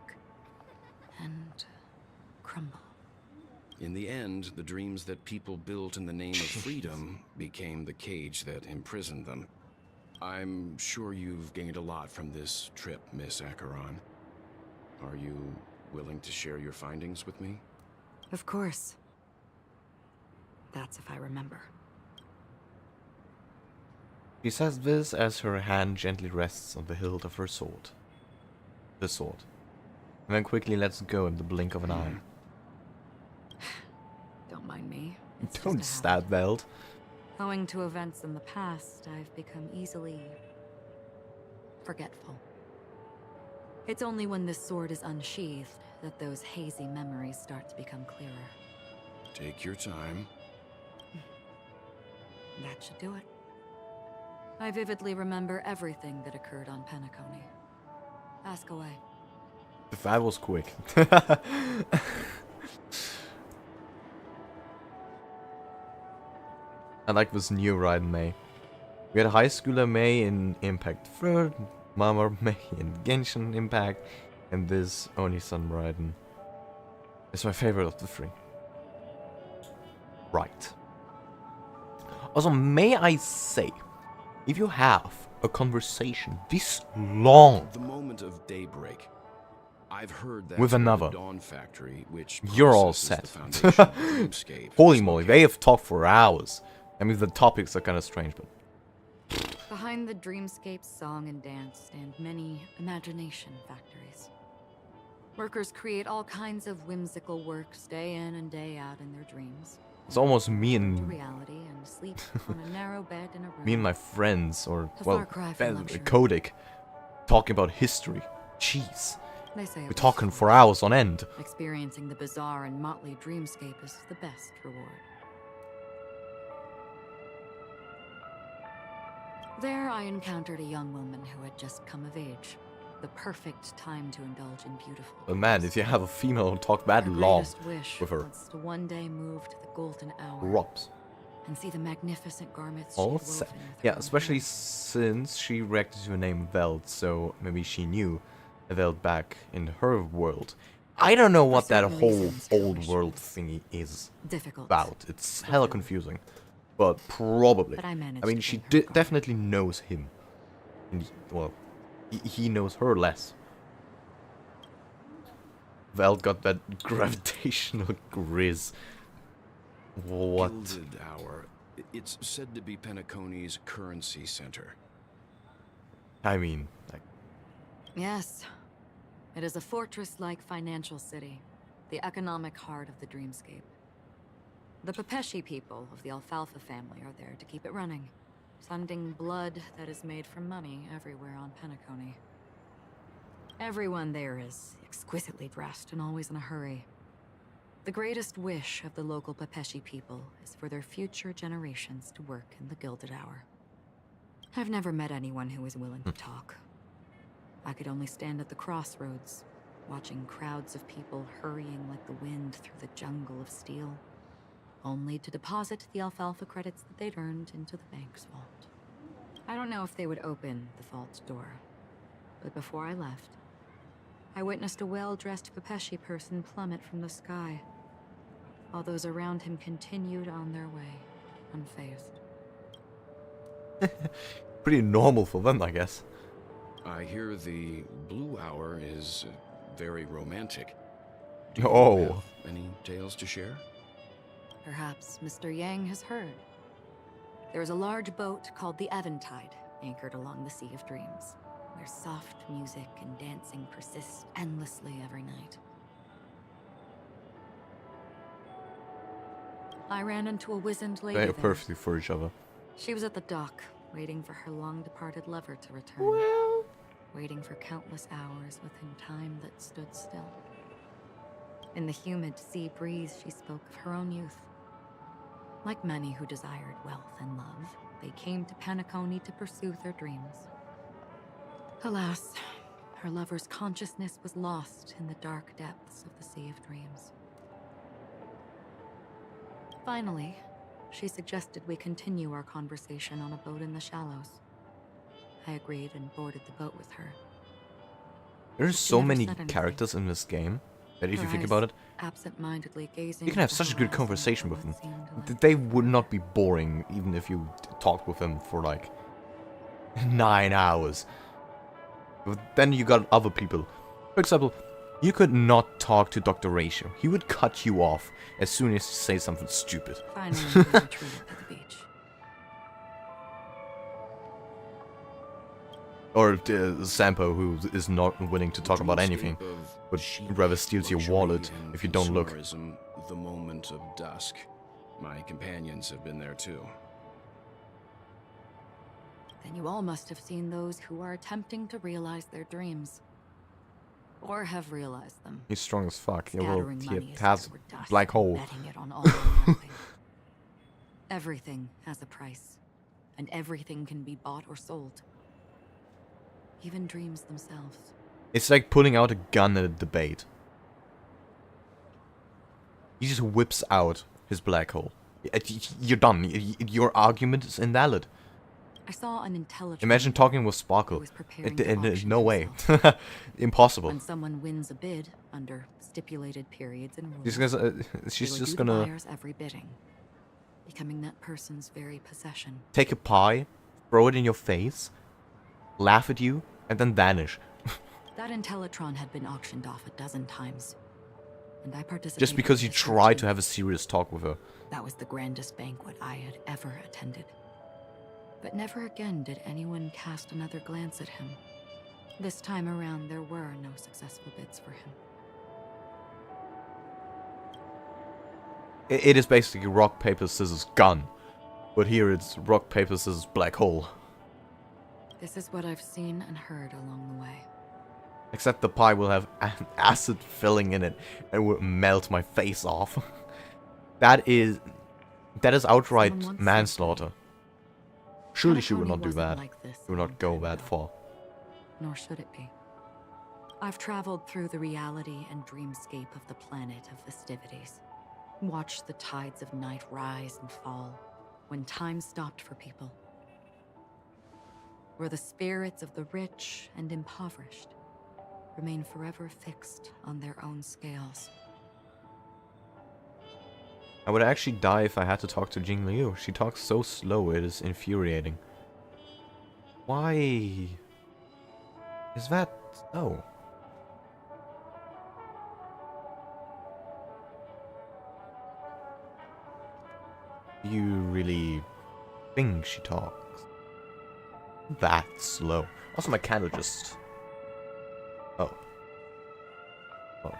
Speaker 5: and crumble.
Speaker 8: In the end, the dreams that people built in the name of freedom became the cage that imprisoned them. I'm sure you've gained a lot from this trip, Miss Acheron. Are you willing to share your findings with me?
Speaker 5: Of course. That's if I remember.
Speaker 1: She says this as her hand gently rests on the hilt of her sword. The sword. And then quickly lets go in the blink of an eye.
Speaker 5: Don't mind me.
Speaker 1: Don't stab Veld.
Speaker 5: Owing to events in the past, I've become easily forgetful. It's only when this sword is unsheathed that those hazy memories start to become clearer.
Speaker 8: Take your time.
Speaker 5: That should do it. I vividly remember everything that occurred on Penacony. Ask away.
Speaker 1: That was quick. I like this new Raiden May. We had a high schooler May in Impact 3rd, Mama May in Genshin Impact, and this Oni-san Raiden is my favorite of the three. Right. Also, may I say, if you have a conversation this long
Speaker 8: The moment of daybreak. I've heard that
Speaker 1: with another,
Speaker 8: the Dawn Factory, which
Speaker 1: you're all
Speaker 8: processes
Speaker 1: set.
Speaker 8: the foundation of the dreamscape,
Speaker 1: Holy moly, they have talked for hours. I mean, the topics are kind of strange, but...
Speaker 5: Behind the dreamscape song and dance stand many imagination factories. Workers create all kinds of whimsical works day in and day out in their dreams.
Speaker 1: It's almost me and...
Speaker 5: To reality and sleep on a narrow bed in a room.
Speaker 1: Me and my friends, or,
Speaker 5: A
Speaker 1: well,
Speaker 5: far cry from luxury.
Speaker 1: Kodik, talking about history. Jeez.
Speaker 5: They say
Speaker 1: We're talking for hours on end.
Speaker 5: experiencing the bizarre and motley dreamscape is the best reward. There I encountered a young woman who had just come of age. The perfect time to indulge in beautiful.
Speaker 1: But man, if you have a female talk that long
Speaker 5: Greatest wish
Speaker 1: with her
Speaker 5: was to one day move to the golden hour
Speaker 1: props.
Speaker 5: and see the magnificent garments she
Speaker 1: All
Speaker 5: had
Speaker 1: set.
Speaker 5: woven with
Speaker 1: Yeah,
Speaker 5: her own
Speaker 1: especially
Speaker 5: hands.
Speaker 1: since she reacted to her name Veld, so maybe she knew Veld back in her world. I don't know what that
Speaker 5: certain
Speaker 1: whole
Speaker 5: reasons,
Speaker 1: old world thingy is
Speaker 5: Difficult
Speaker 1: about. It's hella confusing. But probably.
Speaker 5: But I managed
Speaker 1: mean,
Speaker 5: to
Speaker 1: she
Speaker 5: bring her
Speaker 1: definitely knows him. And well, he knows her less. Veld got that gravitational grizz. What?
Speaker 8: Gilded Hour. It's said to be Penacony's currency center.
Speaker 1: I mean, like...
Speaker 5: Yes. It is a fortress-like financial city, the economic heart of the dreamscape. The Pepeshi people of the Alfalfa family are there to keep it running, sending blood that is made from money everywhere on Penacony. Everyone there is exquisitely dressed and always in a hurry. The greatest wish of the local Pepeshi people is for their future generations to work in the Gilded Hour. I've never met anyone who is willing to talk. I could only stand at the crossroads, watching crowds of people hurrying like the wind through the jungle of steel, only to deposit the Alfalfa credits that they'd earned into the bank's vault. I don't know if they would open the vault door, but before I left, I witnessed a well-dressed Pepeshi person plummet from the sky, while those around him continued on their way, unfazed.
Speaker 1: Pretty normal for them, I guess.
Speaker 8: I hear the Blue Hour is very romantic. Do you have any tales to share?
Speaker 5: Perhaps Mr. Yang has heard. There is a large boat called the Eventide, anchored along the Sea of Dreams, where soft music and dancing persist endlessly every night. I ran into a wizened lady
Speaker 1: They are
Speaker 5: there.
Speaker 1: perfectly for each other.
Speaker 5: She was at the dock, waiting for her long-departed lover to return. Waiting for countless hours within time that stood still. In the humid sea breeze, she spoke of her own youth. Like many who desired wealth and love, they came to Penacony to pursue their dreams. Alas, her lover's consciousness was lost in the dark depths of the Sea of Dreams. Finally, she suggested we continue our conversation on a boat in the shallows. I agreed and boarded the boat with her.
Speaker 1: There's
Speaker 5: She
Speaker 1: so
Speaker 5: never
Speaker 1: many
Speaker 5: said anything.
Speaker 1: characters in this game that if
Speaker 5: Her
Speaker 1: you think
Speaker 5: eyes
Speaker 1: about it,
Speaker 5: absent-mindedly gazing
Speaker 1: you can
Speaker 5: at
Speaker 1: have
Speaker 5: the
Speaker 1: such a good
Speaker 5: horizon
Speaker 1: conversation
Speaker 5: for
Speaker 1: with
Speaker 5: what
Speaker 1: them.
Speaker 5: seemed like
Speaker 1: They would not be boring even if you talked with them for like 9 hours. But then you got other people. For example, you could not talk to Dr. Ratio. He would cut you off as soon as you say something stupid.
Speaker 5: Finally, we retreated to the beach.
Speaker 1: Or Sampo, who is not willing to talk about anything, but rather steals your wallet if you don't look.
Speaker 8: Consumerism, the moment of dusk. My companions have been there too.
Speaker 5: Then you all must have seen those who are attempting to realize their dreams. Or have realized them.
Speaker 1: He's strong as fuck. Yeah, well,
Speaker 5: Scattering money
Speaker 1: he
Speaker 5: as
Speaker 1: has
Speaker 5: if it were dust,
Speaker 1: black hole.
Speaker 5: betting it on all or nothing. Everything has a price, and everything can be bought or sold. Even dreams themselves.
Speaker 1: It's like pulling out a gun at a debate. He just whips out his black hole. You're done. Your argument is invalid.
Speaker 5: I saw an intelligent.
Speaker 1: Imagine talking with Sparkle. No way. Impossible.
Speaker 5: When someone wins a bid under stipulated periods and rules,
Speaker 1: She's
Speaker 5: they
Speaker 1: just
Speaker 5: would do the
Speaker 1: gonna
Speaker 5: buyer's every bidding, becoming that person's very possession.
Speaker 1: take a pie, throw it in your face, laugh at you, and then vanish.
Speaker 5: That Intellitron had been auctioned off a dozen times, and I participated.
Speaker 1: Just because you
Speaker 5: in the
Speaker 1: tried
Speaker 5: search.
Speaker 1: to have a serious talk with her.
Speaker 5: That was the grandest banquet I had ever attended. But never again did anyone cast another glance at him. This time around, there were no successful bids for him.
Speaker 1: It is basically rock, paper, scissors, gun. But here it's rock, paper, scissors, black hole.
Speaker 5: This is what I've seen and heard along the way.
Speaker 1: Except the pie will have acid filling in it and will melt my face off. That is outright
Speaker 5: Someone once
Speaker 1: manslaughter. Surely she would not do
Speaker 5: wasn't
Speaker 1: that.
Speaker 5: like this
Speaker 1: She would not go that far.
Speaker 5: Nor should it be. I've traveled through the reality and dreamscape of the planet of festivities. Watched the tides of night rise and fall when time stopped for people. Where the spirits of the rich and impoverished remain forever fixed on their own scales.
Speaker 1: I would actually die if I had to talk to Jing Liu. She talks so slow, it is infuriating. Why is that? Oh. Do you really think she talks that slow? Also, my candle just... Oh. Oh.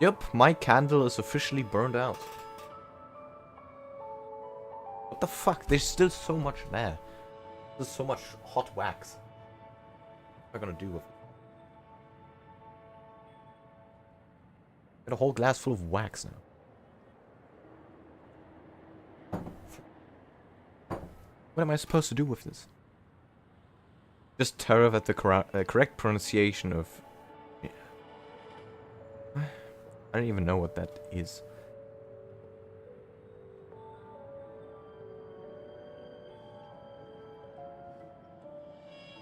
Speaker 1: Yep, my candle is officially burned out. What the fuck? There's still so much there. There's so much hot wax. What am I gonna do with it? Got a whole glass full of wax now. What am I supposed to do with this? Just terror at the correct pronunciation of... I don't even know what that is.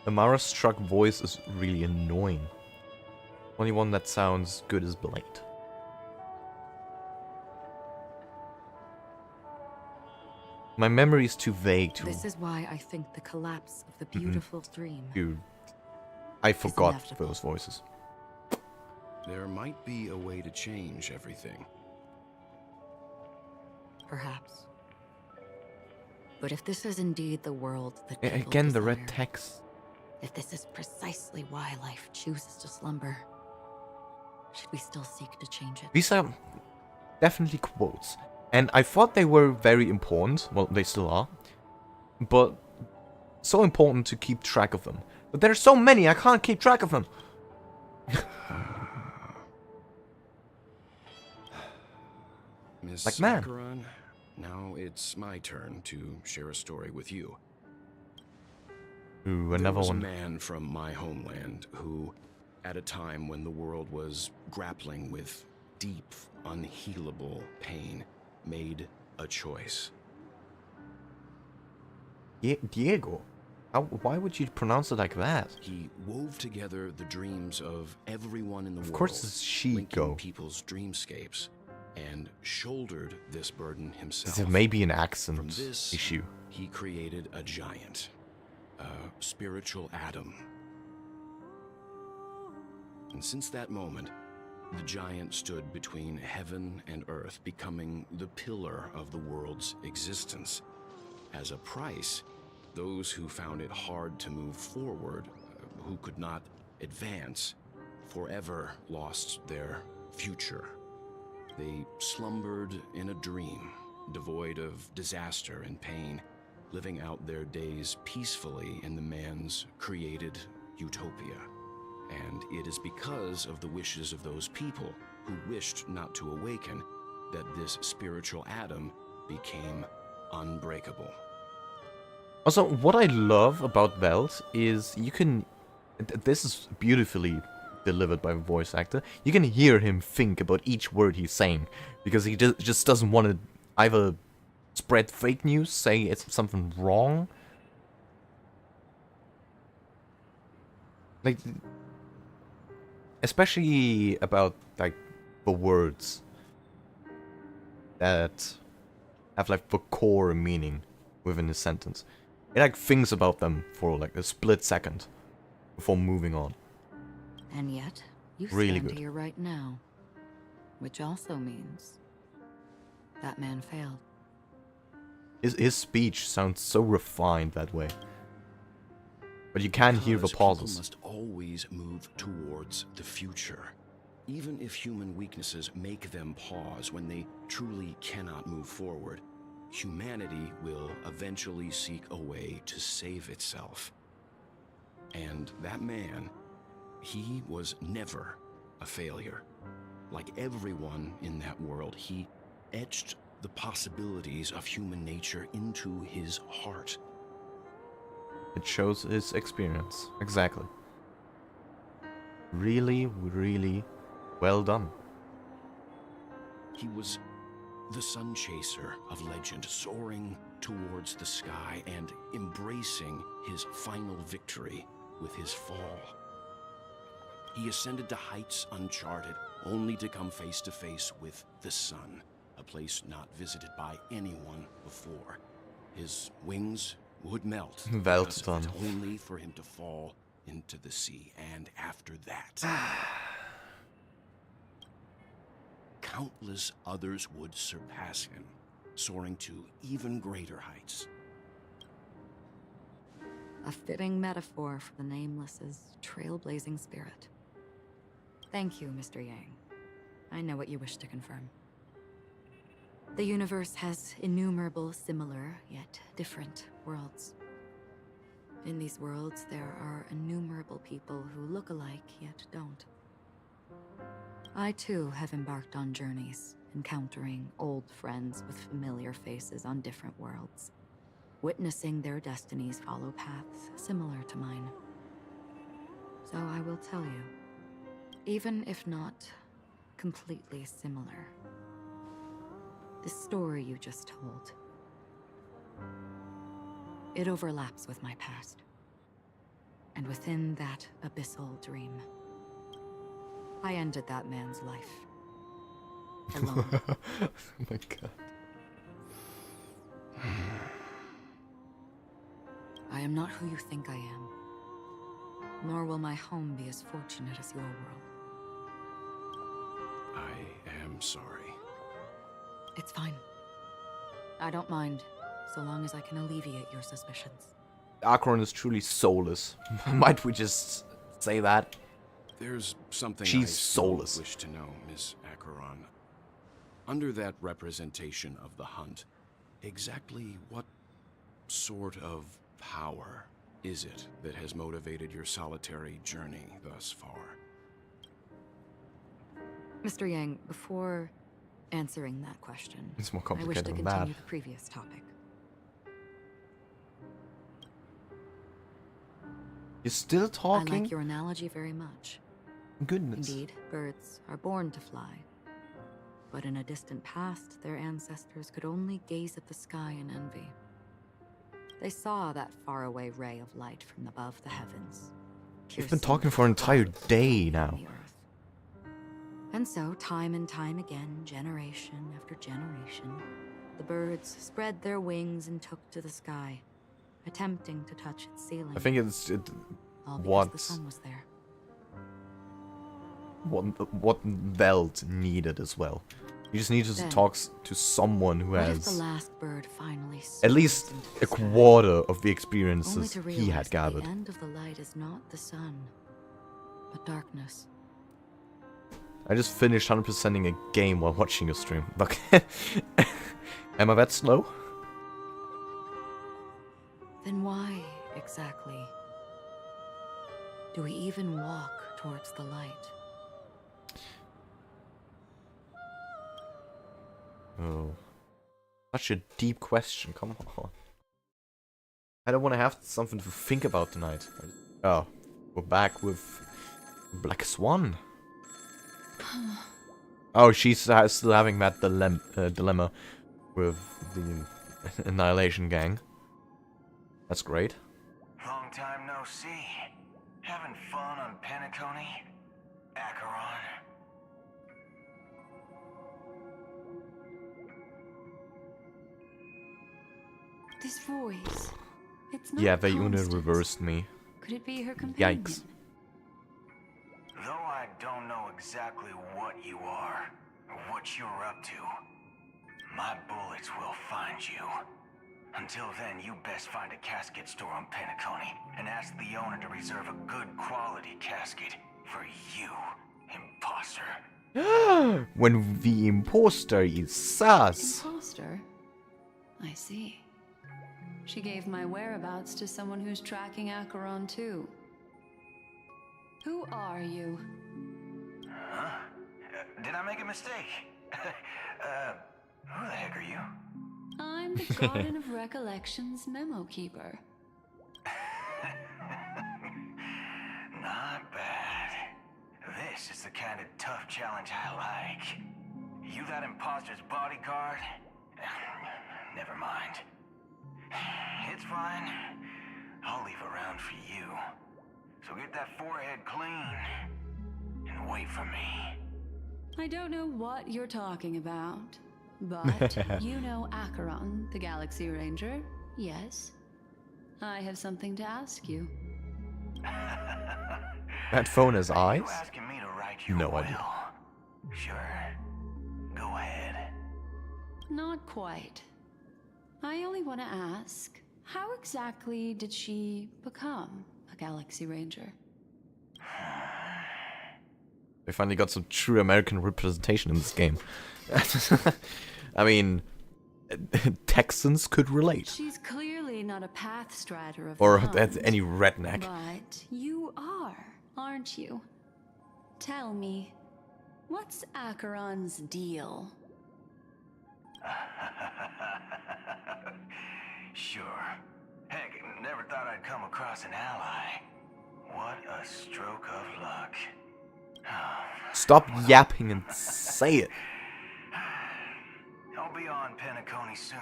Speaker 1: Amara's struck voice is really annoying. Only one that sounds good is Blade. My memory is too vague to...
Speaker 5: This is why I think the collapse of the beautiful dream.
Speaker 1: Dude, I forgot
Speaker 5: inevitable.
Speaker 1: those voices.
Speaker 8: There might be a way to change everything.
Speaker 5: Perhaps. But if this is indeed the world that people
Speaker 1: Again, the
Speaker 5: desire,
Speaker 1: red text.
Speaker 5: if this is precisely why life chooses to slumber, should we still seek to change it?
Speaker 1: These are definitely quotes. And I thought they were very important. Well, they still are. But so important to keep track of them. But there's so many, I can't keep track of them.
Speaker 8: Miss
Speaker 1: Like, man.
Speaker 8: Sakharon, now it's my turn to share a story with you.
Speaker 1: Ooh,
Speaker 8: There
Speaker 1: another
Speaker 8: was
Speaker 1: one.
Speaker 8: a man from my homeland who, at a time when the world was grappling with deep, unhealable pain, made a choice.
Speaker 1: Diego? Why would you pronounce it like that?
Speaker 8: He wove together the dreams of everyone in the world,
Speaker 1: Of course it's
Speaker 8: linking
Speaker 1: Chico.
Speaker 8: people's dreamscapes, and shouldered this burden himself.
Speaker 1: There may be an
Speaker 8: From
Speaker 1: accent
Speaker 8: this,
Speaker 1: issue.
Speaker 8: he created a giant, a spiritual atom. And since that moment, the giant stood between heaven and earth, becoming the pillar of the world's existence. As a price, those who found it hard to move forward, who could not advance, forever lost their future. They slumbered in a dream, devoid of disaster and pain, living out their days peacefully in the man's created utopia. And it is because of the wishes of those people who wished not to awaken that this spiritual atom became unbreakable.
Speaker 1: Also, what I love about Welt is you can... This is beautifully delivered by a voice actor. You can hear him think about each word he's saying. Because he just doesn't want to either spread fake news, say it's something wrong. Like... Especially about, like, the words that have, like, the core meaning within the sentence. It, like, thinks about them for, like, a split second before moving on.
Speaker 5: And yet, you
Speaker 1: Really
Speaker 5: stand
Speaker 1: good.
Speaker 5: here right now. Which also means that man failed.
Speaker 1: His speech sounds so refined that way. But you can hear the
Speaker 8: Because people
Speaker 1: pauses.
Speaker 8: must always move towards the future. Even if human weaknesses make them pause when they truly cannot move forward, humanity will eventually seek a way to save itself. And that man, he was never a failure. Like everyone in that world, he etched the possibilities of human nature into his heart.
Speaker 1: It shows his experience. Exactly. Really, really well done.
Speaker 8: He was the sun chaser of legend, soaring towards the sky and embracing his final victory with his fall. He ascended to heights uncharted, only to come face to face with the sun, a place not visited by anyone before. His wings would melt,
Speaker 1: Well
Speaker 8: because of
Speaker 1: done.
Speaker 8: it, only for him to fall into the sea. And after that, countless others would surpass him, soaring to even greater heights.
Speaker 5: A fitting metaphor for the Nameless's trailblazing spirit. Thank you, Mr. Yang. I know what you wish to confirm. The universe has innumerable similar, yet different worlds. In these worlds, there are innumerable people who look alike, yet don't. I too have embarked on journeys, encountering old friends with familiar faces on different worlds, witnessing their destinies follow paths similar to mine. So I will tell you, even if not completely similar, the story you just told, it overlaps with my past. And within that abyssal dream, I ended that man's life. Alone.
Speaker 1: Oh my god.
Speaker 5: am not who you think I am. Nor will my home be as fortunate as your world.
Speaker 8: I am sorry.
Speaker 5: It's fine. I don't mind, so long as I can alleviate your suspicions.
Speaker 1: Acheron is truly soulless. Might we just say that?
Speaker 8: There's something
Speaker 1: She's
Speaker 8: I still
Speaker 1: soulless.
Speaker 8: wish to know, Miss Acheron. Under that representation of the hunt, exactly what sort of power is it that has motivated your solitary journey thus far?
Speaker 5: Mr. Yang, before answering that question,
Speaker 1: It's more
Speaker 5: I wish
Speaker 1: complicated
Speaker 5: to
Speaker 1: than
Speaker 5: continue
Speaker 1: that.
Speaker 5: the previous topic.
Speaker 1: You're still
Speaker 5: I
Speaker 1: talking?
Speaker 5: like your analogy very much.
Speaker 1: Goodness.
Speaker 5: Indeed, birds are born to fly. But in a distant past, their ancestors could only gaze at the sky in envy. They saw that faraway ray of light from above the heavens.
Speaker 1: We've been talking for an entire day now.
Speaker 5: And so, time and time again, generation after generation, the birds spread their wings and took to the sky, attempting to touch its ceiling.
Speaker 1: I think it's
Speaker 5: all because
Speaker 1: what
Speaker 5: the sun was there.
Speaker 1: what Veld needed as well. You just needed to
Speaker 5: Then,
Speaker 1: talk to someone who
Speaker 5: What if the
Speaker 1: has
Speaker 5: last bird finally
Speaker 1: at
Speaker 5: soars
Speaker 1: least
Speaker 5: into
Speaker 1: a
Speaker 5: the sky,
Speaker 1: quarter of the
Speaker 5: only
Speaker 1: experiences
Speaker 5: to
Speaker 1: he
Speaker 5: realize
Speaker 1: had
Speaker 5: that
Speaker 1: gathered.
Speaker 5: the end of the light is not the sun, but darkness.
Speaker 1: I just finished 100%ing a game while watching a stream. Look, am I that slow?
Speaker 5: Then why, exactly, do we even walk towards the light?
Speaker 1: Oh, such a deep question. Come on. I don't want to have something to think about tonight. Oh, we're back with Black Swan. Oh, she's still having that dilemma with the Annihilation Gang. That's great.
Speaker 12: Long time no see. Having fun on Penacony? Acheron?
Speaker 4: This voice. It's not
Speaker 1: Yeah, they
Speaker 4: constant.
Speaker 1: reversed me.
Speaker 4: Could it be her companion?
Speaker 1: Yikes.
Speaker 12: Though I don't know exactly what you are, or what you're up to, my bullets will find you. Until then, you best find a casket store on Penacony and ask the owner to reserve a good quality casket for you, imposter.
Speaker 1: When the imposter is sus.
Speaker 4: Imposter? I see. She gave my whereabouts to someone who's tracking Acheron too. Who are you?
Speaker 12: Huh? Did I make a mistake? Who the heck are you?
Speaker 4: I'm the Garden of Recollection's memo keeper.
Speaker 12: Not bad. This is the kind of tough challenge I like. You that imposter's bodyguard? Never mind. It's fine. I'll leave a round for you. So get that forehead clean and wait for me.
Speaker 4: I don't know what you're talking about, but you know Acheron, the Galaxy Ranger, yes? I have something to ask you.
Speaker 1: That phone has eyes?
Speaker 12: You asking me to write your
Speaker 1: No
Speaker 12: will?
Speaker 1: idea.
Speaker 12: Sure. Go ahead.
Speaker 4: Not quite. I only want to ask, how exactly did she become a Galaxy Ranger?
Speaker 1: They finally got some true American representation in this game. I mean, Texans could relate.
Speaker 4: She's clearly not a path strider of
Speaker 1: Or
Speaker 4: the
Speaker 1: that's
Speaker 4: Hunt,
Speaker 1: any redneck.
Speaker 4: But you are, aren't you? Tell me, what's Acheron's deal?
Speaker 12: Sure. Heck, never thought I'd come across an ally. What a stroke of luck.
Speaker 1: Stop yapping and say it.
Speaker 12: I'll be on Penacony soon.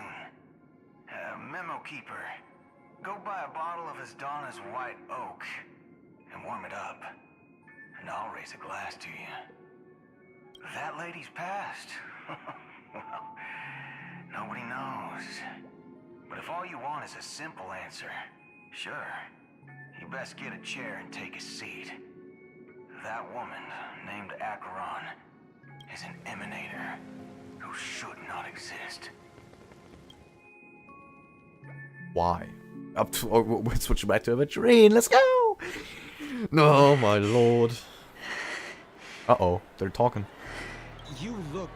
Speaker 12: Memo keeper, go buy a bottle of his Donna's White Oak and warm it up. And I'll raise a glass to you. That lady's passed. Well, nobody knows. But if all you want is a simple answer, Sure. You best get a chair and take a seat. That woman, named Acheron, is an emanator who should not exist.
Speaker 1: Why? We're switching back to Aventurine. Let's go! Oh my lord. Uh-oh, they're talking.
Speaker 16: You look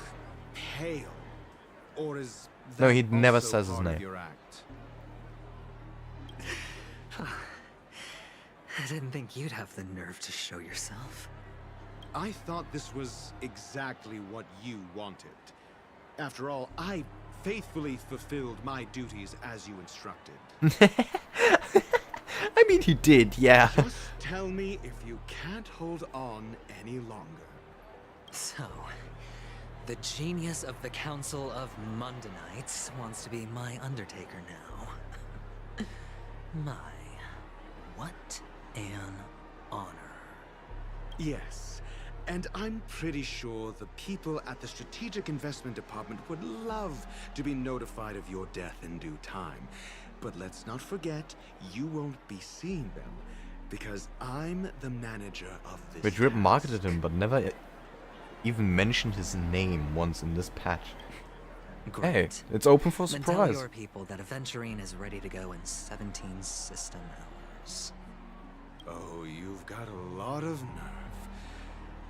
Speaker 16: pale. Or is that
Speaker 1: No, he never
Speaker 16: also
Speaker 1: says his
Speaker 16: part of
Speaker 1: name.
Speaker 16: your act?
Speaker 2: I didn't think you'd have the nerve to show yourself.
Speaker 16: I thought this was exactly what you wanted. After all, I faithfully fulfilled my duties as you instructed.
Speaker 1: I mean, he did, yeah.
Speaker 16: Just tell me if you can't hold on any longer.
Speaker 2: So, the genius of the Council of Mundanites wants to be my Undertaker now. What an honor.
Speaker 16: Yes, and I'm pretty sure the people at the Strategic Investment Department would love to be notified of your death in due time. But let's not forget, you won't be seeing them, because I'm the manager of this
Speaker 1: But Drip
Speaker 16: house.
Speaker 1: marketed him, but never even mentioned his name once in this patch.
Speaker 2: Great.
Speaker 1: Hey, it's open for
Speaker 2: Then tell
Speaker 1: surprise.
Speaker 2: your people that Aventurine is ready to go in 17 system hours.
Speaker 16: Oh, you've got a lot of nerve.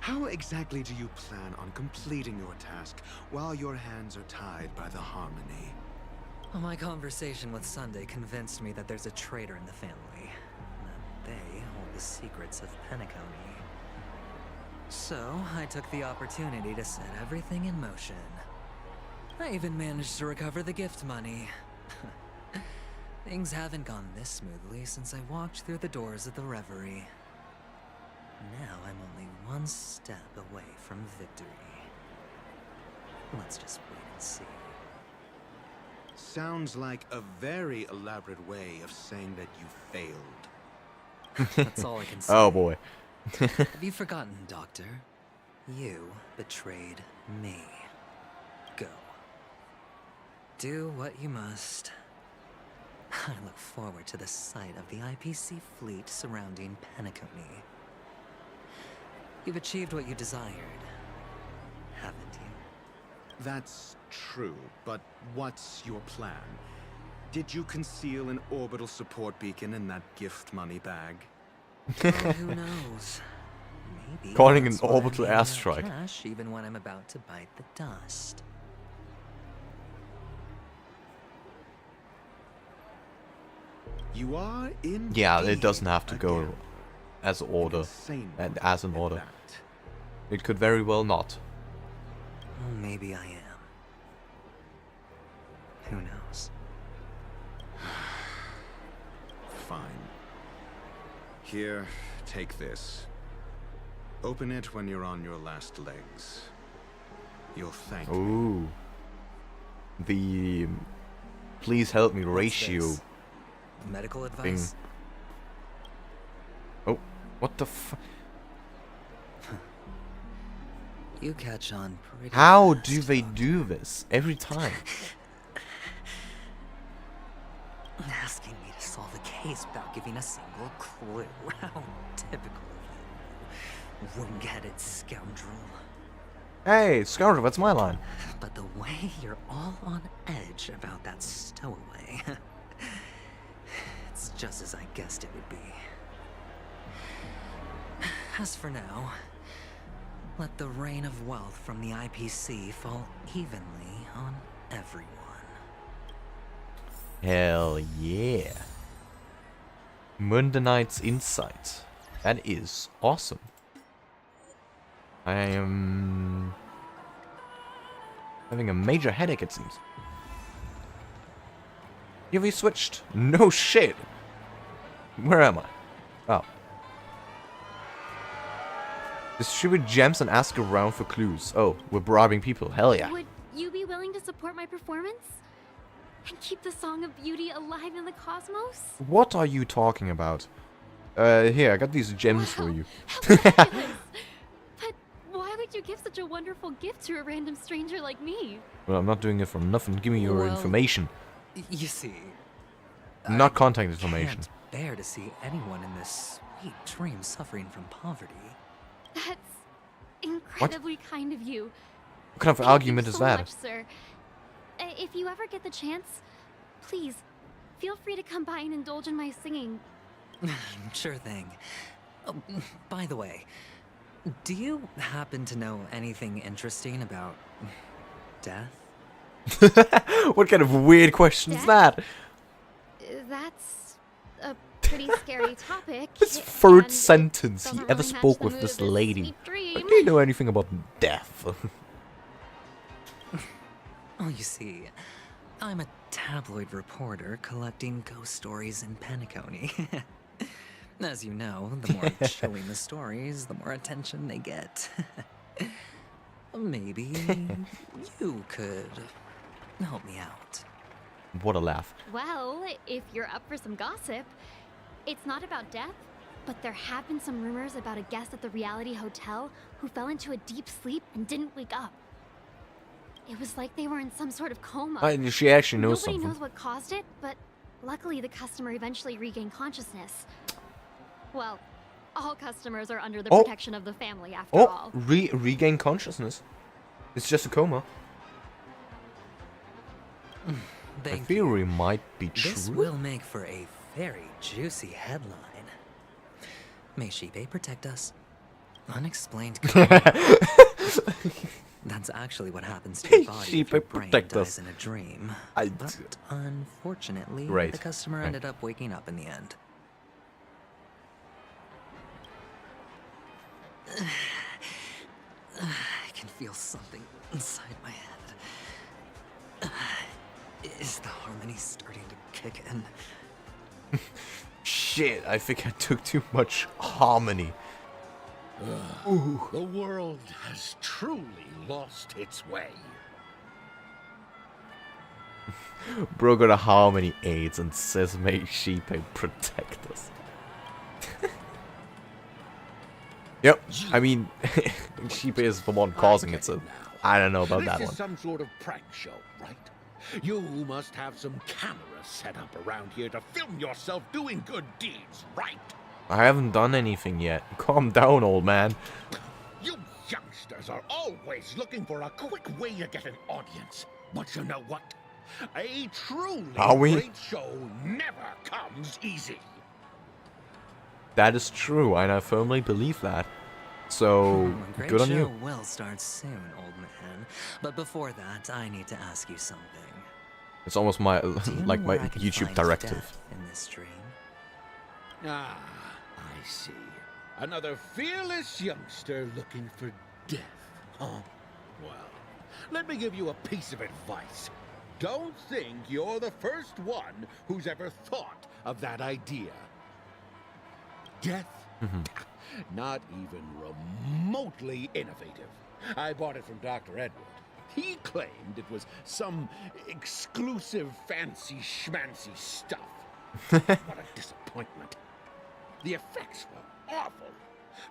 Speaker 16: How exactly do you plan on completing your task while your hands are tied by the Harmony?
Speaker 2: Well, my conversation with Sunday convinced me that there's a traitor in the family. That they hold the secrets of Penacony. So, I took the opportunity to set everything in motion. I even managed to recover the gift money. Things haven't gone this smoothly since I walked through the doors of the Reverie. Now I'm only one step away from victory. Let's just wait and see.
Speaker 16: Sounds like a very elaborate way of saying that you failed.
Speaker 2: That's all I can say.
Speaker 1: Oh boy.
Speaker 2: Have you forgotten, Doctor? You betrayed me. Go. Do what you must. I look forward to the sight of the IPC fleet surrounding Penacony. You've achieved what you desired, haven't you?
Speaker 16: That's true, but what's your plan? Did you conceal an orbital support beacon in that gift money bag?
Speaker 2: Oh, who knows? Maybe
Speaker 1: Calling an
Speaker 2: that's why I'm
Speaker 1: orbital
Speaker 2: handing out
Speaker 1: airstrike.
Speaker 2: cash even when I'm about to bite the dust.
Speaker 16: You are in.
Speaker 1: Yeah, it doesn't have to go as order
Speaker 16: insane
Speaker 1: and as an order. It could very well not.
Speaker 2: Maybe I am. Who knows?
Speaker 16: Fine. Here, take this. Open it when you're on your last legs. You'll thank me.
Speaker 1: Ooh. The please help me
Speaker 2: What's
Speaker 1: ratio
Speaker 2: this? Medical
Speaker 1: thing.
Speaker 2: advice?
Speaker 1: Oh, what the f?
Speaker 2: You catch on pretty
Speaker 1: How
Speaker 2: fast,
Speaker 1: do they
Speaker 2: Doctor.
Speaker 1: do this every time?
Speaker 2: Asking me to solve a case without giving a single clue. How typical of you. Wing-headed scoundrel.
Speaker 1: Hey, scoundrel, that's my line.
Speaker 2: But the way you're all on edge about that stowaway, it's just as I guessed it would be. As for now, let the rain of wealth from the IPC fall evenly on everyone.
Speaker 1: Hell yeah. Mundanite's insight. That is awesome. I am having a major headache, it seems. Have we switched? No shit. Where am I? Oh. Distribute gems and ask around for clues. Oh, we're bribing people. Hell yeah.
Speaker 9: Would you be willing to support my performance? And keep the Song of Beauty alive in the cosmos?
Speaker 1: What are you talking about? Here, I got these gems for you.
Speaker 9: But why would you give such a wonderful gift to a random stranger like me?
Speaker 1: Well, I'm not doing it for nothing. Give me your
Speaker 2: Well,
Speaker 1: information.
Speaker 2: You see,
Speaker 1: Not contact information.
Speaker 2: can't fair to see anyone in this sweet dream suffering from poverty.
Speaker 9: That's incredibly kind of you.
Speaker 1: What kind of
Speaker 9: Thank
Speaker 1: argument
Speaker 9: you
Speaker 1: is
Speaker 9: so
Speaker 1: that?
Speaker 9: much, sir. If you ever get the chance, please feel free to come by and indulge in my singing.
Speaker 2: Sure thing. Oh, by the way, do you happen to know anything interesting about death?
Speaker 1: What kind of weird question is that?
Speaker 9: That's a pretty scary topic.
Speaker 1: His third
Speaker 9: and
Speaker 1: sentence he
Speaker 9: doesn't
Speaker 1: ever
Speaker 9: really match
Speaker 1: spoke
Speaker 9: the
Speaker 1: with
Speaker 9: mood
Speaker 1: this
Speaker 9: of this
Speaker 1: lady.
Speaker 9: sweet dream.
Speaker 1: But do you know anything about death?
Speaker 2: Oh, you see, I'm a tabloid reporter collecting ghost stories in Penacony. As you know, the more chilling the stories, the more attention they get. Maybe you could help me out.
Speaker 1: What a laugh.
Speaker 9: Well, if you're up for some gossip, it's not about death, but there have been some rumors about a guest at the reality hotel who fell into a deep sleep and didn't wake up. It was like they were in some sort of coma.
Speaker 1: She actually knows
Speaker 9: Nobody
Speaker 1: something.
Speaker 9: knows what caused it, but luckily the customer eventually regained consciousness. Well, all customers are under the protection of the family after all.
Speaker 1: Regain consciousness. It's just a coma. The theory might be true.
Speaker 2: This will make for a very juicy headline. May Shibe protect us. Unexplained coma. That's actually what happens to your body if your brain dies in a dream. But unfortunately, the customer ended up waking up in the end. I can feel something inside my head. Is the harmony starting to kick in?
Speaker 1: Shit, I think I took too much harmony.
Speaker 18: The world has truly lost its way.
Speaker 1: Bro got a harmony aids and says may Sheepa protect us. Yep, I mean, Sheepa is the one causing it, so I don't know about that
Speaker 18: This
Speaker 1: one.
Speaker 18: is some sort of prank show, right? You must have some cameras set up around here to film yourself doing good deeds, right?
Speaker 1: I haven't done anything yet. Calm down, old man.
Speaker 18: You youngsters are always looking for a quick way to get an audience. But you know what? A truly great show never comes easy.
Speaker 1: That is true, and I firmly believe that. So,
Speaker 2: Great
Speaker 1: good on
Speaker 2: show
Speaker 1: you.
Speaker 2: will start soon, old man. But before that, I need to ask you something.
Speaker 1: It's almost my
Speaker 2: Do you
Speaker 1: like
Speaker 2: know
Speaker 1: my
Speaker 2: where I can
Speaker 1: YouTube
Speaker 2: find
Speaker 1: directive.
Speaker 2: death in this dream?
Speaker 18: Ah, I see. Another fearless youngster looking for death, huh? Well, let me give you a piece of advice. Don't think you're the first one who's ever thought of that idea. Death? Not even remotely innovative. I bought it from Dr. Edward. He claimed it was some exclusive fancy schmancy stuff. What a disappointment. The effects were awful.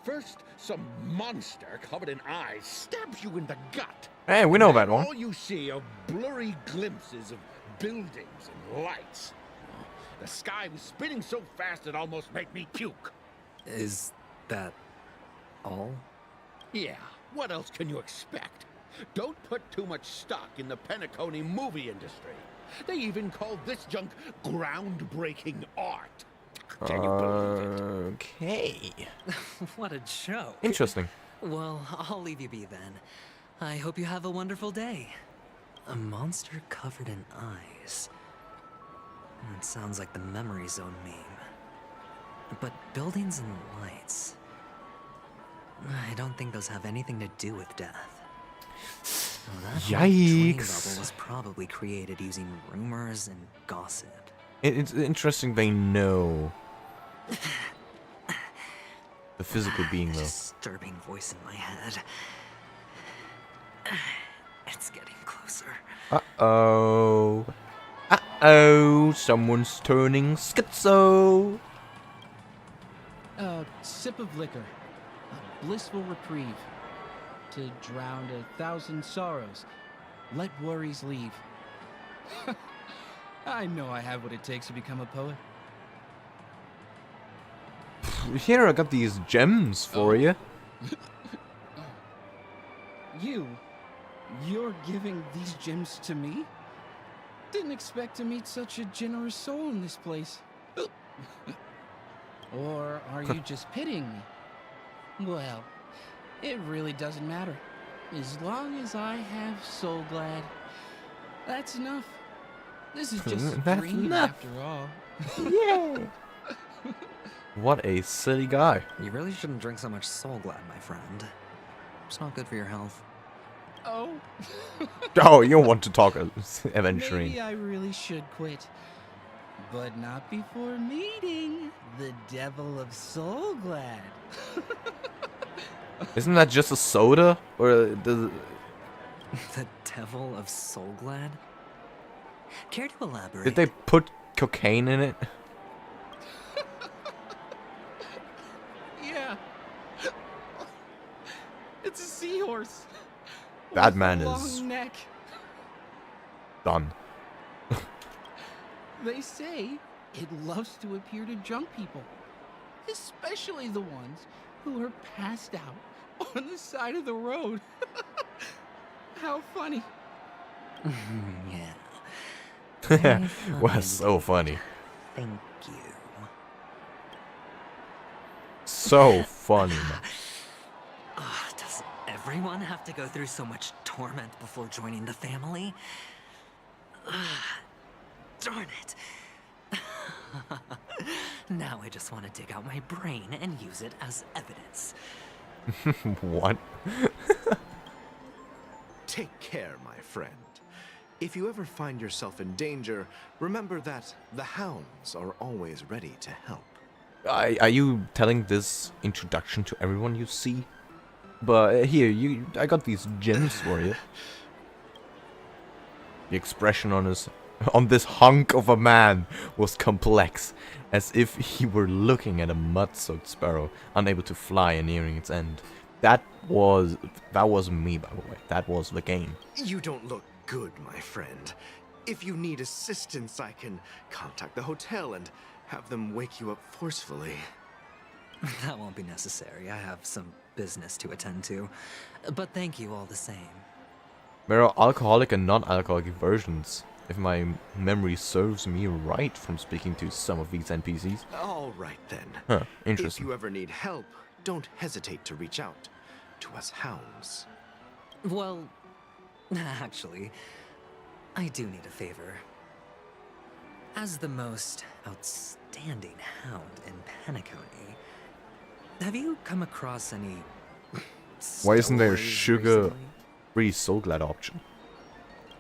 Speaker 18: First, some monster covered in eyes stabs you in the gut.
Speaker 1: Hey, we know
Speaker 18: And
Speaker 1: that one.
Speaker 18: All you see are blurry glimpses of buildings and lights. The sky was spinning so fast it almost made me puke.
Speaker 2: Is that all?
Speaker 18: Yeah, what else can you expect? Don't put too much stock in the Penacony movie industry. They even call this junk groundbreaking art. Can you believe it?
Speaker 1: Okay.
Speaker 2: What a joke.
Speaker 1: Interesting.
Speaker 2: Well, I'll leave you be then. I hope you have a wonderful day. A monster covered in eyes. It sounds like the memory zone meme. But buildings and lights... I don't think those have anything to do with death. Well, that whole dream bubble was probably created using rumors and gossip.
Speaker 1: It's interesting they know the physical being, though.
Speaker 2: Disturbing voice in my head. It's getting closer.
Speaker 1: Uh-oh. Uh-oh. Someone's turning schizo.
Speaker 14: A sip of liquor. A blissful reprieve. To drown 1,000 sorrows. Let worries leave. I know I have what it takes to become a poet.
Speaker 1: Here, I got these gems for you.
Speaker 14: You're giving these gems to me? Didn't expect to meet such a generous soul in this place. Or are you just pitying me? Well, it really doesn't matter. As long as I have Soul Glad, that's enough. This is just a dream after all.
Speaker 1: Yeah. What a silly guy.
Speaker 2: You really shouldn't drink so much Soul Glad, my friend. It's not good for your health.
Speaker 14: Oh.
Speaker 1: Oh, you want to talk eventually.
Speaker 14: Maybe I really should quit. But not before meeting the Devil of Soul Glad.
Speaker 1: Isn't that just a soda? Or does
Speaker 2: The Devil of Soul Glad? Care to elaborate?
Speaker 1: Did they put cocaine in it?
Speaker 14: Yeah. It's a seahorse.
Speaker 1: That
Speaker 14: with
Speaker 1: man
Speaker 14: a
Speaker 1: is
Speaker 14: long neck.
Speaker 1: done.
Speaker 14: They say it loves to appear to drunk people, especially the ones who are passed out on the side of the road. How funny.
Speaker 2: Yeah.
Speaker 1: Was so funny.
Speaker 2: Thank you.
Speaker 1: So funny, man.
Speaker 2: Does everyone have to go through so much torment before joining the family? Darn it. Now I just want to dig out my brain and use it as evidence.
Speaker 1: What?
Speaker 15: Take care, my friend. If you ever find yourself in danger, remember that the hounds are always ready to help.
Speaker 1: Are you telling this introduction to everyone you see? But here, I got these gems for you. The expression on this hunk of a man was complex, as if he were looking at a mud-soaked sparrow, unable to fly and nearing its end. That wasn't me, by the way. That was the game.
Speaker 15: You don't look good, my friend. If you need assistance, I can contact the hotel and have them wake you up forcefully.
Speaker 2: That won't be necessary. I have some business to attend to. But thank you all the same.
Speaker 1: There are alcoholic and non-alcoholic versions, if my memory serves me right from speaking to some of these NPCs.
Speaker 15: All right, then.
Speaker 1: Huh, interesting.
Speaker 15: If you ever need help, don't hesitate to reach out to us hounds.
Speaker 2: Well, actually, I do need a favor. As the most outstanding hound in Penacony, have you come across any
Speaker 1: Why isn't there a
Speaker 2: stowaways
Speaker 1: sugar-free Soul Glad option?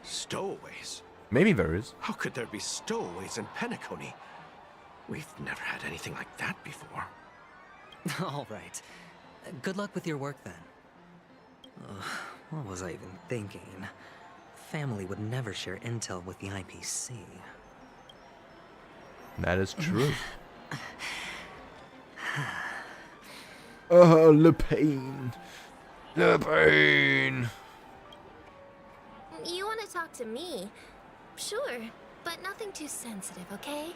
Speaker 15: Stowaways?
Speaker 1: Maybe there is.
Speaker 15: How could there be stowaways in Penacony? We've never had anything like that before.
Speaker 2: All right. Good luck with your work then. Ugh, what was I even thinking? Family would never share intel with the IPC.
Speaker 1: That is true. Le pain. Le pain.
Speaker 17: You want to talk to me? Sure, but nothing too sensitive, okay?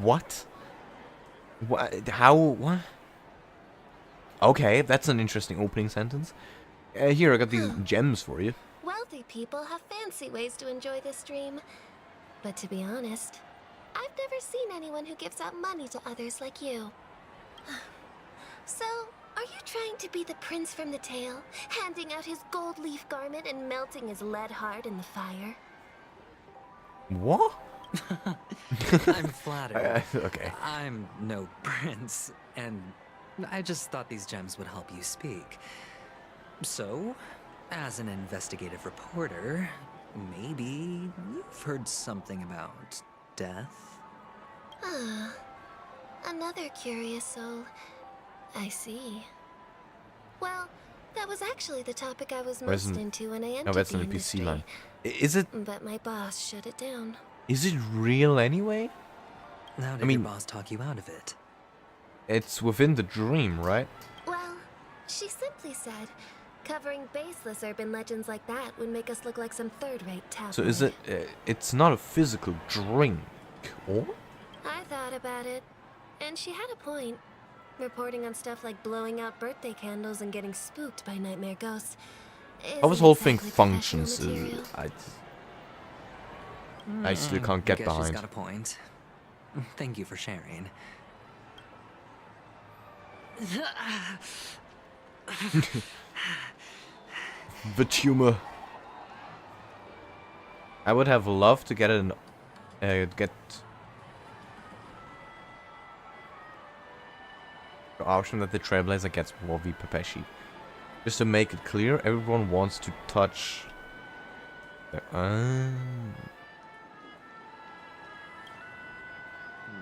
Speaker 1: What? What? How? What? Okay, that's an interesting opening sentence. Here, I got these gems for you.
Speaker 17: Wealthy people have fancy ways to enjoy this dream. But to be honest, I've never seen anyone who gives out money to others like you. So, are you trying to be the prince from the tale, handing out his gold leaf garment and melting his lead heart in the fire?
Speaker 1: What?
Speaker 2: I'm flattered.
Speaker 1: Okay.
Speaker 2: I'm no prince, and I just thought these gems would help you speak. So, as an investigative reporter, maybe you've heard something about death?
Speaker 17: Ah, another curious soul. I see. Well, that was actually the topic I was most into when I entered
Speaker 1: that's
Speaker 17: the
Speaker 1: an
Speaker 17: industry.
Speaker 1: NPC line. Is it?
Speaker 17: But my boss shut it down.
Speaker 1: Is it real anyway?
Speaker 2: How did your boss talk you out of it?
Speaker 1: It's within the dream, right?
Speaker 17: Well, she simply said, covering baseless urban legends like that would make us look like some third-rate tabloid.
Speaker 1: So is it? It's not a physical drink, or?
Speaker 17: I thought about it, and she had a point. Reporting on stuff like blowing out birthday candles and getting spooked by nightmare ghosts.
Speaker 1: How this
Speaker 17: isn't
Speaker 1: whole thing
Speaker 17: exactly professional
Speaker 1: functions
Speaker 17: material.
Speaker 1: I still can't get
Speaker 2: Guess
Speaker 1: behind.
Speaker 2: she's got a point. Thank you for sharing.
Speaker 1: The tumor. I would have loved to get an the option that the Trailblazer gets Wolvie Pepeshi. Just to make it clear, everyone wants to touch the,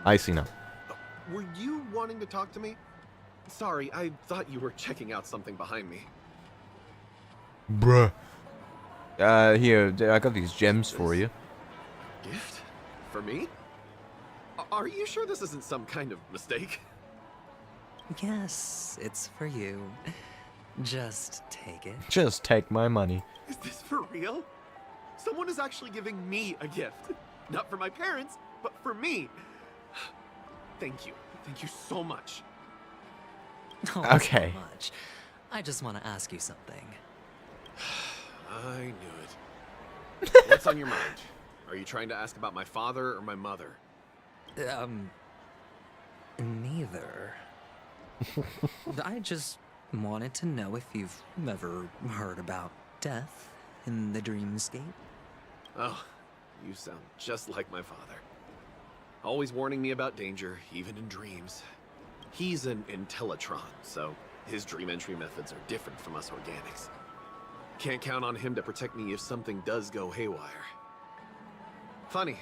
Speaker 1: I see now.
Speaker 15: Were you wanting to talk to me? Sorry, I thought you were checking out something behind me.
Speaker 1: Bruh. Here, I got these gems for you.
Speaker 15: Gift? For me? Are you sure this isn't some kind of mistake?
Speaker 2: Yes, it's for you. Just take it.
Speaker 1: Just take my money.
Speaker 15: Is this for real? Someone is actually giving me a gift. Not for my parents, but for me. Thank you. Thank you so much.
Speaker 2: Oh,
Speaker 1: Okay.
Speaker 2: So much. I just want to ask you something.
Speaker 15: I knew it. What's on your mind? Are you trying to ask about my father or my mother?
Speaker 2: Neither. I just wanted to know if you've ever heard about death in the dreamscape.
Speaker 15: Oh, you sound just like my father. Always warning me about danger, even in dreams. He's an Intellitron, so his dream entry methods are different from us organics. Can't count on him to protect me if something does go haywire. Funny,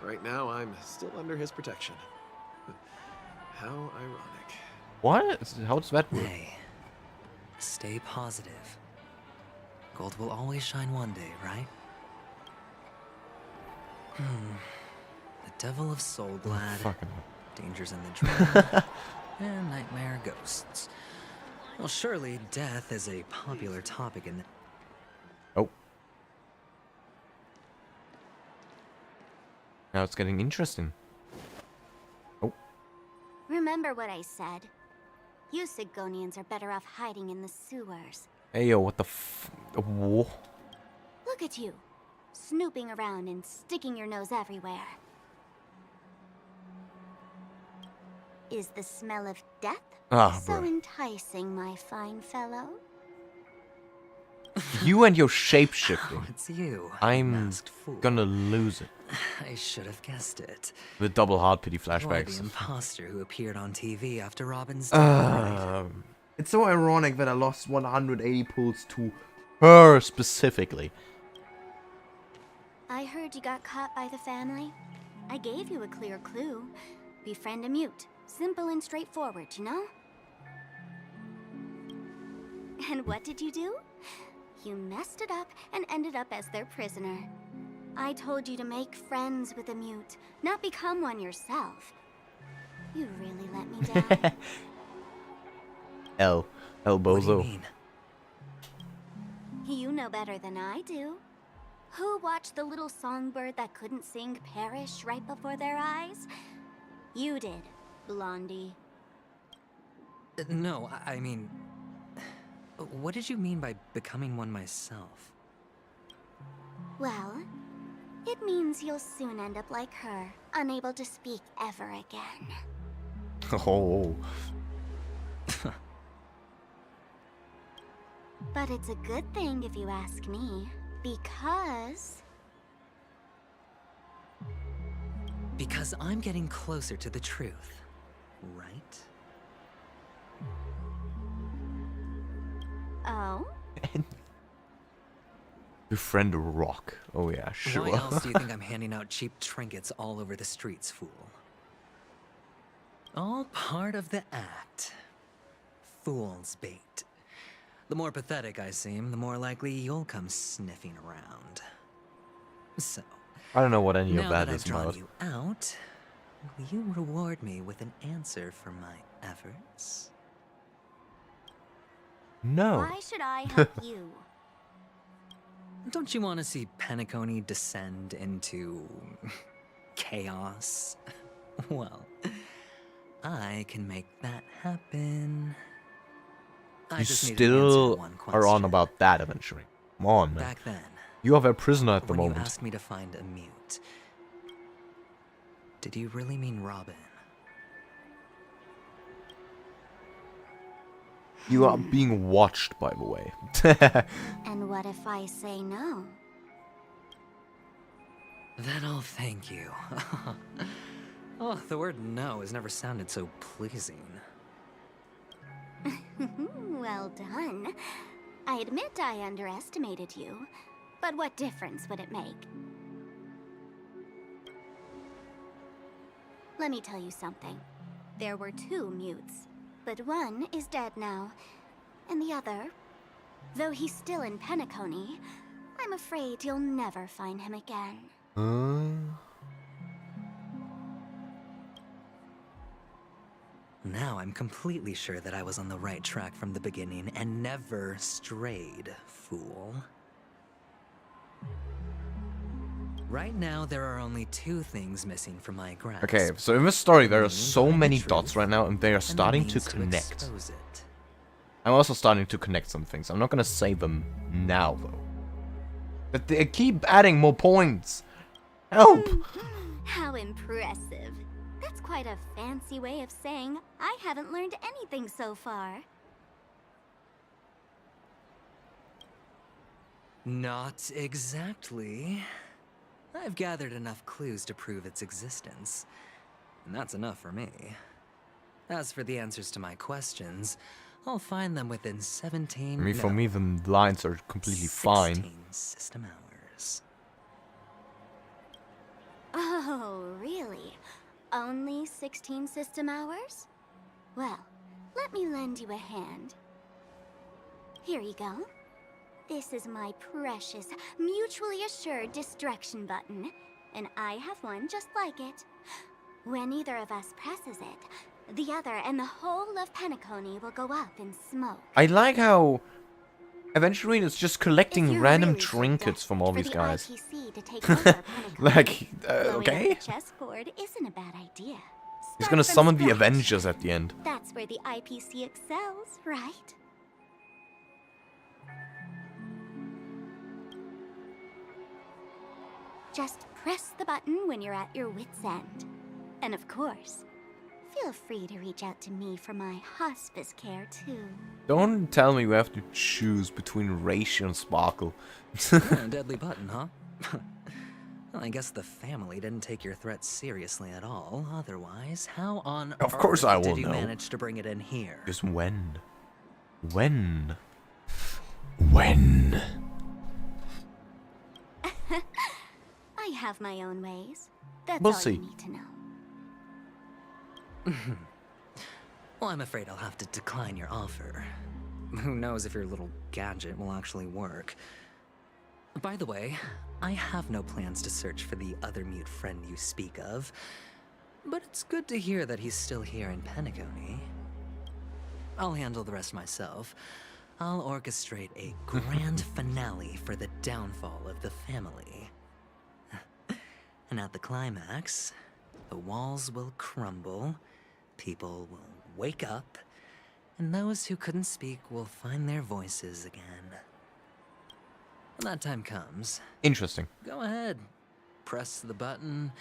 Speaker 15: right now I'm still under his protection. How ironic.
Speaker 1: What? How does that work?
Speaker 2: Hey, stay positive. Gold will always shine one day, right? The Devil of Soulglad,
Speaker 1: Fucking
Speaker 2: dangers in the dream, and nightmare ghosts. Well, surely death is a popular topic in...
Speaker 1: Oh. Now it's getting interesting. Oh.
Speaker 7: Remember what I said. You Sigonians are better off hiding in the sewers.
Speaker 1: Hey, yo, what the Whoa.
Speaker 7: Look at you, snooping around and sticking your nose everywhere. Is the smell of death so
Speaker 1: bro.
Speaker 7: enticing, my fine fellow?
Speaker 1: You and your shapeshifting.
Speaker 2: Oh, it's you,
Speaker 1: I'm
Speaker 2: masked fool.
Speaker 1: gonna lose it.
Speaker 2: I should have guessed it.
Speaker 1: The double hard pity
Speaker 2: You're
Speaker 1: flashbacks.
Speaker 2: the imposter who appeared on TV after Robin's death, right?
Speaker 1: It's so ironic that I lost 180 pulls to her specifically.
Speaker 7: I heard you got caught by the family. I gave you a clear clue. Befriend a mute. Simple and straightforward, you know? And what did you do? You messed it up and ended up as their prisoner. I told you to make friends with a mute, not become one yourself. You really let me down.
Speaker 1: El
Speaker 2: What do you
Speaker 1: Bozo.
Speaker 2: mean?
Speaker 7: You know better than I do. Who watched the little songbird that couldn't sing perish right before their eyes? You did, Blondie.
Speaker 2: No, I mean... What did you mean by becoming one myself?
Speaker 7: Well, it means you'll soon end up like her, unable to speak ever again.
Speaker 1: Oh.
Speaker 7: But it's a good thing if you ask me, because...
Speaker 2: Because I'm getting closer to the truth, right?
Speaker 7: Oh?
Speaker 1: Befriend a rock. Oh yeah, sure.
Speaker 2: Why else do you think I'm handing out cheap trinkets all over the streets, fool? All part of the act. Fool's bait. The more pathetic I seem, the more likely you'll come sniffing around. So,
Speaker 1: I don't know what any
Speaker 2: now
Speaker 1: of that
Speaker 2: that
Speaker 1: is
Speaker 2: I've drawn
Speaker 1: about.
Speaker 2: you out, will you reward me with an answer for my efforts?
Speaker 1: No.
Speaker 7: Why should I help you?
Speaker 2: Don't you want to see Penacony descend into chaos? Well, I can make that happen. I
Speaker 1: You
Speaker 2: just needed to answer
Speaker 1: still
Speaker 2: one
Speaker 1: are on
Speaker 2: question.
Speaker 1: about that eventually. Come on, man.
Speaker 2: Back then,
Speaker 1: You have a prisoner at the
Speaker 2: when you
Speaker 1: moment.
Speaker 2: asked me to find a mute, did you really mean Robin?
Speaker 1: You are being watched, by the way.
Speaker 7: And what if I say no?
Speaker 2: Then I'll thank you. Oh, the word no has never sounded so pleasing.
Speaker 7: Well done. I admit I underestimated you, but what difference would it make? Let me tell you something. There were 2 mutes, but one is dead now, and the other, though he's still in Penacony, I'm afraid you'll never find him again.
Speaker 2: Now I'm completely sure that I was on the right track from the beginning and never strayed, fool. Right now, there are only 2 things missing from my grasp.
Speaker 1: Okay, so in this story, there are
Speaker 2: The
Speaker 1: so
Speaker 2: means to
Speaker 1: many
Speaker 2: find the
Speaker 1: dots
Speaker 2: truth,
Speaker 1: right now, and they are
Speaker 2: and the
Speaker 1: starting to
Speaker 2: means
Speaker 1: connect.
Speaker 2: expose it.
Speaker 1: I'm also starting to connect some things. I'm not gonna say them now, though. But they keep adding more points. Help!
Speaker 7: How impressive. That's quite a fancy way of saying I haven't learned anything so far.
Speaker 2: Not exactly. I've gathered enough clues to prove its existence, and that's enough for me. As for the answers to my questions, I'll find them within 17...
Speaker 1: I mean, for
Speaker 2: no,
Speaker 1: me, the lines are completely fine.
Speaker 2: 16 system hours.
Speaker 7: Oh, really? Only 16 system hours? Well, let me lend you a hand. Here you go. This is my precious, mutually assured distraction button, and I have one just like it. When either of us presses it, the other and the whole of Penacony will go up in smoke.
Speaker 1: I like how eventually it's just collecting
Speaker 7: you're
Speaker 1: random
Speaker 7: really so
Speaker 1: trinkets from all
Speaker 7: for
Speaker 1: these
Speaker 7: the
Speaker 1: guys.
Speaker 7: IPC to take over Penacony,
Speaker 1: Like,
Speaker 7: blowing up
Speaker 1: okay?
Speaker 7: the chessboard isn't a bad idea.
Speaker 1: He's
Speaker 7: Start
Speaker 1: gonna
Speaker 7: from
Speaker 1: summon the
Speaker 7: scratch.
Speaker 1: Avengers at the end.
Speaker 7: That's where the IPC excels, right? Just press the button when you're at your wit's end. And of course, feel free to reach out to me for my hospice care too.
Speaker 1: Don't tell me we have to choose between Ratio and Sparkle.
Speaker 2: Deadly button, huh? Well, I guess the family didn't take your threat seriously at all. Otherwise, how on
Speaker 1: Of course I will
Speaker 2: did you
Speaker 1: know.
Speaker 2: manage to bring it in here?
Speaker 1: Just when? When? When?
Speaker 7: I have my own ways. That's
Speaker 1: We'll
Speaker 7: all
Speaker 1: see.
Speaker 7: you need to know.
Speaker 2: Well, I'm afraid I'll have to decline your offer. Who knows if your little gadget will actually work. By the way, I have no plans to search for the other mute friend you speak of, but it's good to hear that he's still here in Penacony. I'll handle the rest myself. I'll orchestrate a grand finale for the downfall of the family. And at the climax, the walls will crumble, people will wake up, and those who couldn't speak will find their voices again. When that time comes,
Speaker 1: Interesting.
Speaker 2: go ahead, press the button,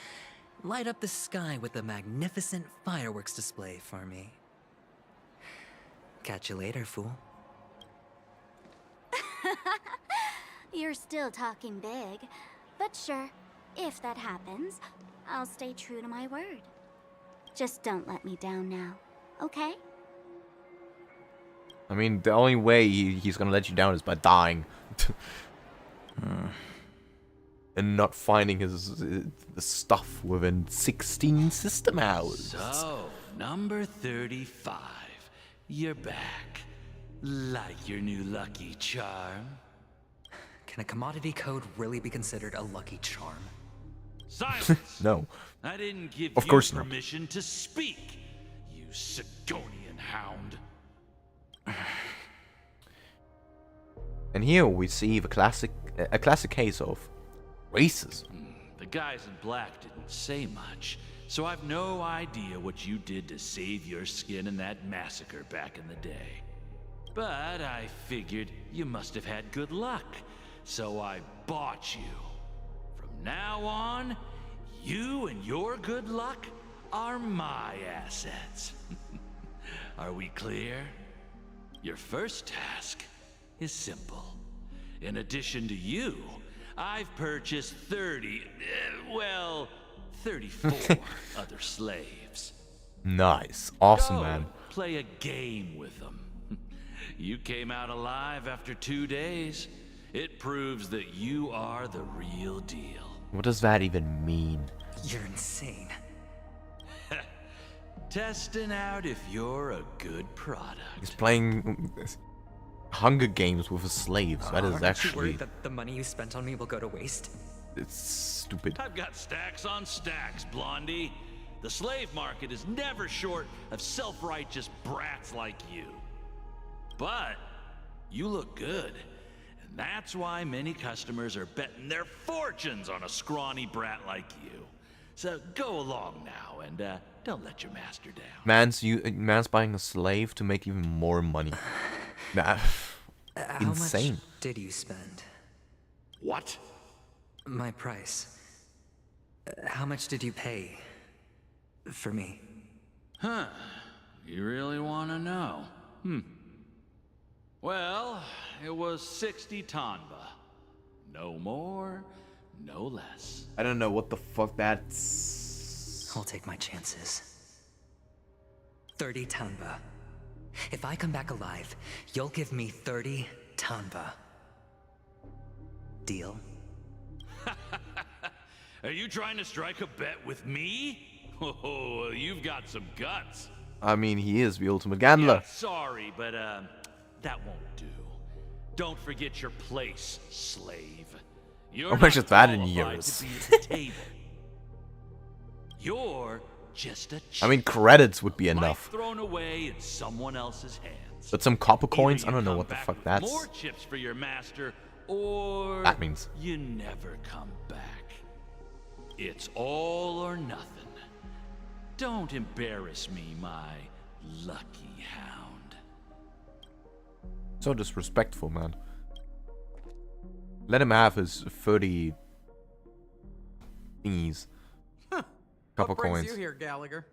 Speaker 2: light up the sky with a magnificent fireworks display for me. Catch you later, fool.
Speaker 7: You're still talking big, but sure, if that happens, I'll stay true to my word. Just don't let me down now, okay?
Speaker 1: I mean, the only way he's gonna let you down is by dying. And not finding his the stuff within 16 system hours.
Speaker 22: So, number 35. You're back. Like your new lucky charm?
Speaker 2: Can a commodity code really be considered a lucky charm?
Speaker 22: Silence!
Speaker 1: No.
Speaker 22: I didn't give
Speaker 1: Of
Speaker 22: you
Speaker 1: course not.
Speaker 22: permission to speak, you Sigonian hound.
Speaker 1: And here we see a classic case of racism.
Speaker 22: The guys in black didn't say much,
Speaker 13: so I've no idea what you did to save your skin in that massacre back in the day. But I figured you must have had good luck, so I bought you. From now on, you and your good luck are my assets. Are we clear? Your first task is simple. In addition to you, I've purchased 34 other slaves.
Speaker 1: Nice. Awesome,
Speaker 13: Go
Speaker 1: man.
Speaker 13: play a game with them. You came out alive after 2 days. It proves that you are the real deal.
Speaker 1: What does that even mean?
Speaker 2: You're insane.
Speaker 13: Testing out if you're a good product.
Speaker 1: He's playing Hunger Games with a slave. So that is
Speaker 2: Aren't
Speaker 1: actually...
Speaker 2: you worried that the money you spent on me will go to waste?
Speaker 1: It's stupid.
Speaker 13: I've got stacks on stacks, Blondie. The slave market is never short of self-righteous brats like you. But you look good. And that's why many customers are betting their fortunes on a scrawny brat like you. So go along now and don't let your master down.
Speaker 1: Man's buying a slave to make even more money. Nah, insane.
Speaker 2: How much did you spend?
Speaker 13: What?
Speaker 2: My price. How much did you pay for me?
Speaker 13: Huh. You really want to know? Well, it was 60 tanba. No more, no less.
Speaker 1: I don't know what the fuck that's...
Speaker 2: I'll take my chances. 30 tanba. If I come back alive, you'll give me 30 tanba. Deal?
Speaker 13: Are you trying to strike a bet with me? Oh, you've got some guts.
Speaker 1: I mean, he is the ultimate gambler.
Speaker 13: Yeah, sorry, but that won't do. Don't forget your place, slave. You're
Speaker 1: How much is that in
Speaker 13: qualified
Speaker 1: euros?
Speaker 13: to be at the table. You're just a chip.
Speaker 1: I mean, credits would be enough.
Speaker 13: Thrown away in someone else's hands.
Speaker 1: But some copper coins? I
Speaker 13: Either you
Speaker 1: don't know
Speaker 13: come
Speaker 1: what the
Speaker 13: back
Speaker 1: fuck
Speaker 13: with
Speaker 1: that's...
Speaker 13: More chips for your master, or
Speaker 1: That means.
Speaker 13: you never come back. It's all or nothing. Don't embarrass me, my lucky hound.
Speaker 1: So disrespectful, man. Let him have his 30 thingies. Copper
Speaker 19: What brings
Speaker 1: coins.
Speaker 19: you here, Gallagher?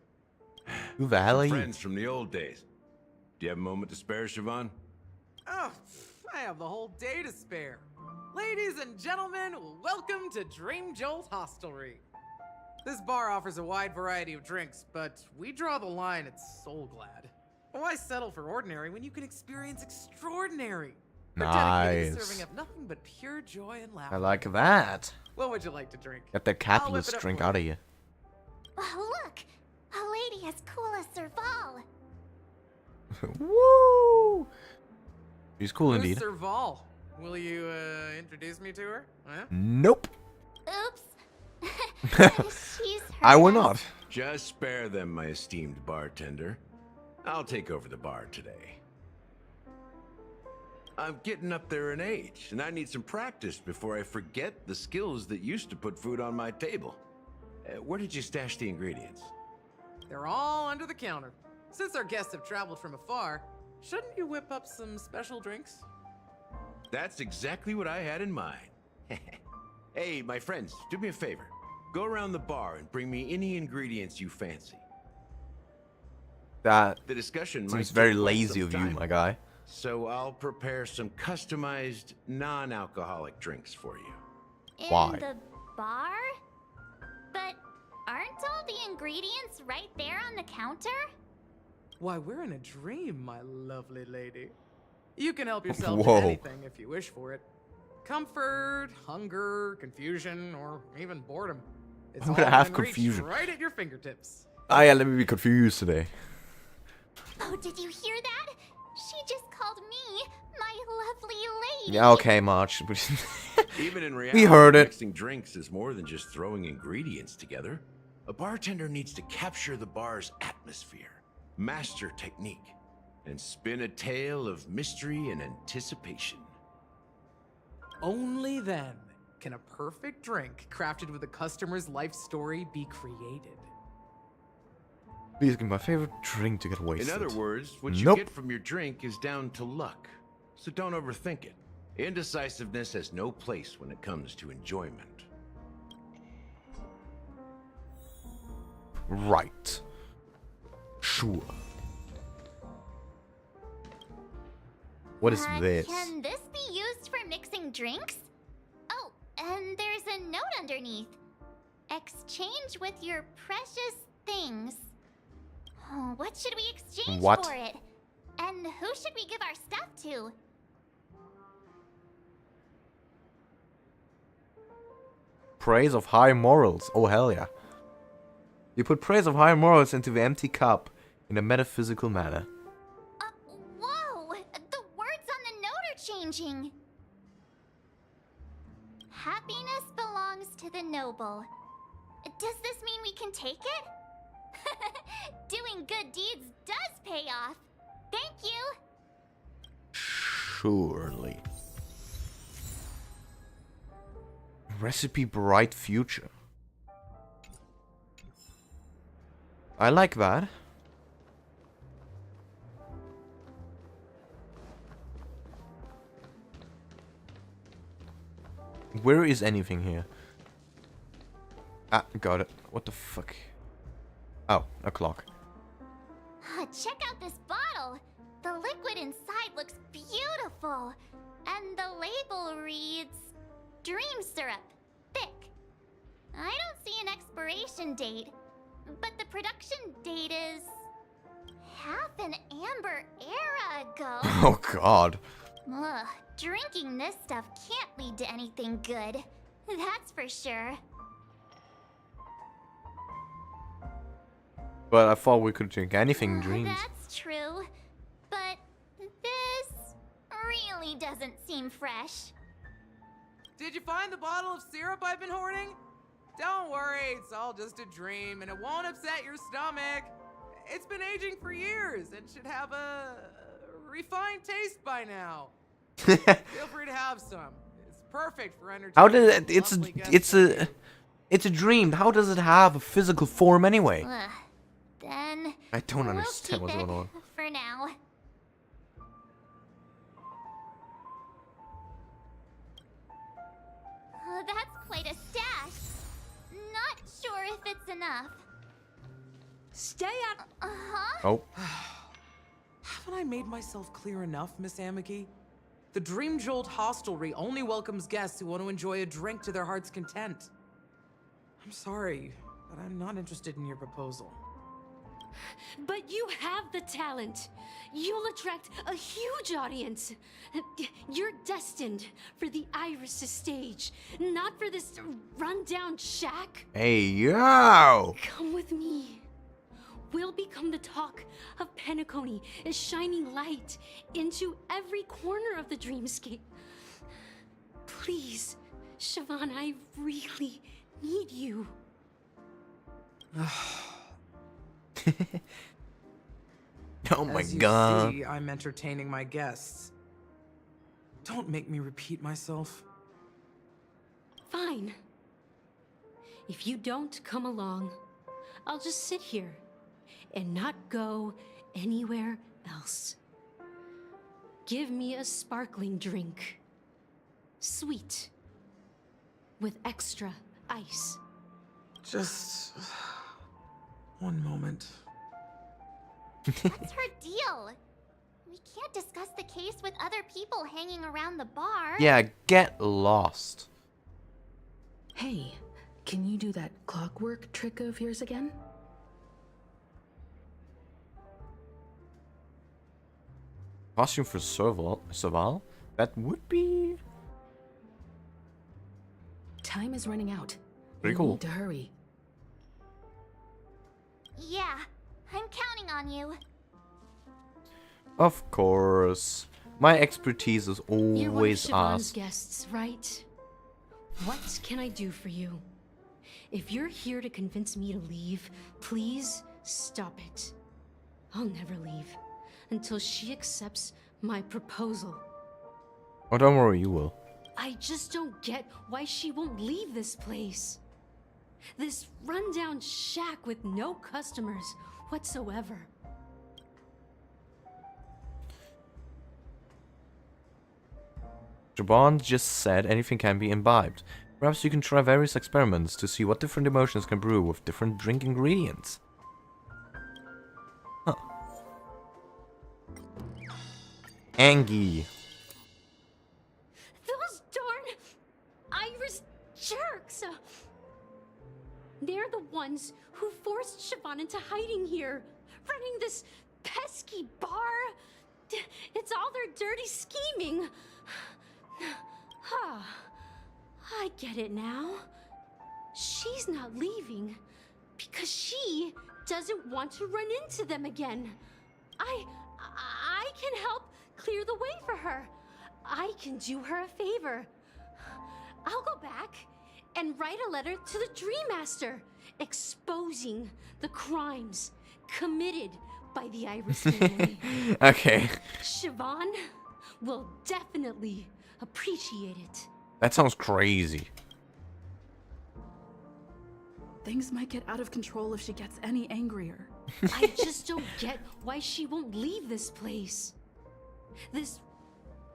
Speaker 1: Who the hell are you?
Speaker 20: Friends from the old days. Do you have a moment to spare, Siobhan?
Speaker 19: Oh, I have the whole day to spare. Ladies and gentlemen, welcome to Dream Jolt Hostelry. This bar offers a wide variety of drinks, but we draw the line at Soulglad. Why settle for ordinary when you can experience extraordinary? We're dedicated to serving
Speaker 1: Nice.
Speaker 19: up nothing but pure joy and laughter.
Speaker 1: I like that.
Speaker 19: What would you like to drink?
Speaker 1: Get that
Speaker 19: I'll whip
Speaker 1: capitalist
Speaker 19: it up
Speaker 1: drink
Speaker 19: for
Speaker 1: out
Speaker 19: you.
Speaker 1: of here.
Speaker 7: Oh, look! A lady as cool as Serval.
Speaker 1: Woo! She's cool
Speaker 19: Who's
Speaker 1: indeed.
Speaker 19: Serval? Will you introduce me to her? Huh?
Speaker 1: Nope.
Speaker 7: Oops. She's
Speaker 1: I will
Speaker 7: hurt us.
Speaker 1: not.
Speaker 20: Just spare them, my esteemed bartender. I'll take over the bar today. I'm getting up there in age, and I need some practice before I forget the skills that used to put food on my table. Where did you stash the ingredients?
Speaker 19: They're all under the counter. Since our guests have traveled from afar, shouldn't you whip up some special drinks?
Speaker 20: That's exactly what I had in mind. Hey, my friends, do me a favor. Go around the bar and bring me any ingredients you fancy.
Speaker 1: That
Speaker 20: The discussion might
Speaker 1: seems very
Speaker 20: take quite
Speaker 1: lazy
Speaker 20: some
Speaker 1: of you,
Speaker 20: time.
Speaker 1: my guy.
Speaker 20: So I'll prepare some customized, non-alcoholic drinks for you.
Speaker 7: In
Speaker 1: Why?
Speaker 7: the bar? But aren't all the ingredients right there on the counter?
Speaker 19: Why, we're in a dream, my lovely lady. You can help yourself
Speaker 1: Whoa.
Speaker 19: to anything if you wish for it. Comfort, hunger, confusion, or even boredom. It's
Speaker 1: I'm
Speaker 19: all
Speaker 1: gonna have
Speaker 19: within reach,
Speaker 1: confusion.
Speaker 19: right at your fingertips.
Speaker 1: Ah, yeah, let me be confused today.
Speaker 7: Oh, did you hear that? She just called me my lovely lady.
Speaker 1: Yeah, okay, March.
Speaker 20: Even in reality,
Speaker 1: heard it.
Speaker 20: mixing drinks is more than just throwing ingredients together. A bartender needs to capture the bar's atmosphere, master technique, and spin a tale of mystery and anticipation.
Speaker 19: Only then can a perfect drink crafted with a customer's life story be created.
Speaker 1: Please give me my favorite drink to get wasted.
Speaker 20: In other words, what
Speaker 1: Nope.
Speaker 20: you get from your drink is down to luck. So don't overthink it. Indecisiveness has no place when it comes to enjoyment.
Speaker 1: Right. Sure. What is this?
Speaker 7: Can this be used for mixing drinks? Oh, and there's a note underneath. Exchange with your precious things. Oh, what should we exchange
Speaker 1: What?
Speaker 7: for it? And who should we give our stuff to?
Speaker 1: Praise of high morals. Oh, hell yeah. You put praise of high morals into the empty cup in a metaphysical manner.
Speaker 7: Whoa! The words on the note are changing. Happiness belongs to the noble. Does this mean we can take it? Doing good deeds does pay off. Thank you.
Speaker 1: Surely. Recipe bright future. I like that. Where is anything here? Ah, got it. What the fuck? Oh, a clock.
Speaker 7: Check out this bottle. The liquid inside looks beautiful. And the label reads Dream Syrup, thick. I don't see an expiration date, but the production date is half an amber era ago.
Speaker 1: Oh god.
Speaker 7: Ugh, drinking this stuff can't lead to anything good. That's for sure.
Speaker 1: But I thought we could drink anything in dreams.
Speaker 7: That's true. But this really doesn't seem fresh.
Speaker 19: Did you find the bottle of syrup I've been hoarding? Don't worry, it's all just a dream and it won't upset your stomach. It's been aging for years and should have a refined taste by now. Feel free to have some. It's perfect for entertaining.
Speaker 1: How did it? It's a dream. How does it have a physical form anyway?
Speaker 7: Then
Speaker 1: I don't
Speaker 7: we'll
Speaker 1: understand what's
Speaker 7: keep
Speaker 1: going
Speaker 7: it
Speaker 1: on.
Speaker 7: for now. That's quite a stash. Not sure if it's enough.
Speaker 11: Stay at.
Speaker 7: Uh-huh.
Speaker 1: Oh.
Speaker 19: Haven't I made myself clear enough, Miss Amiki? The Dream Jolt hostelry only welcomes guests who want to enjoy a drink to their heart's content. I'm sorry, but I'm not interested in your proposal.
Speaker 11: But you have the talent. You'll attract a huge audience. You're destined for the Iris' stage, not for this rundown shack.
Speaker 1: Hey, yo!
Speaker 11: Come with me. We'll become the talk of Penacony, a shining light into every corner of the dreamscape. Please, Siobhan, I really need you.
Speaker 1: Oh my
Speaker 19: As you
Speaker 1: god.
Speaker 19: see, I'm entertaining my guests. Don't make me repeat myself.
Speaker 11: Fine. If you don't come along, I'll just sit here and not go anywhere else. Give me a sparkling drink. Sweet. With extra ice.
Speaker 19: Just one moment.
Speaker 7: What's her deal? We can't discuss the case with other people hanging around the bar.
Speaker 1: Yeah, get lost.
Speaker 10: Hey, can you do that clockwork trick of yours again?
Speaker 1: Costume for Serval? That would be
Speaker 10: Time is running out.
Speaker 1: pretty
Speaker 10: We
Speaker 1: cool.
Speaker 10: need to hurry.
Speaker 7: Yeah, I'm counting on you.
Speaker 1: Of course. My expertise is
Speaker 11: You're one of
Speaker 1: always
Speaker 11: Siobhan's
Speaker 1: asked.
Speaker 11: guests, right? What can I do for you? If you're here to convince me to leave, please stop it. I'll never leave until she accepts my proposal.
Speaker 1: Oh, don't worry, you will.
Speaker 11: I just don't get why she won't leave this place. This rundown shack with no customers whatsoever.
Speaker 1: Siobhan just said anything can be imbibed. Perhaps you can try various experiments to see what different emotions can brew with different drink ingredients. Huh. Angie.
Speaker 11: Those darn Irish jerks! They're the ones who forced Siobhan into hiding here, running this pesky bar. It's all their dirty scheming. I get it now. She's not leaving because she doesn't want to run into them again. I can help clear the way for her. I can do her a favor. I'll go back and write a letter to the Dream Master exposing the crimes committed by the Iris family.
Speaker 1: Okay.
Speaker 11: Siobhan will definitely appreciate it.
Speaker 1: That sounds crazy.
Speaker 10: Things might get out of control if she gets any angrier.
Speaker 11: I just don't get why she won't leave this place. This...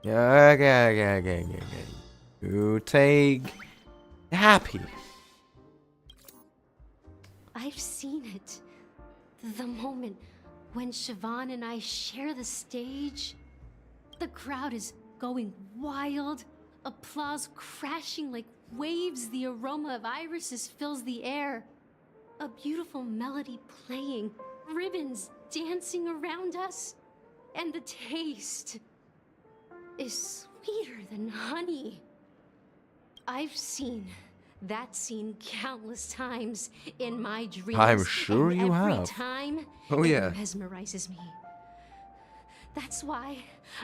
Speaker 1: Okay. You take... Happy.
Speaker 11: I've seen it. The moment when Siobhan and I share the stage, the crowd is going wild, applause crashing like waves, the aroma of irises fills the air. A beautiful melody playing, ribbons dancing around us, and the taste is sweeter than honey. I've seen that scene countless times in my dreams.
Speaker 1: I'm sure
Speaker 11: and
Speaker 1: you
Speaker 11: every
Speaker 1: have.
Speaker 11: time
Speaker 1: Oh,
Speaker 11: it
Speaker 1: yeah.
Speaker 11: mesmerizes me. That's why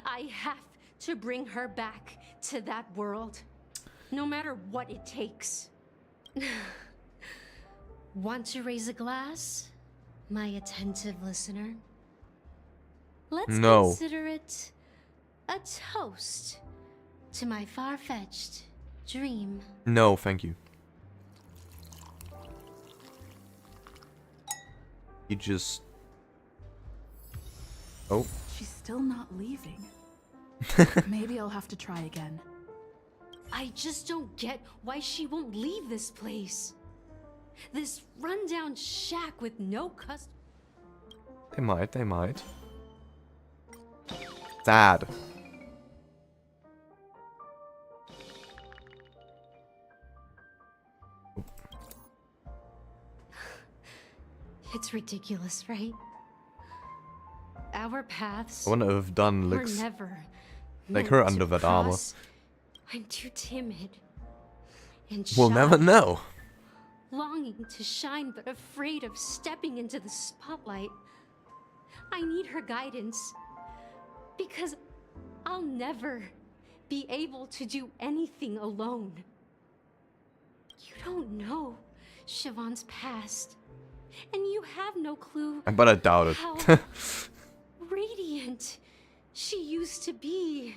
Speaker 11: I have to bring her back to that world, no matter what it takes. Want to raise a glass, my attentive listener? Let's
Speaker 1: No.
Speaker 11: consider it a toast to my far-fetched dream.
Speaker 1: No, thank you. You just... Oh.
Speaker 10: She's still not leaving. Maybe I'll have to try again.
Speaker 11: I just don't get why she won't leave this place. This rundown shack with no customers.
Speaker 1: They might. Sad.
Speaker 11: It's ridiculous, right? Our paths
Speaker 1: I wonder if Dunn
Speaker 11: were
Speaker 1: looks
Speaker 11: never
Speaker 1: like
Speaker 11: meant
Speaker 1: her
Speaker 11: to
Speaker 1: under that armor.
Speaker 11: cross. I'm too timid and
Speaker 1: We'll
Speaker 11: shy,
Speaker 1: never know.
Speaker 11: longing to shine but afraid of stepping into the spotlight. I need her guidance because I'll never be able to do anything alone. You don't know Siobhan's past, and you have no clue
Speaker 1: But I doubt
Speaker 11: how
Speaker 1: it.
Speaker 11: radiant she used to be.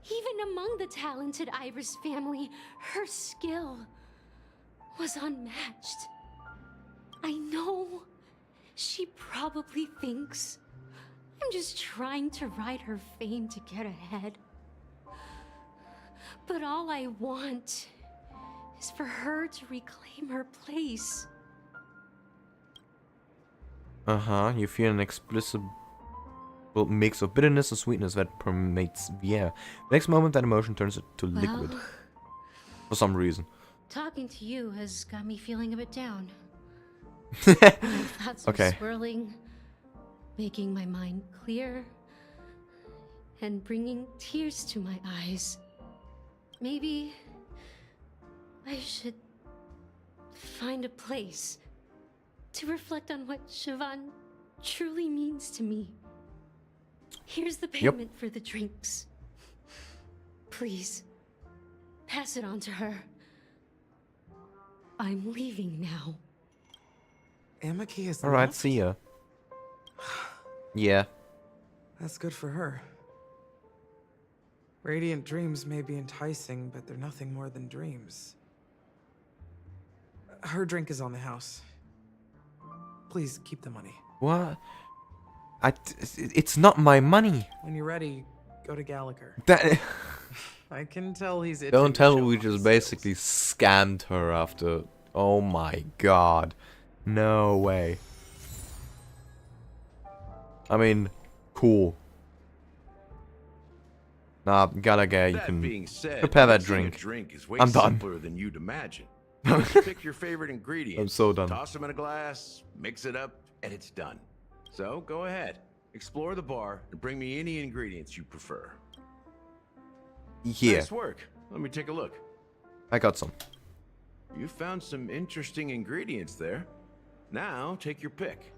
Speaker 11: Even among the talented Iris family, her skill was unmatched. I know she probably thinks I'm just trying to ride her fame to get ahead. But all I want is for her to reclaim her place.
Speaker 1: You feel an explicit mix of bitterness and sweetness that permeates the air. The next moment, that emotion turns to liquid.
Speaker 11: Well,
Speaker 1: For some reason.
Speaker 11: talking to you has got me feeling a bit down. My thoughts are
Speaker 1: Okay.
Speaker 11: swirling, making my mind clear, and bringing tears to my eyes. Maybe I should find a place to reflect on what Siobhan truly means to me. Here's the payment for the drinks. Please, pass it on to her. I'm leaving now.
Speaker 19: Amaki is
Speaker 1: Alright,
Speaker 19: left?
Speaker 1: see ya. Yeah.
Speaker 19: That's good for her. Radiant dreams may be enticing, but they're nothing more than dreams. Her drink is on the house. Please keep the money.
Speaker 1: What? It's not my money.
Speaker 19: When you're ready, go to Gallagher.
Speaker 1: That.
Speaker 19: I can tell he's itching
Speaker 1: Don't
Speaker 19: to
Speaker 1: tell
Speaker 19: show
Speaker 1: me we
Speaker 19: off
Speaker 1: just
Speaker 19: his
Speaker 1: basically scammed her after. Oh my god. No way. I mean, cool. Nah, Gallagher, you
Speaker 20: That
Speaker 1: can
Speaker 20: being said,
Speaker 1: prepare that
Speaker 20: mixing a
Speaker 1: drink.
Speaker 20: drink is way
Speaker 1: I'm done.
Speaker 20: simpler than you'd imagine. Just pick your favorite ingredients.
Speaker 1: I'm so done.
Speaker 20: Toss them in a glass, mix it up, and it's done. So go ahead, explore the bar, and bring me any ingredients you prefer.
Speaker 1: Yeah,
Speaker 20: Nice work. Let me take a look.
Speaker 1: I got some.
Speaker 20: You found some interesting ingredients there. Now take your pick.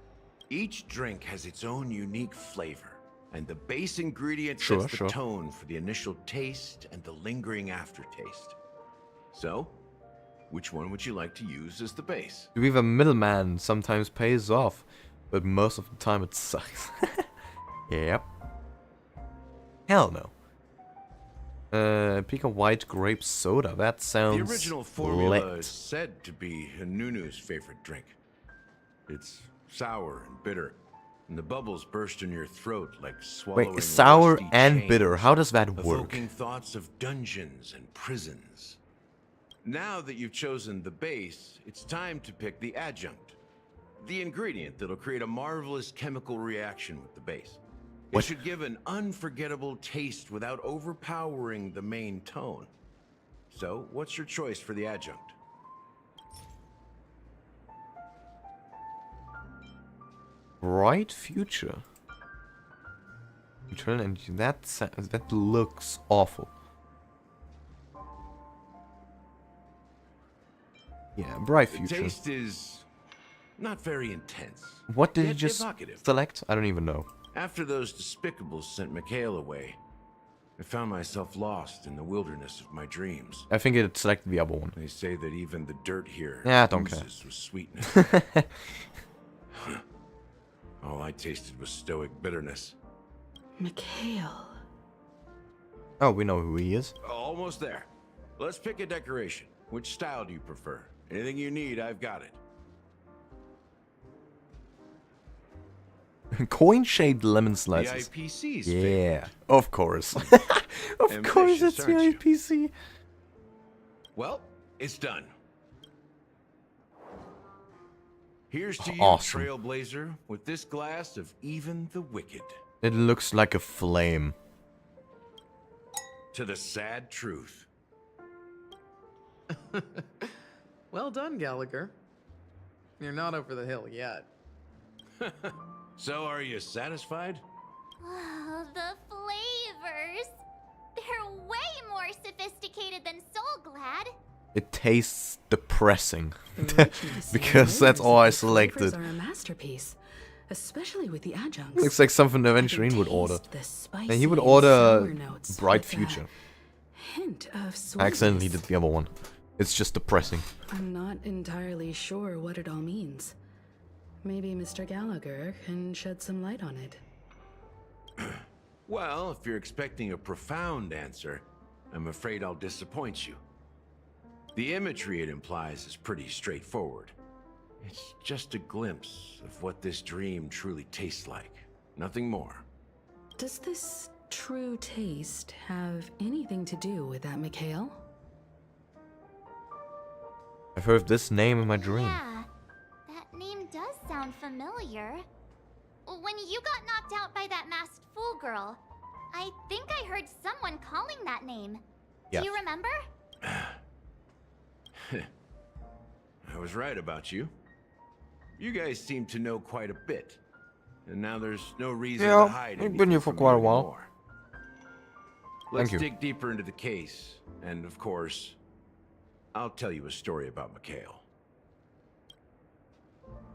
Speaker 20: Each drink has its own unique flavor, and the base ingredient sets the tone for the initial taste and the lingering aftertaste. So, which one would you like to use as the base?
Speaker 1: To be the middleman sometimes pays off, but most of the time it sucks. Yep. Hell no. Pick a white grape soda. That sounds
Speaker 20: The original formula
Speaker 1: lit.
Speaker 20: is said to be Nunu's favorite drink. It's sour and bitter, and the bubbles burst in your throat like swallowing
Speaker 1: Wait, sour
Speaker 20: rusty
Speaker 1: and
Speaker 20: chains,
Speaker 1: bitter. How does that work?
Speaker 20: evoking thoughts of dungeons and prisons. Now that you've chosen the base, it's time to pick the adjunct, the ingredient that'll create a marvelous chemical reaction with the base. It should give an unforgettable taste without overpowering the main tone. So, what's your choice for the adjunct?
Speaker 1: Bright future. Eternal energy. That looks awful. Yeah, bright
Speaker 20: The
Speaker 1: future.
Speaker 20: taste is not very intense.
Speaker 1: What did you
Speaker 20: yet
Speaker 1: just
Speaker 20: evocative.
Speaker 1: select? I don't even know.
Speaker 20: After those despicables sent Mikhail away, I found myself lost in the wilderness of my dreams.
Speaker 1: I think it selected the other one.
Speaker 20: They say that even the dirt here
Speaker 1: Yeah, I don't care.
Speaker 20: oozes with sweetness. All I tasted was stoic bitterness.
Speaker 10: Mikhail.
Speaker 1: Oh, we know who he is.
Speaker 20: Almost there. Let's pick a decoration. Which style do you prefer? Anything you need, I've got it.
Speaker 1: Coin-shaped lemon slices.
Speaker 20: The IPC's
Speaker 1: yeah,
Speaker 20: favorite.
Speaker 1: of course. Of course it's the
Speaker 20: aren't you?
Speaker 1: IPC.
Speaker 20: Well, it's done. Here's to you,
Speaker 1: Awesome.
Speaker 20: Trailblazer, with this glass of even the wicked.
Speaker 1: It looks like a flame.
Speaker 20: To the sad truth.
Speaker 19: Well done, Gallagher. You're not over the hill yet.
Speaker 20: So, are you satisfied?
Speaker 7: Oh, the flavors. They're way more sophisticated than Soul Glad.
Speaker 1: It tastes depressing. Because that's all I selected.
Speaker 10: Flavors are a masterpiece, especially with the adjuncts.
Speaker 1: Looks like something the
Speaker 10: I can
Speaker 1: Aventurine would order.
Speaker 10: taste the
Speaker 1: And he would
Speaker 10: spicy and
Speaker 1: order
Speaker 10: sour notes
Speaker 1: Bright
Speaker 10: with that
Speaker 1: Future.
Speaker 10: hint of
Speaker 1: I
Speaker 10: sweetness.
Speaker 1: accidentally did the other one. It's just depressing.
Speaker 10: I'm not entirely sure what it all means. Maybe Mr. Gallagher can shed some light on it.
Speaker 20: Well, if you're expecting a profound answer, I'm afraid I'll disappoint you. The imagery it implies is pretty straightforward. It's just a glimpse of what this dream truly tastes like. Nothing more.
Speaker 10: Does this true taste have anything to do with that Mikhail?
Speaker 1: I've heard this name in my dream.
Speaker 7: Yeah, that name does sound familiar. When you got knocked out by that masked fool girl, I think I heard someone calling that name.
Speaker 1: Yeah.
Speaker 7: Do you remember?
Speaker 20: I was right about you. You guys seem to know quite a bit. And now there's no reason
Speaker 1: Yeah,
Speaker 20: to hide
Speaker 1: I've been here for quite a while.
Speaker 20: anymore. Let's
Speaker 1: you.
Speaker 20: dig deeper into the case. And of course, I'll tell you a story about Mikhail.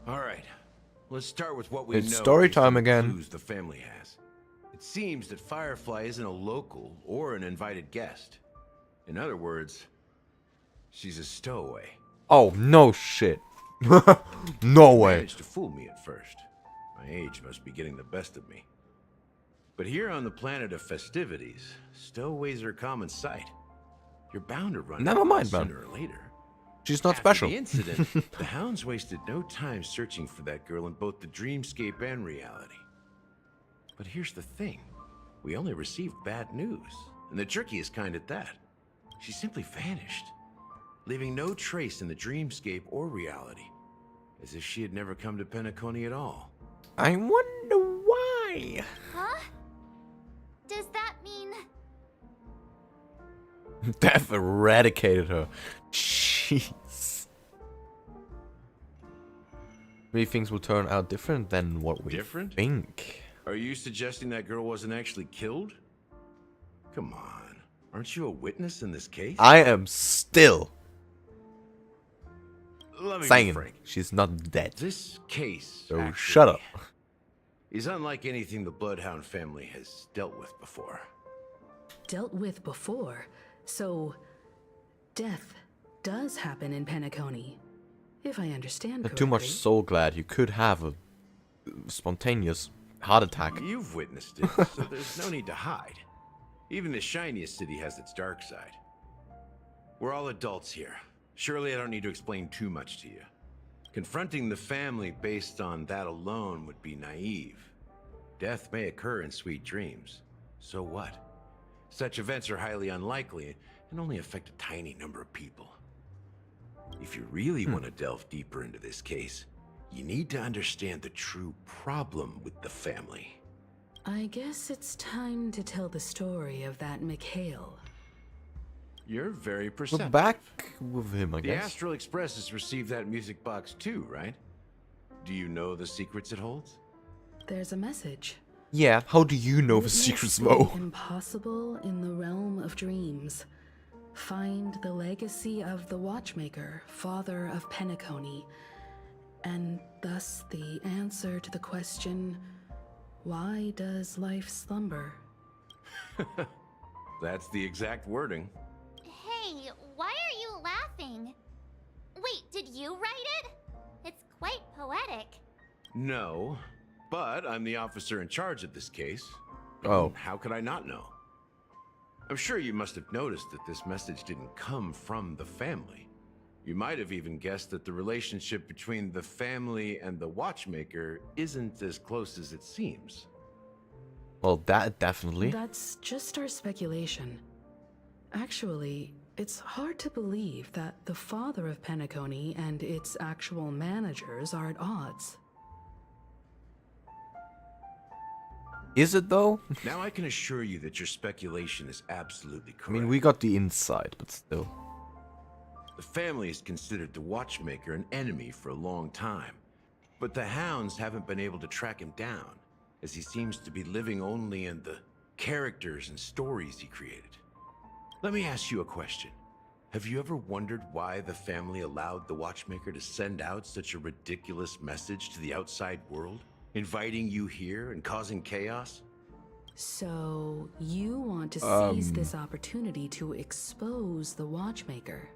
Speaker 20: All right. Let's start with what we
Speaker 1: It's
Speaker 20: know
Speaker 1: story
Speaker 20: based on
Speaker 1: time
Speaker 20: the
Speaker 1: again.
Speaker 20: clues the family has. It seems that Firefly isn't a local or an invited guest. In other words, she's a stowaway.
Speaker 1: Oh, no shit. No way.
Speaker 20: Managed to fool me at first. My age must be getting the best of me. But here on the planet of festivities, stowaways are a common sight. You're bound to run
Speaker 1: Never
Speaker 20: into
Speaker 1: mind,
Speaker 20: them
Speaker 1: man.
Speaker 20: sooner or later.
Speaker 1: She's not
Speaker 20: After
Speaker 1: special.
Speaker 20: the incident, the hounds wasted no time searching for that girl in both the dreamscape and reality. But here's the thing. We only received bad news, and the trickiest kind at that. She simply vanished, leaving no trace in the dreamscape or reality, as if she had never come to Penacony at all.
Speaker 1: I wonder why.
Speaker 7: Huh? Does that mean...
Speaker 1: Death eradicated her. Jeez. Maybe things will turn out different than what we think.
Speaker 20: Are you suggesting that girl wasn't actually killed? Come on. Aren't you a witness in this case?
Speaker 1: I am still
Speaker 20: Let me be
Speaker 1: saying
Speaker 20: frank.
Speaker 1: she's not dead.
Speaker 20: This case
Speaker 1: So
Speaker 20: actually
Speaker 1: shut up.
Speaker 20: is unlike anything the Bloodhound family has dealt with before.
Speaker 10: Dealt with before, so death does happen in Penacony, if I understand correctly.
Speaker 1: Too much soul glad you could have a spontaneous heart attack.
Speaker 20: You've witnessed it, so there's no need to hide. Even the shiniest city has its dark side. We're all adults here. Surely I don't need to explain too much to you. Confronting the family based on that alone would be naive. Death may occur in sweet dreams. So what? Such events are highly unlikely and only affect a tiny number of people. If you really want to delve deeper into this case, you need to understand the true problem with the family.
Speaker 10: I guess it's time to tell the story of that Mikhail.
Speaker 20: You're very
Speaker 1: We're
Speaker 20: perceptive.
Speaker 1: back with him, I
Speaker 20: The
Speaker 1: guess.
Speaker 20: Astral Express has received that music box too, right? Do you know the secrets it holds?
Speaker 10: There's a message.
Speaker 1: Yeah, how do you know the
Speaker 10: Witness
Speaker 1: secrets,
Speaker 10: the
Speaker 1: Mo?
Speaker 10: Impossible in the realm of dreams. Find the legacy of the Watchmaker, father of Penacony, and thus the answer to the question, why does life slumber?
Speaker 20: That's the exact wording.
Speaker 7: Hey, why are you laughing? Wait, did you write it? It's quite poetic.
Speaker 20: No, but I'm the officer in charge of this case.
Speaker 1: Oh.
Speaker 20: How could I not know? I'm sure you must have noticed that this message didn't come from the family. You might have even guessed that the relationship between the family and the Watchmaker isn't as close as it seems.
Speaker 1: Well, that definitely.
Speaker 10: That's just our speculation. Actually, it's hard to believe that the father of Penacony and its actual managers are at odds.
Speaker 1: Is it though?
Speaker 20: Now I can assure you that your speculation is absolutely correct.
Speaker 1: I mean, we got the inside, but still.
Speaker 20: The family has considered the Watchmaker an enemy for a long time, but the hounds haven't been able to track him down, as he seems to be living only in the characters and stories he created. Let me ask you a question. Have you ever wondered why the family allowed the Watchmaker to send out such a ridiculous message to the outside world, inviting you here and causing chaos?
Speaker 10: So, you want to seize this opportunity to expose the Watchmaker?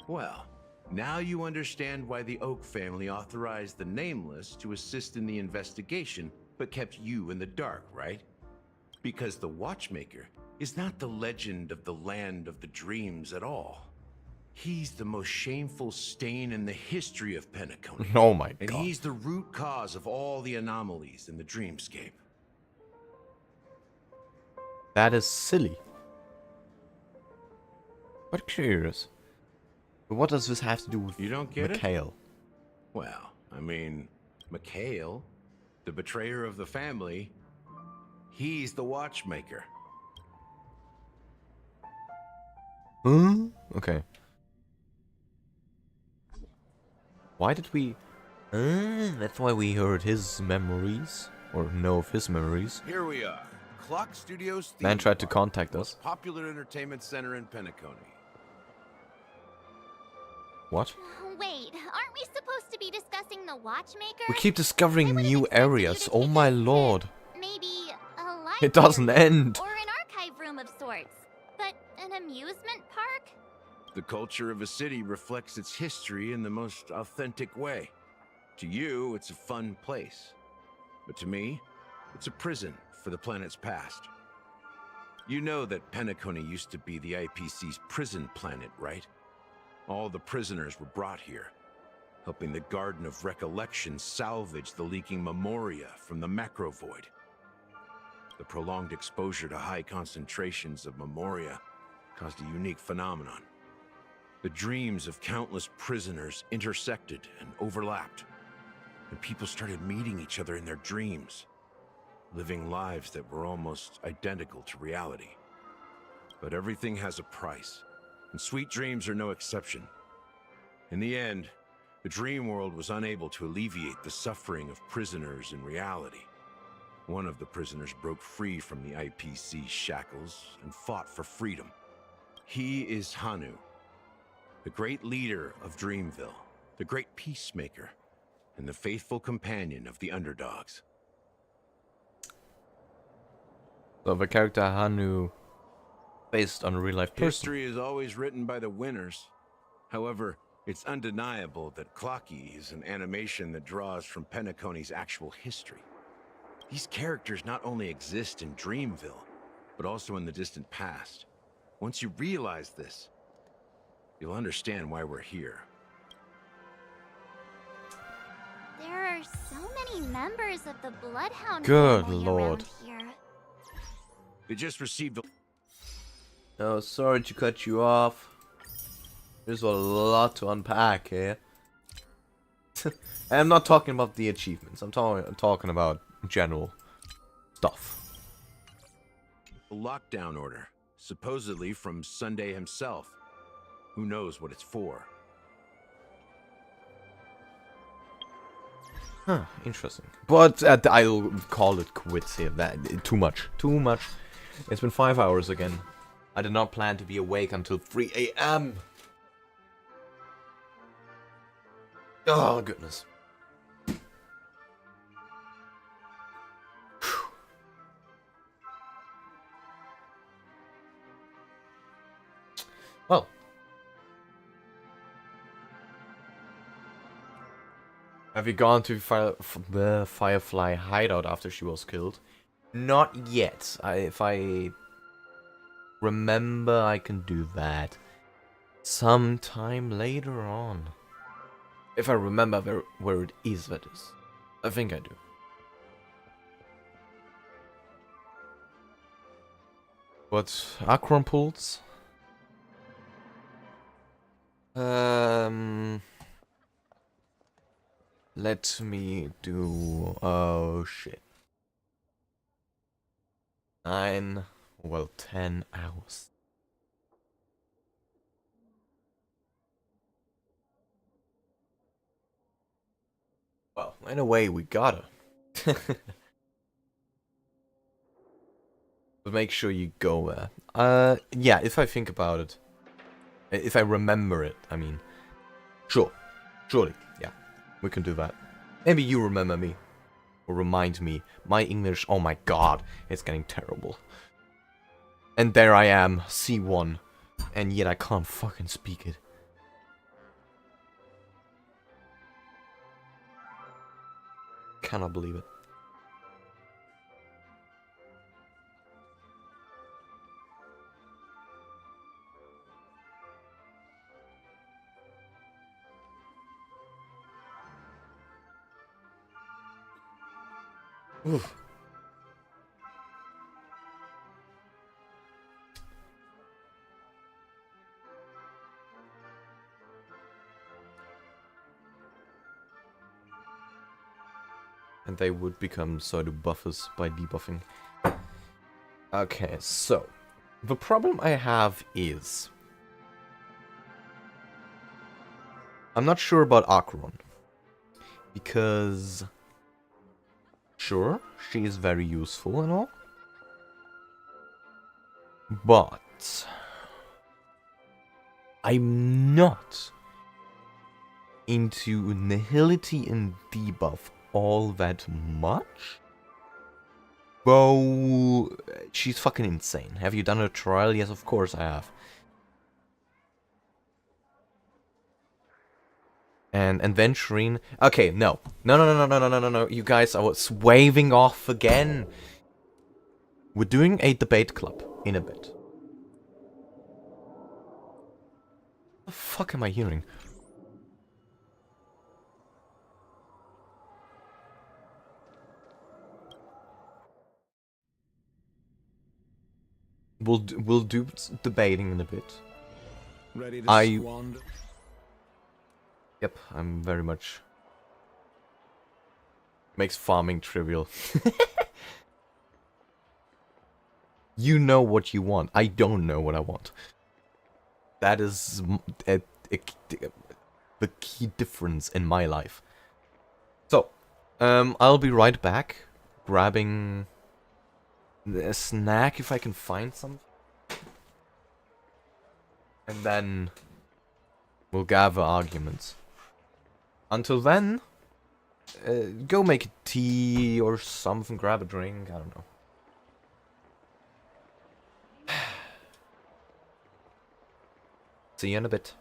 Speaker 20: Well, now you understand why the Oak family authorized the Nameless to assist in the investigation, but kept you in the dark, right? Because the Watchmaker is not the legend of the Land of the Dreams at all. He's the most shameful stain in the history of Penacony.
Speaker 1: Oh my
Speaker 20: And
Speaker 1: god.
Speaker 20: he's the root cause of all the anomalies in the dreamscape.
Speaker 1: That is silly. But curious. But what does this have to do with
Speaker 20: You don't get it?
Speaker 1: Mikhail?
Speaker 20: Well, I mean, Mikhail, the betrayer of the family, he's the Watchmaker.
Speaker 1: Huh? Okay. Why did we... that's why we heard his memories. Or know of his memories.
Speaker 20: Here we are. Clock Studios
Speaker 1: Man
Speaker 20: theme
Speaker 1: tried to
Speaker 20: park,
Speaker 1: contact
Speaker 20: most
Speaker 1: us.
Speaker 20: popular entertainment center in Penacony.
Speaker 1: What?
Speaker 7: Wait, aren't we supposed to be discussing the Watchmaker?
Speaker 1: We keep discovering new areas. Oh my lord.
Speaker 7: Maybe a library.
Speaker 1: It doesn't end.
Speaker 7: Or an archive room of sorts. But an amusement park?
Speaker 20: The culture of a city reflects its history in the most authentic way. To you, it's a fun place. But to me, it's a prison for the planet's past. You know that Penacony used to be the IPC's prison planet, right? All the prisoners were brought here, helping the Garden of Recollection salvage the leaking memoria from the macro void. The prolonged exposure to high concentrations of memoria caused a unique phenomenon. The dreams of countless prisoners intersected and overlapped, and people started meeting each other in their dreams, living lives that were almost identical to reality. But everything has a price, and sweet dreams are no exception. In the end, the dream world was unable to alleviate the suffering of prisoners in reality. One of the prisoners broke free from the IPC shackles and fought for freedom. He is Hanu, the great leader of Dreamville, the great peacemaker, and the faithful companion of the underdogs.
Speaker 1: So the character Hanu, based on a real life person.
Speaker 20: History is always written by the winners. However, it's undeniable that Clocky is an animation that draws from Penacony's actual history. These characters not only exist in Dreamville, but also in the distant past. Once you realize this, you'll understand why we're here.
Speaker 7: There are so many members of the Bloodhound
Speaker 1: Good
Speaker 7: family
Speaker 1: lord.
Speaker 7: around here.
Speaker 20: We just received a...
Speaker 1: Oh, sorry to cut you off. There's a lot to unpack here. I'm not talking about the achievements. I'm talking about general stuff.
Speaker 20: A lockdown order, supposedly from Sunday himself. Who knows what it's for?
Speaker 1: Huh, interesting. But I'll call it quits here. That too much. Too much. It's been 5 hours again. I did not plan to be awake until 3 a.m. Oh, goodness. Well. Have you gone to the Firefly hideout after she was killed? Not yet. If I remember, I can do that sometime later on. If I remember where it is, that is. I think I do. But Akron pulls? Let me do... Oh, shit. 10 hours. Well, in a way, we gotta. But make sure you go there. Yeah, if I think about it. If I remember it, I mean. Sure. Surely, yeah. We can do that. Maybe you remember me. Or remind me. My English, oh my god, it's getting terrible. And there I am, C1. And yet I can't fucking speak it. Cannot believe it. Oof. And they would become pseudo buffers by debuffing. Okay, so the problem I have is I'm not sure about Akron. Because sure, she is very useful and all. But I'm not into nihility and debuff all that much. Bro, she's fucking insane. Have you done a trial? Yes, of course I have. And Venturine. Okay, no. No. You guys are waving off again. We're doing a debate club in a bit. The fuck am I hearing? We'll do debating in a bit.
Speaker 16: Ready to squander?
Speaker 1: Yep, I'm very much. Makes farming trivial. You know what you want. I don't know what I want. That is the key difference in my life. So, I'll be right back, grabbing a snack if I can find some. And then we'll gather arguments. Until then, go make a tea or something, grab a drink, I don't know. See you in a bit.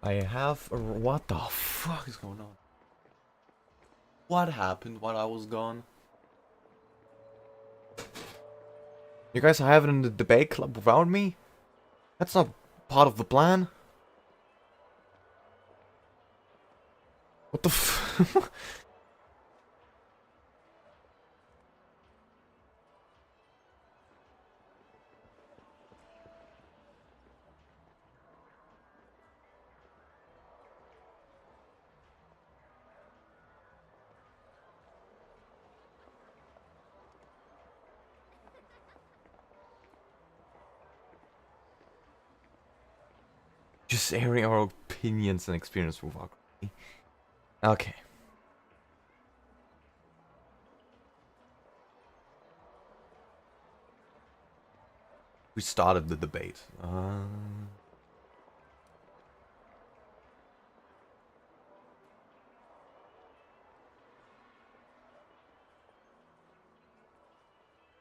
Speaker 1: I have a... What the fuck is going on? What happened while I was gone? You guys are having the debate club without me? That's not part of the plan. What the f... Just airing our opinions and experience with Warcraft. Okay. We started the debate.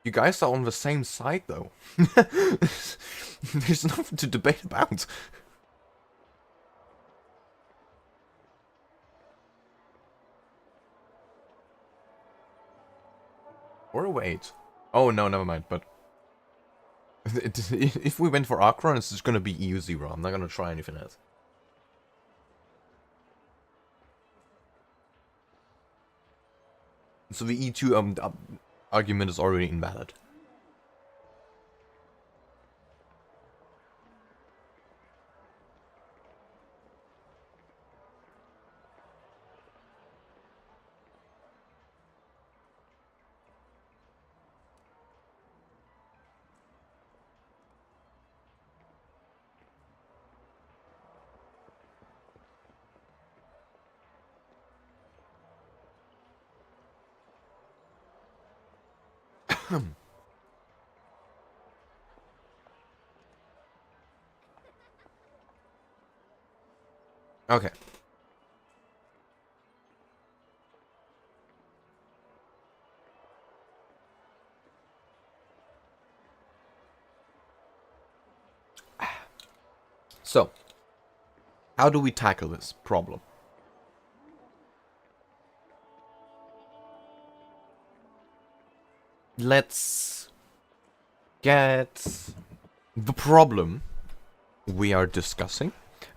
Speaker 1: You guys are on the same side, though. There's nothing to debate about. Or wait. Oh, no, never mind, but... if we went for Akron, it's just gonna be EU0. I'm not gonna try anything else. So the E2 argument is already invalid. Okay. So, how do we tackle this problem? Let's get the problem we are discussing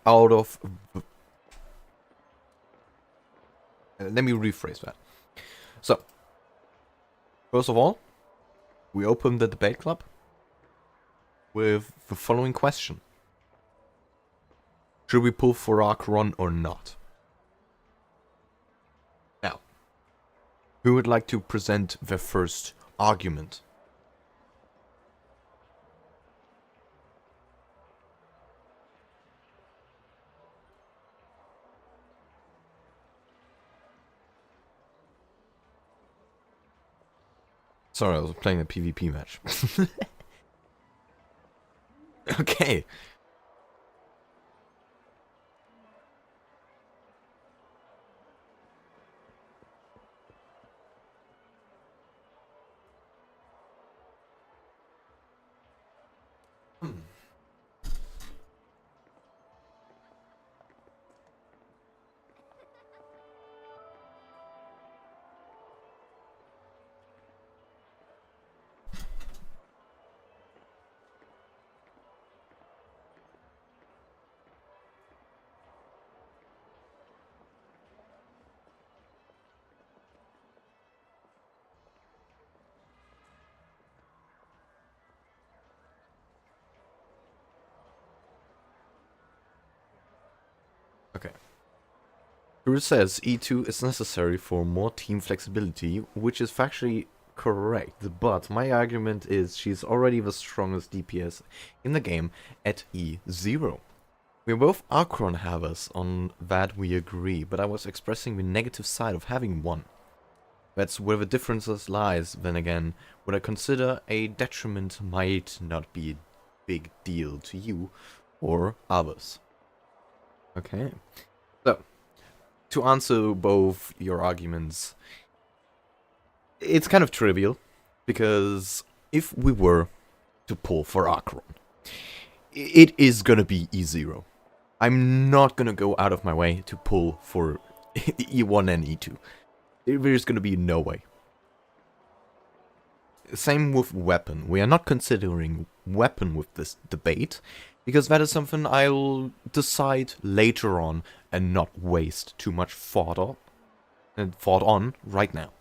Speaker 1: out of... Let me rephrase that. So, first of all, we open the debate club with the following question. Should we pull for Akron or not? Now, who would like to present their first argument? Sorry, I was playing a PvP match. Okay. Okay. Here it says E2 is necessary for more team flexibility, which is factually correct, but my argument is she's already the strongest DPS in the game at E0. We're both Akron havers, on that we agree, but I was expressing the negative side of having one. That's where the differences lies. Then again, what I consider a detriment might not be a big deal to you or others. Okay, so to answer both your arguments, it's kind of trivial, because if we were to pull for Akron, it is gonna be E0. I'm not gonna go out of my way to pull for E1 and E2. There's gonna be no way. Same with weapon. We are not considering weapon with this debate, because that is something I'll decide later on and not waste too much thought on right now.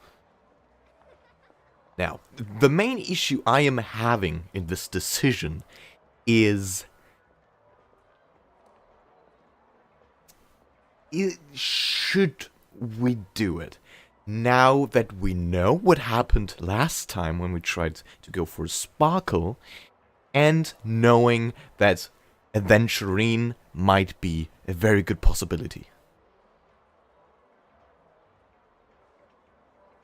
Speaker 1: Now, the main issue I am having in this decision is should we do it? Now that we know what happened last time when we tried to go for Sparkle, and knowing that Aventurine might be a very good possibility.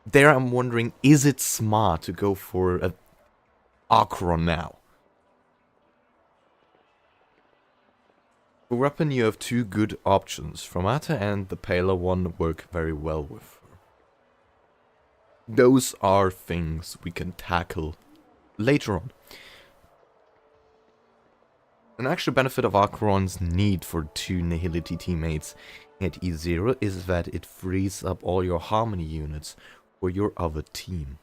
Speaker 1: There I'm wondering, is it smart to go for an Archeron now? For weapon you have two good options. Fromata and the paler one work very well with her. Those are things we can tackle later on. An actual benefit of Archeron's need for two Nihility teammates at E0 is that it frees up all your Harmony units for your other team.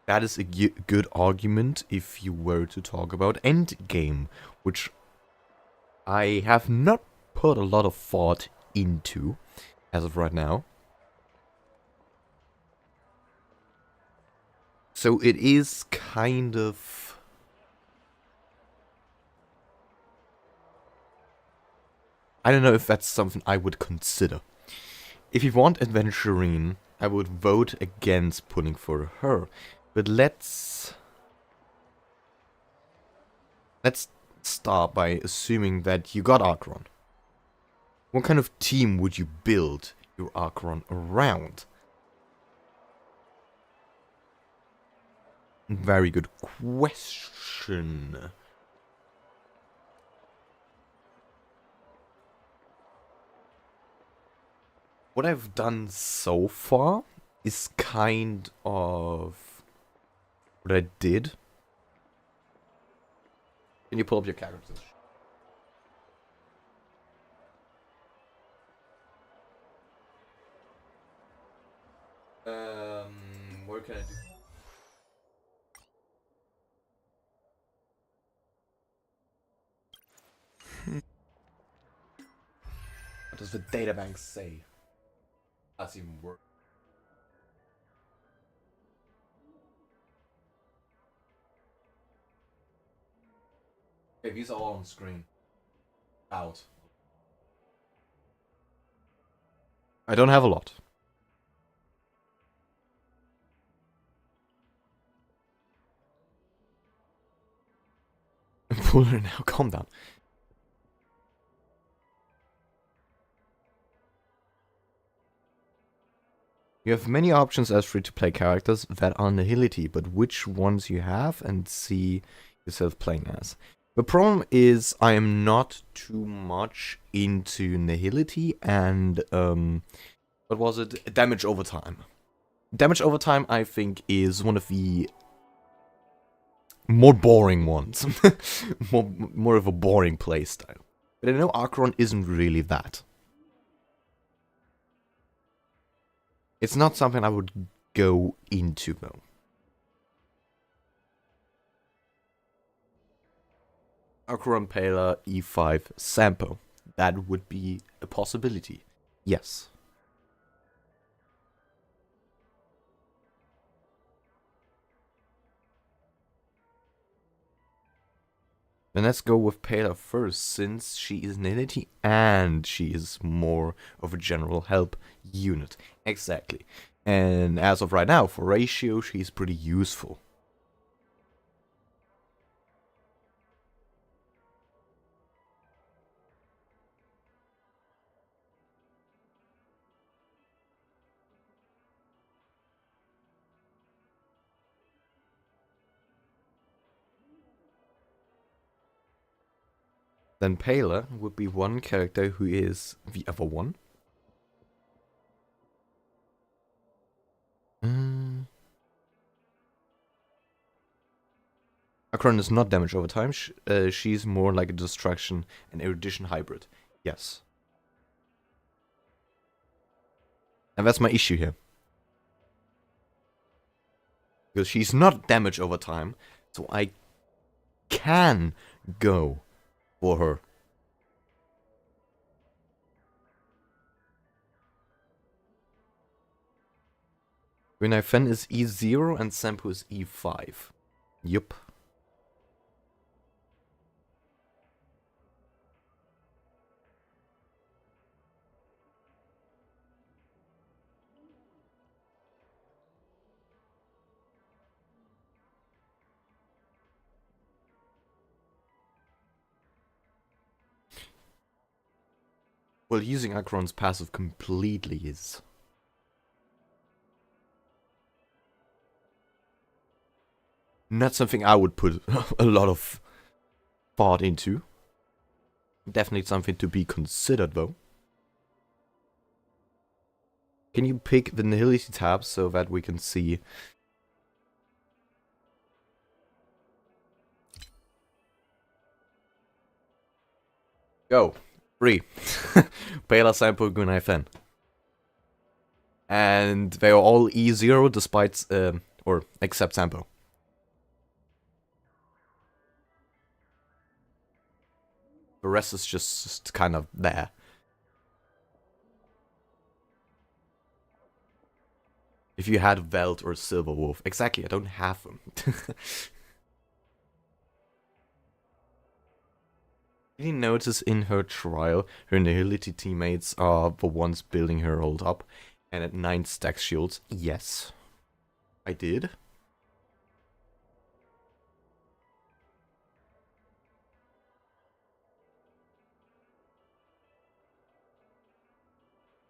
Speaker 1: That is a good argument if you were to talk about endgame, which I have not put a lot of thought into as of right now. So it is kind of... I don't know if that's something I would consider. If you want Adventurine, I would vote against putting for her. But let's start by assuming that you got Archeron. What kind of team would you build your Archeron around? Very good question. What I've done so far is kind of what I did. Can you pull up your characters? What can I do? What does the databank say? That's even worse. Okay, these are all on screen. Out. I don't have a lot. Puller now, calm down. You have many options as free-to-play characters that are Nihility, but which ones you have and see yourself playing as. The problem is I am not too much into Nihility and, what was it? Damage over time. Damage over time, I think, is one of the more boring ones. more of a boring playstyle. But I know Archeron isn't really that. It's not something I would go into, though. Archeron Pala E5 Sampo. That would be a possibility. Yes. Then let's go with Pala first, since she is Nihility and she is more of a general help unit. Exactly. And as of right now, for ratio, she's pretty useful. Then Pala would be one character who is the other one. Akron is not damage over time. She's more like a destruction and erudition hybrid. Yes. And that's my issue here. Because she's not damage over time, so I can go for her. When Fen is E0 and Sampo is E5. Yup. Well, using Akron's passive completely is... not something I would put a lot of thought into. Definitely something to be considered, though. Can you pick the nihility tab so that we can see... Go. 3. Pela, Sampo, Gunai, Fen. And they are all E0 despite... or except Sampo. The rest is just kind of there. If you had Veld or Silverwolf. Exactly, I don't have them. Did you notice in her trial, her nihility teammates are the ones building her ult up? And at 9 stacks shields? Yes. I did.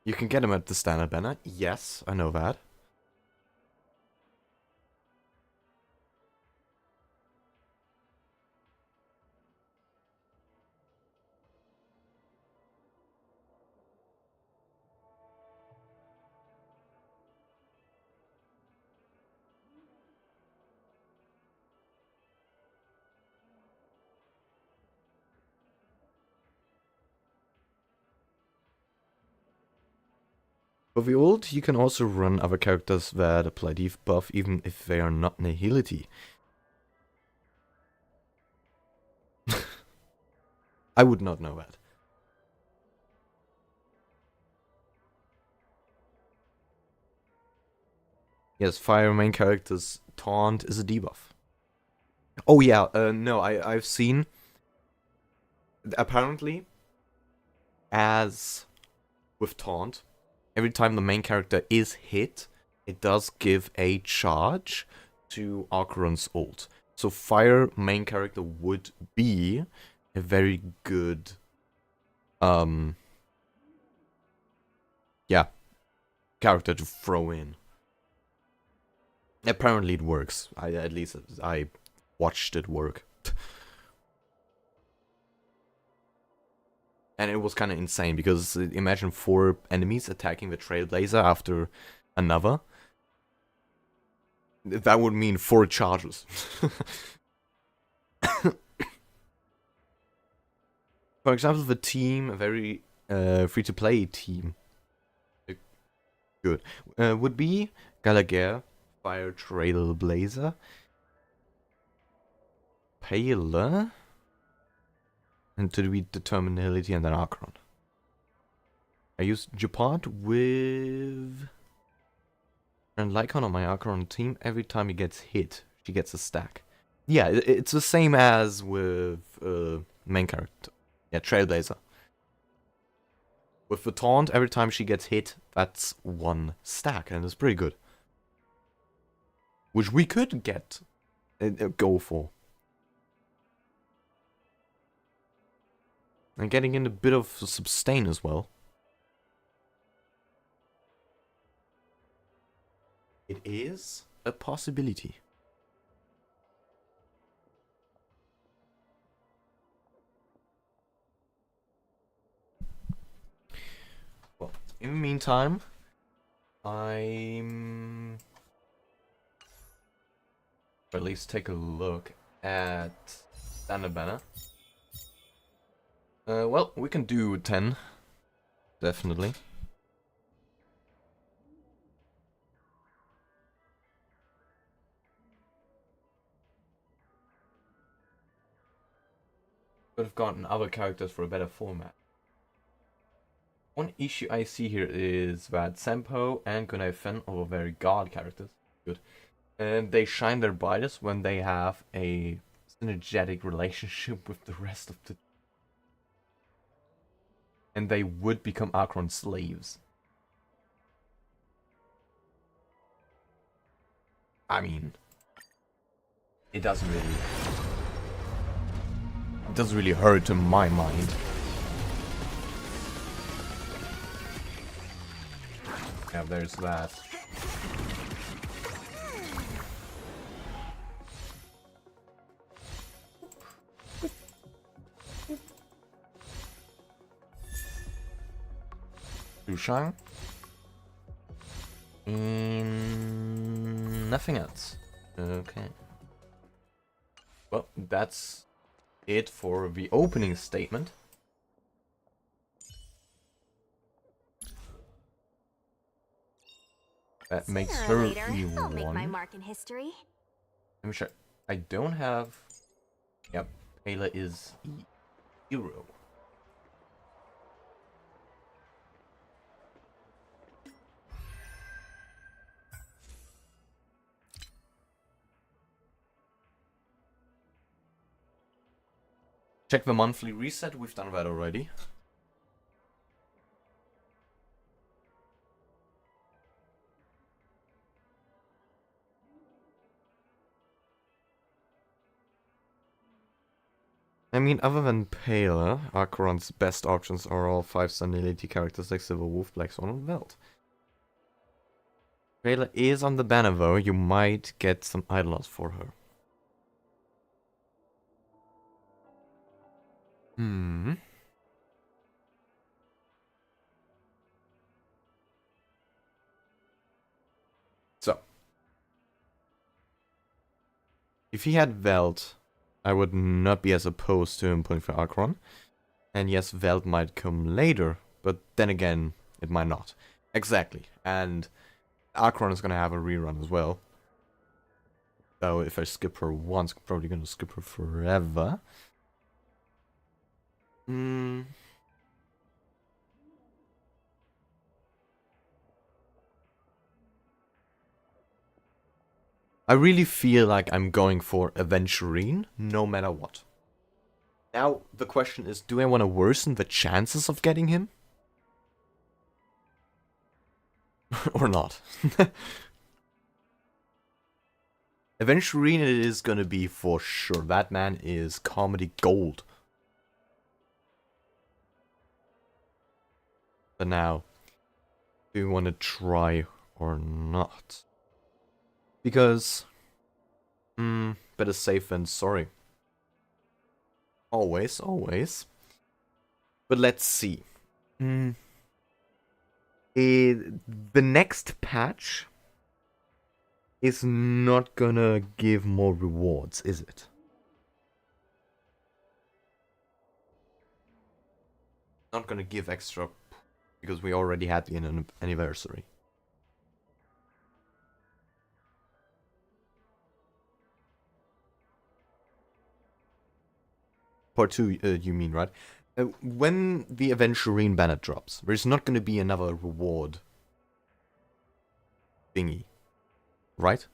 Speaker 1: You can get him at the standard banner. Yes, I know that. For the ult, you can also run other characters that apply debuff even if they are not nihility. I would not know that. Yes, fire main characters taunt is a debuff. Oh yeah, no, I've seen apparently as with taunt, every time the main character is hit, it does give a charge to Archeron's ult. So fire main character would be a very good yeah, character to throw in. Apparently it works. At least I watched it work. And it was kind of insane, because imagine 4 enemies attacking the Trailblazer after another. That would mean 4 charges. For example, the team, a very free-to-play team, good, would be Gallagher, Fire Trailblazer, Pale, and to be determinability and then Archon. I use Japart with and Lycon on my Archon team. Every time he gets hit, she gets a stack. Yeah, it's the same as with main character. Yeah, Trailblazer. With the taunt, every time she gets hit, that's 1 stack, and it's pretty good. Which we could get, go for. And getting in a bit of sustain as well. It is a possibility. Well, in the meantime, I'm... Or at least take a look at standard banner. Well, we can do 10. Definitely. Could have gotten other characters for a better format. One issue I see here is that Sampo and Gunai Fen are very god characters. Good. And they shine their brightest when they have a synergetic relationship with the rest of the... And they would become Akron slaves. I mean... It doesn't really hurt in my mind. Yeah, there's that. Shang. Nothing else. Okay. Well, that's it for the opening statement. That makes her E1.
Speaker 6: I'll make my mark in history.
Speaker 1: Let me check. I don't have... Yep, Ayla is E0. Check the monthly reset, we've done that already. I mean, other than Pela, Acheron's best options are all 5-star Nility characters like Silver Wolf, Black Swan, and Veld. Pela is on the banner though, you might get some idlers for her. So. If he had Veld, I would not be as opposed to him pulling for Acheron. And yes, Veld might come later, but then again, it might not. Exactly. And Acheron is going to have a rerun as well. So if I skip her once, I'm probably going to skip her forever. I really feel like I'm going for Aventurine, no matter what. Now, the question is, do I want to worsen the chances of getting him? Or not? Aventurine it is gonna be for sure. That man is comedy gold. But now, do you want to try or not? Because, better safe than sorry. Always, always. But let's see. The next patch is not gonna give more rewards, is it? Not gonna give extra because we already had the anniversary. Part 2, you mean, right? When the Aventurine banner drops, there's not going to be another reward thingy, right?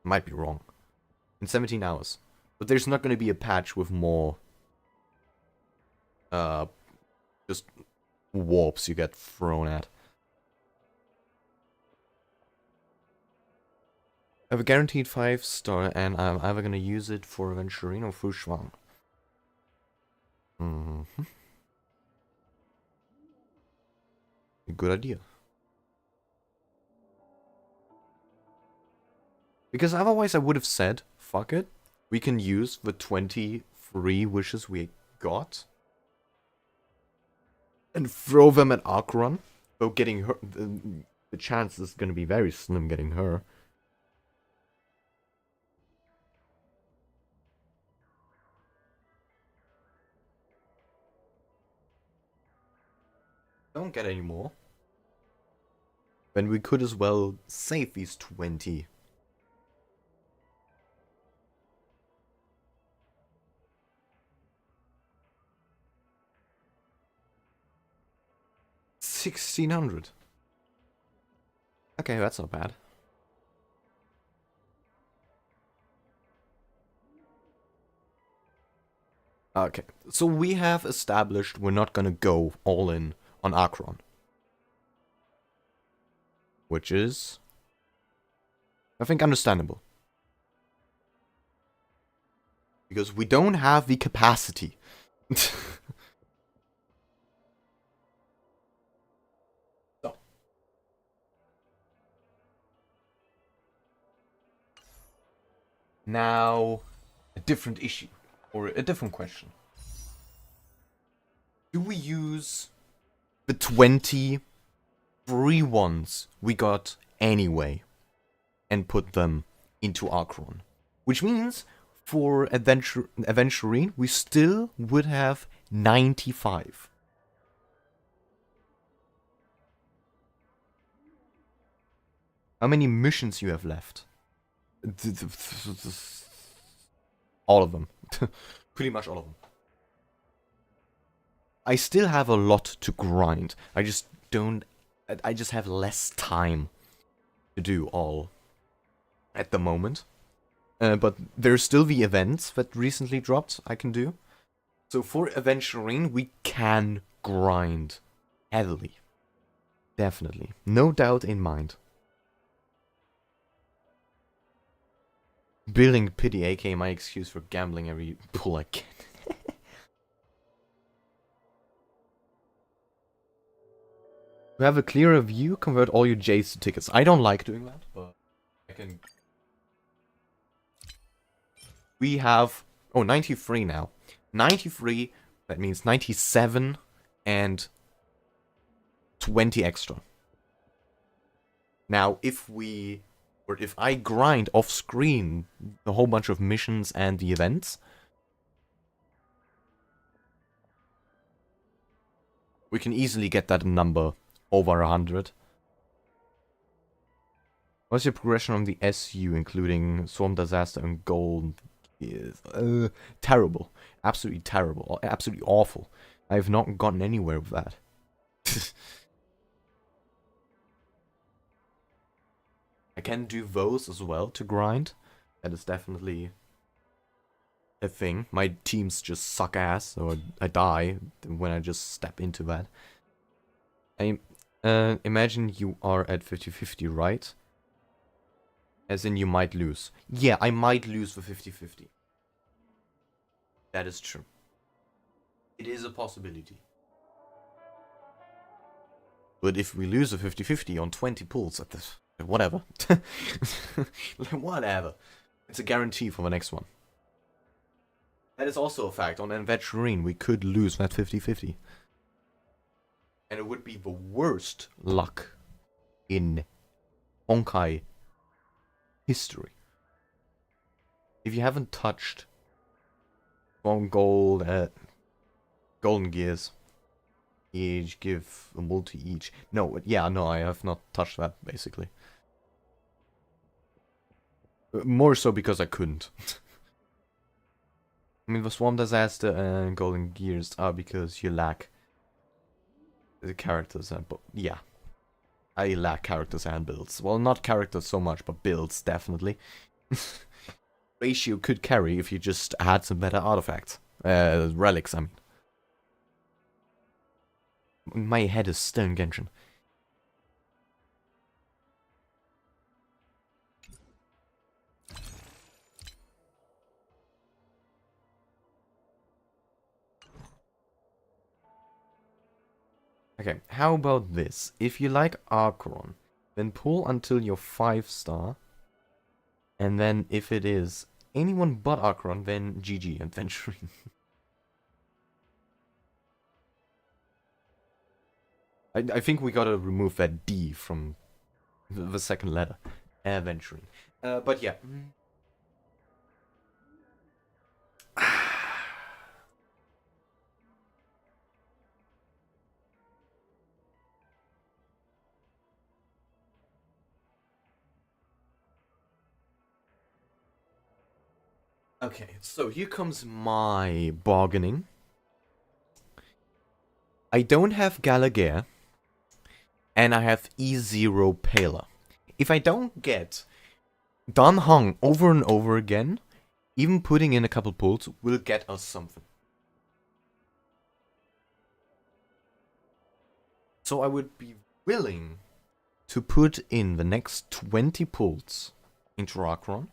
Speaker 1: Might be wrong. In 17 hours. But there's not going to be a patch with more just warps you get thrown at. I have a guaranteed 5-star, and I'm either gonna use it for Aventurine or Fushuang. A good idea. Because otherwise I would have said, fuck it, we can use the 23 wishes we got and throw them at Acheron. Though getting her, the chance is gonna be very slim getting her. don't get any more, then we could as well save these 20. $1,600. Okay, that's not bad. Okay, so we have established we're not gonna go all in on Akron. Which is, I think, understandable. Because we don't have the capacity. So. Now, a different issue. Or a different question. Do we use the 20 free ones we got anyway and put them into Akron? Which means for Adventurine we still would have 95. How many missions you have left? All of them. Pretty much all of them. I still have a lot to grind. I just have less time to do all at the moment. But there's still the events that recently dropped I can do. So for Adventurine, we can grind heavily. Definitely. No doubt in mind. Building pity, aka my excuse for gambling every pull I can. To have a clearer view, convert all your J's to tickets. I don't like doing that, but I can. We have 93 now. 93, that means 97 and 20 extra. Now, if I grind off screen a whole bunch of missions and the events, we can easily get that number over 100. What's your progression on the SU, including Swarm Disaster and Gold? Terrible. Absolutely terrible. Absolutely awful. I have not gotten anywhere with that. I can do those as well to grind. That is definitely a thing. My teams just suck ass, or I die when I just step into that. Imagine you are at 50-50, right? As in you might lose. Yeah, I might lose the 50-50. That is true. It is a possibility. But if we lose a 50-50 on 20 pulls at this, whatever. Whatever. It's a guarantee for the next one. That is also a fact. On Adventurine, we could lose that 50-50. And it would be the worst luck in Honkai history. If you haven't touched Strong Gold at Golden Gears, each give a multi each. No, yeah, no, I have not touched that, basically. More so because I couldn't. I mean, the Swarm Disaster and Golden Gears are because you lack the characters and... yeah. I lack characters and builds. Well, not characters so much, but builds, definitely. Ratio could carry if you just had some better artifacts. Relics, I mean. My head is still in Genshin. Okay, how about this? If you like Archon, then pull until you're 5-star. And then if it is anyone but Archon, then GG, Adventuring. I think we gotta remove that D from the second letter. Adventuring. But yeah. Okay, so here comes my bargaining. I don't have Gallagher, and I have E0 Paler. If I don't get Dan Hong over and over again, even putting in a couple pulls will get us something. So I would be willing to put in the next 20 pulls into Rockron,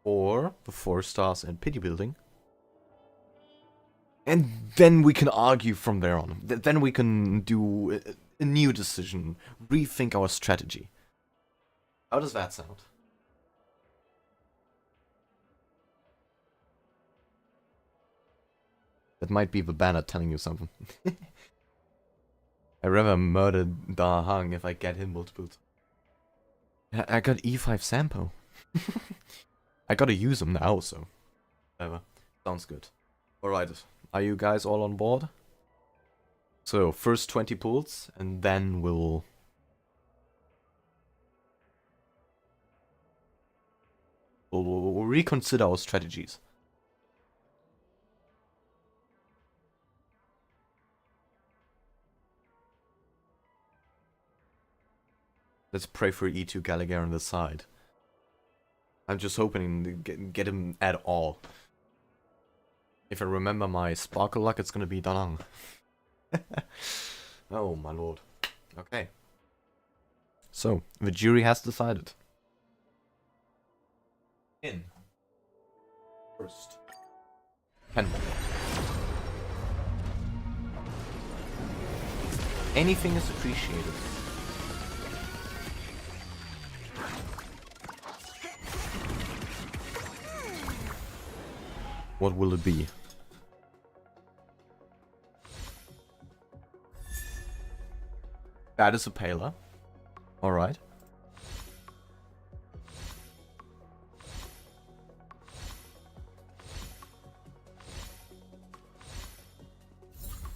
Speaker 1: or the 4 stars and Pity Building. And then we can argue from there on. Then we can do a new decision, rethink our strategy. How does that sound? That might be the banner telling you something. I'd rather murder Da Hang if I get him multiple. I got E5 Sampo. I gotta use them now, so. Whatever. Sounds good. Alright, are you guys all on board? So, first 20 pulls, and then we'll reconsider our strategies. Let's pray for E2 Gallagher on the side. I'm just hoping to get him at all. If I remember my sparkle luck, it's gonna be Danang. Oh my lord. Okay. So, the jury has decided. In. First. 10 more. Anything is appreciated. What will it be? That is a Paler. Alright.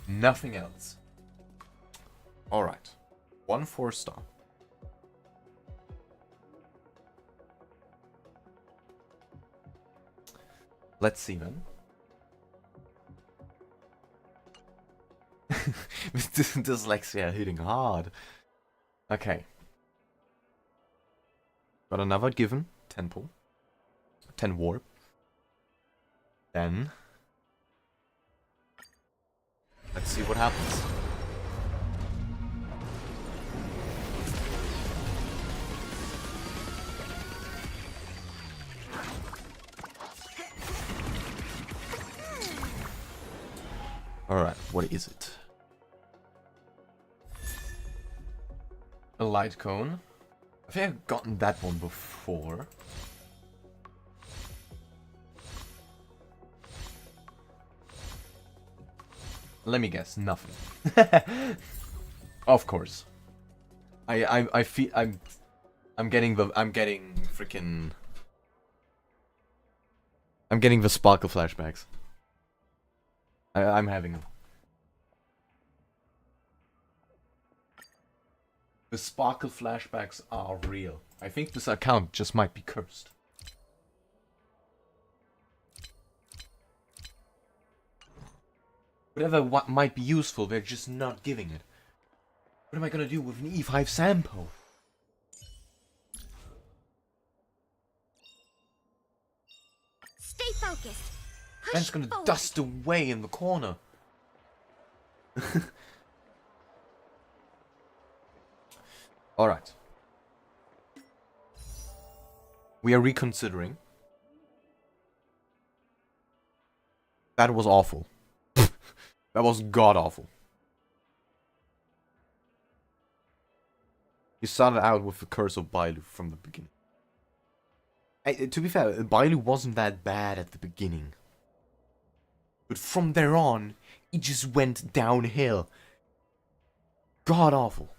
Speaker 1: Nothing else. Alright. 1 4-star. Let's see then. Dyslexia hitting hard. Okay. Got another given. 10 pull. 10 warp. Then. Let's see what happens. Alright, what is it? A light cone. I think I've gotten that one before. Let me guess, nothing. Of course. I feel I'm getting the freaking I'm getting the sparkle flashbacks. I'm having them. The sparkle flashbacks are real. I think this account just might be cursed. Whatever what might be useful, they're just not giving it. What am I gonna do with an E5 Sampo?
Speaker 7: Stay focused.
Speaker 1: And it's gonna dust away in the corner. Alright. We are reconsidering. That was awful. That was god-awful. You started out with the curse of Bailu from the beginning. To be fair, Bailu wasn't that bad at the beginning. But from there on, it just went downhill. God-awful.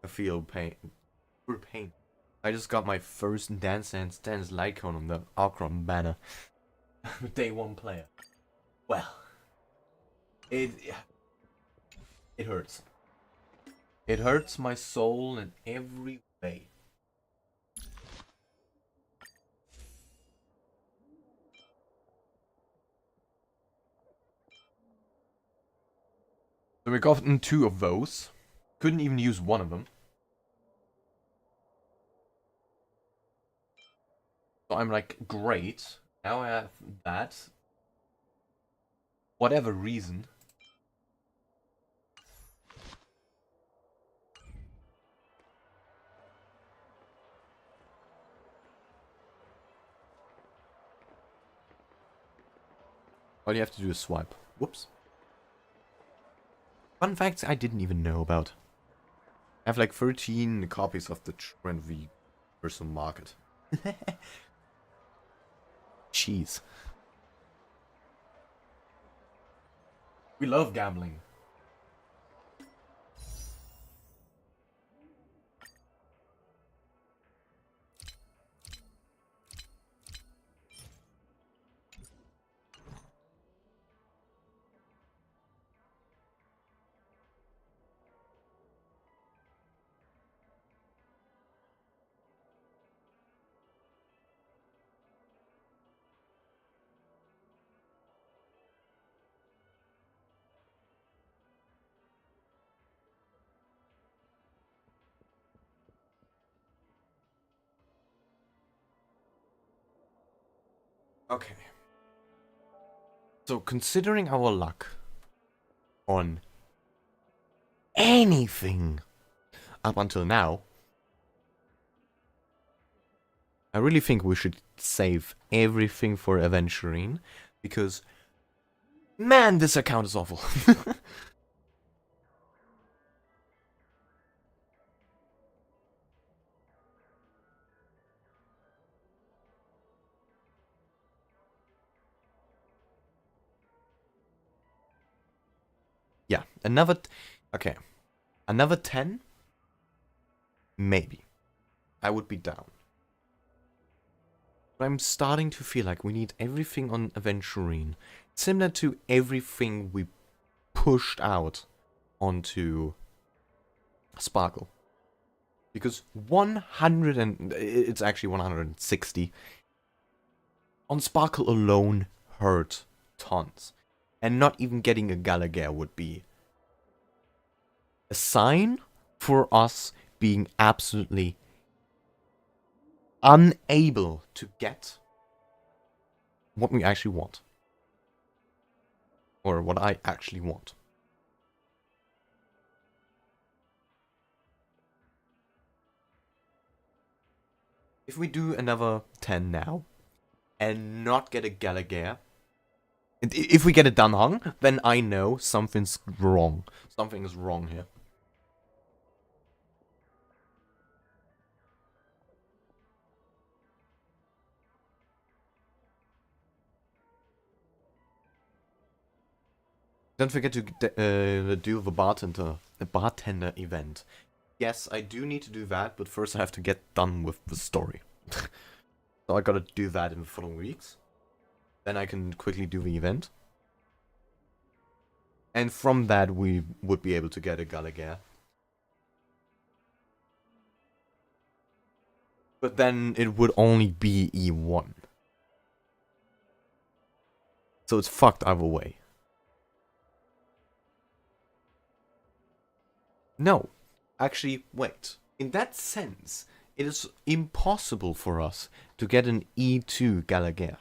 Speaker 1: I feel pain. Pure pain. I just got my first Dance Dance Dance Lycon on the Akron banner. Day 1 player. Well. It hurts. It hurts my soul in every way. So we gotten 2 of those. Couldn't even use one of them. So I'm like, great. Now I have that. Whatever reason. All you have to do is swipe. Whoops. Fun facts I didn't even know about. I have like 13 copies of the Trent V Universal Market. Jeez. We love gambling. Okay. So considering our luck on anything up until now, I really think we should save everything for Aventurine, because man, this account is awful. Yeah, okay, another 10? Maybe. I would be down. But I'm starting to feel like we need everything on Aventurine, similar to everything we pushed out onto Sparkle. Because 100 and... it's actually 160. On Sparkle alone hurt tons. And not even getting a Gallagher would be a sign for us being absolutely unable to get what we actually want. Or what I actually want. If we do another 10 now, and not get a Gallagher, if we get a Danhong, then I know something's wrong. Something is wrong here. Don't forget to do the bartender event. Yes, I do need to do that, but first I have to get done with the story. So I gotta do that in the following weeks. Then I can quickly do the event. And from that we would be able to get a Gallagher. But then it would only be E1. So it's fucked either way. No. Actually, wait. In that sense, it is impossible for us to get an E2 Gallagher.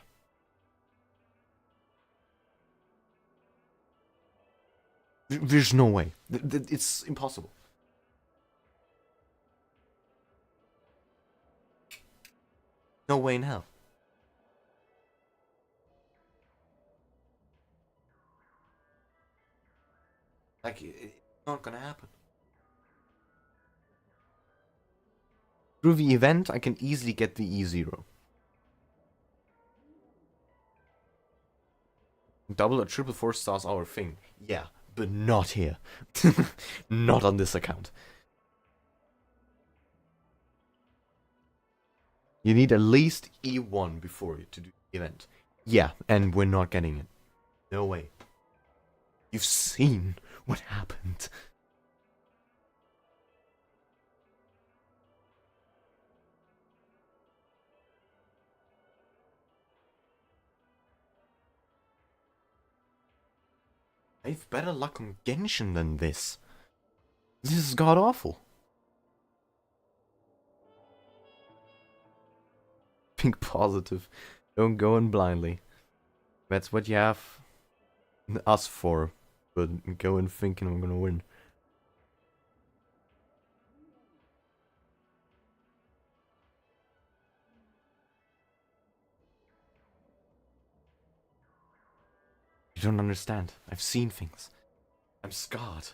Speaker 1: There's no way. It's impossible. No way in hell. Like, it's not gonna happen. Through the event, I can easily get the E0. Double or triple 4 stars our thing. Yeah, but not here. Not on this account. You need at least E1 before you to do the event. Yeah, and we're not getting it. No way. You've seen what happened. I have better luck on Genshin than this. This is god awful. Think positive. Don't go in blindly. That's what you have us for. But go in thinking I'm gonna win. You don't understand. I've seen things. I'm scarred.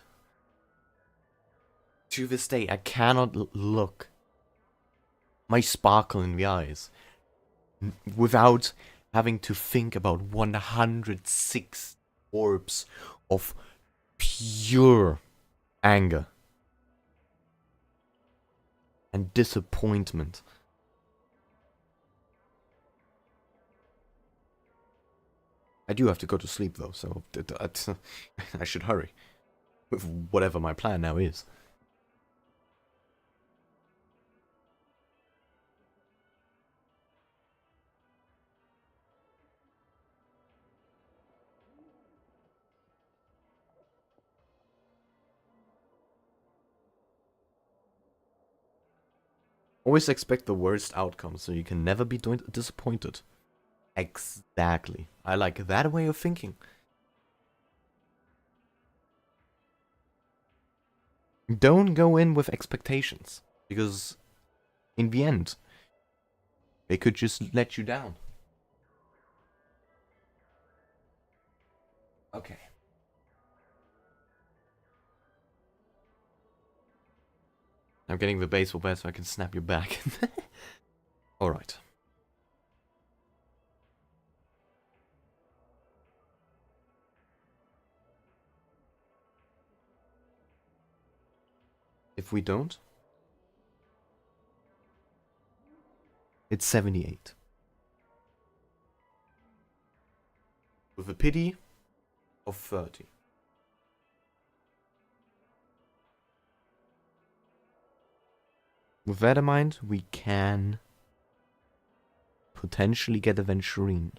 Speaker 1: To this day, I cannot look my sparkle in the eyes without having to think about 106 orbs of pure anger and disappointment. I do have to go to sleep though, so I should hurry with whatever my plan now is. Always expect the worst outcome so you can never be disappointed. Exactly. I like that way of thinking. Don't go in with expectations, because in the end, they could just let you down. Okay. I'm getting the baseball bat so I can snap you back. Alright. If we don't, it's 78. With a pity of 30. With that in mind, we can potentially get a Venturine.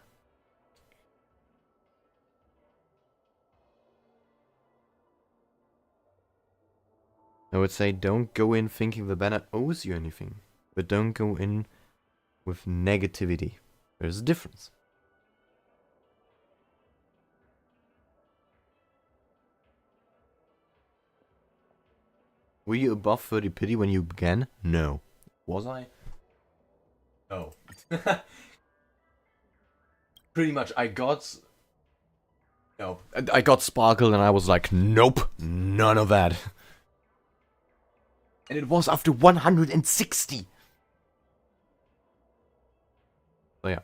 Speaker 1: I would say don't go in thinking the banner owes you anything, but don't go in with negativity. There's a difference. Were you above 30 pity when you began? No. Was I? Oh. Pretty much, I got... No, I got Sparkle and I was like, nope, none of that. And it was after 160. So yeah.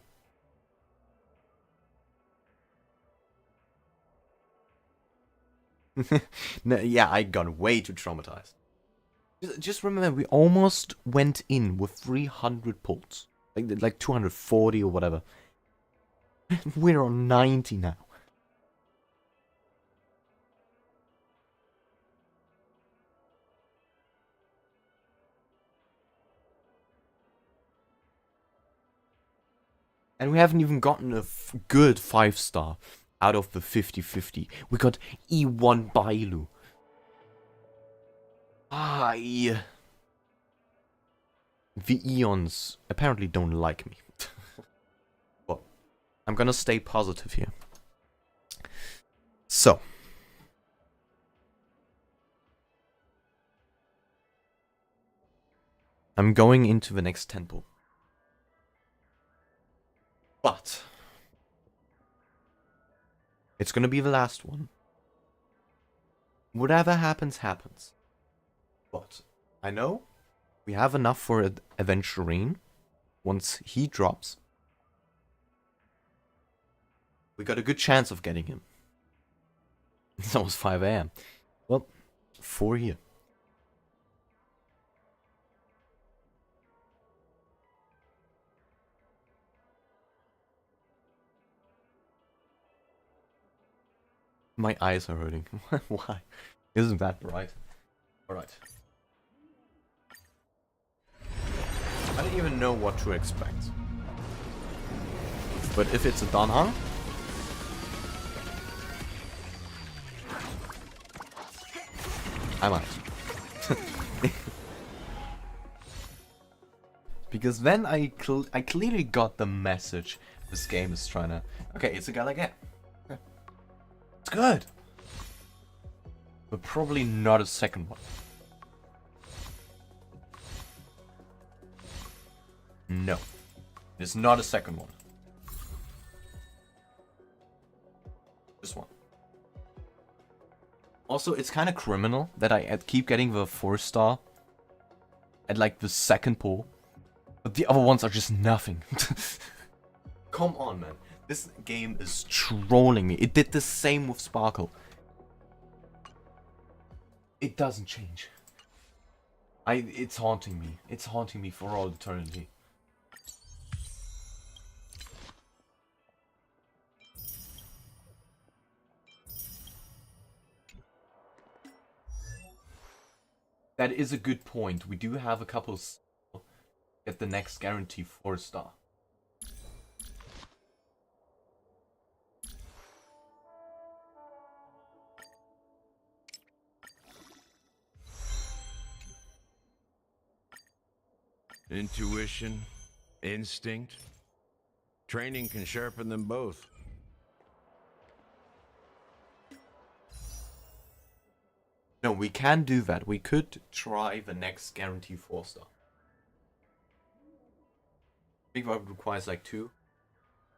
Speaker 1: No, yeah, I got way too traumatized. Just remember, we almost went in with 300 pulls. Like 240 or whatever. We're on 90 now. And we haven't even gotten a good 5-star out of the 50-50. We got E1 Bailu. The Eons apparently don't like me. But I'm gonna stay positive here. So. I'm going into the next temple. But it's gonna be the last one. Whatever happens, happens. But I know we have enough for a Venturine. Once he drops, we got a good chance of getting him. It's almost 5 AM. Well, 4 here. My eyes are hurting. Why? Isn't that right? Alright. I don't even know what to expect. But if it's a Danhang, I might. Because then I clearly got the message this game is trying to... Okay, it's a guy like that. Okay. It's good. But probably not a second one. No. It's not a second one. This one. Also, it's kind of criminal that I keep getting the 4-star at like the second pull. But the other ones are just nothing. Come on, man. This game is trolling me. It did the same with Sparkle. It doesn't change. It's haunting me. It's haunting me for all eternity. That is a good point. We do have a couple get the next guarantee 4-star.
Speaker 20: Intuition, instinct. Training can sharpen them both.
Speaker 1: No, we can do that. We could try the next guarantee 4-star. I think that requires like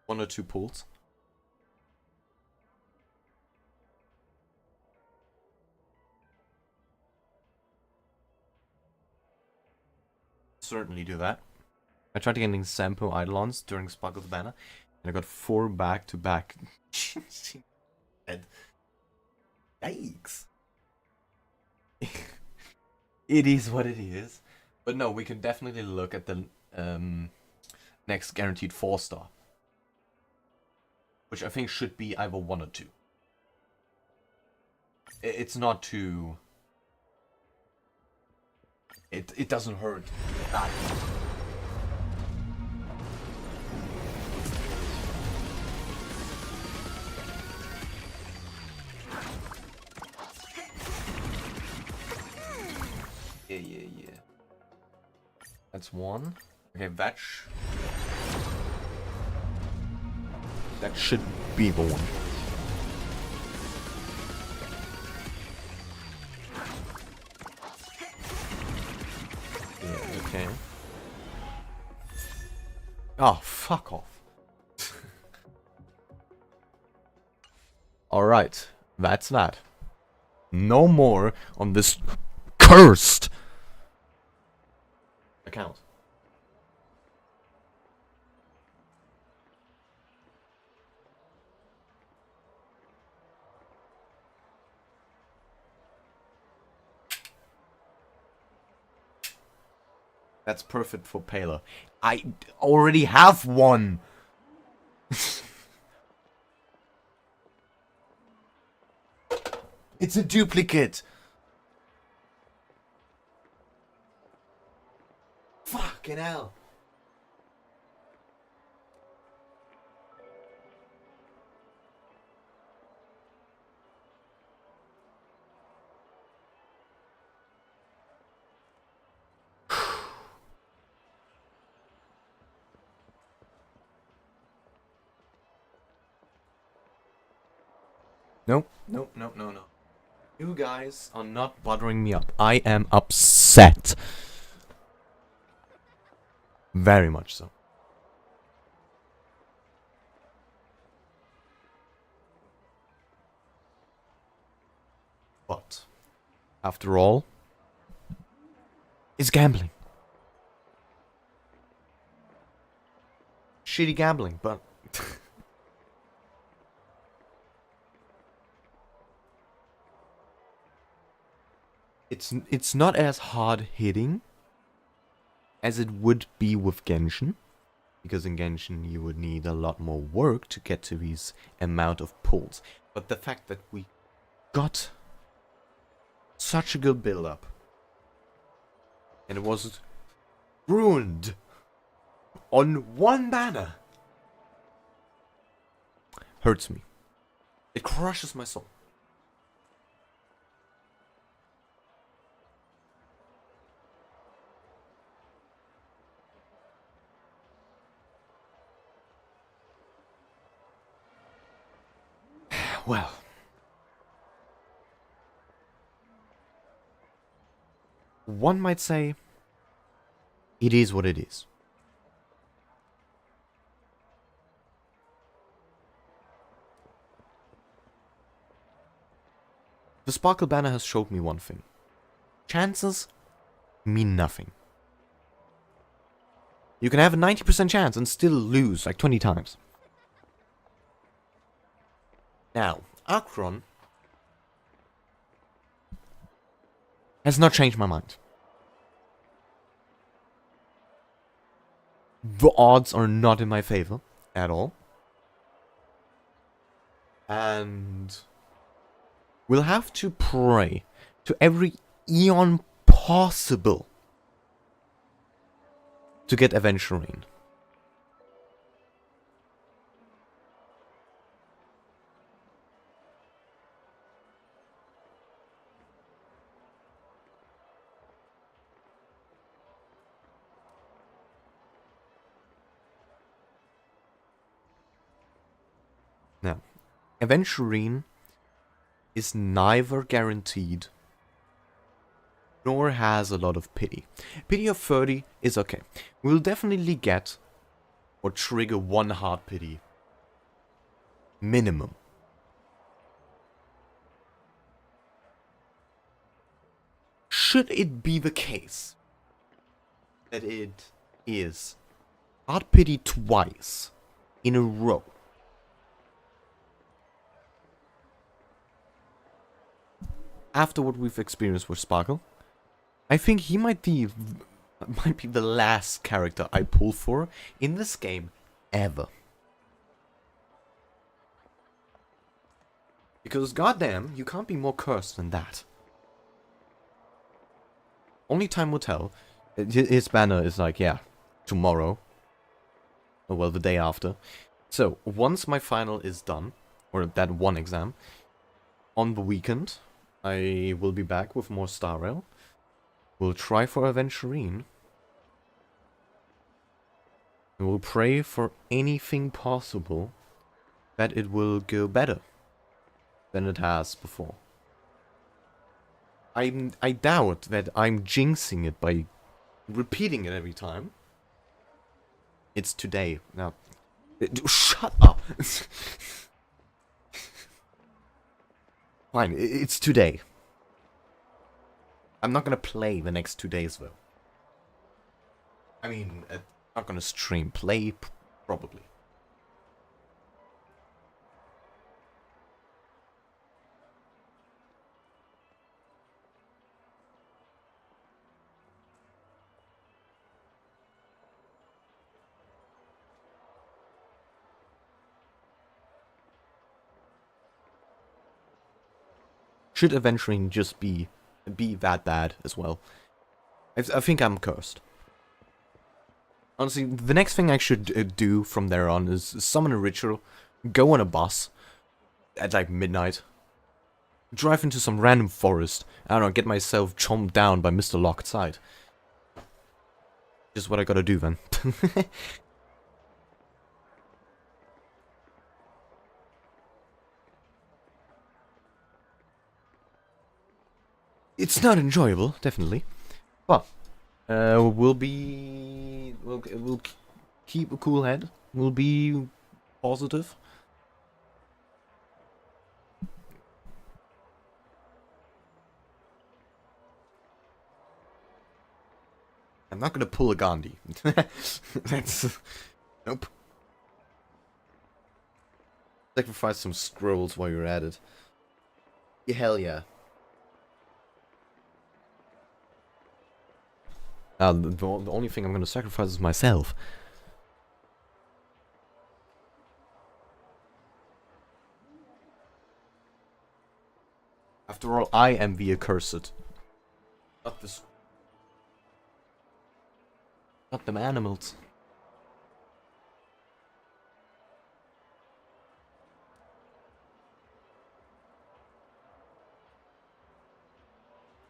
Speaker 1: 1 or 2 pulls. Certainly do that. I tried getting Sampo Eidolons during Sparkle's Banner, and I got 4 back to back. Yikes. It is what it is. But no, we can definitely look at the next guaranteed 4-star. Which I think should be either 1 or 2. It's not too... It doesn't hurt that much. Yeah. That's 1. Okay, that should be the one. Yeah, okay. Oh, fuck off. Alright, that's that. No more on this cursed account. That's perfect for Paler. I already have one. It's a duplicate. Fucking hell. No. You guys are not bothering me up. I am upset. Very much so. But, after all, it's gambling. Shitty gambling, but... It's not as hard hitting as it would be with Genshin, because in Genshin you would need a lot more work to get to these amount of pulls. But the fact that we got such a good build-up, and it was ruined on one banner, hurts me. It crushes my soul. Well, one might say it is what it is. The Sparkle banner has showed me one thing. Chances mean nothing. You can have a 90% chance and still lose like 20 times. Now, Akron has not changed my mind. The odds are not in my favor at all. And we'll have to pray to every eon possible to get Aventurine. Now, Aventurine is neither guaranteed nor has a lot of pity. Pity of 30 is okay. We'll definitely get or trigger one hard pity. Minimum. Should it be the case that it is hard pity twice in a row, after what we've experienced with Sparkle, I think he might be the last character I pull for in this game ever. Because goddamn, you can't be more cursed than that. Only time will tell. His banner is like, yeah, tomorrow. Or well, the day after. So, once my final is done, or that one exam, on the weekend, I will be back with more starrail. We'll try for Aventurine. And we'll pray for anything possible that it will go better than it has before. I doubt that I'm jinxing it by repeating it every time. It's today. Now, shut up! Fine, it's today. I'm not gonna play the next 2 days, though. I mean, I'm not gonna stream. Play, probably. Should Aventurine just be that bad as well? I think I'm cursed. Honestly, the next thing I should do from there on is summon a ritual, go on a bus at like midnight, drive into some random forest, I don't know, get myself chomped down by Mr. Lochtside. Just what I gotta do then. It's not enjoyable, definitely, but we'll keep a cool head. We'll be positive. I'm not gonna pull a Gandhi. That's nope. Sacrifice some scrolls while you're at it. Yeah, hell yeah. The only thing I'm going to sacrifice is myself. After all, I am the accursed. Not this. Not them animals.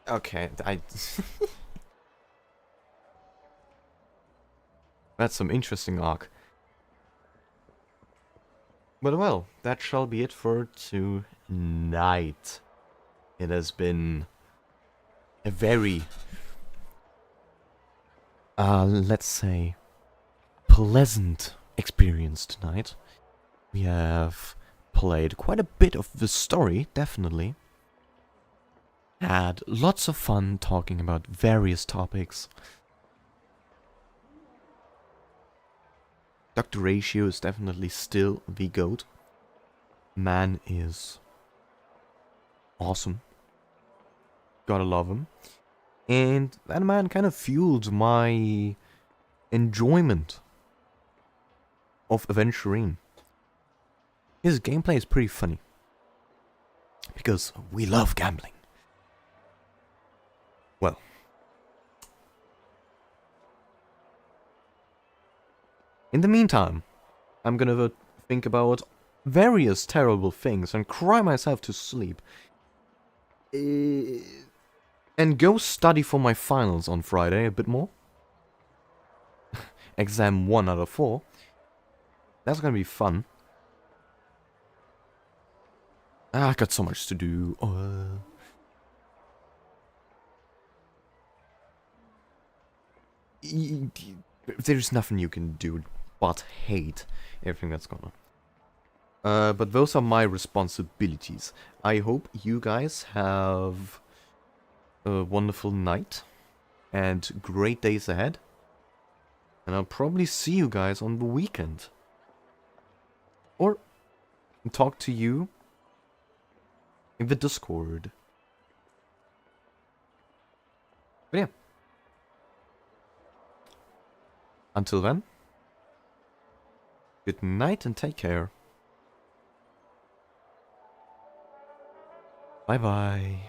Speaker 1: Okay, That's some interesting arc. But well, that shall be it for tonight. It has been a very, let's say, pleasant experience tonight. We have played quite a bit of the story, definitely. Had lots of fun talking about various topics. Dr. Ratio is definitely still the GOAT. Man is awesome. Gotta love him. And that man kind of fueled my enjoyment of Aventurine. His gameplay is pretty funny. Because we love gambling. Well. In the meantime, I'm gonna think about various terrible things and cry myself to sleep. And go study for my finals on Friday a bit more. Exam 1 out of 4. That's gonna be fun. I got so much to do. There's nothing you can do but hate everything that's going on. But those are my responsibilities. I hope you guys have a wonderful night and great days ahead. And I'll probably see you guys on the weekend. Or talk to you in the Discord. But yeah. Until then, good night and take care. Bye bye.